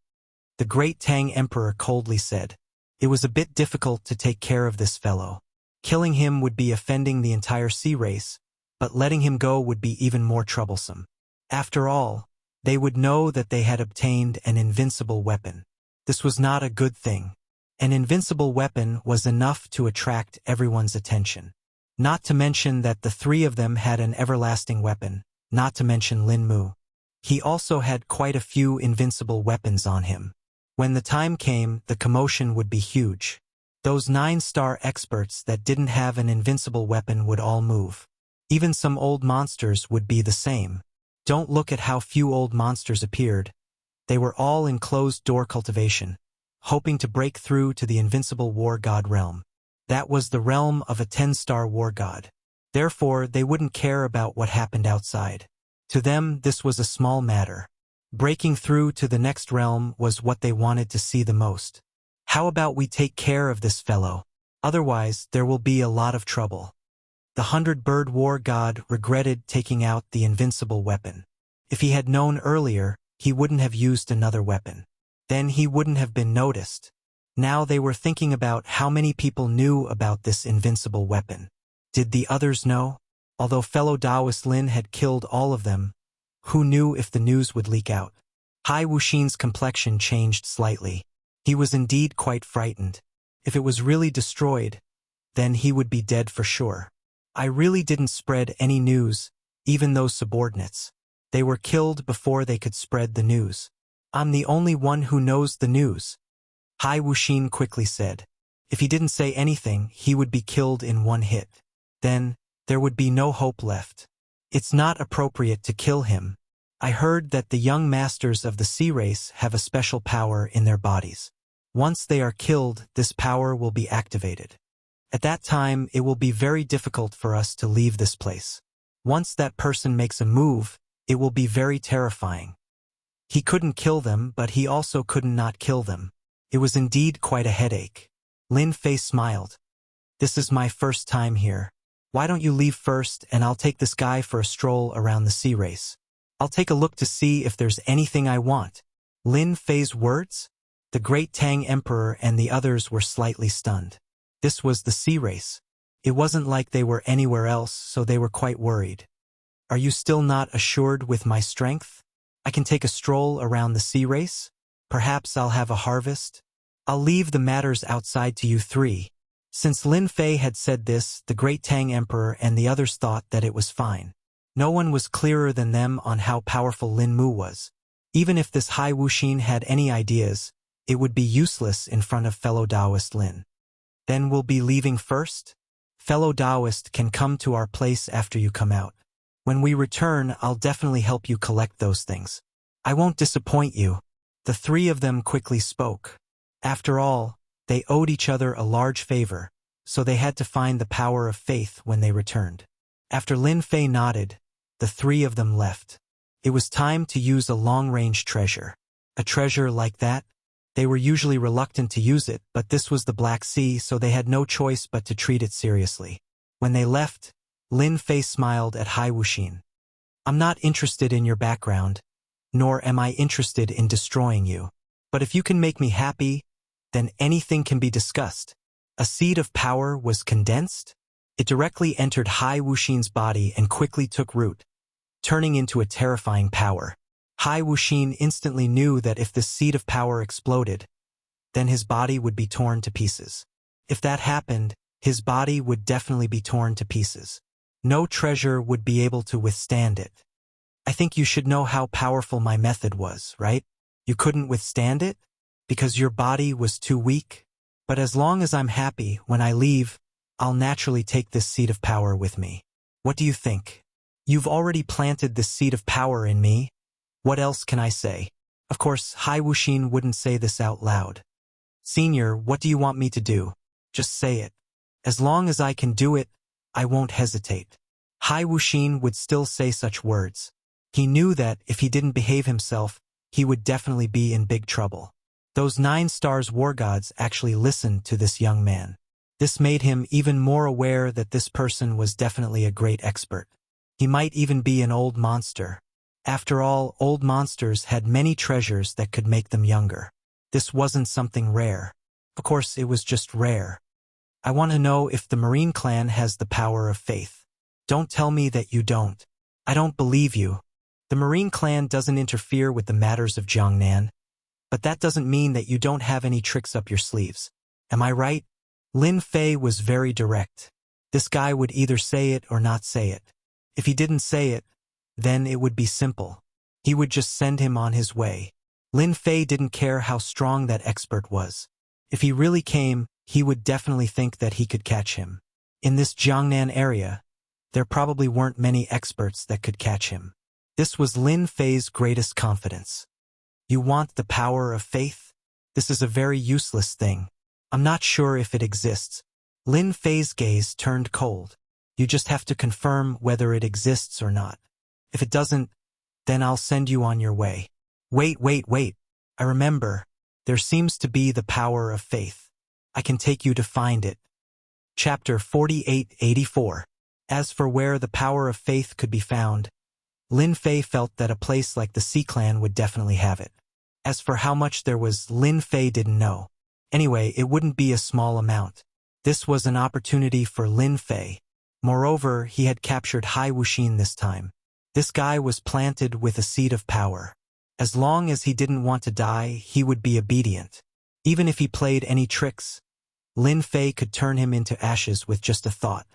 The great Tang Emperor coldly said. It was a bit difficult to take care of this fellow. Killing him would be offending the entire sea race, but letting him go would be even more troublesome. After all, they would know that they had obtained an invincible weapon. This was not a good thing. An invincible weapon was enough to attract everyone's attention. Not to mention that the 3 of them had an everlasting weapon, not to mention Lin Mu. He also had quite a few invincible weapons on him. When the time came, the commotion would be huge. Those 9-star experts that didn't have an invincible weapon would all move. Even some old monsters would be the same. Don't look at how few old monsters appeared. They were all in closed-door cultivation, hoping to break through to the invincible war god realm. That was the realm of a 10-star war god. Therefore, they wouldn't care about what happened outside. To them, this was a small matter. Breaking through to the next realm was what they wanted to see the most. "How about we take care of this fellow? Otherwise, there will be a lot of trouble." The 100-bird war god regretted taking out the invincible weapon. If he had known earlier, he wouldn't have used another weapon. Then he wouldn't have been noticed. Now they were thinking about how many people knew about this invincible weapon. Did the others know? Although fellow Taoist Lin had killed all of them, who knew if the news would leak out? Hai Wuxin's complexion changed slightly. He was indeed quite frightened. If it was really destroyed, then he would be dead for sure. "I really didn't spread any news, even those subordinates. They were killed before they could spread the news. I'm the only one who knows the news," Hai Wuxin quickly said. If he didn't say anything, he would be killed in one hit. Then, there would be no hope left. "It's not appropriate to kill him. I heard that the young masters of the sea race have a special power in their bodies. Once they are killed, this power will be activated. At that time, it will be very difficult for us to leave this place. Once that person makes a move, it will be very terrifying." He couldn't kill them, but he also couldn't not kill them. It was indeed quite a headache. Lin Fei smiled. "This is my first time here. Why don't you leave first and I'll take this guy for a stroll around the sea race. I'll take a look to see if there's anything I want." Lin Fei's words? The great Tang Emperor and the others were slightly stunned. This was the sea race. It wasn't like they were anywhere else, so they were quite worried. "Are you still not assured with my strength? I can take a stroll around the sea race? Perhaps I'll have a harvest? I'll leave the matters outside to you 3. Since Lin Fei had said this, the great Tang Emperor and the others thought that it was fine. No one was clearer than them on how powerful Lin Mu was. Even if this Hai Wuxin had any ideas, it would be useless in front of fellow Taoist Lin. "Then we'll be leaving first? Fellow Taoist can come to our place after you come out. When we return, I'll definitely help you collect those things. I won't disappoint you." The three of them quickly spoke. After all, they owed each other a large favor, so they had to find the power of faith when they returned. After Lin Fei nodded, the three of them left. It was time to use a long-range treasure. A treasure like that? They were usually reluctant to use it, but this was the Black Sea, so they had no choice but to treat it seriously. When they left, Lin Fei smiled at Hai Wuxin. I'm not interested in your background, nor am I interested in destroying you. But if you can make me happy, then anything can be discussed. A seed of power was condensed. It directly entered Hai Wuxin's body and quickly took root, turning into a terrifying power. Hai Wuxin instantly knew that if this seed of power exploded, then his body would be torn to pieces. If that happened, his body would definitely be torn to pieces. No treasure would be able to withstand it. I think you should know how powerful my method was, right? You couldn't withstand it? Because your body was too weak? But as long as I'm happy, when I leave, I'll naturally take this seed of power with me. What do you think? You've already planted this seed of power in me. What else can I say? Of course, Hai Wuxin wouldn't say this out loud. Senior, what do you want me to do? Just say it. As long as I can do it, I won't hesitate. Hai Wuxin would still say such words. He knew that if he didn't behave himself, he would definitely be in big trouble. Those 9 stars war gods actually listened to this young man. This made him even more aware that this person was definitely a great expert. He might even be an old monster. After all, old monsters had many treasures that could make them younger. This wasn't something rare. Of course, it was just rare. I want to know if the Marine clan has the power of faith. Don't tell me that you don't. I don't believe you. The Marine clan doesn't interfere with the matters of Jiangnan. But that doesn't mean that you don't have any tricks up your sleeves. Am I right? Lin Fei was very direct. This guy would either say it or not say it. If he didn't say it, then it would be simple. He would just send him on his way. Lin Fei didn't care how strong that expert was. If he really came, he would definitely think that he could catch him. In this Jiangnan area, there probably weren't many experts that could catch him. This was Lin Fei's greatest confidence. You want the power of faith? This is a very useless thing. I'm not sure if it exists. Lin Fei's gaze turned cold. You just have to confirm whether it exists or not. If it doesn't, then I'll send you on your way. Wait. I remember. There seems to be the power of faith. I can take you to find it. Chapter 4884. As for where the power of faith could be found, Lin Fei felt that a place like the Sea Clan would definitely have it. As for how much there was, Lin Fei didn't know. Anyway, it wouldn't be a small amount. This was an opportunity for Lin Fei. Moreover, he had captured Hai Wuxin this time. This guy was planted with a seed of power. As long as he didn't want to die, he would be obedient. Even if he played any tricks, Lin Fei could turn him into ashes with just a thought.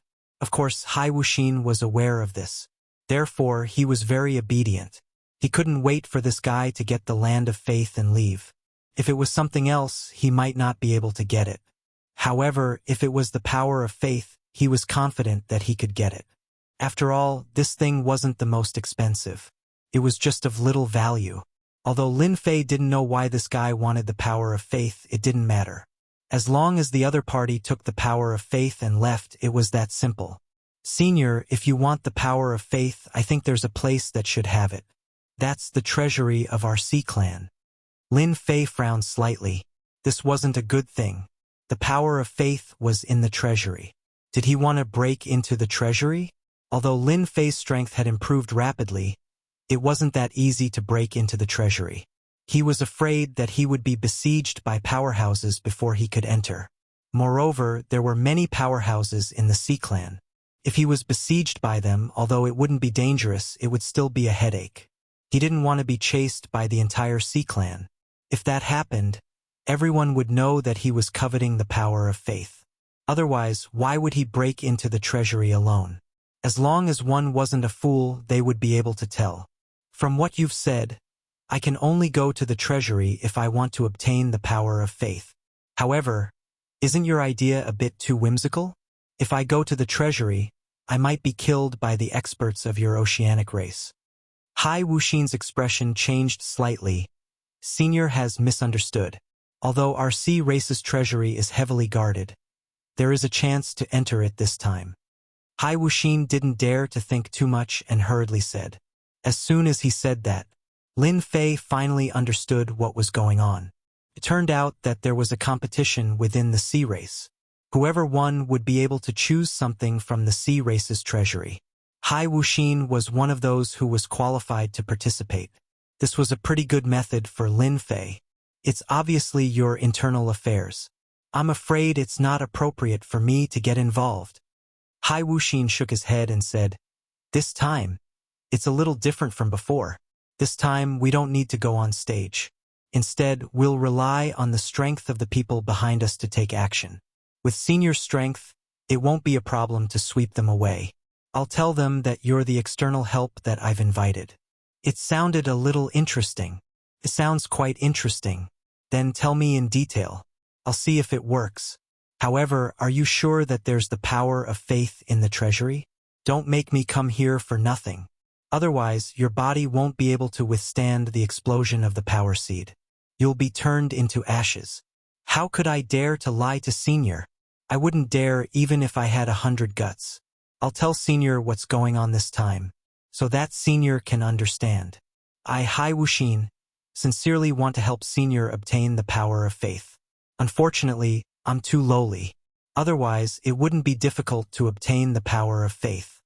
Of course, Hai Wuxin was aware of this. Therefore, he was very obedient. He couldn't wait for this guy to get the land of faith and leave. If it was something else, he might not be able to get it. However, if it was the power of faith, he was confident that he could get it. After all, this thing wasn't the most expensive. It was just of little value. Although Lin Fei didn't know why this guy wanted the power of faith, it didn't matter. As long as the other party took the power of faith and left, it was that simple. Senior, if you want the power of faith, I think there's a place that should have it. That's the treasury of our Sea Clan. Lin Fei frowned slightly. This wasn't a good thing. The power of faith was in the treasury. Did he want to break into the treasury? Although Lin Fei's strength had improved rapidly, it wasn't that easy to break into the treasury. He was afraid that he would be besieged by powerhouses before he could enter. Moreover, there were many powerhouses in the Sea Clan. If he was besieged by them, although it wouldn't be dangerous, it would still be a headache. He didn't want to be chased by the entire Sea Clan. If that happened, everyone would know that he was coveting the power of faith. Otherwise, why would he break into the treasury alone? As long as one wasn't a fool, they would be able to tell. From what you've said, I can only go to the treasury if I want to obtain the power of faith. However, isn't your idea a bit too whimsical? If I go to the treasury, I might be killed by the experts of your oceanic race. Hai Wuxin's expression changed slightly, Senior has misunderstood. Although our sea race's treasury is heavily guarded, there is a chance to enter it this time. Hai Wuxin didn't dare to think too much and hurriedly said. As soon as he said that, Lin Fei finally understood what was going on. It turned out that there was a competition within the sea race. Whoever won would be able to choose something from the sea race's treasury. Hai Wuxin was one of those who was qualified to participate. This was a pretty good method for Lin Fei. It's obviously your internal affairs. I'm afraid it's not appropriate for me to get involved. Hai Wuxin shook his head and said, This time, it's a little different from before. This time, we don't need to go on stage. Instead, we'll rely on the strength of the people behind us to take action. With senior strength, it won't be a problem to sweep them away. I'll tell them that you're the external help that I've invited. It sounded a little interesting. It sounds quite interesting. Then tell me in detail. I'll see if it works. However, are you sure that there's the power of faith in the treasury? Don't make me come here for nothing. Otherwise, your body won't be able to withstand the explosion of the power seed. You'll be turned into ashes. How could I dare to lie to Senior? I wouldn't dare even if I had 100 guts. I'll tell Senior what's going on this time, so that Senior can understand. I, Hai Wuxin, sincerely want to help Senior obtain the power of faith. Unfortunately, I'm too lowly. Otherwise, it wouldn't be difficult to obtain the power of faith.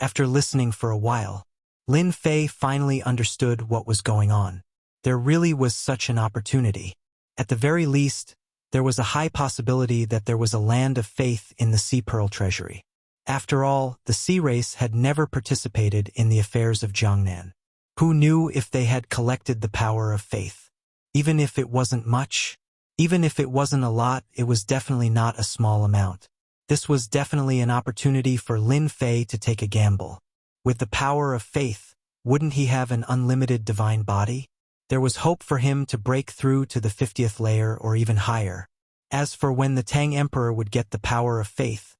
After listening for a while, Lin Fei finally understood what was going on. There really was such an opportunity. At the very least, there was a high possibility that there was a land of faith in the Sea Pearl Treasury. After all, the sea race had never participated in the affairs of Jiangnan. Who knew if they had collected the power of faith? Even if it wasn't much, even if it wasn't a lot, it was definitely not a small amount. This was definitely an opportunity for Lin Fei to take a gamble. With the power of faith, wouldn't he have an unlimited divine body? There was hope for him to break through to the 50th layer or even higher. As for when the Tang Emperor would get the power of faith,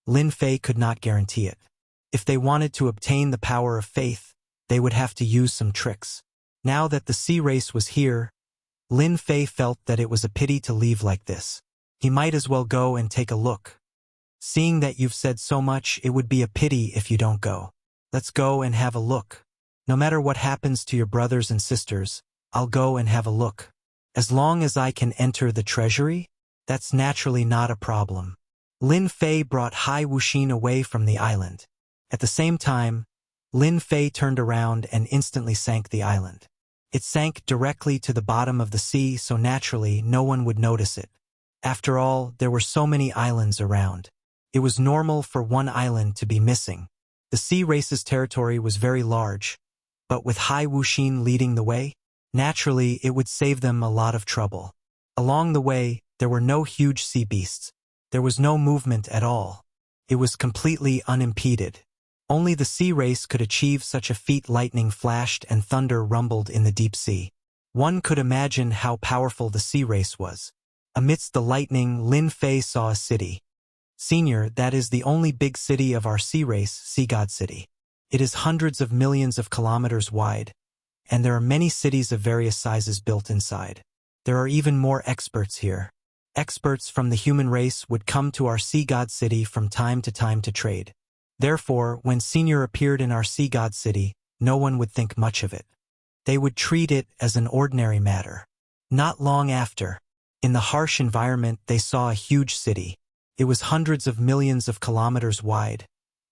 Lin Fei could not guarantee it. If they wanted to obtain the power of faith, they would have to use some tricks. Now that the sea race was here, Lin Fei felt that it was a pity to leave like this. He might as well go and take a look. Seeing that you've said so much, it would be a pity if you don't go. Let's go and have a look. No matter what happens to your brothers and sisters, I'll go and have a look. As long as I can enter the treasury, that's naturally not a problem. Lin Fei brought Hai Wuxin away from the island. At the same time, Lin Fei turned around and instantly sank the island. It sank directly to the bottom of the sea, so naturally no one would notice it. After all, there were so many islands around. It was normal for one island to be missing. The sea race's territory was very large, but with Hai Wuxin leading the way, naturally it would save them a lot of trouble. Along the way, there were no huge sea beasts. There was no movement at all. It was completely unimpeded. Only the sea race could achieve such a feat. Lightning flashed and thunder rumbled in the deep sea. One could imagine how powerful the sea race was. Amidst the lightning, Lin Fei saw a city. Senior, that is the only big city of our sea race, Sea God City. It is hundreds of millions of kilometers wide, and there are many cities of various sizes built inside. There are even more experts here. Experts from the human race would come to our Sea God City from time to trade. Therefore, when Senior appeared in our Sea God City, no one would think much of it. They would treat it as an ordinary matter. Not long after, in the harsh environment, they saw a huge city. It was hundreds of millions of kilometers wide,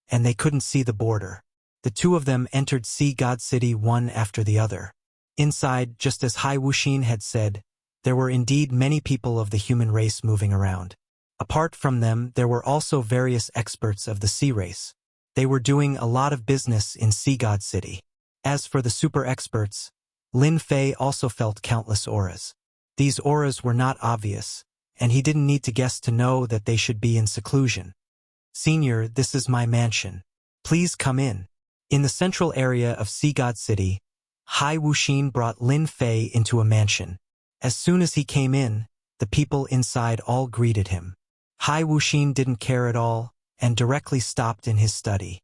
and they couldn't see the border. The two of them entered Sea God City one after the other. Inside, just as Hai Wuxin had said, there were indeed many people of the human race moving around. Apart from them, there were also various experts of the sea race. They were doing a lot of business in Sea God City. As for the super experts, Lin Fei also felt countless auras. These auras were not obvious, and he didn't need to guess to know that they should be in seclusion. Senior, this is my mansion. Please come in. In the central area of Sea God City, Hai Wuxin brought Lin Fei into a mansion. As soon as he came in, the people inside all greeted him. Hai Wuxin didn't care at all, and directly stopped in his study.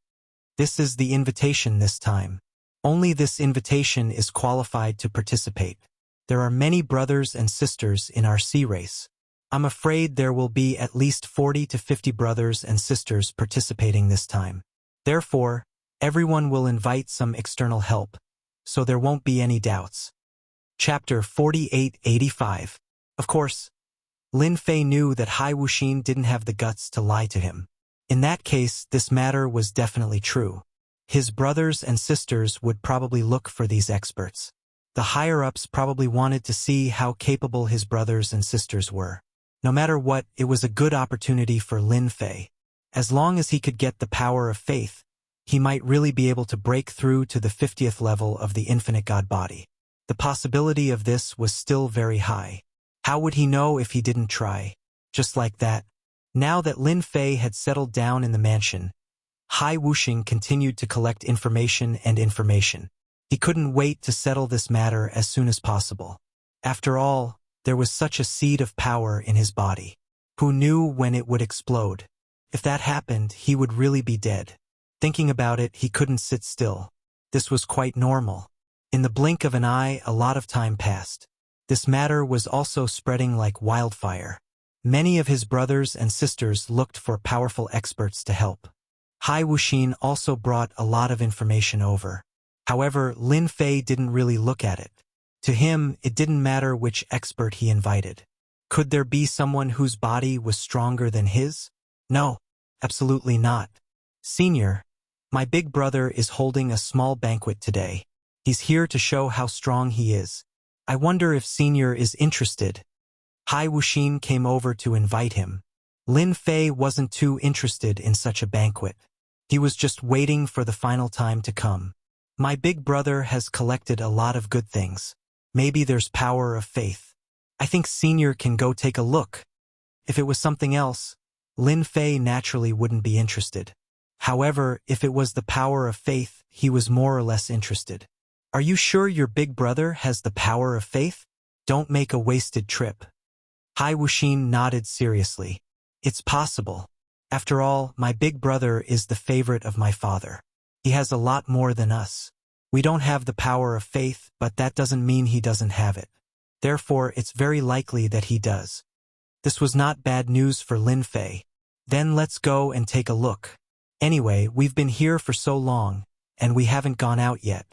This is the invitation this time. Only this invitation is qualified to participate. There are many brothers and sisters in our sea race. I'm afraid there will be at least 40 to 50 brothers and sisters participating this time. Therefore, everyone will invite some external help, so there won't be any doubts. Chapter 4885. Of course, Lin Fei knew that Hai Wuxin didn't have the guts to lie to him. In that case, this matter was definitely true. His brothers and sisters would probably look for these experts. The higher-ups probably wanted to see how capable his brothers and sisters were. No matter what, it was a good opportunity for Lin Fei. As long as he could get the power of faith, he might really be able to break through to the 50th level of the infinite God body. The possibility of this was still very high. How would he know if he didn't try? Just like that. Now that Lin Fei had settled down in the mansion, Hai Wuxing continued to collect information and information. He couldn't wait to settle this matter as soon as possible. After all, there was such a seed of power in his body. Who knew when it would explode? If that happened, he would really be dead. Thinking about it, he couldn't sit still. This was quite normal. In the blink of an eye, a lot of time passed. This matter was also spreading like wildfire. Many of his brothers and sisters looked for powerful experts to help. Hai Wuxin also brought a lot of information over. However, Lin Fei didn't really look at it. To him, it didn't matter which expert he invited. Could there be someone whose body was stronger than his? No, absolutely not. Senior, my big brother is holding a small banquet today. He's here to show how strong he is. I wonder if Senior is interested. Hai Wuxin came over to invite him. Lin Fei wasn't too interested in such a banquet. He was just waiting for the final time to come. My big brother has collected a lot of good things. Maybe there's power of faith. I think Senior can go take a look. If it was something else, Lin Fei naturally wouldn't be interested. However, if it was the power of faith, he was more or less interested. Are you sure your big brother has the power of faith? Don't make a wasted trip. Hai Wuxin nodded seriously. It's possible. After all, my big brother is the favorite of my father. He has a lot more than us. We don't have the power of faith, but that doesn't mean he doesn't have it. Therefore, it's very likely that he does. This was not bad news for Lin Fei. Then let's go and take a look. Anyway, we've been here for so long, and we haven't gone out yet.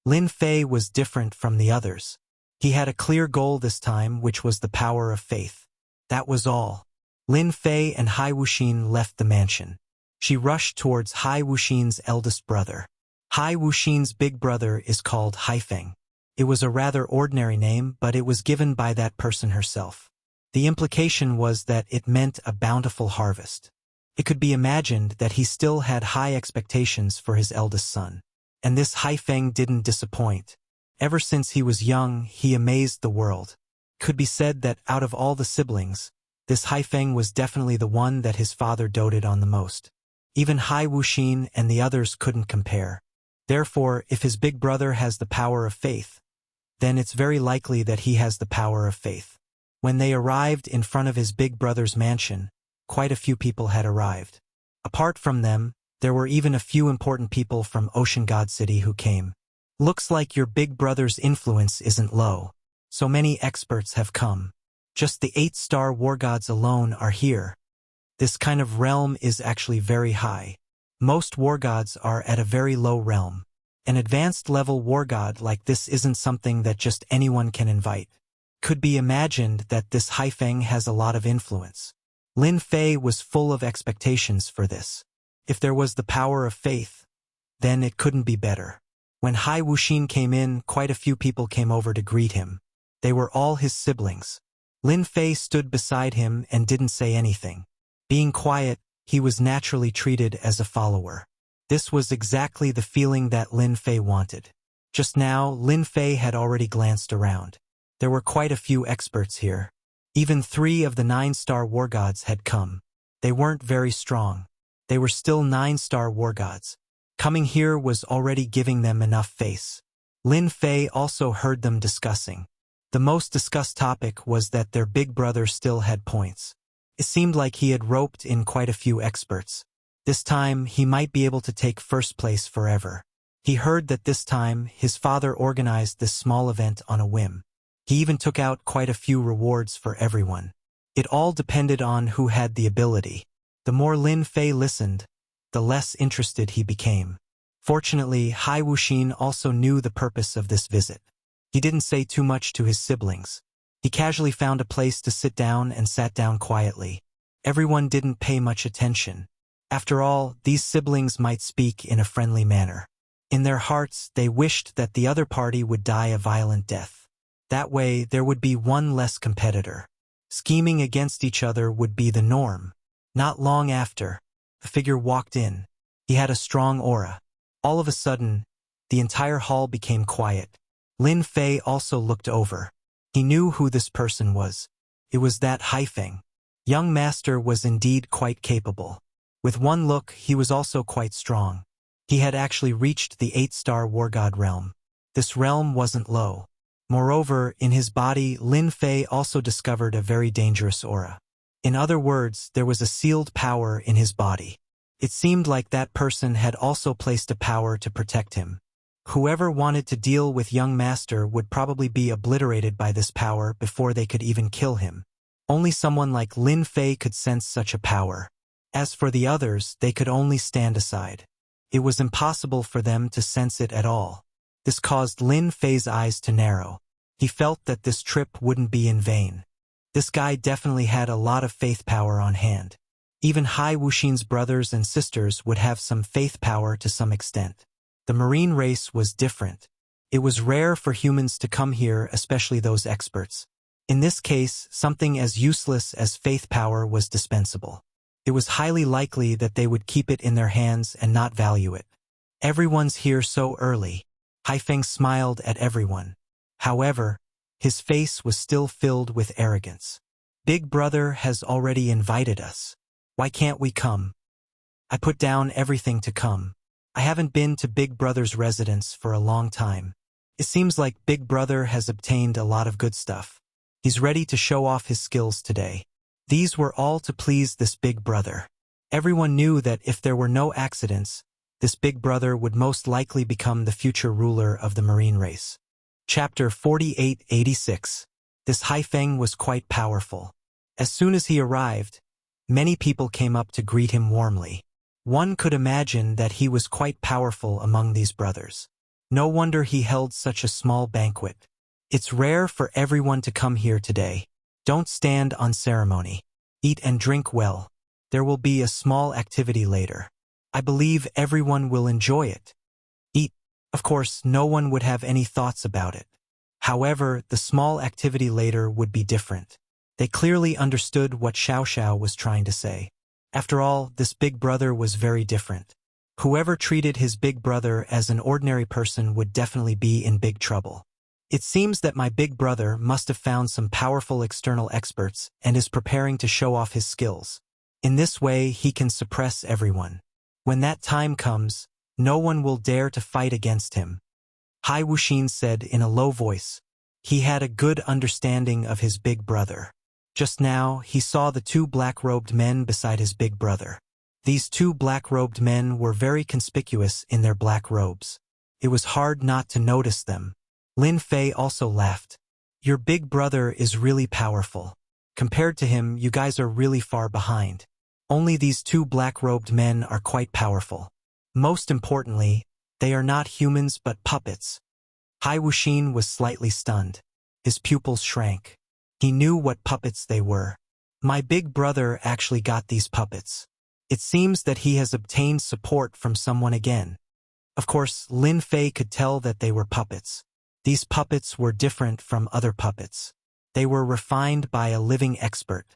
Lin Fei was different from the others. He had a clear goal this time, which was the power of faith. That was all. Lin Fei and Hai Wuxin left the mansion. She rushed towards Hai Wuxin's eldest brother. Hai Wuxin's big brother is called Haifeng. It was a rather ordinary name, but it was given by that person herself. The implication was that it meant a bountiful harvest. It could be imagined that he still had high expectations for his eldest son. And this Haifeng didn't disappoint. Ever since he was young, he amazed the world. Could be said that out of all the siblings, this Haifeng was definitely the one that his father doted on the most. Even Hai Wuxin and the others couldn't compare. Therefore, if his big brother has the power of faith, then it's very likely that he has the power of faith. When they arrived in front of his big brother's mansion, quite a few people had arrived. Apart from them, there were even a few important people from Ocean God City who came. Looks like your big brother's influence isn't low. So many experts have come. Just the 8-star war gods alone are here. This kind of realm is actually very high. Most war gods are at a very low realm. An advanced level war god like this isn't something that just anyone can invite. Could be imagined that this Haifeng has a lot of influence. Lin Fei was full of expectations for this. If there was the power of faith, then it couldn't be better. When Hai Wuxin came in, quite a few people came over to greet him. They were all his siblings. Lin Fei stood beside him and didn't say anything. Being quiet, he was naturally treated as a follower. This was exactly the feeling that Lin Fei wanted. Just now, Lin Fei had already glanced around. There were quite a few experts here. Even 3 of the 9-star war gods had come. They weren't very strong. They were still 9-star war gods. Coming here was already giving them enough face. Lin Fei also heard them discussing. The most discussed topic was that their big brother still had points. It seemed like he had roped in quite a few experts. This time, he might be able to take first place forever. He heard that this time, his father organized this small event on a whim. He even took out quite a few rewards for everyone. It all depended on who had the ability. The more Lin Fei listened, the less interested he became. Fortunately, Hai Wuxin also knew the purpose of this visit. He didn't say too much to his siblings. He casually found a place to sit down and sat down quietly. Everyone didn't pay much attention. After all, these siblings might speak in a friendly manner. In their hearts, they wished that the other party would die a violent death. That way, there would be one less competitor. Scheming against each other would be the norm. Not long after, a figure walked in. He had a strong aura. All of a sudden, the entire hall became quiet. Lin Fei also looked over. He knew who this person was. It was that Haifeng. Young master was indeed quite capable. With one look, he was also quite strong. He had actually reached the 8-star war god realm. This realm wasn't low. Moreover, in his body, Lin Fei also discovered a very dangerous aura. In other words, there was a sealed power in his body. It seemed like that person had also placed a power to protect him. Whoever wanted to deal with young master would probably be obliterated by this power before they could even kill him. Only someone like Lin Fei could sense such a power. As for the others, they could only stand aside. It was impossible for them to sense it at all. This caused Lin Fei's eyes to narrow. He felt that this trip wouldn't be in vain. This guy definitely had a lot of faith power on hand. Even Hai Wuxin's brothers and sisters would have some faith power to some extent. The marine race was different. It was rare for humans to come here, especially those experts. In this case, something as useless as faith power was dispensable. It was highly likely that they would keep it in their hands and not value it. Everyone's here so early. Haifeng smiled at everyone. However, his face was still filled with arrogance. Big Brother has already invited us. Why can't we come? I put down everything to come. I haven't been to Big Brother's residence for a long time. It seems like Big Brother has obtained a lot of good stuff. He's ready to show off his skills today. These were all to please this Big Brother. Everyone knew that if there were no accidents, this Big Brother would most likely become the future ruler of the marine race. Chapter 4886. This Haifeng was quite powerful. As soon as he arrived, many people came up to greet him warmly. One could imagine that he was quite powerful among these brothers. No wonder he held such a small banquet. It's rare for everyone to come here today. Don't stand on ceremony. Eat and drink well. There will be a small activity later. I believe everyone will enjoy it. Eat. Of course, no one would have any thoughts about it. However, the small activity later would be different. They clearly understood what Xiao Xiao was trying to say. After all, this Big Brother was very different. Whoever treated his Big Brother as an ordinary person would definitely be in big trouble. It seems that my Big Brother must have found some powerful external experts and is preparing to show off his skills. In this way, he can suppress everyone. When that time comes, no one will dare to fight against him. Hai Wuxin said in a low voice. He had a good understanding of his Big Brother. Just now, he saw the two black-robed men beside his Big Brother. These two black-robed men were very conspicuous in their black robes. It was hard not to notice them. Lin Fei also laughed. Your Big Brother is really powerful. Compared to him, you guys are really far behind. Only these two black-robed men are quite powerful. Most importantly, they are not humans but puppets. Hai Wuxin was slightly stunned. His pupils shrank. He knew what puppets they were. My Big Brother actually got these puppets. It seems that he has obtained support from someone again. Of course, Lin Fei could tell that they were puppets. These puppets were different from other puppets. They were refined by a living expert.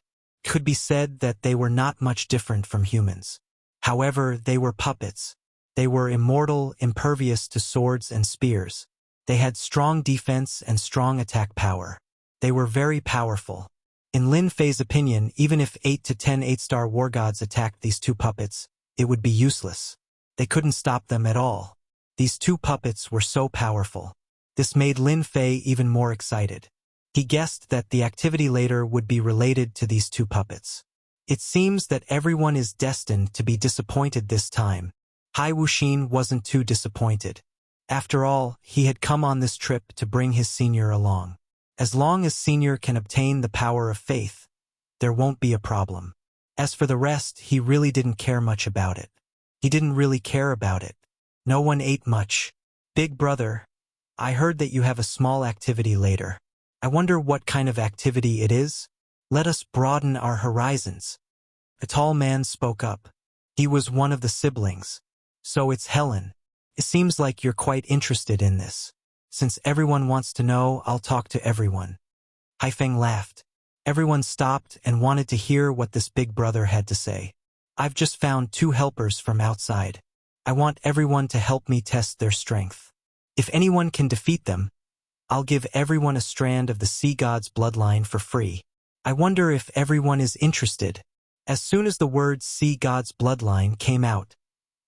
It could be said that they were not much different from humans. However, they were puppets. They were immortal, impervious to swords and spears. They had strong defense and strong attack power. They were very powerful. In Lin Fei's opinion, even if 8 to 10 8-star war gods attacked these two puppets, it would be useless. They couldn't stop them at all. These two puppets were so powerful. This made Lin Fei even more excited. He guessed that the activity later would be related to these two puppets. It seems that everyone is destined to be disappointed this time. Hai Wuxin wasn't too disappointed. After all, he had come on this trip to bring his senior along. As long as Senior can obtain the power of faith, there won't be a problem. As for the rest, he really didn't care much about it. He didn't really care about it. No one ate much. Big brother, I heard that you have a small activity later. I wonder what kind of activity it is? Let us broaden our horizons. A tall man spoke up. He was one of the siblings. So it's Helen. It seems like you're quite interested in this. Since everyone wants to know, I'll talk to everyone. Haifeng laughed. Everyone stopped and wanted to hear what this big brother had to say. I've just found 2 helpers from outside. I want everyone to help me test their strength. If anyone can defeat them, I'll give everyone a strand of the sea god's bloodline for free. I wonder if everyone is interested. As soon as the words sea god's bloodline came out,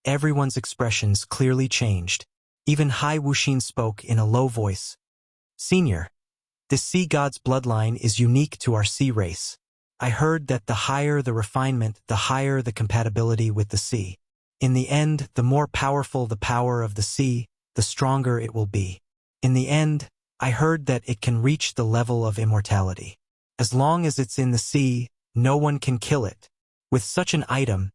everyone's expressions clearly changed. Even Hai Wuxin spoke in a low voice. Senior, this sea god's bloodline is unique to our sea race. I heard that the higher the refinement, the higher the compatibility with the sea. In the end, the more powerful the power of the sea, the stronger it will be. In the end, I heard that it can reach the level of immortality. As long as it's in the sea, no one can kill it. With such an item,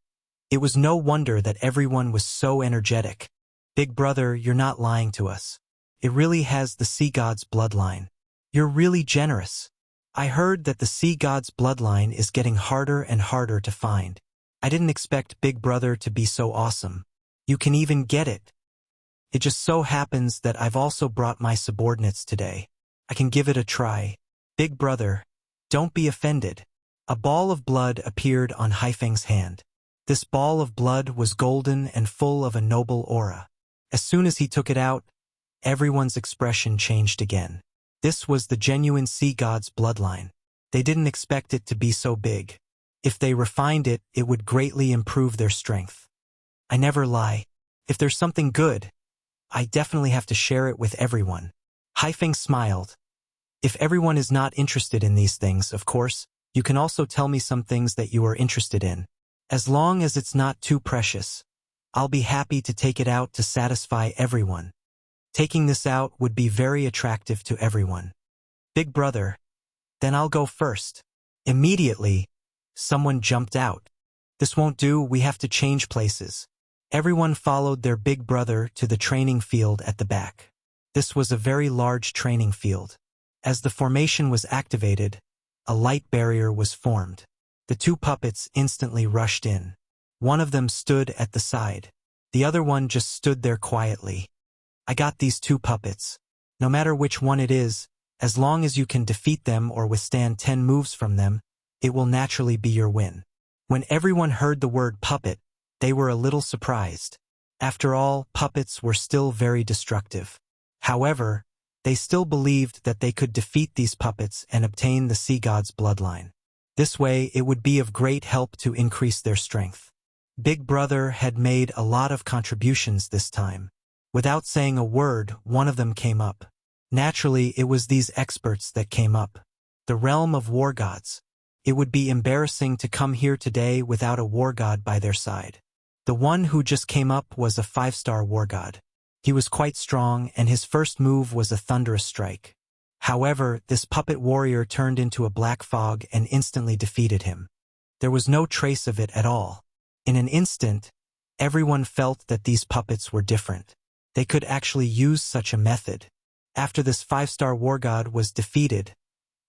it was no wonder that everyone was so energetic. Big brother, you're not lying to us. It really has the sea god's bloodline. You're really generous. I heard that the sea god's bloodline is getting harder and harder to find. I didn't expect Big Brother to be so awesome. You can even get it. It just so happens that I've also brought my subordinates today. I can give it a try. Big Brother, don't be offended. A ball of blood appeared on Haifeng's hand. This ball of blood was golden and full of a noble aura. As soon as he took it out, everyone's expression changed again. This was the genuine sea god's bloodline. They didn't expect it to be so big. If they refined it, it would greatly improve their strength. I never lie. If there's something good, I definitely have to share it with everyone. Haifeng smiled. If everyone is not interested in these things, of course, you can also tell me some things that you are interested in. As long as it's not too precious, I'll be happy to take it out to satisfy everyone. Taking this out would be very attractive to everyone. Big brother, then I'll go first. Immediately, someone jumped out. This won't do, we have to change places. Everyone followed their big brother to the training field at the back. This was a very large training field. As the formation was activated, a light barrier was formed. The 2 puppets instantly rushed in. One of them stood at the side. The other one just stood there quietly. I got these 2 puppets. No matter which one it is, as long as you can defeat them or withstand 10 moves from them, it will naturally be your win. When everyone heard the word puppet, they were a little surprised. After all, puppets were still very destructive. However, they still believed that they could defeat these puppets and obtain the sea god's bloodline. This way, it would be of great help to increase their strength. Big Brother had made a lot of contributions this time. Without saying a word, one of them came up. Naturally, it was these experts that came up. The realm of war gods. It would be embarrassing to come here today without a war god by their side. The one who just came up was a 5-star war god. He was quite strong, and his first move was a thunderous strike. However, this puppet warrior turned into a black fog and instantly defeated him. There was no trace of it at all. In an instant, everyone felt that these puppets were different. They could actually use such a method. After this 5-star war god was defeated,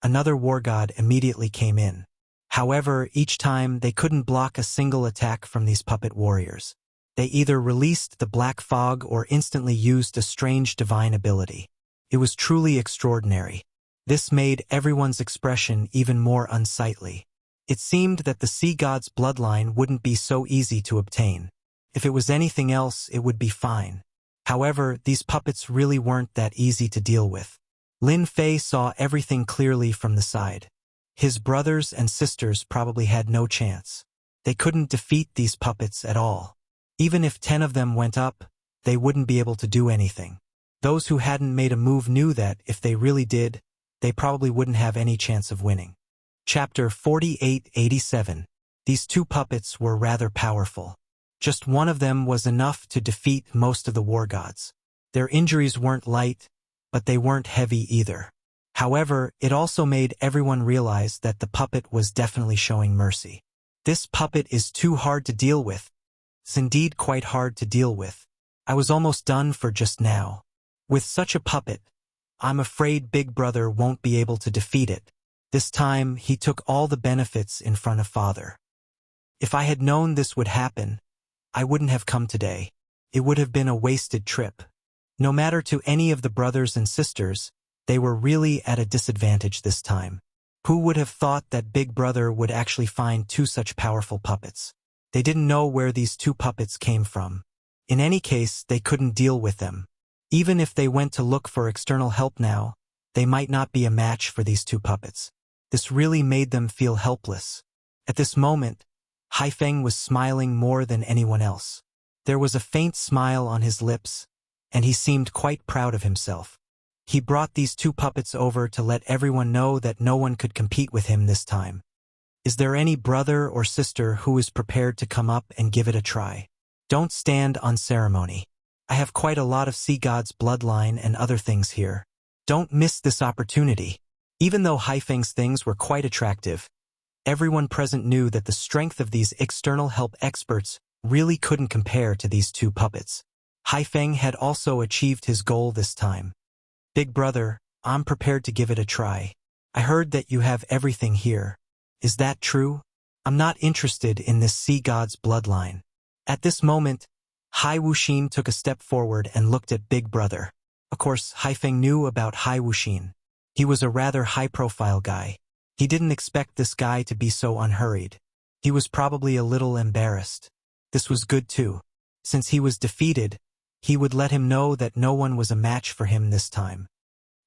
another war god immediately came in. However, each time they couldn't block a single attack from these puppet warriors. They either released the black fog or instantly used a strange divine ability. It was truly extraordinary. This made everyone's expression even more unsightly. It seemed that the sea god's bloodline wouldn't be so easy to obtain. If it was anything else, it would be fine. However, these puppets really weren't that easy to deal with. Lin Fei saw everything clearly from the side. His brothers and sisters probably had no chance. They couldn't defeat these puppets at all. Even if 10 of them went up, they wouldn't be able to do anything. Those who hadn't made a move knew that, if they really did, they probably wouldn't have any chance of winning. Chapter 4887. These 2 puppets were rather powerful. Just one of them was enough to defeat most of the war gods. Their injuries weren't light, but they weren't heavy either. However, it also made everyone realize that the puppet was definitely showing mercy. This puppet is too hard to deal with. It's indeed quite hard to deal with. I was almost done for just now. With such a puppet, I'm afraid Big Brother won't be able to defeat it. This time, he took all the benefits in front of Father. If I had known this would happen, I wouldn't have come today. It would have been a wasted trip. No matter to any of the brothers and sisters, they were really at a disadvantage this time. Who would have thought that Big Brother would actually find two such powerful puppets? They didn't know where these two puppets came from. In any case, they couldn't deal with them. Even if they went to look for external help now, they might not be a match for these two puppets. This really made them feel helpless. At this moment, Haifeng was smiling more than anyone else. There was a faint smile on his lips, and he seemed quite proud of himself. He brought these two puppets over to let everyone know that no one could compete with him this time. Is there any brother or sister who is prepared to come up and give it a try? Don't stand on ceremony. I have quite a lot of sea god's bloodline and other things here. Don't miss this opportunity. Even though Haifeng's things were quite attractive, everyone present knew that the strength of these external help experts really couldn't compare to these two puppets. Haifeng had also achieved his goal this time. Big Brother, I'm prepared to give it a try. I heard that you have everything here. Is that true? I'm not interested in this sea god's bloodline. At this moment, Hai Wuxin took a step forward and looked at Big Brother. Of course, Haifeng knew about Hai Wuxin. He was a rather high-profile guy. He didn't expect this guy to be so unhurried. He was probably a little embarrassed. This was good too. Since he was defeated, he would let him know that no one was a match for him this time.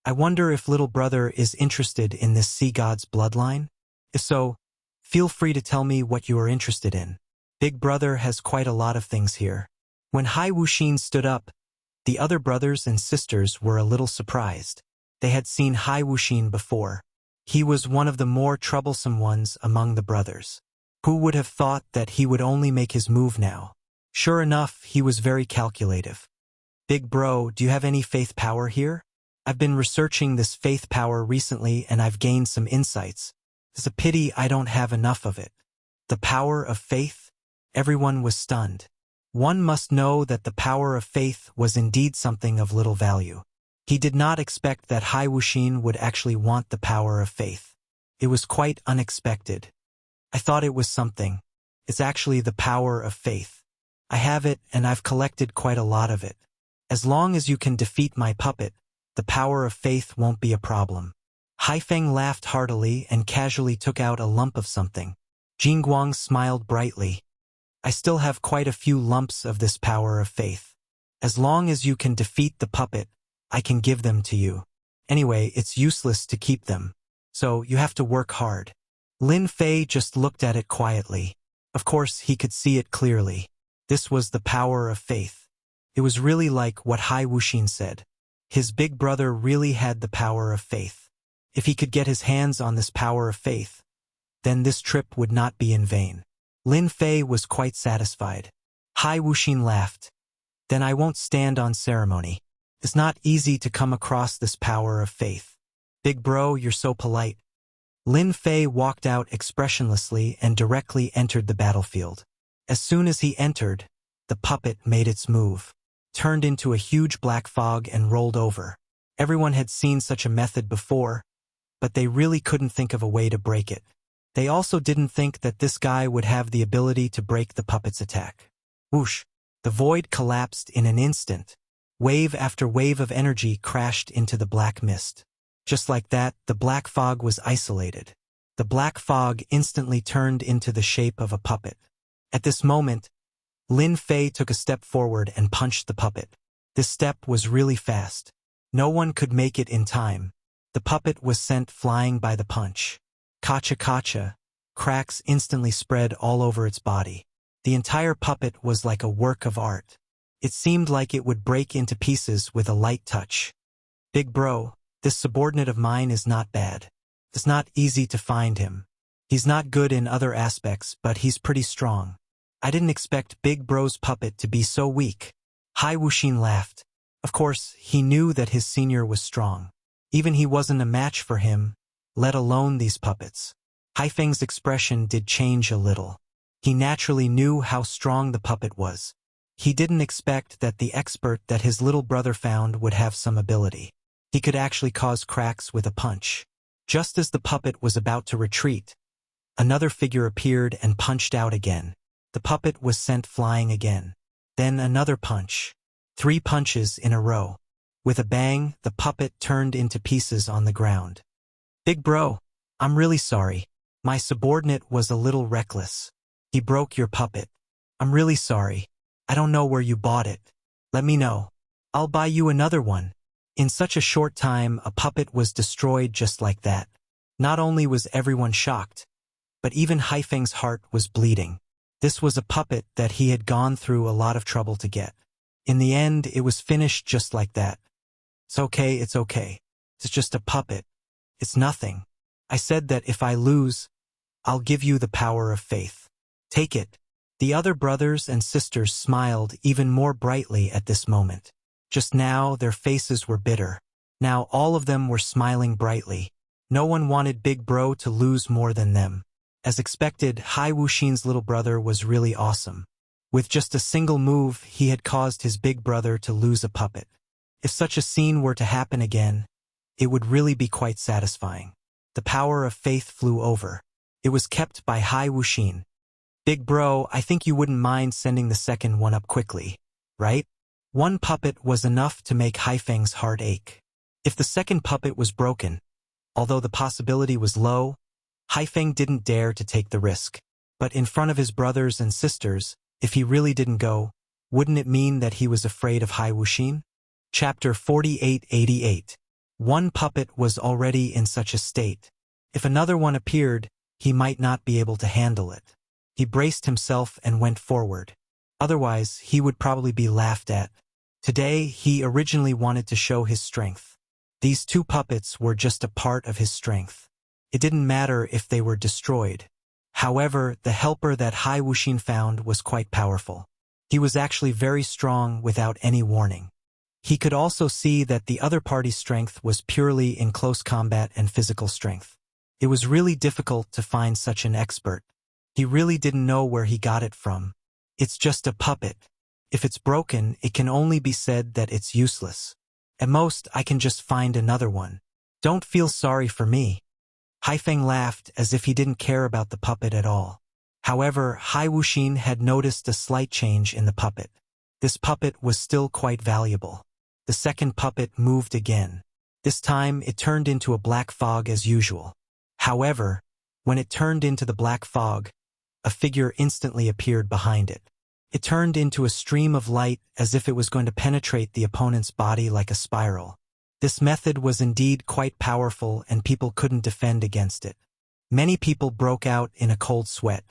I wonder if little brother is interested in this sea god's bloodline? If so, feel free to tell me what you are interested in. Big Brother has quite a lot of things here. When Hai Wuxin stood up, the other brothers and sisters were a little surprised. They had seen Hai Wuxin before. He was one of the more troublesome ones among the brothers. Who would have thought that he would only make his move now? Sure enough, he was very calculative. Big Bro, do you have any faith power here? I've been researching this faith power recently and I've gained some insights. It's a pity I don't have enough of it. The power of faith? Everyone was stunned. One must know that the power of faith was indeed something of little value. He did not expect that Hai Wuxin would actually want the power of faith. It was quite unexpected. I thought it was something. It's actually the power of faith. I have it and I've collected quite a lot of it. As long as you can defeat my puppet, the power of faith won't be a problem. Haifeng laughed heartily and casually took out a lump of something. Jingguang smiled brightly. I still have quite a few lumps of this power of faith. As long as you can defeat the puppet, I can give them to you. Anyway, it's useless to keep them. So you have to work hard. Lin Fei just looked at it quietly. Of course, he could see it clearly. This was the power of faith. It was really like what Hai Wuxin said. His big brother really had the power of faith. If he could get his hands on this power of faith, then this trip would not be in vain. Lin Fei was quite satisfied. Hai Wuxin laughed. Then I won't stand on ceremony. It's not easy to come across this power of faith. Big Bro, you're so polite. Lin Fei walked out expressionlessly and directly entered the battlefield. As soon as he entered, the puppet made its move, turned into a huge black fog and rolled over. Everyone had seen such a method before, but they really couldn't think of a way to break it. They also didn't think that this guy would have the ability to break the puppet's attack. Whoosh! The void collapsed in an instant. Wave after wave of energy crashed into the black mist. Just like that, the black fog was isolated. The black fog instantly turned into the shape of a puppet. At this moment, Lin Fei took a step forward and punched the puppet. This step was really fast. No one could make it in time. The puppet was sent flying by the punch. Kacha, cracks instantly spread all over its body. The entire puppet was like a work of art. It seemed like it would break into pieces with a light touch. Big Bro, this subordinate of mine is not bad. It's not easy to find him. He's not good in other aspects, but he's pretty strong. I didn't expect Big Bro's puppet to be so weak. Hai Wuxin laughed. Of course, he knew that his senior was strong. Even he wasn't a match for him, let alone these puppets. Haifeng's expression did change a little. He naturally knew how strong the puppet was. He didn't expect that the expert that his little brother found would have some ability. He could actually cause cracks with a punch. Just as the puppet was about to retreat, another figure appeared and punched out again. The puppet was sent flying again. Then another punch. 3 punches in a row. With a bang, the puppet turned into pieces on the ground. Big bro, I'm really sorry. My subordinate was a little reckless. He broke your puppet. I'm really sorry. I don't know where you bought it. Let me know. I'll buy you another one. In such a short time, a puppet was destroyed just like that. Not only was everyone shocked, but even Haifeng's heart was bleeding. This was a puppet that he had gone through a lot of trouble to get. In the end, it was finished just like that. It's okay, it's okay. It's just a puppet. It's nothing. I said that if I lose, I'll give you the power of faith. Take it. The other brothers and sisters smiled even more brightly at this moment. Just now, their faces were bitter. Now all of them were smiling brightly. No one wanted Big Bro to lose more than them. As expected, Hai Wuxin's little brother was really awesome. With just a single move, he had caused his big brother to lose a puppet. If such a scene were to happen again, it would really be quite satisfying. The power of faith flew over. It was kept by Hai Wuxin. Big bro, I think you wouldn't mind sending the second one up quickly, right? One puppet was enough to make Haifeng's heart ache. If the second puppet was broken, although the possibility was low, Haifeng didn't dare to take the risk. But in front of his brothers and sisters, if he really didn't go, wouldn't it mean that he was afraid of Hai Wuxin? Chapter 4888. One puppet was already in such a state. If another one appeared, he might not be able to handle it. He braced himself and went forward. Otherwise, he would probably be laughed at. Today, he originally wanted to show his strength. These 2 puppets were just a part of his strength. It didn't matter if they were destroyed. However, the helper that Hai Wuxin found was quite powerful. He was actually very strong without any warning. He could also see that the other party's strength was purely in close combat and physical strength. It was really difficult to find such an expert. He really didn't know where he got it from. It's just a puppet. If it's broken, it can only be said that it's useless. At most, I can just find another one. Don't feel sorry for me. Haifeng laughed as if he didn't care about the puppet at all. However, Hai Wuxin had noticed a slight change in the puppet. This puppet was still quite valuable. The second puppet moved again. This time, it turned into a black fog as usual. However, when it turned into the black fog, a figure instantly appeared behind it. It turned into a stream of light as if it was going to penetrate the opponent's body like a spiral. This method was indeed quite powerful and people couldn't defend against it. Many people broke out in a cold sweat.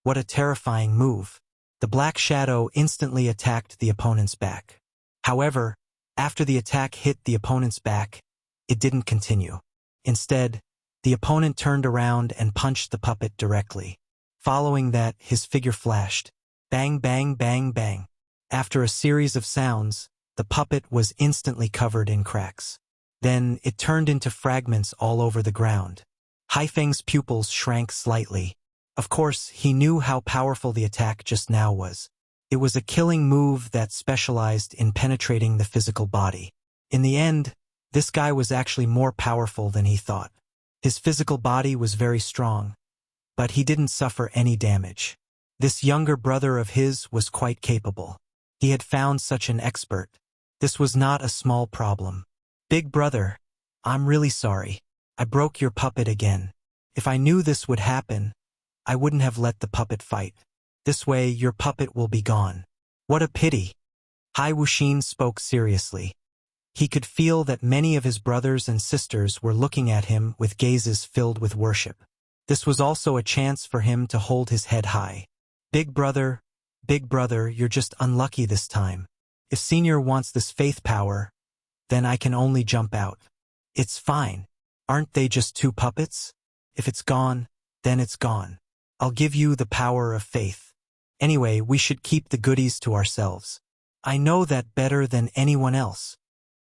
What a terrifying move. The black shadow instantly attacked the opponent's back. However, after the attack hit the opponent's back, it didn't continue. Instead, the opponent turned around and punched the puppet directly. Following that, his figure flashed. Bang, bang, bang, bang. After a series of sounds, the puppet was instantly covered in cracks. Then, it turned into fragments all over the ground. Haifeng's pupils shrank slightly. Of course, he knew how powerful the attack just now was. It was a killing move that specialized in penetrating the physical body. In the end, this guy was actually more powerful than he thought. His physical body was very strong, but he didn't suffer any damage. This younger brother of his was quite capable. He had found such an expert. This was not a small problem. Big brother, I'm really sorry. I broke your puppet again. If I knew this would happen, I wouldn't have let the puppet fight. This way, your puppet will be gone. What a pity. Hai Wuxin spoke seriously. He could feel that many of his brothers and sisters were looking at him with gazes filled with worship. This was also a chance for him to hold his head high. Big brother, you're just unlucky this time. If Senior wants this faith power, then I can only jump out. It's fine. Aren't they just 2 puppets? If it's gone, then it's gone. I'll give you the power of faith. Anyway, we should keep the goodies to ourselves. I know that better than anyone else.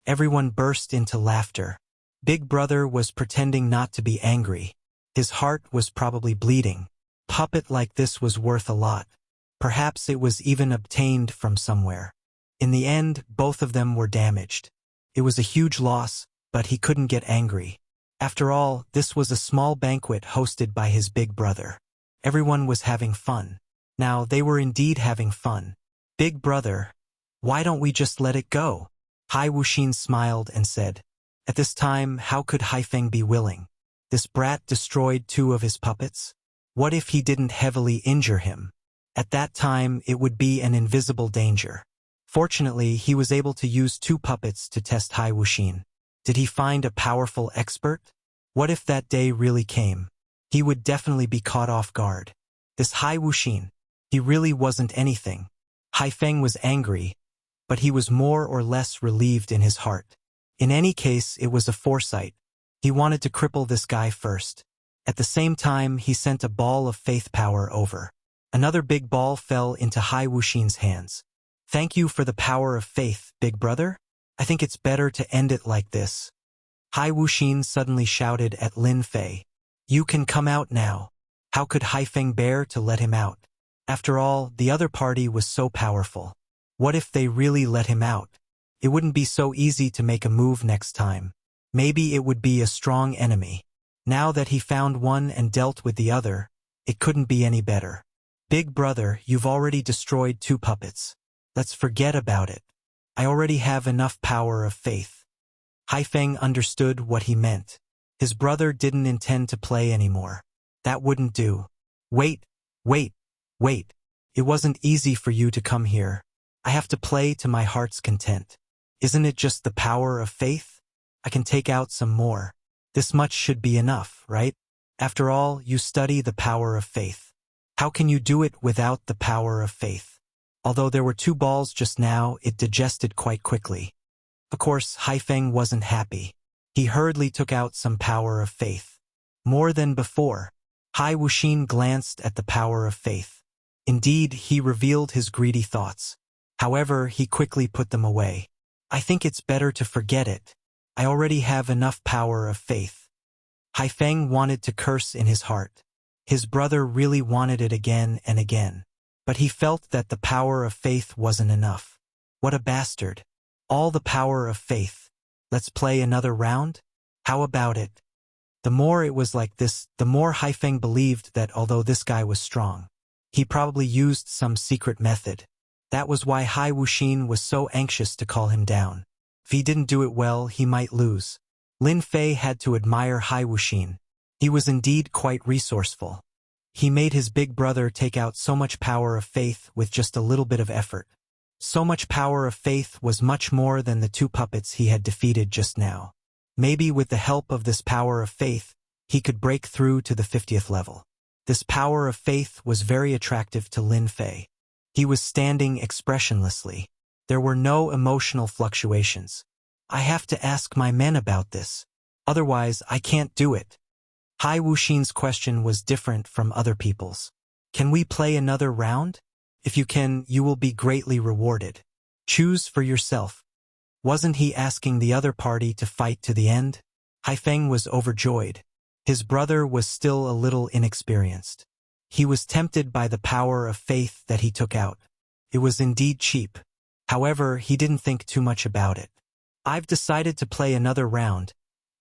Everyone burst into laughter. Big Brother was pretending not to be angry. His heart was probably bleeding. Puppet like this was worth a lot. Perhaps it was even obtained from somewhere. In the end, both of them were damaged. It was a huge loss, but he couldn't get angry. After all, this was a small banquet hosted by his big brother. Everyone was having fun. Now, they were indeed having fun. Big Brother, why don't we just let it go? Hai Wuxin smiled and said. At this time, how could Haifeng be willing? This brat destroyed 2 of his puppets? What if he didn't heavily injure him? At that time, it would be an invisible danger. Fortunately, he was able to use 2 puppets to test Hai Wuxin. Did he find a powerful expert? What if that day really came? He would definitely be caught off guard. This Hai Wuxin, he really wasn't anything. Haifeng was angry, but he was more or less relieved in his heart. In any case, it was a foresight. He wanted to cripple this guy first. At the same time, he sent a ball of faith power over. Another big ball fell into Hai Wuxin's hands. Thank you for the power of faith, Big Brother. I think it's better to end it like this. Hai Wuxin suddenly shouted at Lin Fei. You can come out now. How could Haifeng bear to let him out? After all, the other party was so powerful. What if they really let him out? It wouldn't be so easy to make a move next time. Maybe it would be a strong enemy. Now that he found one and dealt with the other, it couldn't be any better. Big Brother, you've already destroyed 2 puppets. Let's forget about it. I already have enough power of faith. Haifeng understood what he meant. His brother didn't intend to play anymore. That wouldn't do. Wait. It wasn't easy for you to come here. I have to play to my heart's content. Isn't it just the power of faith? I can take out some more. This much should be enough, right? After all, you study the power of faith. How can you do it without the power of faith? Although there were 2 balls just now, it digested quite quickly. Of course, Haifeng wasn't happy. He hurriedly took out some power of faith. More than before, Hai Wuxin glanced at the power of faith. Indeed, he revealed his greedy thoughts. However, he quickly put them away. I think it's better to forget it. I already have enough power of faith. Haifeng wanted to curse in his heart. His brother really wanted it again and again. But he felt that the power of faith wasn't enough. What a bastard. All the power of faith. Let's play another round? How about it? The more it was like this, the more Haifeng believed that although this guy was strong, he probably used some secret method. That was why Hai Wuxin was so anxious to call him down. If he didn't do it well, he might lose. Lin Fei had to admire Hai Wuxin. He was indeed quite resourceful. He made his big brother take out so much power of faith with just a little bit of effort. So much power of faith was much more than the 2 puppets he had defeated just now. Maybe with the help of this power of faith, he could break through to the 50th level. This power of faith was very attractive to Lin Fei. He was standing expressionlessly. There were no emotional fluctuations. I have to ask my men about this. Otherwise, I can't do it. Hai Wuxin's question was different from other people's. Can we play another round? If you can, you will be greatly rewarded. Choose for yourself. Wasn't he asking the other party to fight to the end? Haifeng was overjoyed. His brother was still a little inexperienced. He was tempted by the power of faith that he took out. It was indeed cheap. However, he didn't think too much about it. I've decided to play another round,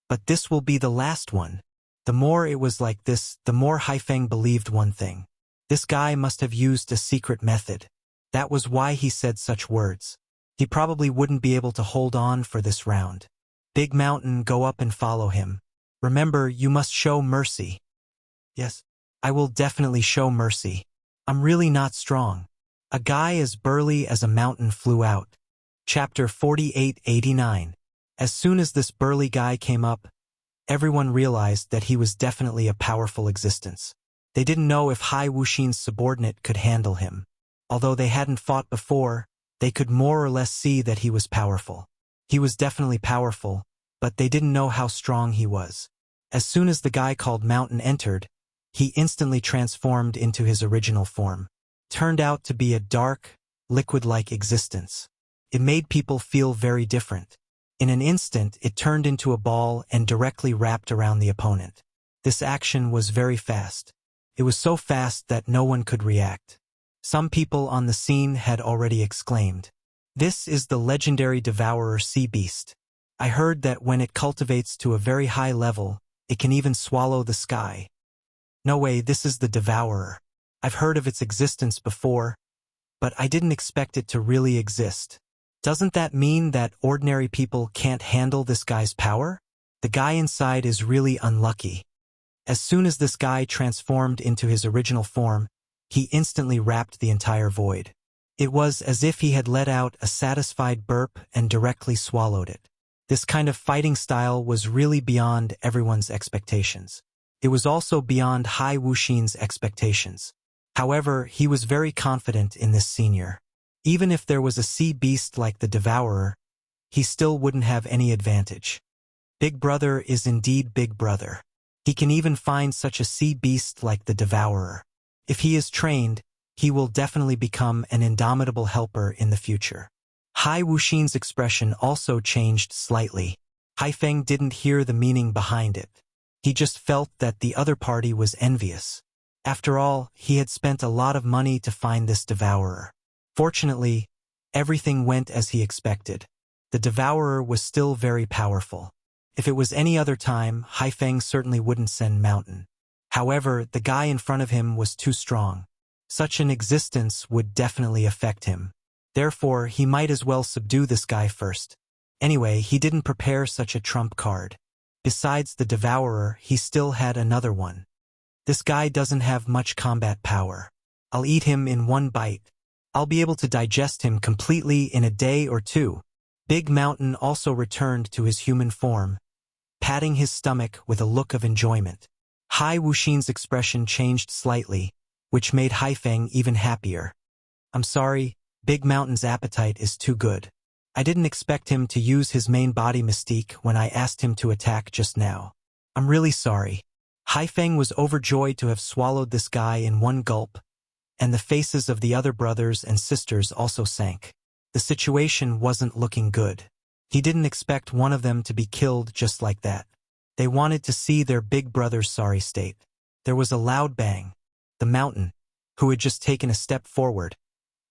but this will be the last one. The more it was like this, the more Haifeng believed one thing. This guy must have used a secret method. That was why he said such words. He probably wouldn't be able to hold on for this round. Big Mountain, go up and follow him. Remember, you must show mercy. Yes, I will definitely show mercy. I'm really not strong. A guy as burly as a mountain flew out. Chapter 4889. As soon as this burly guy came up, everyone realized that he was definitely a powerful existence. They didn't know if Hai Wuxin's subordinate could handle him. Although they hadn't fought before, they could more or less see that he was powerful. He was definitely powerful, but they didn't know how strong he was. As soon as the guy called Mountain entered, he instantly transformed into his original form. Turned out to be a dark, liquid-like existence. It made people feel very different. In an instant, it turned into a ball and directly wrapped around the opponent. This action was very fast. It was so fast that no one could react. Some people on the scene had already exclaimed, "This is the legendary devourer sea beast. I heard that when it cultivates to a very high level, it can even swallow the sky. No way, this is the devourer. I've heard of its existence before, but I didn't expect it to really exist. Doesn't that mean that ordinary people can't handle this guy's power? The guy inside is really unlucky." As soon as this guy transformed into his original form, he instantly wrapped the entire void. It was as if he had let out a satisfied burp and directly swallowed it. This kind of fighting style was really beyond everyone's expectations. It was also beyond Hai Wuxin's expectations. However, he was very confident in this senior. Even if there was a sea beast like the devourer, he still wouldn't have any advantage. Big Brother is indeed Big Brother. He can even find such a sea beast like the devourer. If he is trained, he will definitely become an indomitable helper in the future. Hai Wuxin's expression also changed slightly. Haifeng didn't hear the meaning behind it. He just felt that the other party was envious. After all, he had spent a lot of money to find this devourer. Fortunately, everything went as he expected. The devourer was still very powerful. If it was any other time, Haifeng certainly wouldn't send Mountain. However, the guy in front of him was too strong. Such an existence would definitely affect him. Therefore, he might as well subdue this guy first. Anyway, he didn't prepare such a trump card. Besides the devourer, he still had another one. This guy doesn't have much combat power. I'll eat him in one bite. I'll be able to digest him completely in a day or two. Big Mountain also returned to his human form, patting his stomach with a look of enjoyment. Hai Wuxin's expression changed slightly, which made Haifeng even happier. "I'm sorry, Big Mountain's appetite is too good. I didn't expect him to use his main body mystique when I asked him to attack just now. I'm really sorry." Haifeng was overjoyed to have swallowed this guy in one gulp, and the faces of the other brothers and sisters also sank. The situation wasn't looking good. He didn't expect one of them to be killed just like that. They wanted to see their big brother's sorry state. There was a loud bang. The mountain, who had just taken a step forward,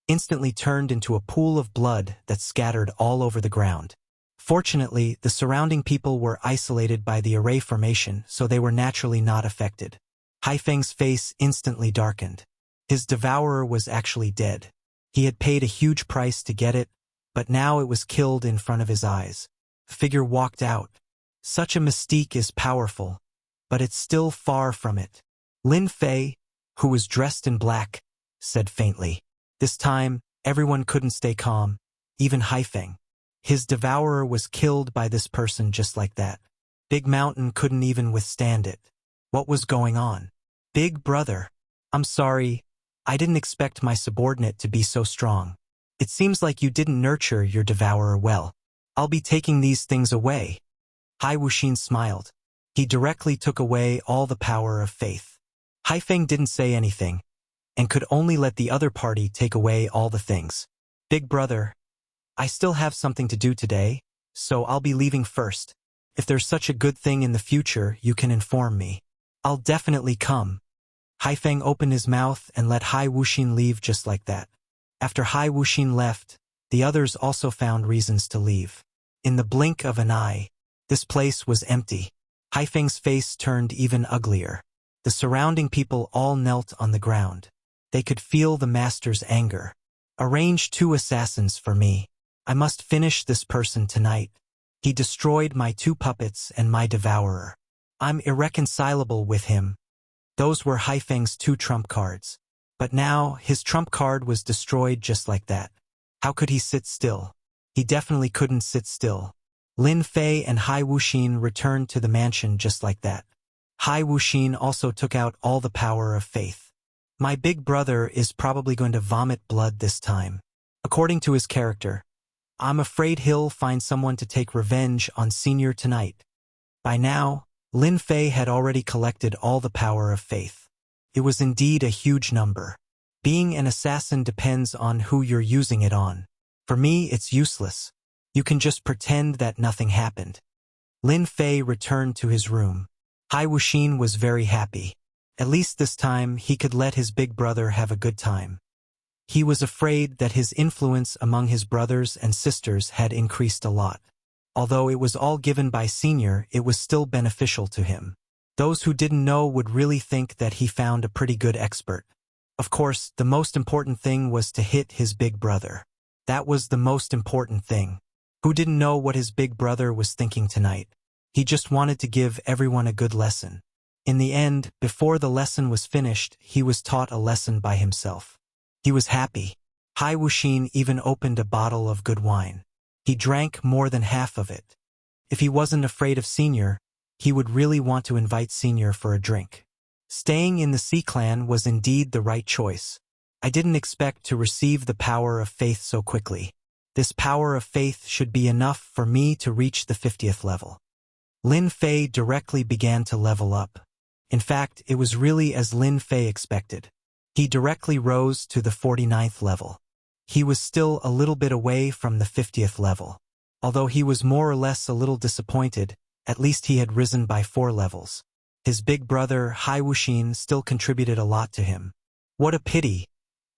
instantly turned into a pool of blood that scattered all over the ground. Fortunately, the surrounding people were isolated by the array formation, so they were naturally not affected. Haifeng's face instantly darkened. His devourer was actually dead. He had paid a huge price to get it, but now it was killed in front of his eyes. The figure walked out. Such a mystique is powerful, but it's still far from it. Lin Fei, who was dressed in black, said faintly. This time, everyone couldn't stay calm, even Haifeng. His devourer was killed by this person just like that. Big Mountain couldn't even withstand it. What was going on? "Big Brother, I'm sorry. I didn't expect my subordinate to be so strong. It seems like you didn't nurture your devourer well. I'll be taking these things away." Hai Wuxin smiled. He directly took away all the power of faith. Haifeng didn't say anything, and could only let the other party take away all the things. "Big Brother, I still have something to do today, so I'll be leaving first. If there's such a good thing in the future, you can inform me. I'll definitely come." Haifeng opened his mouth and let Hai Wuxin leave just like that. After Hai Wuxin left, the others also found reasons to leave. In the blink of an eye, this place was empty. Haifeng's face turned even uglier. The surrounding people all knelt on the ground. They could feel the master's anger. "Arrange 2 assassins for me. I must finish this person tonight. He destroyed my 2 puppets and my devourer. I'm irreconcilable with him." Those were Haifeng's 2 trump cards. But now, his trump card was destroyed just like that. How could he sit still? He definitely couldn't sit still. Lin Fei and Hai Wuxin returned to the mansion just like that. Hai Wuxin also took out all the power of faith. "My big brother is probably going to vomit blood this time. According to his character, I'm afraid he'll find someone to take revenge on Senior tonight." By now, Lin Fei had already collected all the power of faith. It was indeed a huge number. Being an assassin depends on who you're using it on. For me, it's useless. You can just pretend that nothing happened. Lin Fei returned to his room. Hai Wuxin was very happy. At least this time he could let his big brother have a good time. He was afraid that his influence among his brothers and sisters had increased a lot. Although it was all given by Senior, it was still beneficial to him. Those who didn't know would really think that he found a pretty good expert. Of course, the most important thing was to hit his big brother. That was the most important thing. Who didn't know what his big brother was thinking tonight? He just wanted to give everyone a good lesson. In the end, before the lesson was finished, he was taught a lesson by himself. He was happy. Hai Wuxin even opened a bottle of good wine. He drank more than half of it. If he wasn't afraid of Senior, he would really want to invite Senior for a drink. Staying in the C-clan was indeed the right choice. I didn't expect to receive the power of faith so quickly. This power of faith should be enough for me to reach the 50th level. Lin Fei directly began to level up. In fact, it was really as Lin Fei expected. He directly rose to the 49th level. He was still a little bit away from the 50th level. Although he was more or less a little disappointed, at least he had risen by 4 levels. His big brother, Hai Wuxin, still contributed a lot to him. What a pity.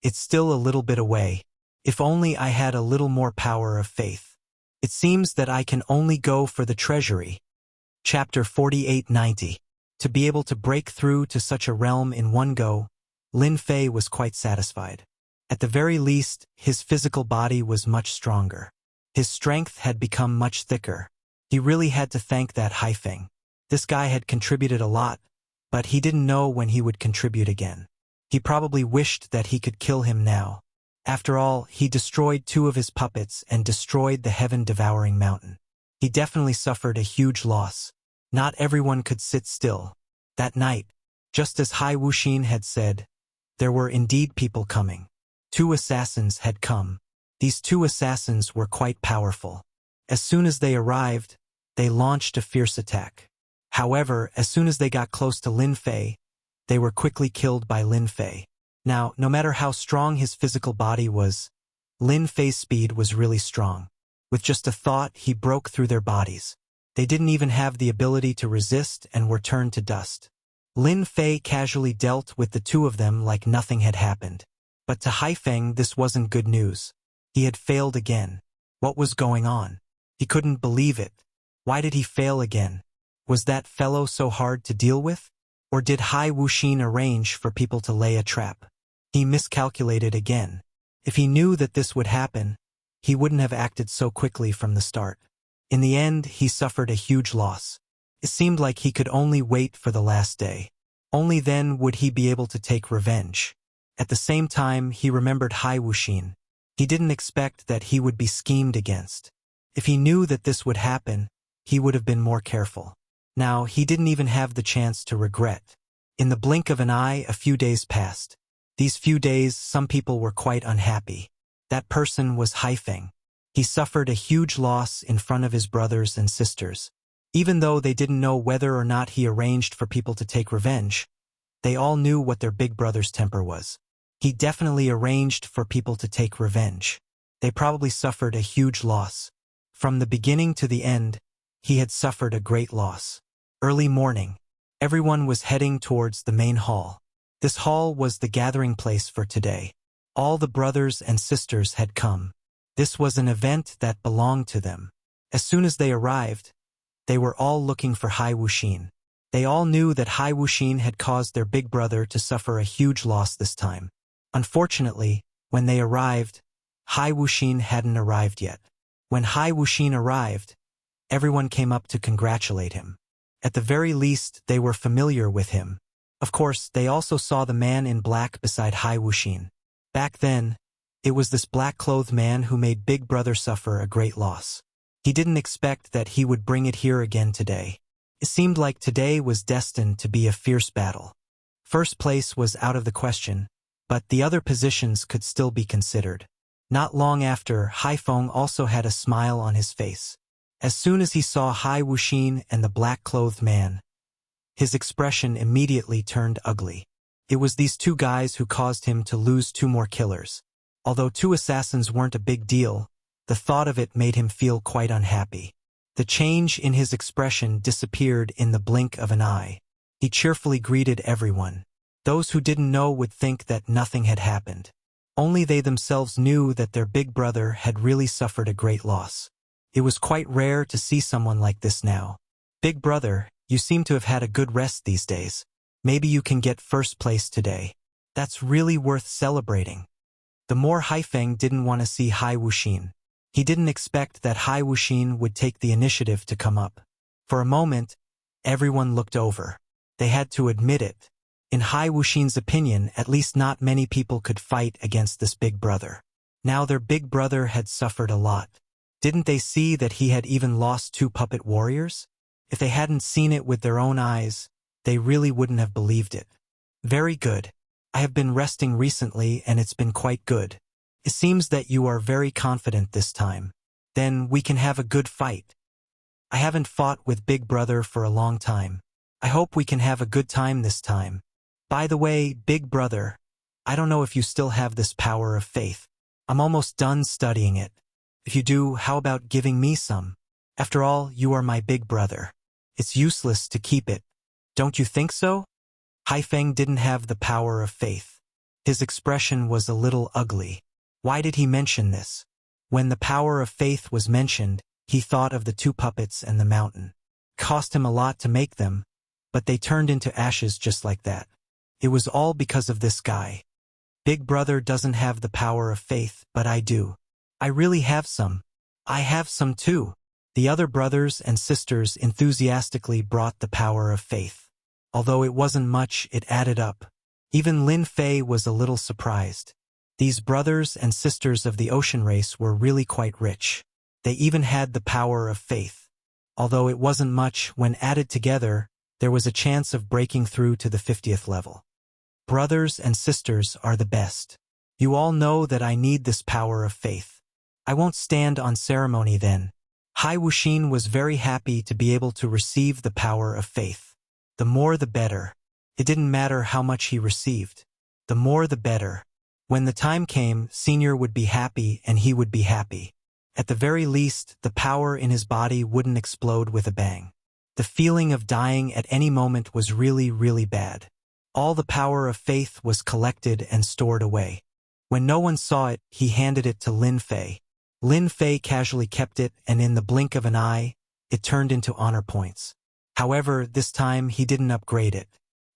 It's still a little bit away. If only I had a little more power of faith. It seems that I can only go for the treasury. Chapter 4890. To be able to break through to such a realm in one go, Lin Fei was quite satisfied. At the very least, his physical body was much stronger. His strength had become much thicker. He really had to thank that Haifeng. This guy had contributed a lot, but he didn't know when he would contribute again. He probably wished that he could kill him now. After all, he destroyed 2 of his puppets and destroyed the heaven-devouring mountain. He definitely suffered a huge loss. Not everyone could sit still. That night, just as Hai Wuxin had said, there were indeed people coming. 2 assassins had come. These 2 assassins were quite powerful. As soon as they arrived, they launched a fierce attack. However, as soon as they got close to Lin Fei, they were quickly killed by Lin Fei. Now, no matter how strong his physical body was, Lin Fei's speed was really strong. With just a thought, he broke through their bodies. They didn't even have the ability to resist and were turned to dust. Lin Fei casually dealt with the 2 of them like nothing had happened. But to Haifeng, this wasn't good news. He had failed again. What was going on? He couldn't believe it. Why did he fail again? Was that fellow so hard to deal with? Or did Hai Wuxin arrange for people to lay a trap? He miscalculated again. If he knew that this would happen, he wouldn't have acted so quickly from the start. In the end, he suffered a huge loss. It seemed like he could only wait for the last day. Only then would he be able to take revenge. At the same time, he remembered Hai Wuxin. He didn't expect that he would be schemed against. If he knew that this would happen, he would have been more careful. Now, he didn't even have the chance to regret. In the blink of an eye, a few days passed. These few days, some people were quite unhappy. That person was Haifeng. He suffered a huge loss in front of his brothers and sisters. Even though they didn't know whether or not he arranged for people to take revenge, they all knew what their big brother's temper was. He definitely arranged for people to take revenge. They probably suffered a huge loss. From the beginning to the end, he had suffered a great loss. Early morning, everyone was heading towards the main hall. This hall was the gathering place for today. All the brothers and sisters had come. This was an event that belonged to them. As soon as they arrived, they were all looking for Hai Wuxin. They all knew that Hai Wuxin had caused their big brother to suffer a huge loss this time. Unfortunately, when they arrived, Hai Wuxin hadn't arrived yet. When Hai Wuxin arrived, everyone came up to congratulate him. At the very least, they were familiar with him. Of course, they also saw the man in black beside Hai Wuxin. Back then, it was this black-clothed man who made Big Brother suffer a great loss. He didn't expect that he would bring it here again today. It seemed like today was destined to be a fierce battle. First place was out of the question, but the other positions could still be considered. Not long after, Haifeng also had a smile on his face. As soon as he saw Hai Wuxin and the black-clothed man, his expression immediately turned ugly. It was these 2 guys who caused him to lose 2 more killers. Although 2 assassins weren't a big deal, The thought of it made him feel quite unhappy. The change in his expression disappeared in the blink of an eye. He cheerfully greeted everyone. Those who didn't know would think that nothing had happened. Only they themselves knew that their big brother had really suffered a great loss. It was quite rare to see someone like this now. Big brother, you seem to have had a good rest these days. Maybe you can get first place today. That's really worth celebrating. The more Haifeng didn't want to see Hai Wuxin. He didn't expect that Hai Wuxin would take the initiative to come up. For a moment, everyone looked over. They had to admit it. In Hai Wuxin's opinion, at least not many people could fight against this big brother. Now their big brother had suffered a lot. Didn't they see that he had even lost 2 puppet warriors? If they hadn't seen it with their own eyes, they really wouldn't have believed it. Very good. I have been resting recently and it's been quite good. It seems that you are very confident this time. Then we can have a good fight. I haven't fought with Big Brother for a long time. I hope we can have a good time this time. By the way, Big Brother, I don't know if you still have this power of faith. I'm almost done studying it. If you do, how about giving me some? After all, you are my big brother. It's useless to keep it. Don't you think so? Haifeng didn't have the power of faith. His expression was a little ugly. Why did he mention this? When the power of faith was mentioned, he thought of the 2 puppets and the mountain. It cost him a lot to make them, but they turned into ashes just like that. It was all because of this guy. Big brother doesn't have the power of faith, but I do. I really have some. I have some too. The other brothers and sisters enthusiastically brought the power of faith. Although it wasn't much, it added up. Even Lin Fei was a little surprised. These brothers and sisters of the ocean race were really quite rich. They even had the power of faith. Although it wasn't much, when added together, there was a chance of breaking through to the 50th level. Brothers and sisters are the best. You all know that I need this power of faith. I won't stand on ceremony then. Hai Wuxin was very happy to be able to receive the power of faith. The more the better. It didn't matter how much he received. The more the better. When the time came, Senior would be happy and he would be happy. At the very least, the power in his body wouldn't explode with a bang. The feeling of dying at any moment was really, really bad. All the power of faith was collected and stored away. When no one saw it, he handed it to Lin Fei. Lin Fei casually kept it, and in the blink of an eye, it turned into honor points. However, this time he didn't upgrade it.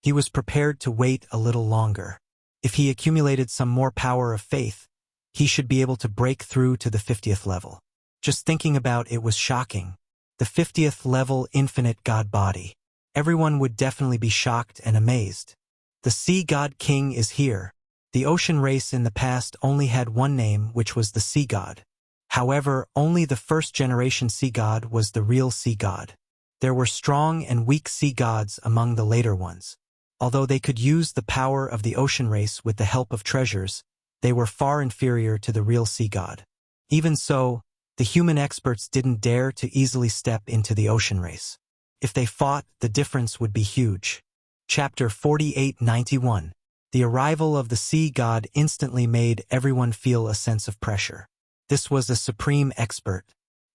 He was prepared to wait a little longer. If he accumulated some more power of faith, he should be able to break through to the 50th level. Just thinking about it was shocking. The 50th level infinite god body. Everyone would definitely be shocked and amazed. The Sea God King is here. The ocean race in the past only had one name, which was the Sea God. However, only the first generation Sea God was the real Sea God. There were strong and weak Sea Gods among the later ones. Although they could use the power of the ocean race with the help of treasures, they were far inferior to the real Sea God. Even so, the human experts didn't dare to easily step into the ocean race. If they fought, the difference would be huge. Chapter 4891. The arrival of the Sea God instantly made everyone feel a sense of pressure. This was a supreme expert.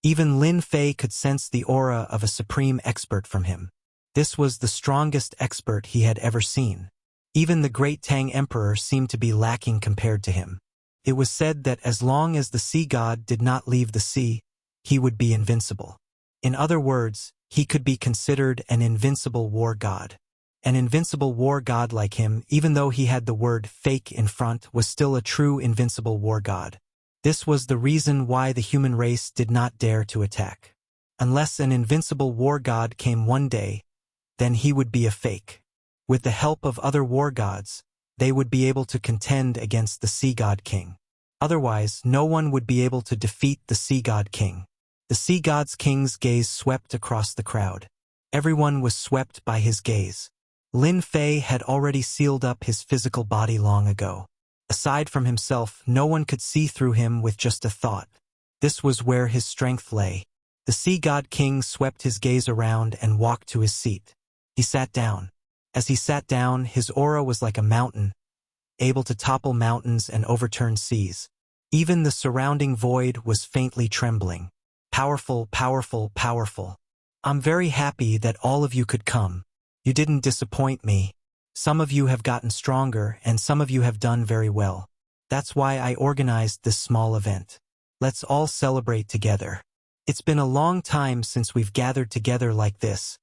Even Lin Fei could sense the aura of a supreme expert from him. This was the strongest expert he had ever seen. Even the great Tang Emperor seemed to be lacking compared to him. It was said that as long as the Sea God did not leave the sea, he would be invincible. In other words, he could be considered an invincible war god. An invincible war god like him, even though he had the word fake in front, was still a true invincible war god. This was the reason why the human race did not dare to attack. Unless an invincible war god came one day, then he would be a fake. With the help of other war gods, they would be able to contend against the Sea God King. Otherwise, no one would be able to defeat the Sea God King. The Sea God's King's gaze swept across the crowd. Everyone was swept by his gaze. Lin Fei had already sealed up his physical body long ago. Aside from himself, no one could see through him with just a thought. This was where his strength lay. The Sea God King swept his gaze around and walked to his seat. He sat down. As he sat down, his aura was like a mountain, able to topple mountains and overturn seas. Even the surrounding void was faintly trembling. Powerful, powerful, powerful. I'm very happy that all of you could come. You didn't disappoint me. Some of you have gotten stronger and some of you have done very well. That's why I organized this small event. Let's all celebrate together. It's been a long time since we've gathered together like this.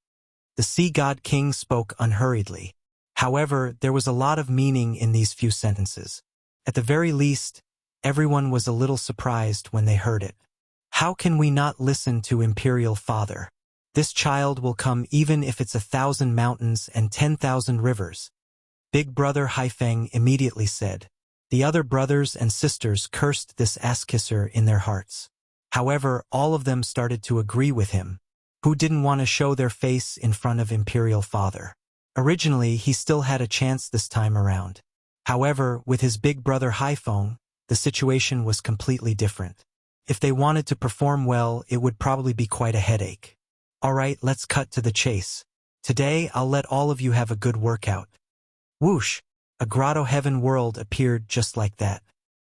The Sea God King spoke unhurriedly. However, there was a lot of meaning in these few sentences. At the very least, everyone was a little surprised when they heard it. How can we not listen to Imperial Father? This child will come even if it's 1,000 mountains and 10,000 rivers. Big Brother Haifeng immediately said. The other brothers and sisters cursed this ass-kisser in their hearts. However, all of them started to agree with him. Who didn't want to show their face in front of Imperial Father? Originally, he still had a chance this time around. However, with his big brother Haifeng, the situation was completely different. If they wanted to perform well, it would probably be quite a headache. Alright, let's cut to the chase. Today, I'll let all of you have a good workout. Whoosh! A grotto heaven world appeared just like that.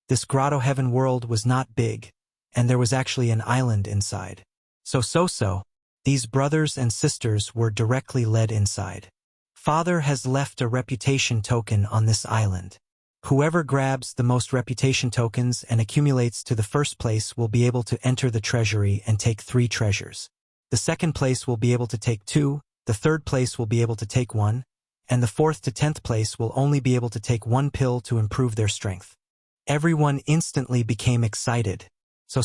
This grotto heaven world was not big, and there was actually an island inside. So, these brothers and sisters were directly led inside. Father has left a reputation token on this island. Whoever grabs the most reputation tokens and accumulates to the first place will be able to enter the treasury and take 3 treasures. The second place will be able to take 2, the third place will be able to take 1, and the 4th to 10th place will only be able to take 1 pill to improve their strength. Everyone instantly became excited. So.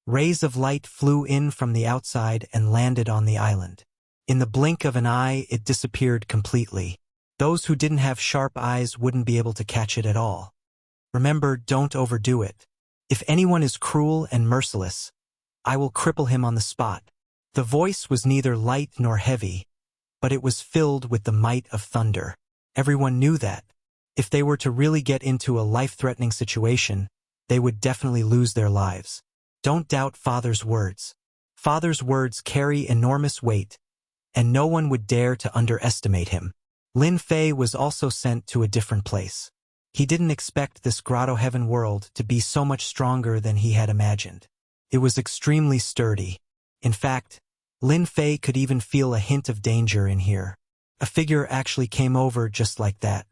Rays of light flew in from the outside and landed on the island. In the blink of an eye, it disappeared completely. Those who didn't have sharp eyes wouldn't be able to catch it at all. Remember, don't overdo it. If anyone is cruel and merciless, I will cripple him on the spot. The voice was neither light nor heavy, but it was filled with the might of thunder. Everyone knew that. If they were to really get into a life-threatening situation, they would definitely lose their lives. Don't doubt Father's words. Father's words carry enormous weight, and no one would dare to underestimate him. Lin Fei was also sent to a different place. He didn't expect this grotto heaven world to be so much stronger than he had imagined. It was extremely sturdy. In fact, Lin Fei could even feel a hint of danger in here. A figure actually came over just like that.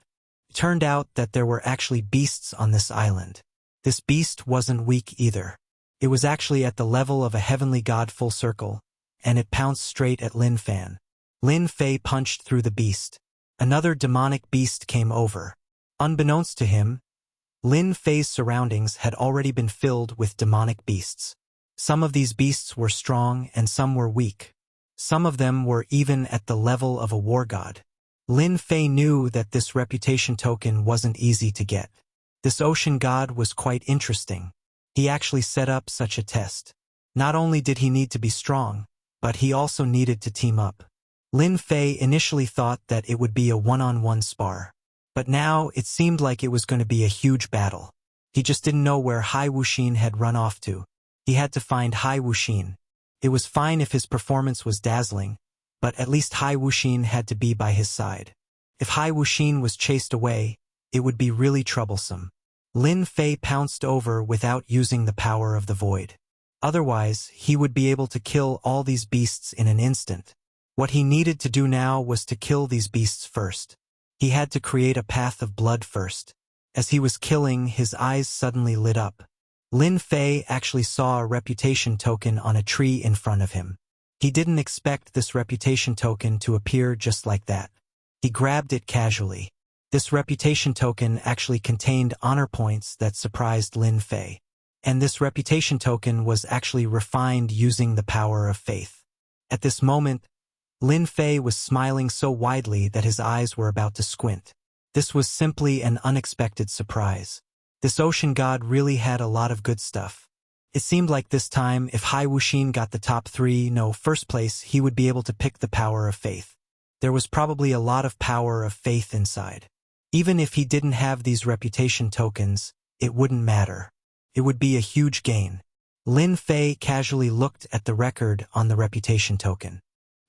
It turned out that there were actually beasts on this island. This beast wasn't weak either. It was actually at the level of a heavenly god full circle, and it pounced straight at Lin Fan. Lin Fei punched through the beast. Another demonic beast came over. Unbeknownst to him, Lin Fei's surroundings had already been filled with demonic beasts. Some of these beasts were strong and some were weak. Some of them were even at the level of a war god. Lin Fei knew that this reputation token wasn't easy to get. This ocean god was quite interesting. He actually set up such a test. Not only did he need to be strong, but he also needed to team up. Lin Fei initially thought that it would be a one-on-one spar. But now it seemed like it was going to be a huge battle. He just didn't know where Hai Wuxin had run off to. He had to find Hai Wuxin. It was fine if his performance was dazzling, but at least Hai Wuxin had to be by his side. If Hai Wuxin was chased away, it would be really troublesome. Lin Fei pounced over without using the power of the void. Otherwise, he would be able to kill all these beasts in an instant. What he needed to do now was to kill these beasts first. He had to create a path of blood first. As he was killing, his eyes suddenly lit up. Lin Fei actually saw a reputation token on a tree in front of him. He didn't expect this reputation token to appear just like that. He grabbed it casually. This reputation token actually contained honor points that surprised Lin Fei. And this reputation token was actually refined using the power of faith. At this moment, Lin Fei was smiling so widely that his eyes were about to squint. This was simply an unexpected surprise. This ocean god really had a lot of good stuff. It seemed like this time, if Hai Wuxin got the top 3, first place, he would be able to pick the power of faith. There was probably a lot of power of faith inside. Even if he didn't have these reputation tokens, it wouldn't matter. It would be a huge gain. Lin Fei casually looked at the record on the reputation token.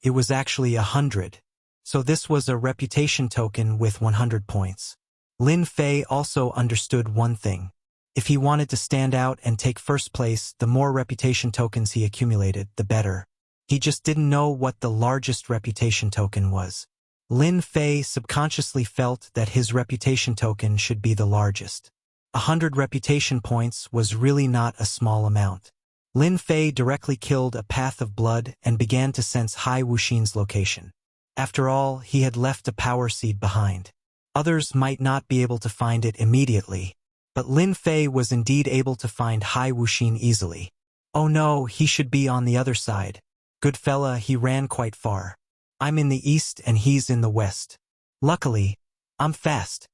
It was actually 100. So this was a reputation token with 100 points. Lin Fei also understood one thing. If he wanted to stand out and take first place, the more reputation tokens he accumulated, the better. He just didn't know what the largest reputation token was. Lin Fei subconsciously felt that his reputation token should be the largest. 100 reputation points was really not a small amount. Lin Fei directly killed a path of blood and began to sense Hai Wuxin's location. After all, he had left a power seed behind. Others might not be able to find it immediately, but Lin Fei was indeed able to find Hai Wuxin easily. Oh no, he should be on the other side. Good fella, he ran quite far. I'm in the east and he's in the west. Luckily, I'm fast.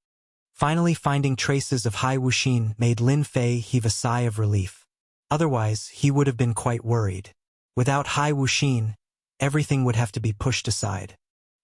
Finally finding traces of Hai Wuxin made Lin Fei heave a sigh of relief. Otherwise, he would have been quite worried. Without Hai Wuxin, everything would have to be pushed aside.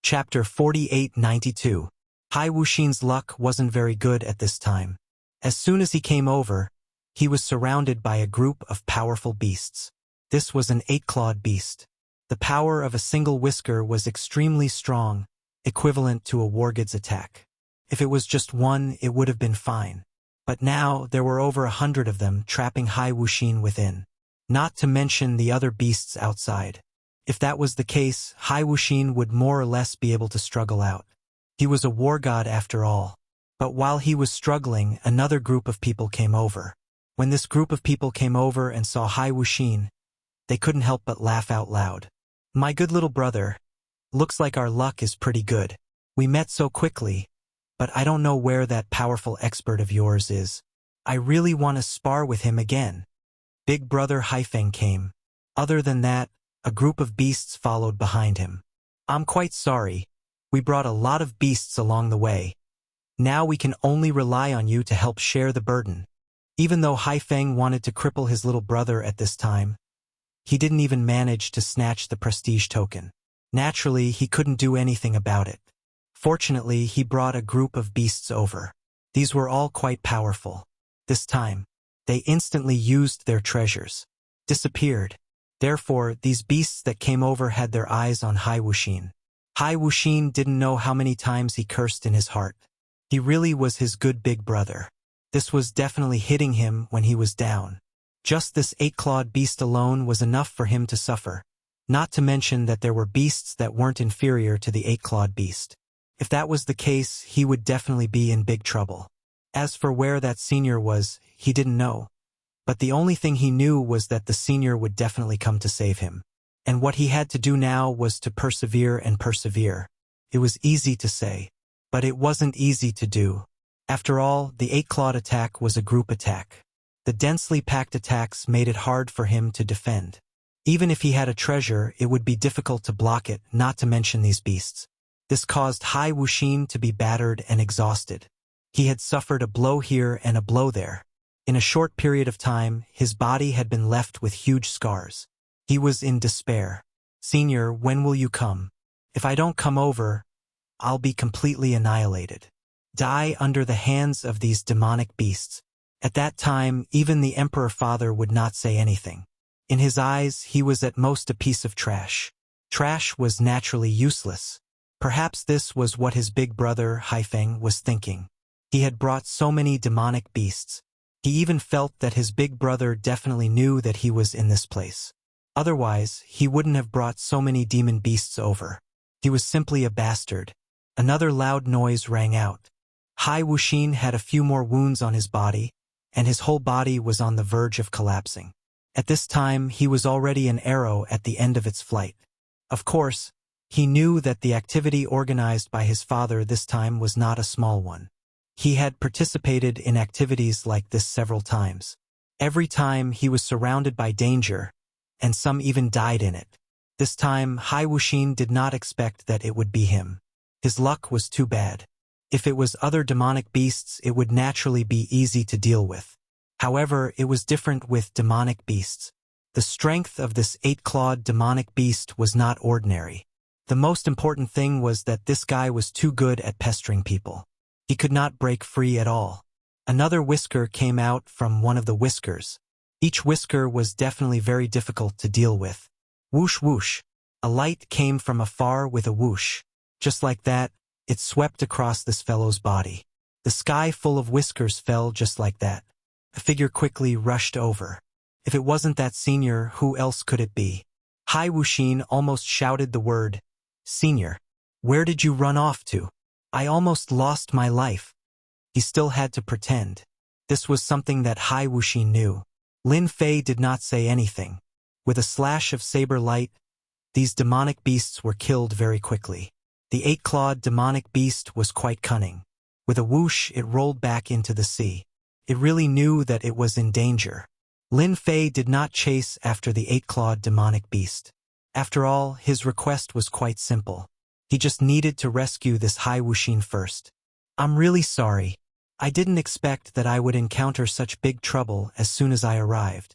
Chapter 4892. Hai Wuxin's luck wasn't very good at this time. As soon as he came over, he was surrounded by a group of powerful beasts. This was an 8-clawed beast. The power of a single whisker was extremely strong, equivalent to a wargod's attack. If it was just one, it would have been fine. But now there were over 100 of them trapping Hai Wuxin within. Not to mention the other beasts outside. If that was the case, Hai Wuxin would more or less be able to struggle out. He was a war god after all. But while he was struggling, another group of people came over. When this group of people came over and saw Hai Wuxin, they couldn't help but laugh out loud. My good little brother, looks like our luck is pretty good. We met so quickly, but I don't know where that powerful expert of yours is. I really want to spar with him again. Big brother Haifeng came. Other than that, a group of beasts followed behind him. I'm quite sorry. We brought a lot of beasts along the way. Now we can only rely on you to help share the burden. Even though Haifeng wanted to cripple his little brother at this time, he didn't even manage to snatch the prestige token. Naturally, he couldn't do anything about it. Fortunately, he brought a group of beasts over. These were all quite powerful. This time, they instantly used their treasures. Disappeared. Therefore, these beasts that came over had their eyes on Hai Wuxin. Hai Wuxin didn't know how many times he cursed in his heart. He really was his good big brother. This was definitely hitting him when he was down. Just this 8-clawed beast alone was enough for him to suffer. Not to mention that there were beasts that weren't inferior to the 8-clawed beast. If that was the case, he would definitely be in big trouble. As for where that senior was, he didn't know. But the only thing he knew was that the senior would definitely come to save him. And what he had to do now was to persevere and persevere. It was easy to say, but it wasn't easy to do. After all, the 8-clawed attack was a group attack. The densely packed attacks made it hard for him to defend. Even if he had a treasure, it would be difficult to block it, not to mention these beasts. This caused Hai Wuxin to be battered and exhausted. He had suffered a blow here and a blow there. In a short period of time, his body had been left with huge scars. He was in despair. Senior, when will you come? If I don't come over, I'll be completely annihilated. Die under the hands of these demonic beasts. At that time, even the Emperor Father would not say anything. In his eyes, he was at most a piece of trash. Trash was naturally useless. Perhaps this was what his big brother, Haifeng, was thinking. He had brought so many demonic beasts. He even felt that his big brother definitely knew that he was in this place. Otherwise, he wouldn't have brought so many demon beasts over. He was simply a bastard. Another loud noise rang out. Hai Wuxin had a few more wounds on his body, and his whole body was on the verge of collapsing. At this time, he was already an arrow at the end of its flight. Of course, he knew that the activity organized by his father this time was not a small one. He had participated in activities like this several times. Every time he was surrounded by danger, and some even died in it. This time, Hai Wuxin did not expect that it would be him. His luck was too bad. If it was other demonic beasts, it would naturally be easy to deal with. However, it was different with demonic beasts. The strength of this 8-clawed demonic beast was not ordinary. The most important thing was that this guy was too good at pestering people. He could not break free at all. Another whisker came out from one of the whiskers. Each whisker was definitely very difficult to deal with. Whoosh whoosh. A light came from afar with a whoosh. Just like that, it swept across this fellow's body. The sky full of whiskers fell just like that. A figure quickly rushed over. If it wasn't that senior, who else could it be? Hai Wuxin almost shouted the word, "Senior, where did you run off to? I almost lost my life." He still had to pretend. This was something that Hai Wuxin knew. Lin Fei did not say anything. With a slash of saber light, these demonic beasts were killed very quickly. The eight-clawed demonic beast was quite cunning. With a whoosh, it rolled back into the sea. It really knew that it was in danger. Lin Fei did not chase after the eight-clawed demonic beast. After all, his request was quite simple. He just needed to rescue this Hai Wuxin first. "I'm really sorry. I didn't expect that I would encounter such big trouble as soon as I arrived."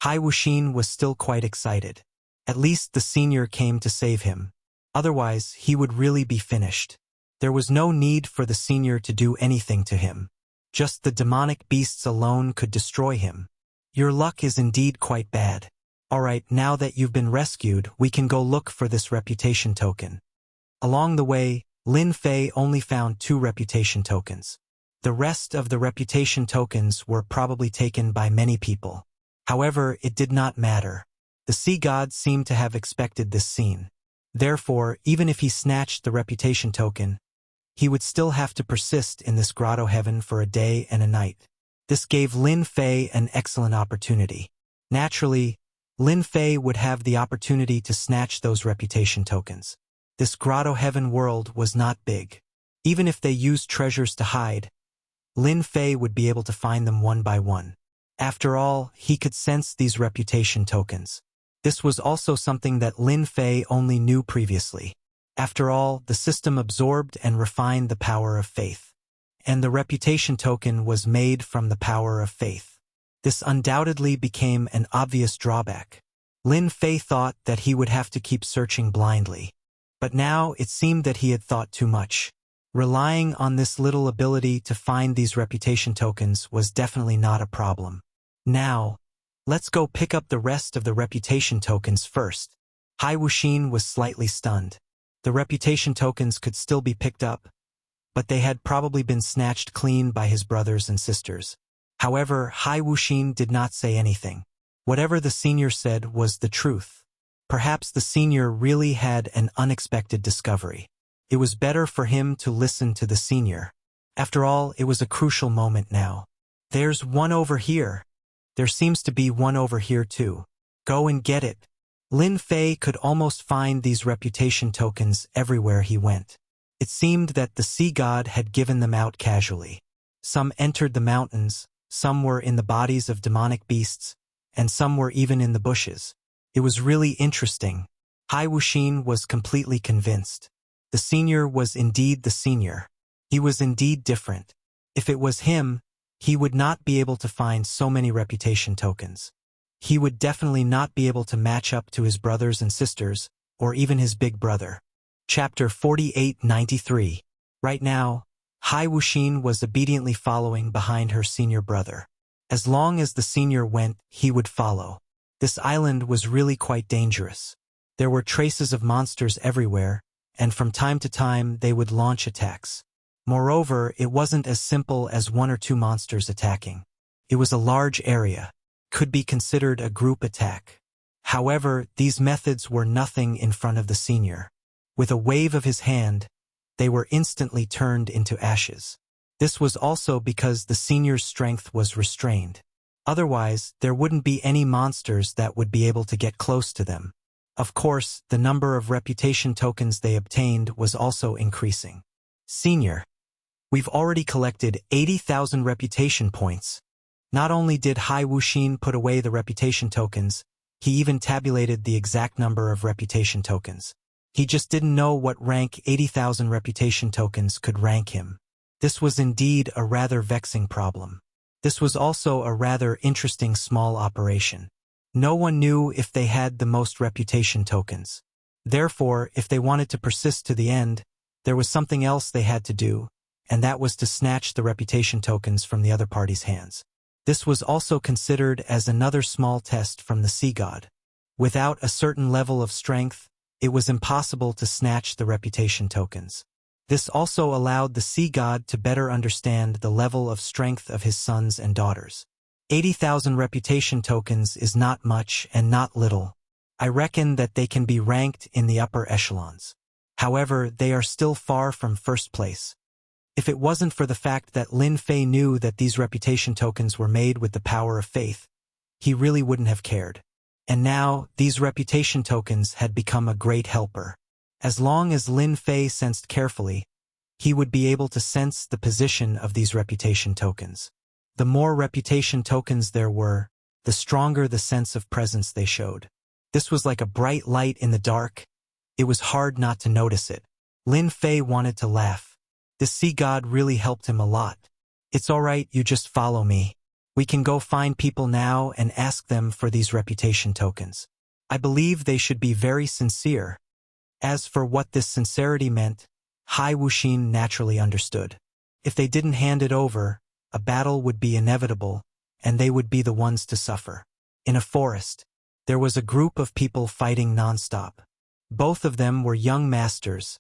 Hai Wuxin was still quite excited. At least the senior came to save him. Otherwise, he would really be finished. There was no need for the senior to do anything to him. Just the demonic beasts alone could destroy him. "Your luck is indeed quite bad. Alright, now that you've been rescued, we can go look for this reputation token." Along the way, Lin Fei only found 2 reputation tokens. The rest of the reputation tokens were probably taken by many people. However, it did not matter. The sea god seemed to have expected this scene. Therefore, even if he snatched the reputation token, he would still have to persist in this grotto heaven for a day and a night. This gave Lin Fei an excellent opportunity. Naturally, Lin Fei would have the opportunity to snatch those reputation tokens. This grotto heaven world was not big. Even if they used treasures to hide, Lin Fei would be able to find them one by one. After all, he could sense these reputation tokens. This was also something that Lin Fei only knew previously. After all, the system absorbed and refined the power of faith. And the reputation token was made from the power of faith. This undoubtedly became an obvious drawback. Lin Fei thought that he would have to keep searching blindly. But now it seemed that he had thought too much. Relying on this little ability to find these reputation tokens was definitely not a problem. Now, let's go pick up the rest of the reputation tokens first. Hai Wuxin was slightly stunned. The reputation tokens could still be picked up, but they had probably been snatched clean by his brothers and sisters. However, Hai Wuxin did not say anything. Whatever the senior said was the truth. Perhaps the senior really had an unexpected discovery. It was better for him to listen to the senior. After all, it was a crucial moment now. "There's one over here. There seems to be one over here too. Go and get it." Lin Fei could almost find these reputation tokens everywhere he went. It seemed that the sea god had given them out casually. Some entered the mountains, some were in the bodies of demonic beasts, and some were even in the bushes. It was really interesting. Hai Wuxin was completely convinced. The senior was indeed the senior. He was indeed different. If it was him, he would not be able to find so many reputation tokens. He would definitely not be able to match up to his brothers and sisters, or even his big brother. Chapter 4893. Right now, Hai Wuxin was obediently following behind her senior brother. As long as the senior went, he would follow. This island was really quite dangerous. There were traces of monsters everywhere, and from time to time they would launch attacks. Moreover, it wasn't as simple as 1 or 2 monsters attacking. It was a large area. Could be considered a group attack. However, these methods were nothing in front of the senior. With a wave of his hand, they were instantly turned into ashes. This was also because the senior's strength was restrained. Otherwise, there wouldn't be any monsters that would be able to get close to them. Of course, the number of reputation tokens they obtained was also increasing. "Senior, we've already collected 80,000 reputation points." Not only did Hai Wuxin put away the reputation tokens, he even tabulated the exact number of reputation tokens. He just didn't know what rank 80,000 reputation tokens could rank him. This was indeed a rather vexing problem. This was also a rather interesting small operation. No one knew if they had the most reputation tokens. Therefore, if they wanted to persist to the end, there was something else they had to do, and that was to snatch the reputation tokens from the other party's hands. This was also considered as another small test from the sea god. Without a certain level of strength, it was impossible to snatch the reputation tokens. This also allowed the sea god to better understand the level of strength of his sons and daughters. 80,000 reputation tokens is not much and not little. I reckon that they can be ranked in the upper echelons. However, they are still far from first place. If it wasn't for the fact that Lin Fei knew that these reputation tokens were made with the power of faith, he really wouldn't have cared. And now, these reputation tokens had become a great helper. As long as Lin Fei sensed carefully, he would be able to sense the position of these reputation tokens. The more reputation tokens there were, the stronger the sense of presence they showed. This was like a bright light in the dark. It was hard not to notice it. Lin Fei wanted to laugh. This sea god really helped him a lot. It's alright, you just follow me. We can go find people now and ask them for these reputation tokens. I believe they should be very sincere. As for what this sincerity meant, Hai Wuxin naturally understood. If they didn't hand it over, a battle would be inevitable, and they would be the ones to suffer. In a forest, there was a group of people fighting non-stop. Both of them were young masters,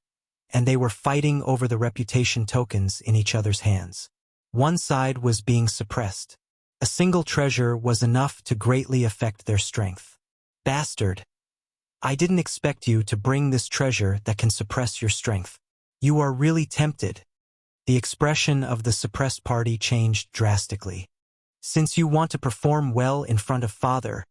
and they were fighting over the reputation tokens in each other's hands. One side was being suppressed. A single treasure was enough to greatly affect their strength. Bastard! I didn't expect you to bring this treasure that can suppress your strength. You are really tempted. The expression of the suppressed party changed drastically. Since you want to perform well in front of Father,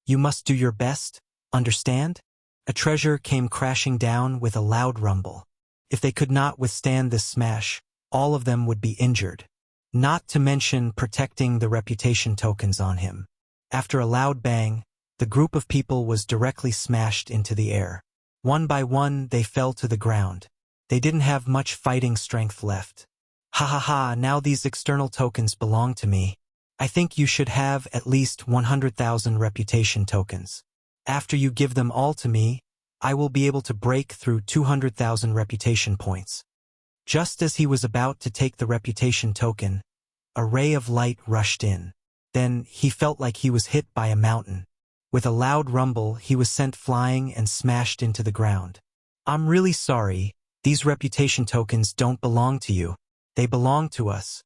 you must do your best, understand? A treasure came crashing down with a loud rumble. If they could not withstand this smash, all of them would be injured. Not to mention protecting the reputation tokens on him. After a loud bang, the group of people was directly smashed into the air. One by one, they fell to the ground. They didn't have much fighting strength left. Ha ha ha, now these external tokens belong to me. I think you should have at least 100,000 reputation tokens. After you give them all to me, I will be able to break through 200,000 reputation points. Just as he was about to take the reputation token, a ray of light rushed in. Then he felt like he was hit by a mountain. With a loud rumble, he was sent flying and smashed into the ground. I'm really sorry, these reputation tokens don't belong to you. They belong to us.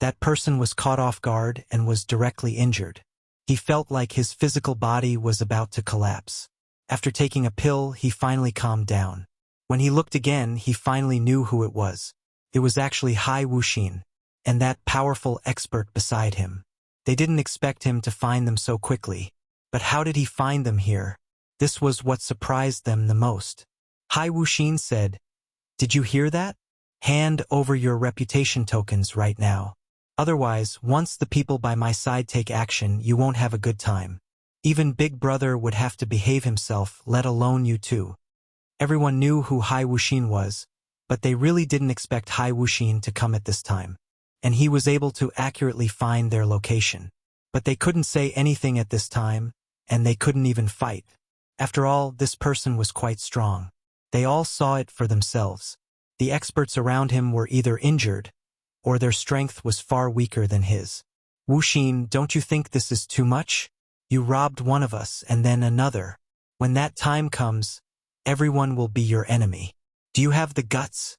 That person was caught off guard and was directly injured. He felt like his physical body was about to collapse. After taking a pill, he finally calmed down. When he looked again, he finally knew who it was. It was actually Hai Wuxin, and that powerful expert beside him. They didn't expect him to find them so quickly. But how did he find them here? This was what surprised them the most. Hai Wuxin said, "Did you hear that? Hand over your reputation tokens right now. Otherwise, once the people by my side take action, you won't have a good time. Even Big Brother would have to behave himself, let alone you two." Everyone knew who Hai Wuxin was, but they really didn't expect Hai Wuxin to come at this time. And he was able to accurately find their location. But they couldn't say anything at this time, and they couldn't even fight. After all, this person was quite strong. They all saw it for themselves. The experts around him were either injured, or their strength was far weaker than his. "Wuxin, don't you think this is too much? You robbed one of us and then another. When that time comes, everyone will be your enemy. Do you have the guts?"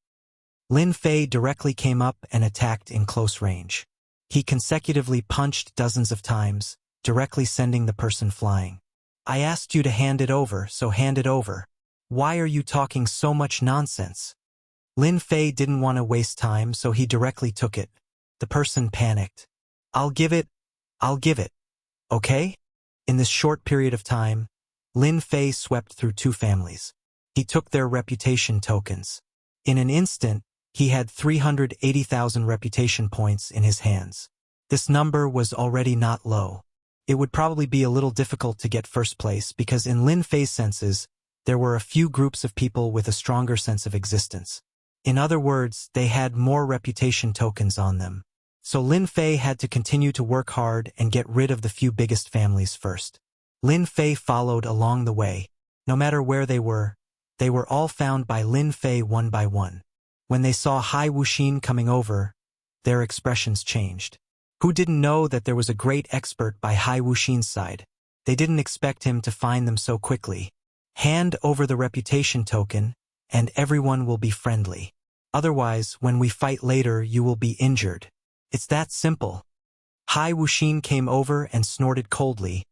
Lin Fei directly came up and attacked in close range. He consecutively punched dozens of times, directly sending the person flying. "I asked you to hand it over, so hand it over. Why are you talking so much nonsense?" Lin Fei didn't want to waste time, so he directly took it. The person panicked. I'll give it. Okay?" In this short period of time, Lin Fei swept through two families. He took their reputation tokens. In an instant, he had 380,000 reputation points in his hands. This number was already not low. It would probably be a little difficult to get first place because in Lin Fei's senses, there were a few groups of people with a stronger sense of existence. In other words, they had more reputation tokens on them. So Lin Fei had to continue to work hard and get rid of the few biggest families first. Lin Fei followed along the way. No matter where they were all found by Lin Fei one by one. When they saw Hai Wuxin coming over, their expressions changed. Who didn't know that there was a great expert by Hai Wuxin's side? They didn't expect him to find them so quickly. Hand over the reputation token, and everyone will be friendly. Otherwise, when we fight later, you will be injured. It's that simple. Hai Wuxin came over and snorted coldly,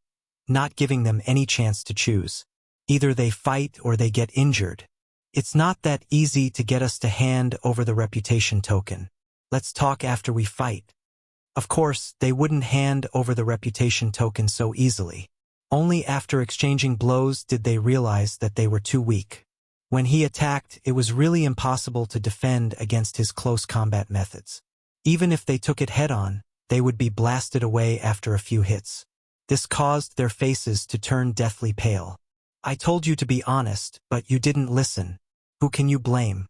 not giving them any chance to choose. Either they fight or they get injured. It's not that easy to get us to hand over the reputation token. Let's talk after we fight. Of course, they wouldn't hand over the reputation token so easily. Only after exchanging blows did they realize that they were too weak. When he attacked, it was really impossible to defend against his close combat methods. Even if they took it head-on, they would be blasted away after a few hits. This caused their faces to turn deathly pale. I told you to be honest, but you didn't listen. Who can you blame?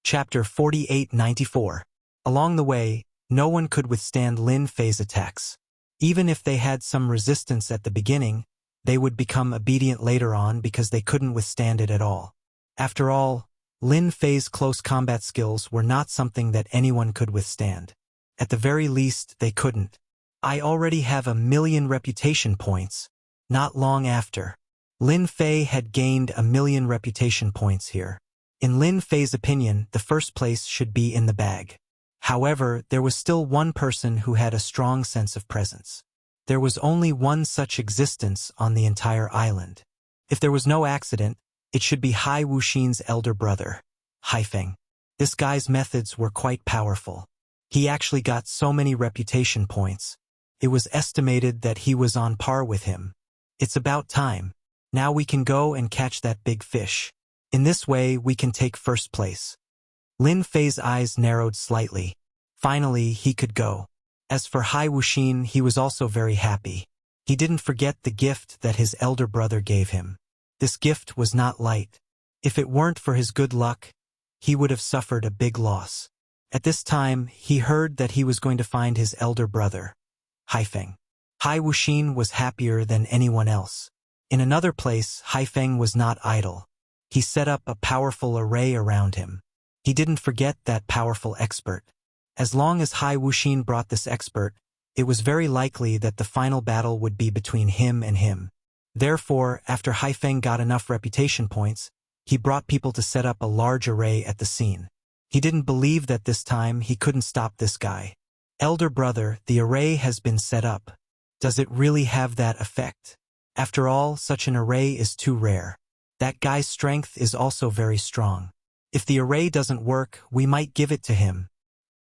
Chapter 4894. Along the way, no one could withstand Lin Fei's attacks. Even if they had some resistance at the beginning, they would become obedient later on because they couldn't withstand it at all. After all, Lin Fei's close combat skills were not something that anyone could withstand. At the very least, they couldn't. I already have 1,000,000 reputation points. Not long after, Lin Fei had gained 1,000,000 reputation points here. In Lin Fei's opinion, the first place should be in the bag. However, there was still one person who had a strong sense of presence. There was only one such existence on the entire island. If there was no accident, it should be Hai Wuxin's elder brother, Haifeng. This guy's methods were quite powerful. He actually got so many reputation points. It was estimated that he was on par with him. It's about time. Now we can go and catch that big fish. In this way, we can take first place. Lin Fei's eyes narrowed slightly. Finally, he could go. As for Hai Wuxin, he was also very happy. He didn't forget the gift that his elder brother gave him. This gift was not light. If it weren't for his good luck, he would have suffered a big loss. At this time, he heard that he was going to find his elder brother, Haifeng. Hai Wuxin was happier than anyone else. In another place, Haifeng was not idle. He set up a powerful array around him. He didn't forget that powerful expert. As long as Hai Wuxin brought this expert, it was very likely that the final battle would be between him and him. Therefore, after Haifeng got enough reputation points, he brought people to set up a large array at the scene. He didn't believe that this time he couldn't stop this guy. Elder brother, the array has been set up. Does it really have that effect? After all, such an array is too rare. That guy's strength is also very strong. If the array doesn't work, we might give it to him.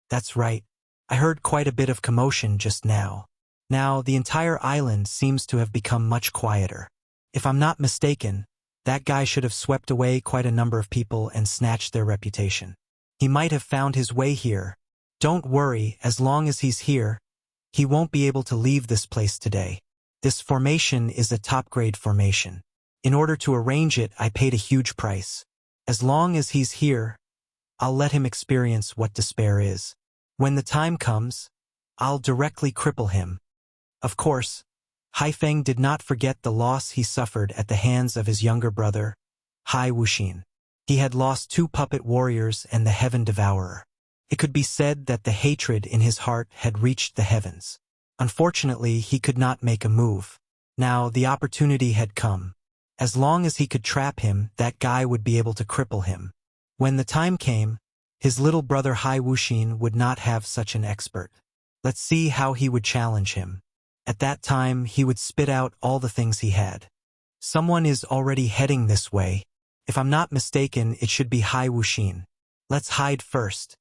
That's right. I heard quite a bit of commotion just now. Now, the entire island seems to have become much quieter. If I'm not mistaken, that guy should have swept away quite a number of people and snatched their reputation. He might have found his way here. Don't worry, as long as he's here, he won't be able to leave this place today. This formation is a top-grade formation. In order to arrange it, I paid a huge price. As long as he's here, I'll let him experience what despair is. When the time comes, I'll directly cripple him. Of course, Haifeng did not forget the loss he suffered at the hands of his younger brother, Hai Wuxin. He had lost 2 puppet warriors and the Heaven Devourer. It could be said that the hatred in his heart had reached the heavens. Unfortunately, he could not make a move. Now, the opportunity had come. As long as he could trap him, that guy would be able to cripple him. When the time came, his little brother Hai Wuxin would not have such an expert. Let's see how he would challenge him. At that time, he would spit out all the things he had. Someone is already heading this way. If I'm not mistaken, it should be Hai Wuxin. Let's hide first.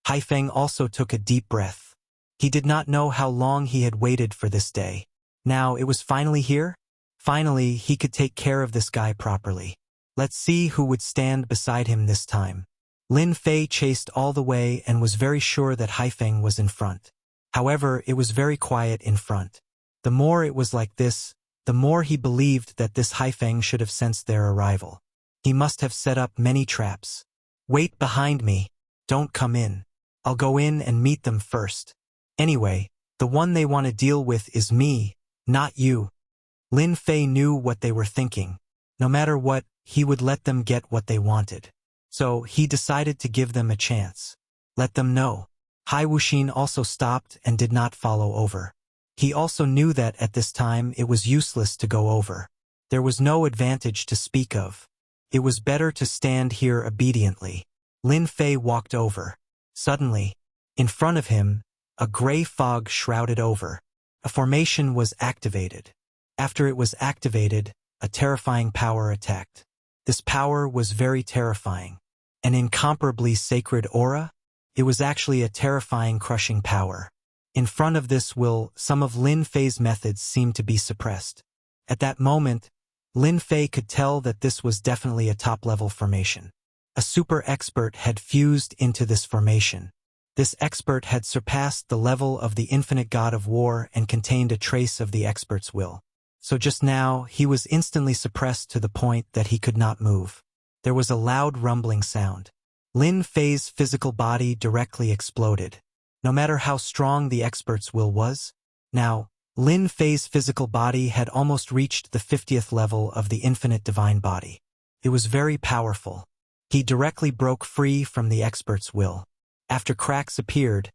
Haifeng also took a deep breath. He did not know how long he had waited for this day. Now it was finally here? Finally, he could take care of this guy properly. Let's see who would stand beside him this time. Lin Fei chased all the way and was very sure that Haifeng was in front. However, it was very quiet in front. The more it was like this, the more he believed that this Haifeng should have sensed their arrival. He must have set up many traps. Wait behind me. Don't come in. I'll go in and meet them first. Anyway, the one they want to deal with is me, not you. Lin Fei knew what they were thinking. No matter what, he would let them get what they wanted. So he decided to give them a chance. Let them know. Hai Wuxin also stopped and did not follow over. He also knew that at this time it was useless to go over. There was no advantage to speak of. It was better to stand here obediently. Lin Fei walked over. Suddenly, in front of him, A gray fog shrouded over. A formation was activated. After it was activated, a terrifying power attacked. This power was very terrifying. An incomparably sacred aura? It was actually a terrifying crushing power. In front of this will, some of Lin Fei's methods seemed to be suppressed. At that moment, Lin Fei could tell that this was definitely a top-level formation. A super expert had fused into this formation. This expert had surpassed the level of the infinite god of war and contained a trace of the expert's will. So just now, he was instantly suppressed to the point that he could not move. There was a loud rumbling sound. Lin Fei's physical body directly exploded. No matter how strong the expert's will was, now, Lin Fei's physical body had almost reached the 50th level of the infinite divine body. It was very powerful. He directly broke free from the expert's will. After cracks appeared,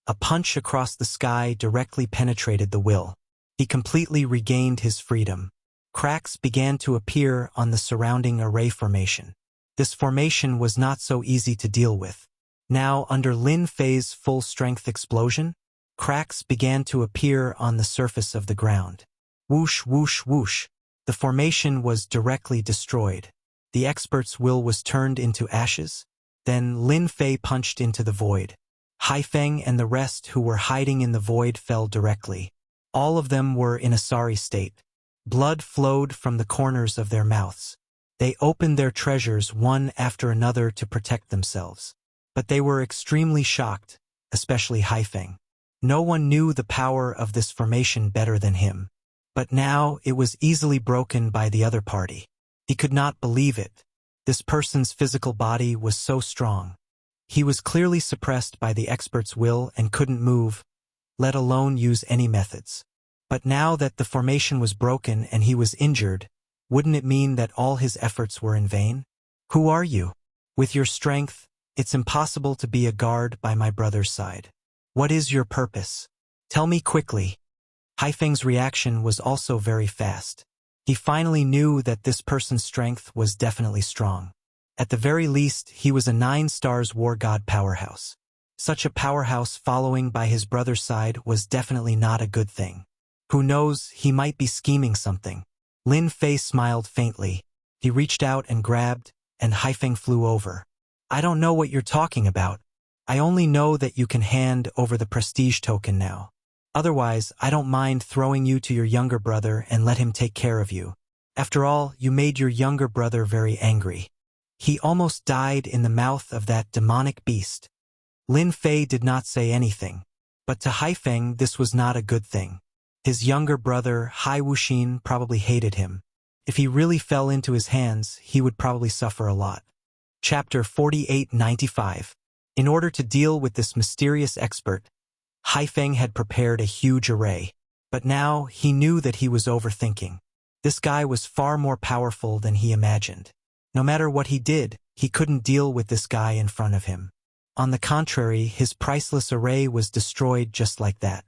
a punch across the sky directly penetrated the will. He completely regained his freedom. Cracks began to appear on the surrounding array formation. This formation was not so easy to deal with. Now, under Lin Fei's full-strength explosion, cracks began to appear on the surface of the ground. Whoosh, whoosh, whoosh. The formation was directly destroyed. The expert's will was turned into ashes. Then Lin Fei punched into the void. Haifeng and the rest who were hiding in the void fell directly. All of them were in a sorry state. Blood flowed from the corners of their mouths. They opened their treasures one after another to protect themselves. But they were extremely shocked, especially Haifeng. No one knew the power of this formation better than him. But now it was easily broken by the other party. He could not believe it. This person's physical body was so strong. He was clearly suppressed by the expert's will and couldn't move, let alone use any methods. But now that the formation was broken and he was injured, wouldn't it mean that all his efforts were in vain? Who are you? With your strength, it's impossible to be a guard by my brother's side. What is your purpose? Tell me quickly. Haifeng's reaction was also very fast. He finally knew that this person's strength was definitely strong. At the very least, he was a 9 stars war god powerhouse. Such a powerhouse following by his brother's side was definitely not a good thing. Who knows, he might be scheming something. Lin Fei smiled faintly. He reached out and grabbed, and Haifeng flew over. I don't know what you're talking about. I only know that you can hand over the prestige token now. Otherwise, I don't mind throwing you to your younger brother and let him take care of you. After all, you made your younger brother very angry. He almost died in the mouth of that demonic beast. Lin Fei did not say anything. But to Haifeng, this was not a good thing. His younger brother, Hai Wuxin, probably hated him. If he really fell into his hands, he would probably suffer a lot. Chapter 4895. In order to deal with this mysterious expert, Haifeng had prepared a huge array. But now, he knew that he was overthinking. This guy was far more powerful than he imagined. No matter what he did, he couldn't deal with this guy in front of him. On the contrary, his priceless array was destroyed just like that.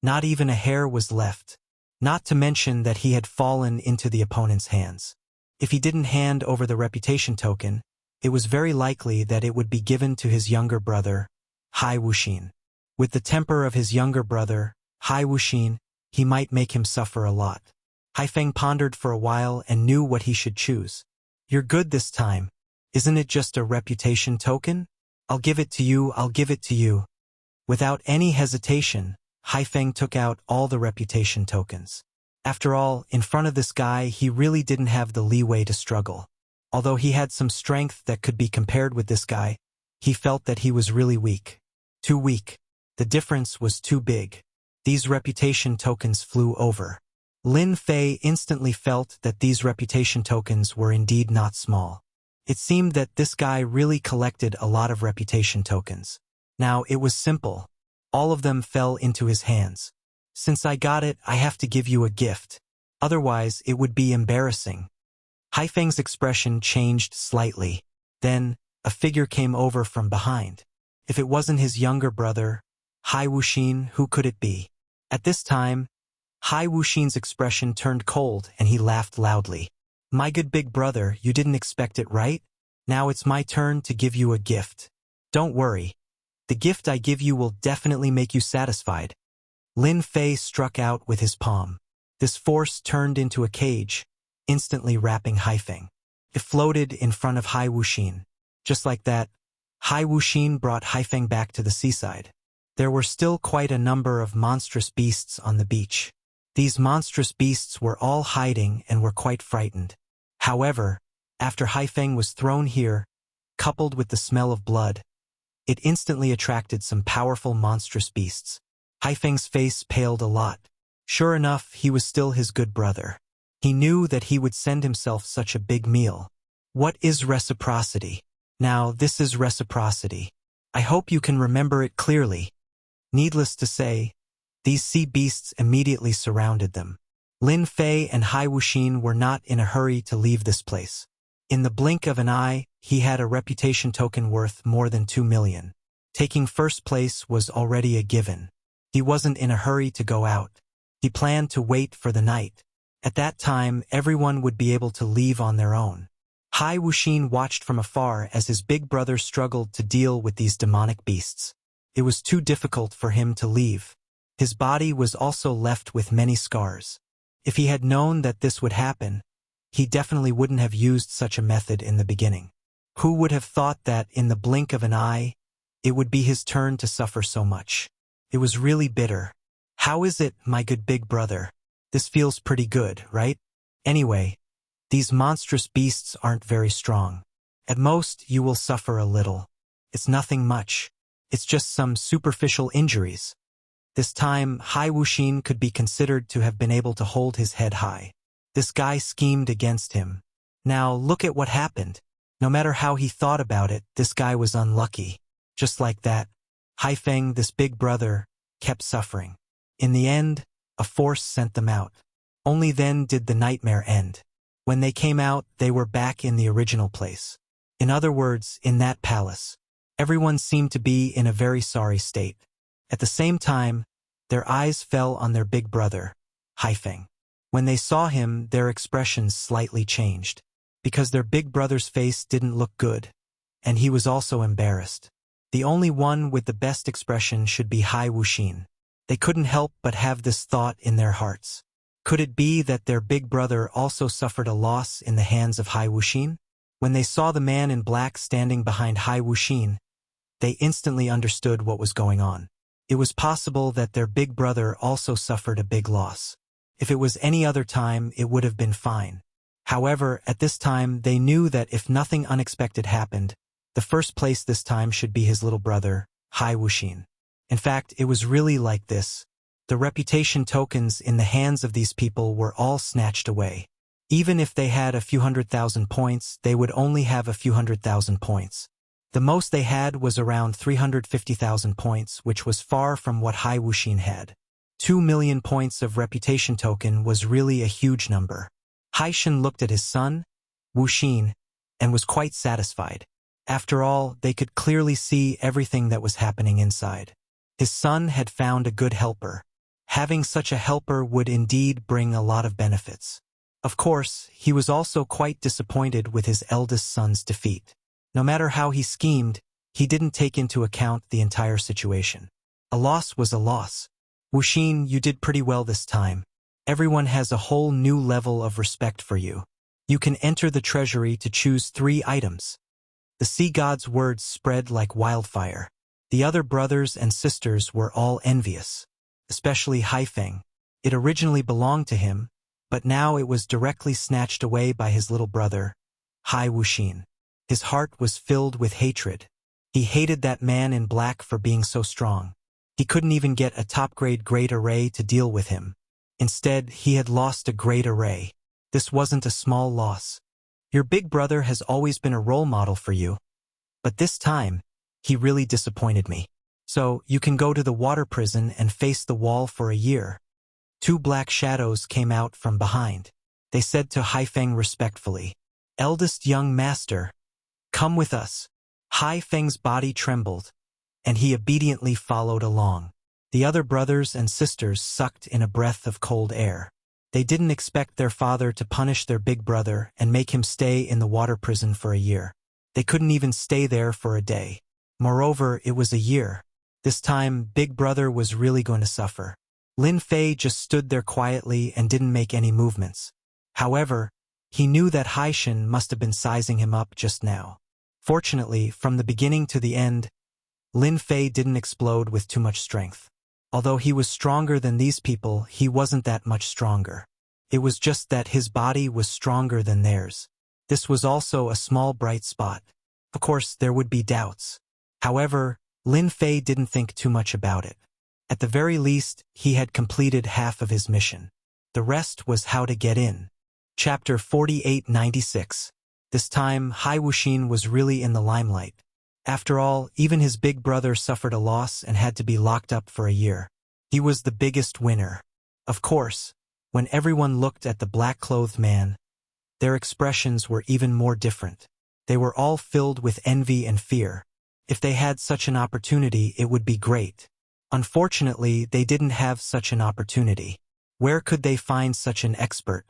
Not even a hair was left. Not to mention that he had fallen into the opponent's hands. If he didn't hand over the reputation token, it was very likely that it would be given to his younger brother, Hai Wuxin. With the temper of his younger brother, Hai Wuxin, he might make him suffer a lot. Haifeng pondered for a while and knew what he should choose. You're good this time. Isn't it just a reputation token? I'll give it to you, I'll give it to you. Without any hesitation, Haifeng took out all the reputation tokens. After all, in front of this guy, he really didn't have the leeway to struggle. Although he had some strength that could be compared with this guy, he felt that he was really weak. Too weak. The difference was too big. These reputation tokens flew over. Lin Fei instantly felt that these reputation tokens were indeed not small. It seemed that this guy really collected a lot of reputation tokens. Now, it was simple. All of them fell into his hands. Since I got it, I have to give you a gift. Otherwise, it would be embarrassing. Haifeng's expression changed slightly. Then, a figure came over from behind. If it wasn't his younger brother, Hai Wuxin, who could it be? At this time, Hai Wuxin's expression turned cold and he laughed loudly. My good big brother, you didn't expect it, right? Now it's my turn to give you a gift. Don't worry. The gift I give you will definitely make you satisfied. Lin Fei struck out with his palm. This force turned into a cage, instantly wrapping Haifeng. It floated in front of Hai Wuxin. Just like that, Hai Wuxin brought Haifeng back to the seaside. There were still quite a number of monstrous beasts on the beach. These monstrous beasts were all hiding and were quite frightened. However, after Haifeng was thrown here, coupled with the smell of blood, it instantly attracted some powerful monstrous beasts. Haifeng's face paled a lot. Sure enough, he was still his good brother. He knew that he would send himself such a big meal. What is reciprocity? Now, this is reciprocity. I hope you can remember it clearly. Needless to say, these sea beasts immediately surrounded them. Lin Fei and Hai Wuxin were not in a hurry to leave this place. In the blink of an eye, he had a reputation token worth more than 2 million. Taking first place was already a given. He wasn't in a hurry to go out. He planned to wait for the night. At that time, everyone would be able to leave on their own. Hai Wuxin watched from afar as his big brother struggled to deal with these demonic beasts. It was too difficult for him to leave. His body was also left with many scars. If he had known that this would happen, he definitely wouldn't have used such a method in the beginning. Who would have thought that in the blink of an eye, it would be his turn to suffer so much? It was really bitter. How is it, my good big brother? This feels pretty good, right? Anyway, these monstrous beasts aren't very strong. At most, you will suffer a little. It's nothing much. It's just some superficial injuries. This time, Hai Wuxin could be considered to have been able to hold his head high. This guy schemed against him. Now, look at what happened. No matter how he thought about it, this guy was unlucky. Just like that, Haifeng, this big brother, kept suffering. In the end, a force sent them out. Only then did the nightmare end. When they came out, they were back in the original place. In other words, in that palace. Everyone seemed to be in a very sorry state. At the same time, their eyes fell on their big brother, Haifeng. When they saw him, their expressions slightly changed. Because their big brother's face didn't look good, and he was also embarrassed. The only one with the best expression should be Hai Wuxin. They couldn't help but have this thought in their hearts. Could it be that their big brother also suffered a loss in the hands of Hai Wuxin? When they saw the man in black standing behind Hai Wuxin, they instantly understood what was going on. It was possible that their big brother also suffered a big loss. If it was any other time, it would have been fine. However, at this time, they knew that if nothing unexpected happened, the first place this time should be his little brother, Hai Wuxin. In fact, it was really like this. The reputation tokens in the hands of these people were all snatched away. Even if they had a few 100,000 points, they would only have a few 100,000 points. The most they had was around 350,000 points, which was far from what Hai Wuxin had. 2 million points of reputation token was really a huge number. Haishan looked at his son, Wuxin, and was quite satisfied. After all, they could clearly see everything that was happening inside. His son had found a good helper. Having such a helper would indeed bring a lot of benefits. Of course, he was also quite disappointed with his eldest son's defeat. No matter how he schemed, he didn't take into account the entire situation. A loss was a loss. Wuxin, you did pretty well this time. Everyone has a whole new level of respect for you. You can enter the treasury to choose 3 items. The sea god's words spread like wildfire. The other brothers and sisters were all envious, especially Haifeng. It originally belonged to him, but now it was directly snatched away by his little brother, Hai Wuxin. His heart was filled with hatred. He hated that man in black for being so strong. He couldn't even get a top-grade great array to deal with him. Instead, he had lost a great array. This wasn't a small loss. Your big brother has always been a role model for you. But this time, he really disappointed me. So, you can go to the water prison and face the wall for a year. 2 black shadows came out from behind. They said to Haifeng respectfully, "Eldest young master, come with us." Haifeng's body trembled, and he obediently followed along. The other brothers and sisters sucked in a breath of cold air. They didn't expect their father to punish their big brother and make him stay in the water prison for a year. They couldn't even stay there for a day. Moreover, it was a year. This time, Big Brother was really going to suffer. Lin Fei just stood there quietly and didn't make any movements. However, he knew that Haishan must have been sizing him up just now. Fortunately, from the beginning to the end, Lin Fei didn't explode with too much strength. Although he was stronger than these people, he wasn't that much stronger. It was just that his body was stronger than theirs. This was also a small bright spot. Of course, there would be doubts. However, Lin Fei didn't think too much about it. At the very least, he had completed half of his mission. The rest was how to get in. Chapter 4896. This time, Hai Wuxin was really in the limelight. After all, even his big brother suffered a loss and had to be locked up for a year. He was the biggest winner. Of course, when everyone looked at the black-clothed man, their expressions were even more different. They were all filled with envy and fear. If they had such an opportunity, it would be great. Unfortunately, they didn't have such an opportunity. Where could they find such an expert?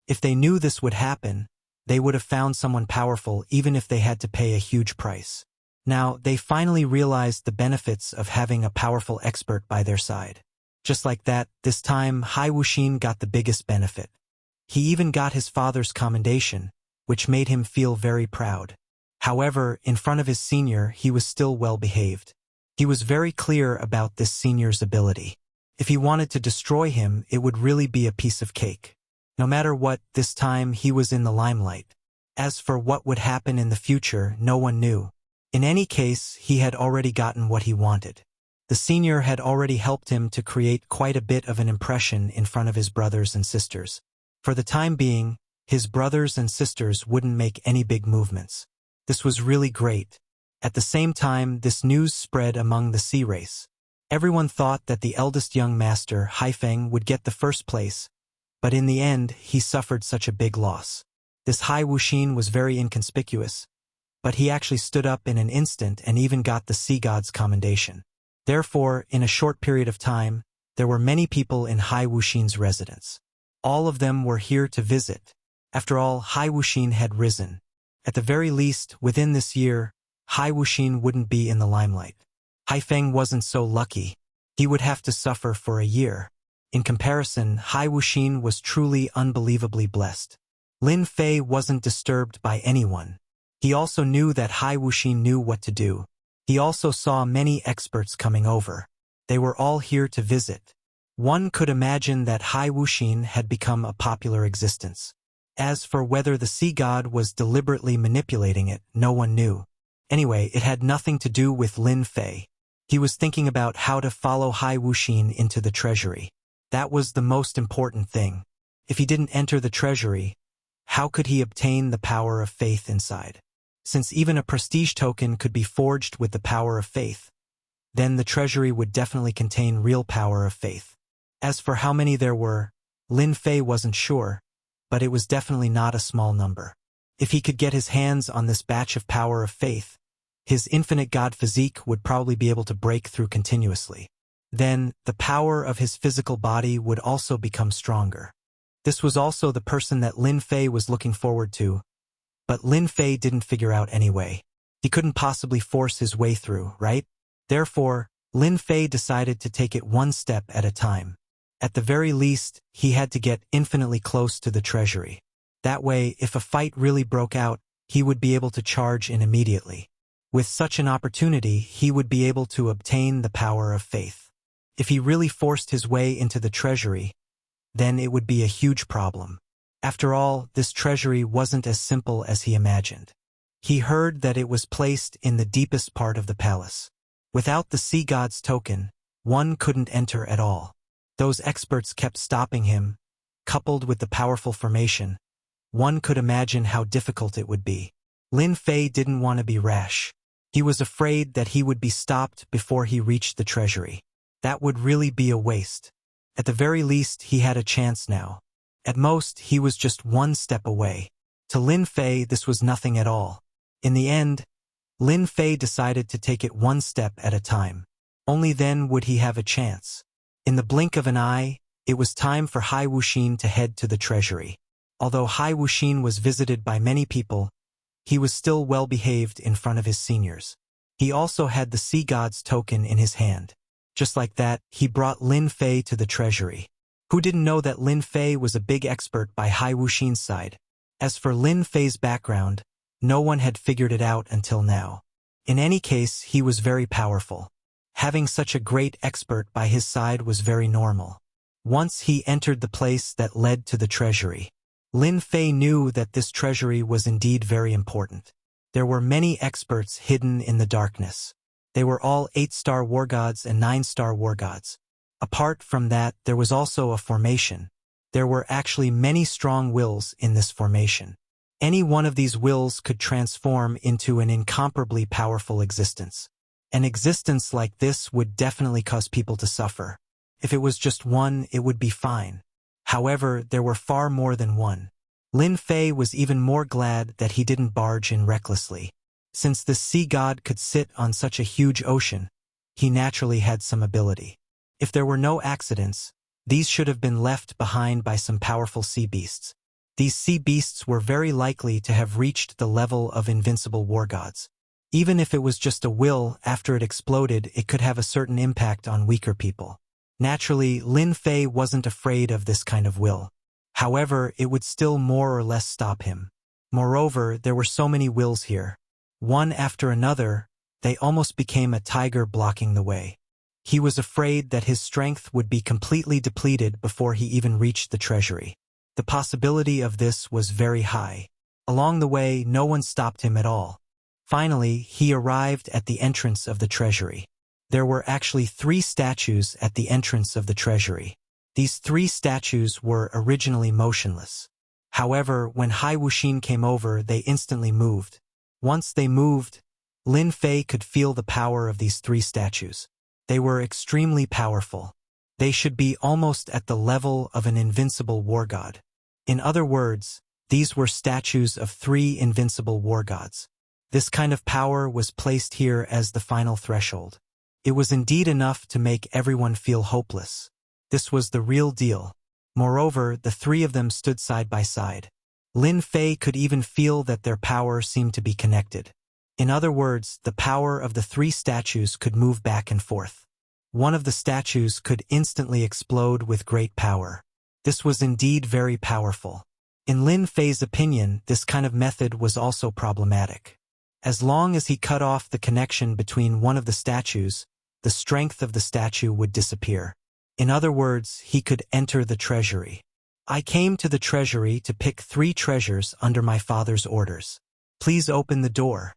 If they knew this would happen, they would have found someone powerful even if they had to pay a huge price. Now, they finally realized the benefits of having a powerful expert by their side. Just like that, this time, Hai Wuxin got the biggest benefit. He even got his father's commendation, which made him feel very proud. However, in front of his senior, he was still well-behaved. He was very clear about this senior's ability. If he wanted to destroy him, it would really be a piece of cake. No matter what, this time he was in the limelight. As for what would happen in the future, no one knew. In any case, he had already gotten what he wanted. The senior had already helped him to create quite a bit of an impression in front of his brothers and sisters. For the time being, his brothers and sisters wouldn't make any big movements. This was really great. At the same time, this news spread among the sea race. Everyone thought that the eldest young master, Haifeng, would get the first place, but in the end, he suffered such a big loss. This Hai Wuxin was very inconspicuous, but he actually stood up in an instant and even got the sea god's commendation. Therefore, in a short period of time, there were many people in Hai Wuxin's residence. All of them were here to visit. After all, Hai Wuxin had risen. At the very least, within this year, Hai Wuxin wouldn't be in the limelight. Haifeng wasn't so lucky. He would have to suffer for a year. In comparison, Hai Wuxin was truly unbelievably blessed. Lin Fei wasn't disturbed by anyone. He also knew that Hai Wuxin knew what to do. He also saw many experts coming over. They were all here to visit. One could imagine that Hai Wuxin had become a popular existence. As for whether the sea god was deliberately manipulating it, no one knew. Anyway, it had nothing to do with Lin Fei. He was thinking about how to follow Hai Wuxin into the treasury. That was the most important thing. If he didn't enter the treasury, how could he obtain the power of faith inside? Since even a prestige token could be forged with the power of faith, then the treasury would definitely contain real power of faith. As for how many there were, Lin Fei wasn't sure, but it was definitely not a small number. If he could get his hands on this batch of power of faith, his infinite god physique would probably be able to break through continuously. Then, the power of his physical body would also become stronger. This was also the person that Lin Fei was looking forward to, but Lin Fei didn't figure out anyway. He couldn't possibly force his way through, right? Therefore, Lin Fei decided to take it one step at a time. At the very least, he had to get infinitely close to the treasury. That way, if a fight really broke out, he would be able to charge in immediately. With such an opportunity, he would be able to obtain the power of faith. If he really forced his way into the treasury, then it would be a huge problem. After all, this treasury wasn't as simple as he imagined. He heard that it was placed in the deepest part of the palace. Without the sea god's token, one couldn't enter at all. Those experts kept stopping him, coupled with the powerful formation. One could imagine how difficult it would be. Lin Fei didn't want to be rash. He was afraid that he would be stopped before he reached the treasury. That would really be a waste. At the very least, he had a chance now. At most, he was just one step away. To Lin Fei, this was nothing at all. In the end, Lin Fei decided to take it one step at a time. Only then would he have a chance. In the blink of an eye, it was time for Hai Wuxin to head to the treasury. Although Hai Wuxin was visited by many people, he was still well-behaved in front of his seniors. He also had the sea god's token in his hand. Just like that, he brought Lin Fei to the treasury. Who didn't know that Lin Fei was a big expert by Hai Wuxin's side? As for Lin Fei's background, no one had figured it out until now. In any case, he was very powerful. Having such a great expert by his side was very normal. Once he entered the place that led to the treasury, Lin Fei knew that this treasury was indeed very important. There were many experts hidden in the darkness. They were all 8-star war gods and 9-star war gods. Apart from that, there was also a formation. There were actually many strong wills in this formation. Any one of these wills could transform into an incomparably powerful existence. An existence like this would definitely cause people to suffer. If it was just one, it would be fine. However, there were far more than one. Lin Fei was even more glad that he didn't barge in recklessly. Since the sea god could sit on such a huge ocean, he naturally had some ability. If there were no accidents, these should have been left behind by some powerful sea beasts. These sea beasts were very likely to have reached the level of invincible war gods. Even if it was just a will, after it exploded, it could have a certain impact on weaker people. Naturally, Lin Fei wasn't afraid of this kind of will. However, it would still more or less stop him. Moreover, there were so many wills here. One after another, they almost became a tiger blocking the way. He was afraid that his strength would be completely depleted before he even reached the treasury. The possibility of this was very high. Along the way, no one stopped him at all. Finally, he arrived at the entrance of the treasury. There were actually 3 statues at the entrance of the treasury. These 3 statues were originally motionless. However, when Hai Wuxin came over, they instantly moved. Once they moved, Lin Fei could feel the power of these 3 statues. They were extremely powerful. They should be almost at the level of an invincible war god. In other words, these were statues of 3 invincible war gods. This kind of power was placed here as the final threshold. It was indeed enough to make everyone feel hopeless. This was the real deal. Moreover, the 3 of them stood side by side. Lin Fei could even feel that their power seemed to be connected. In other words, the power of the 3 statues could move back and forth. One of the statues could instantly explode with great power. This was indeed very powerful. In Lin Fei's opinion, this kind of method was also problematic. As long as he cut off the connection between one of the statues, the strength of the statue would disappear. In other words, he could enter the treasury. I came to the treasury to pick 3 treasures under my father's orders. Please open the door.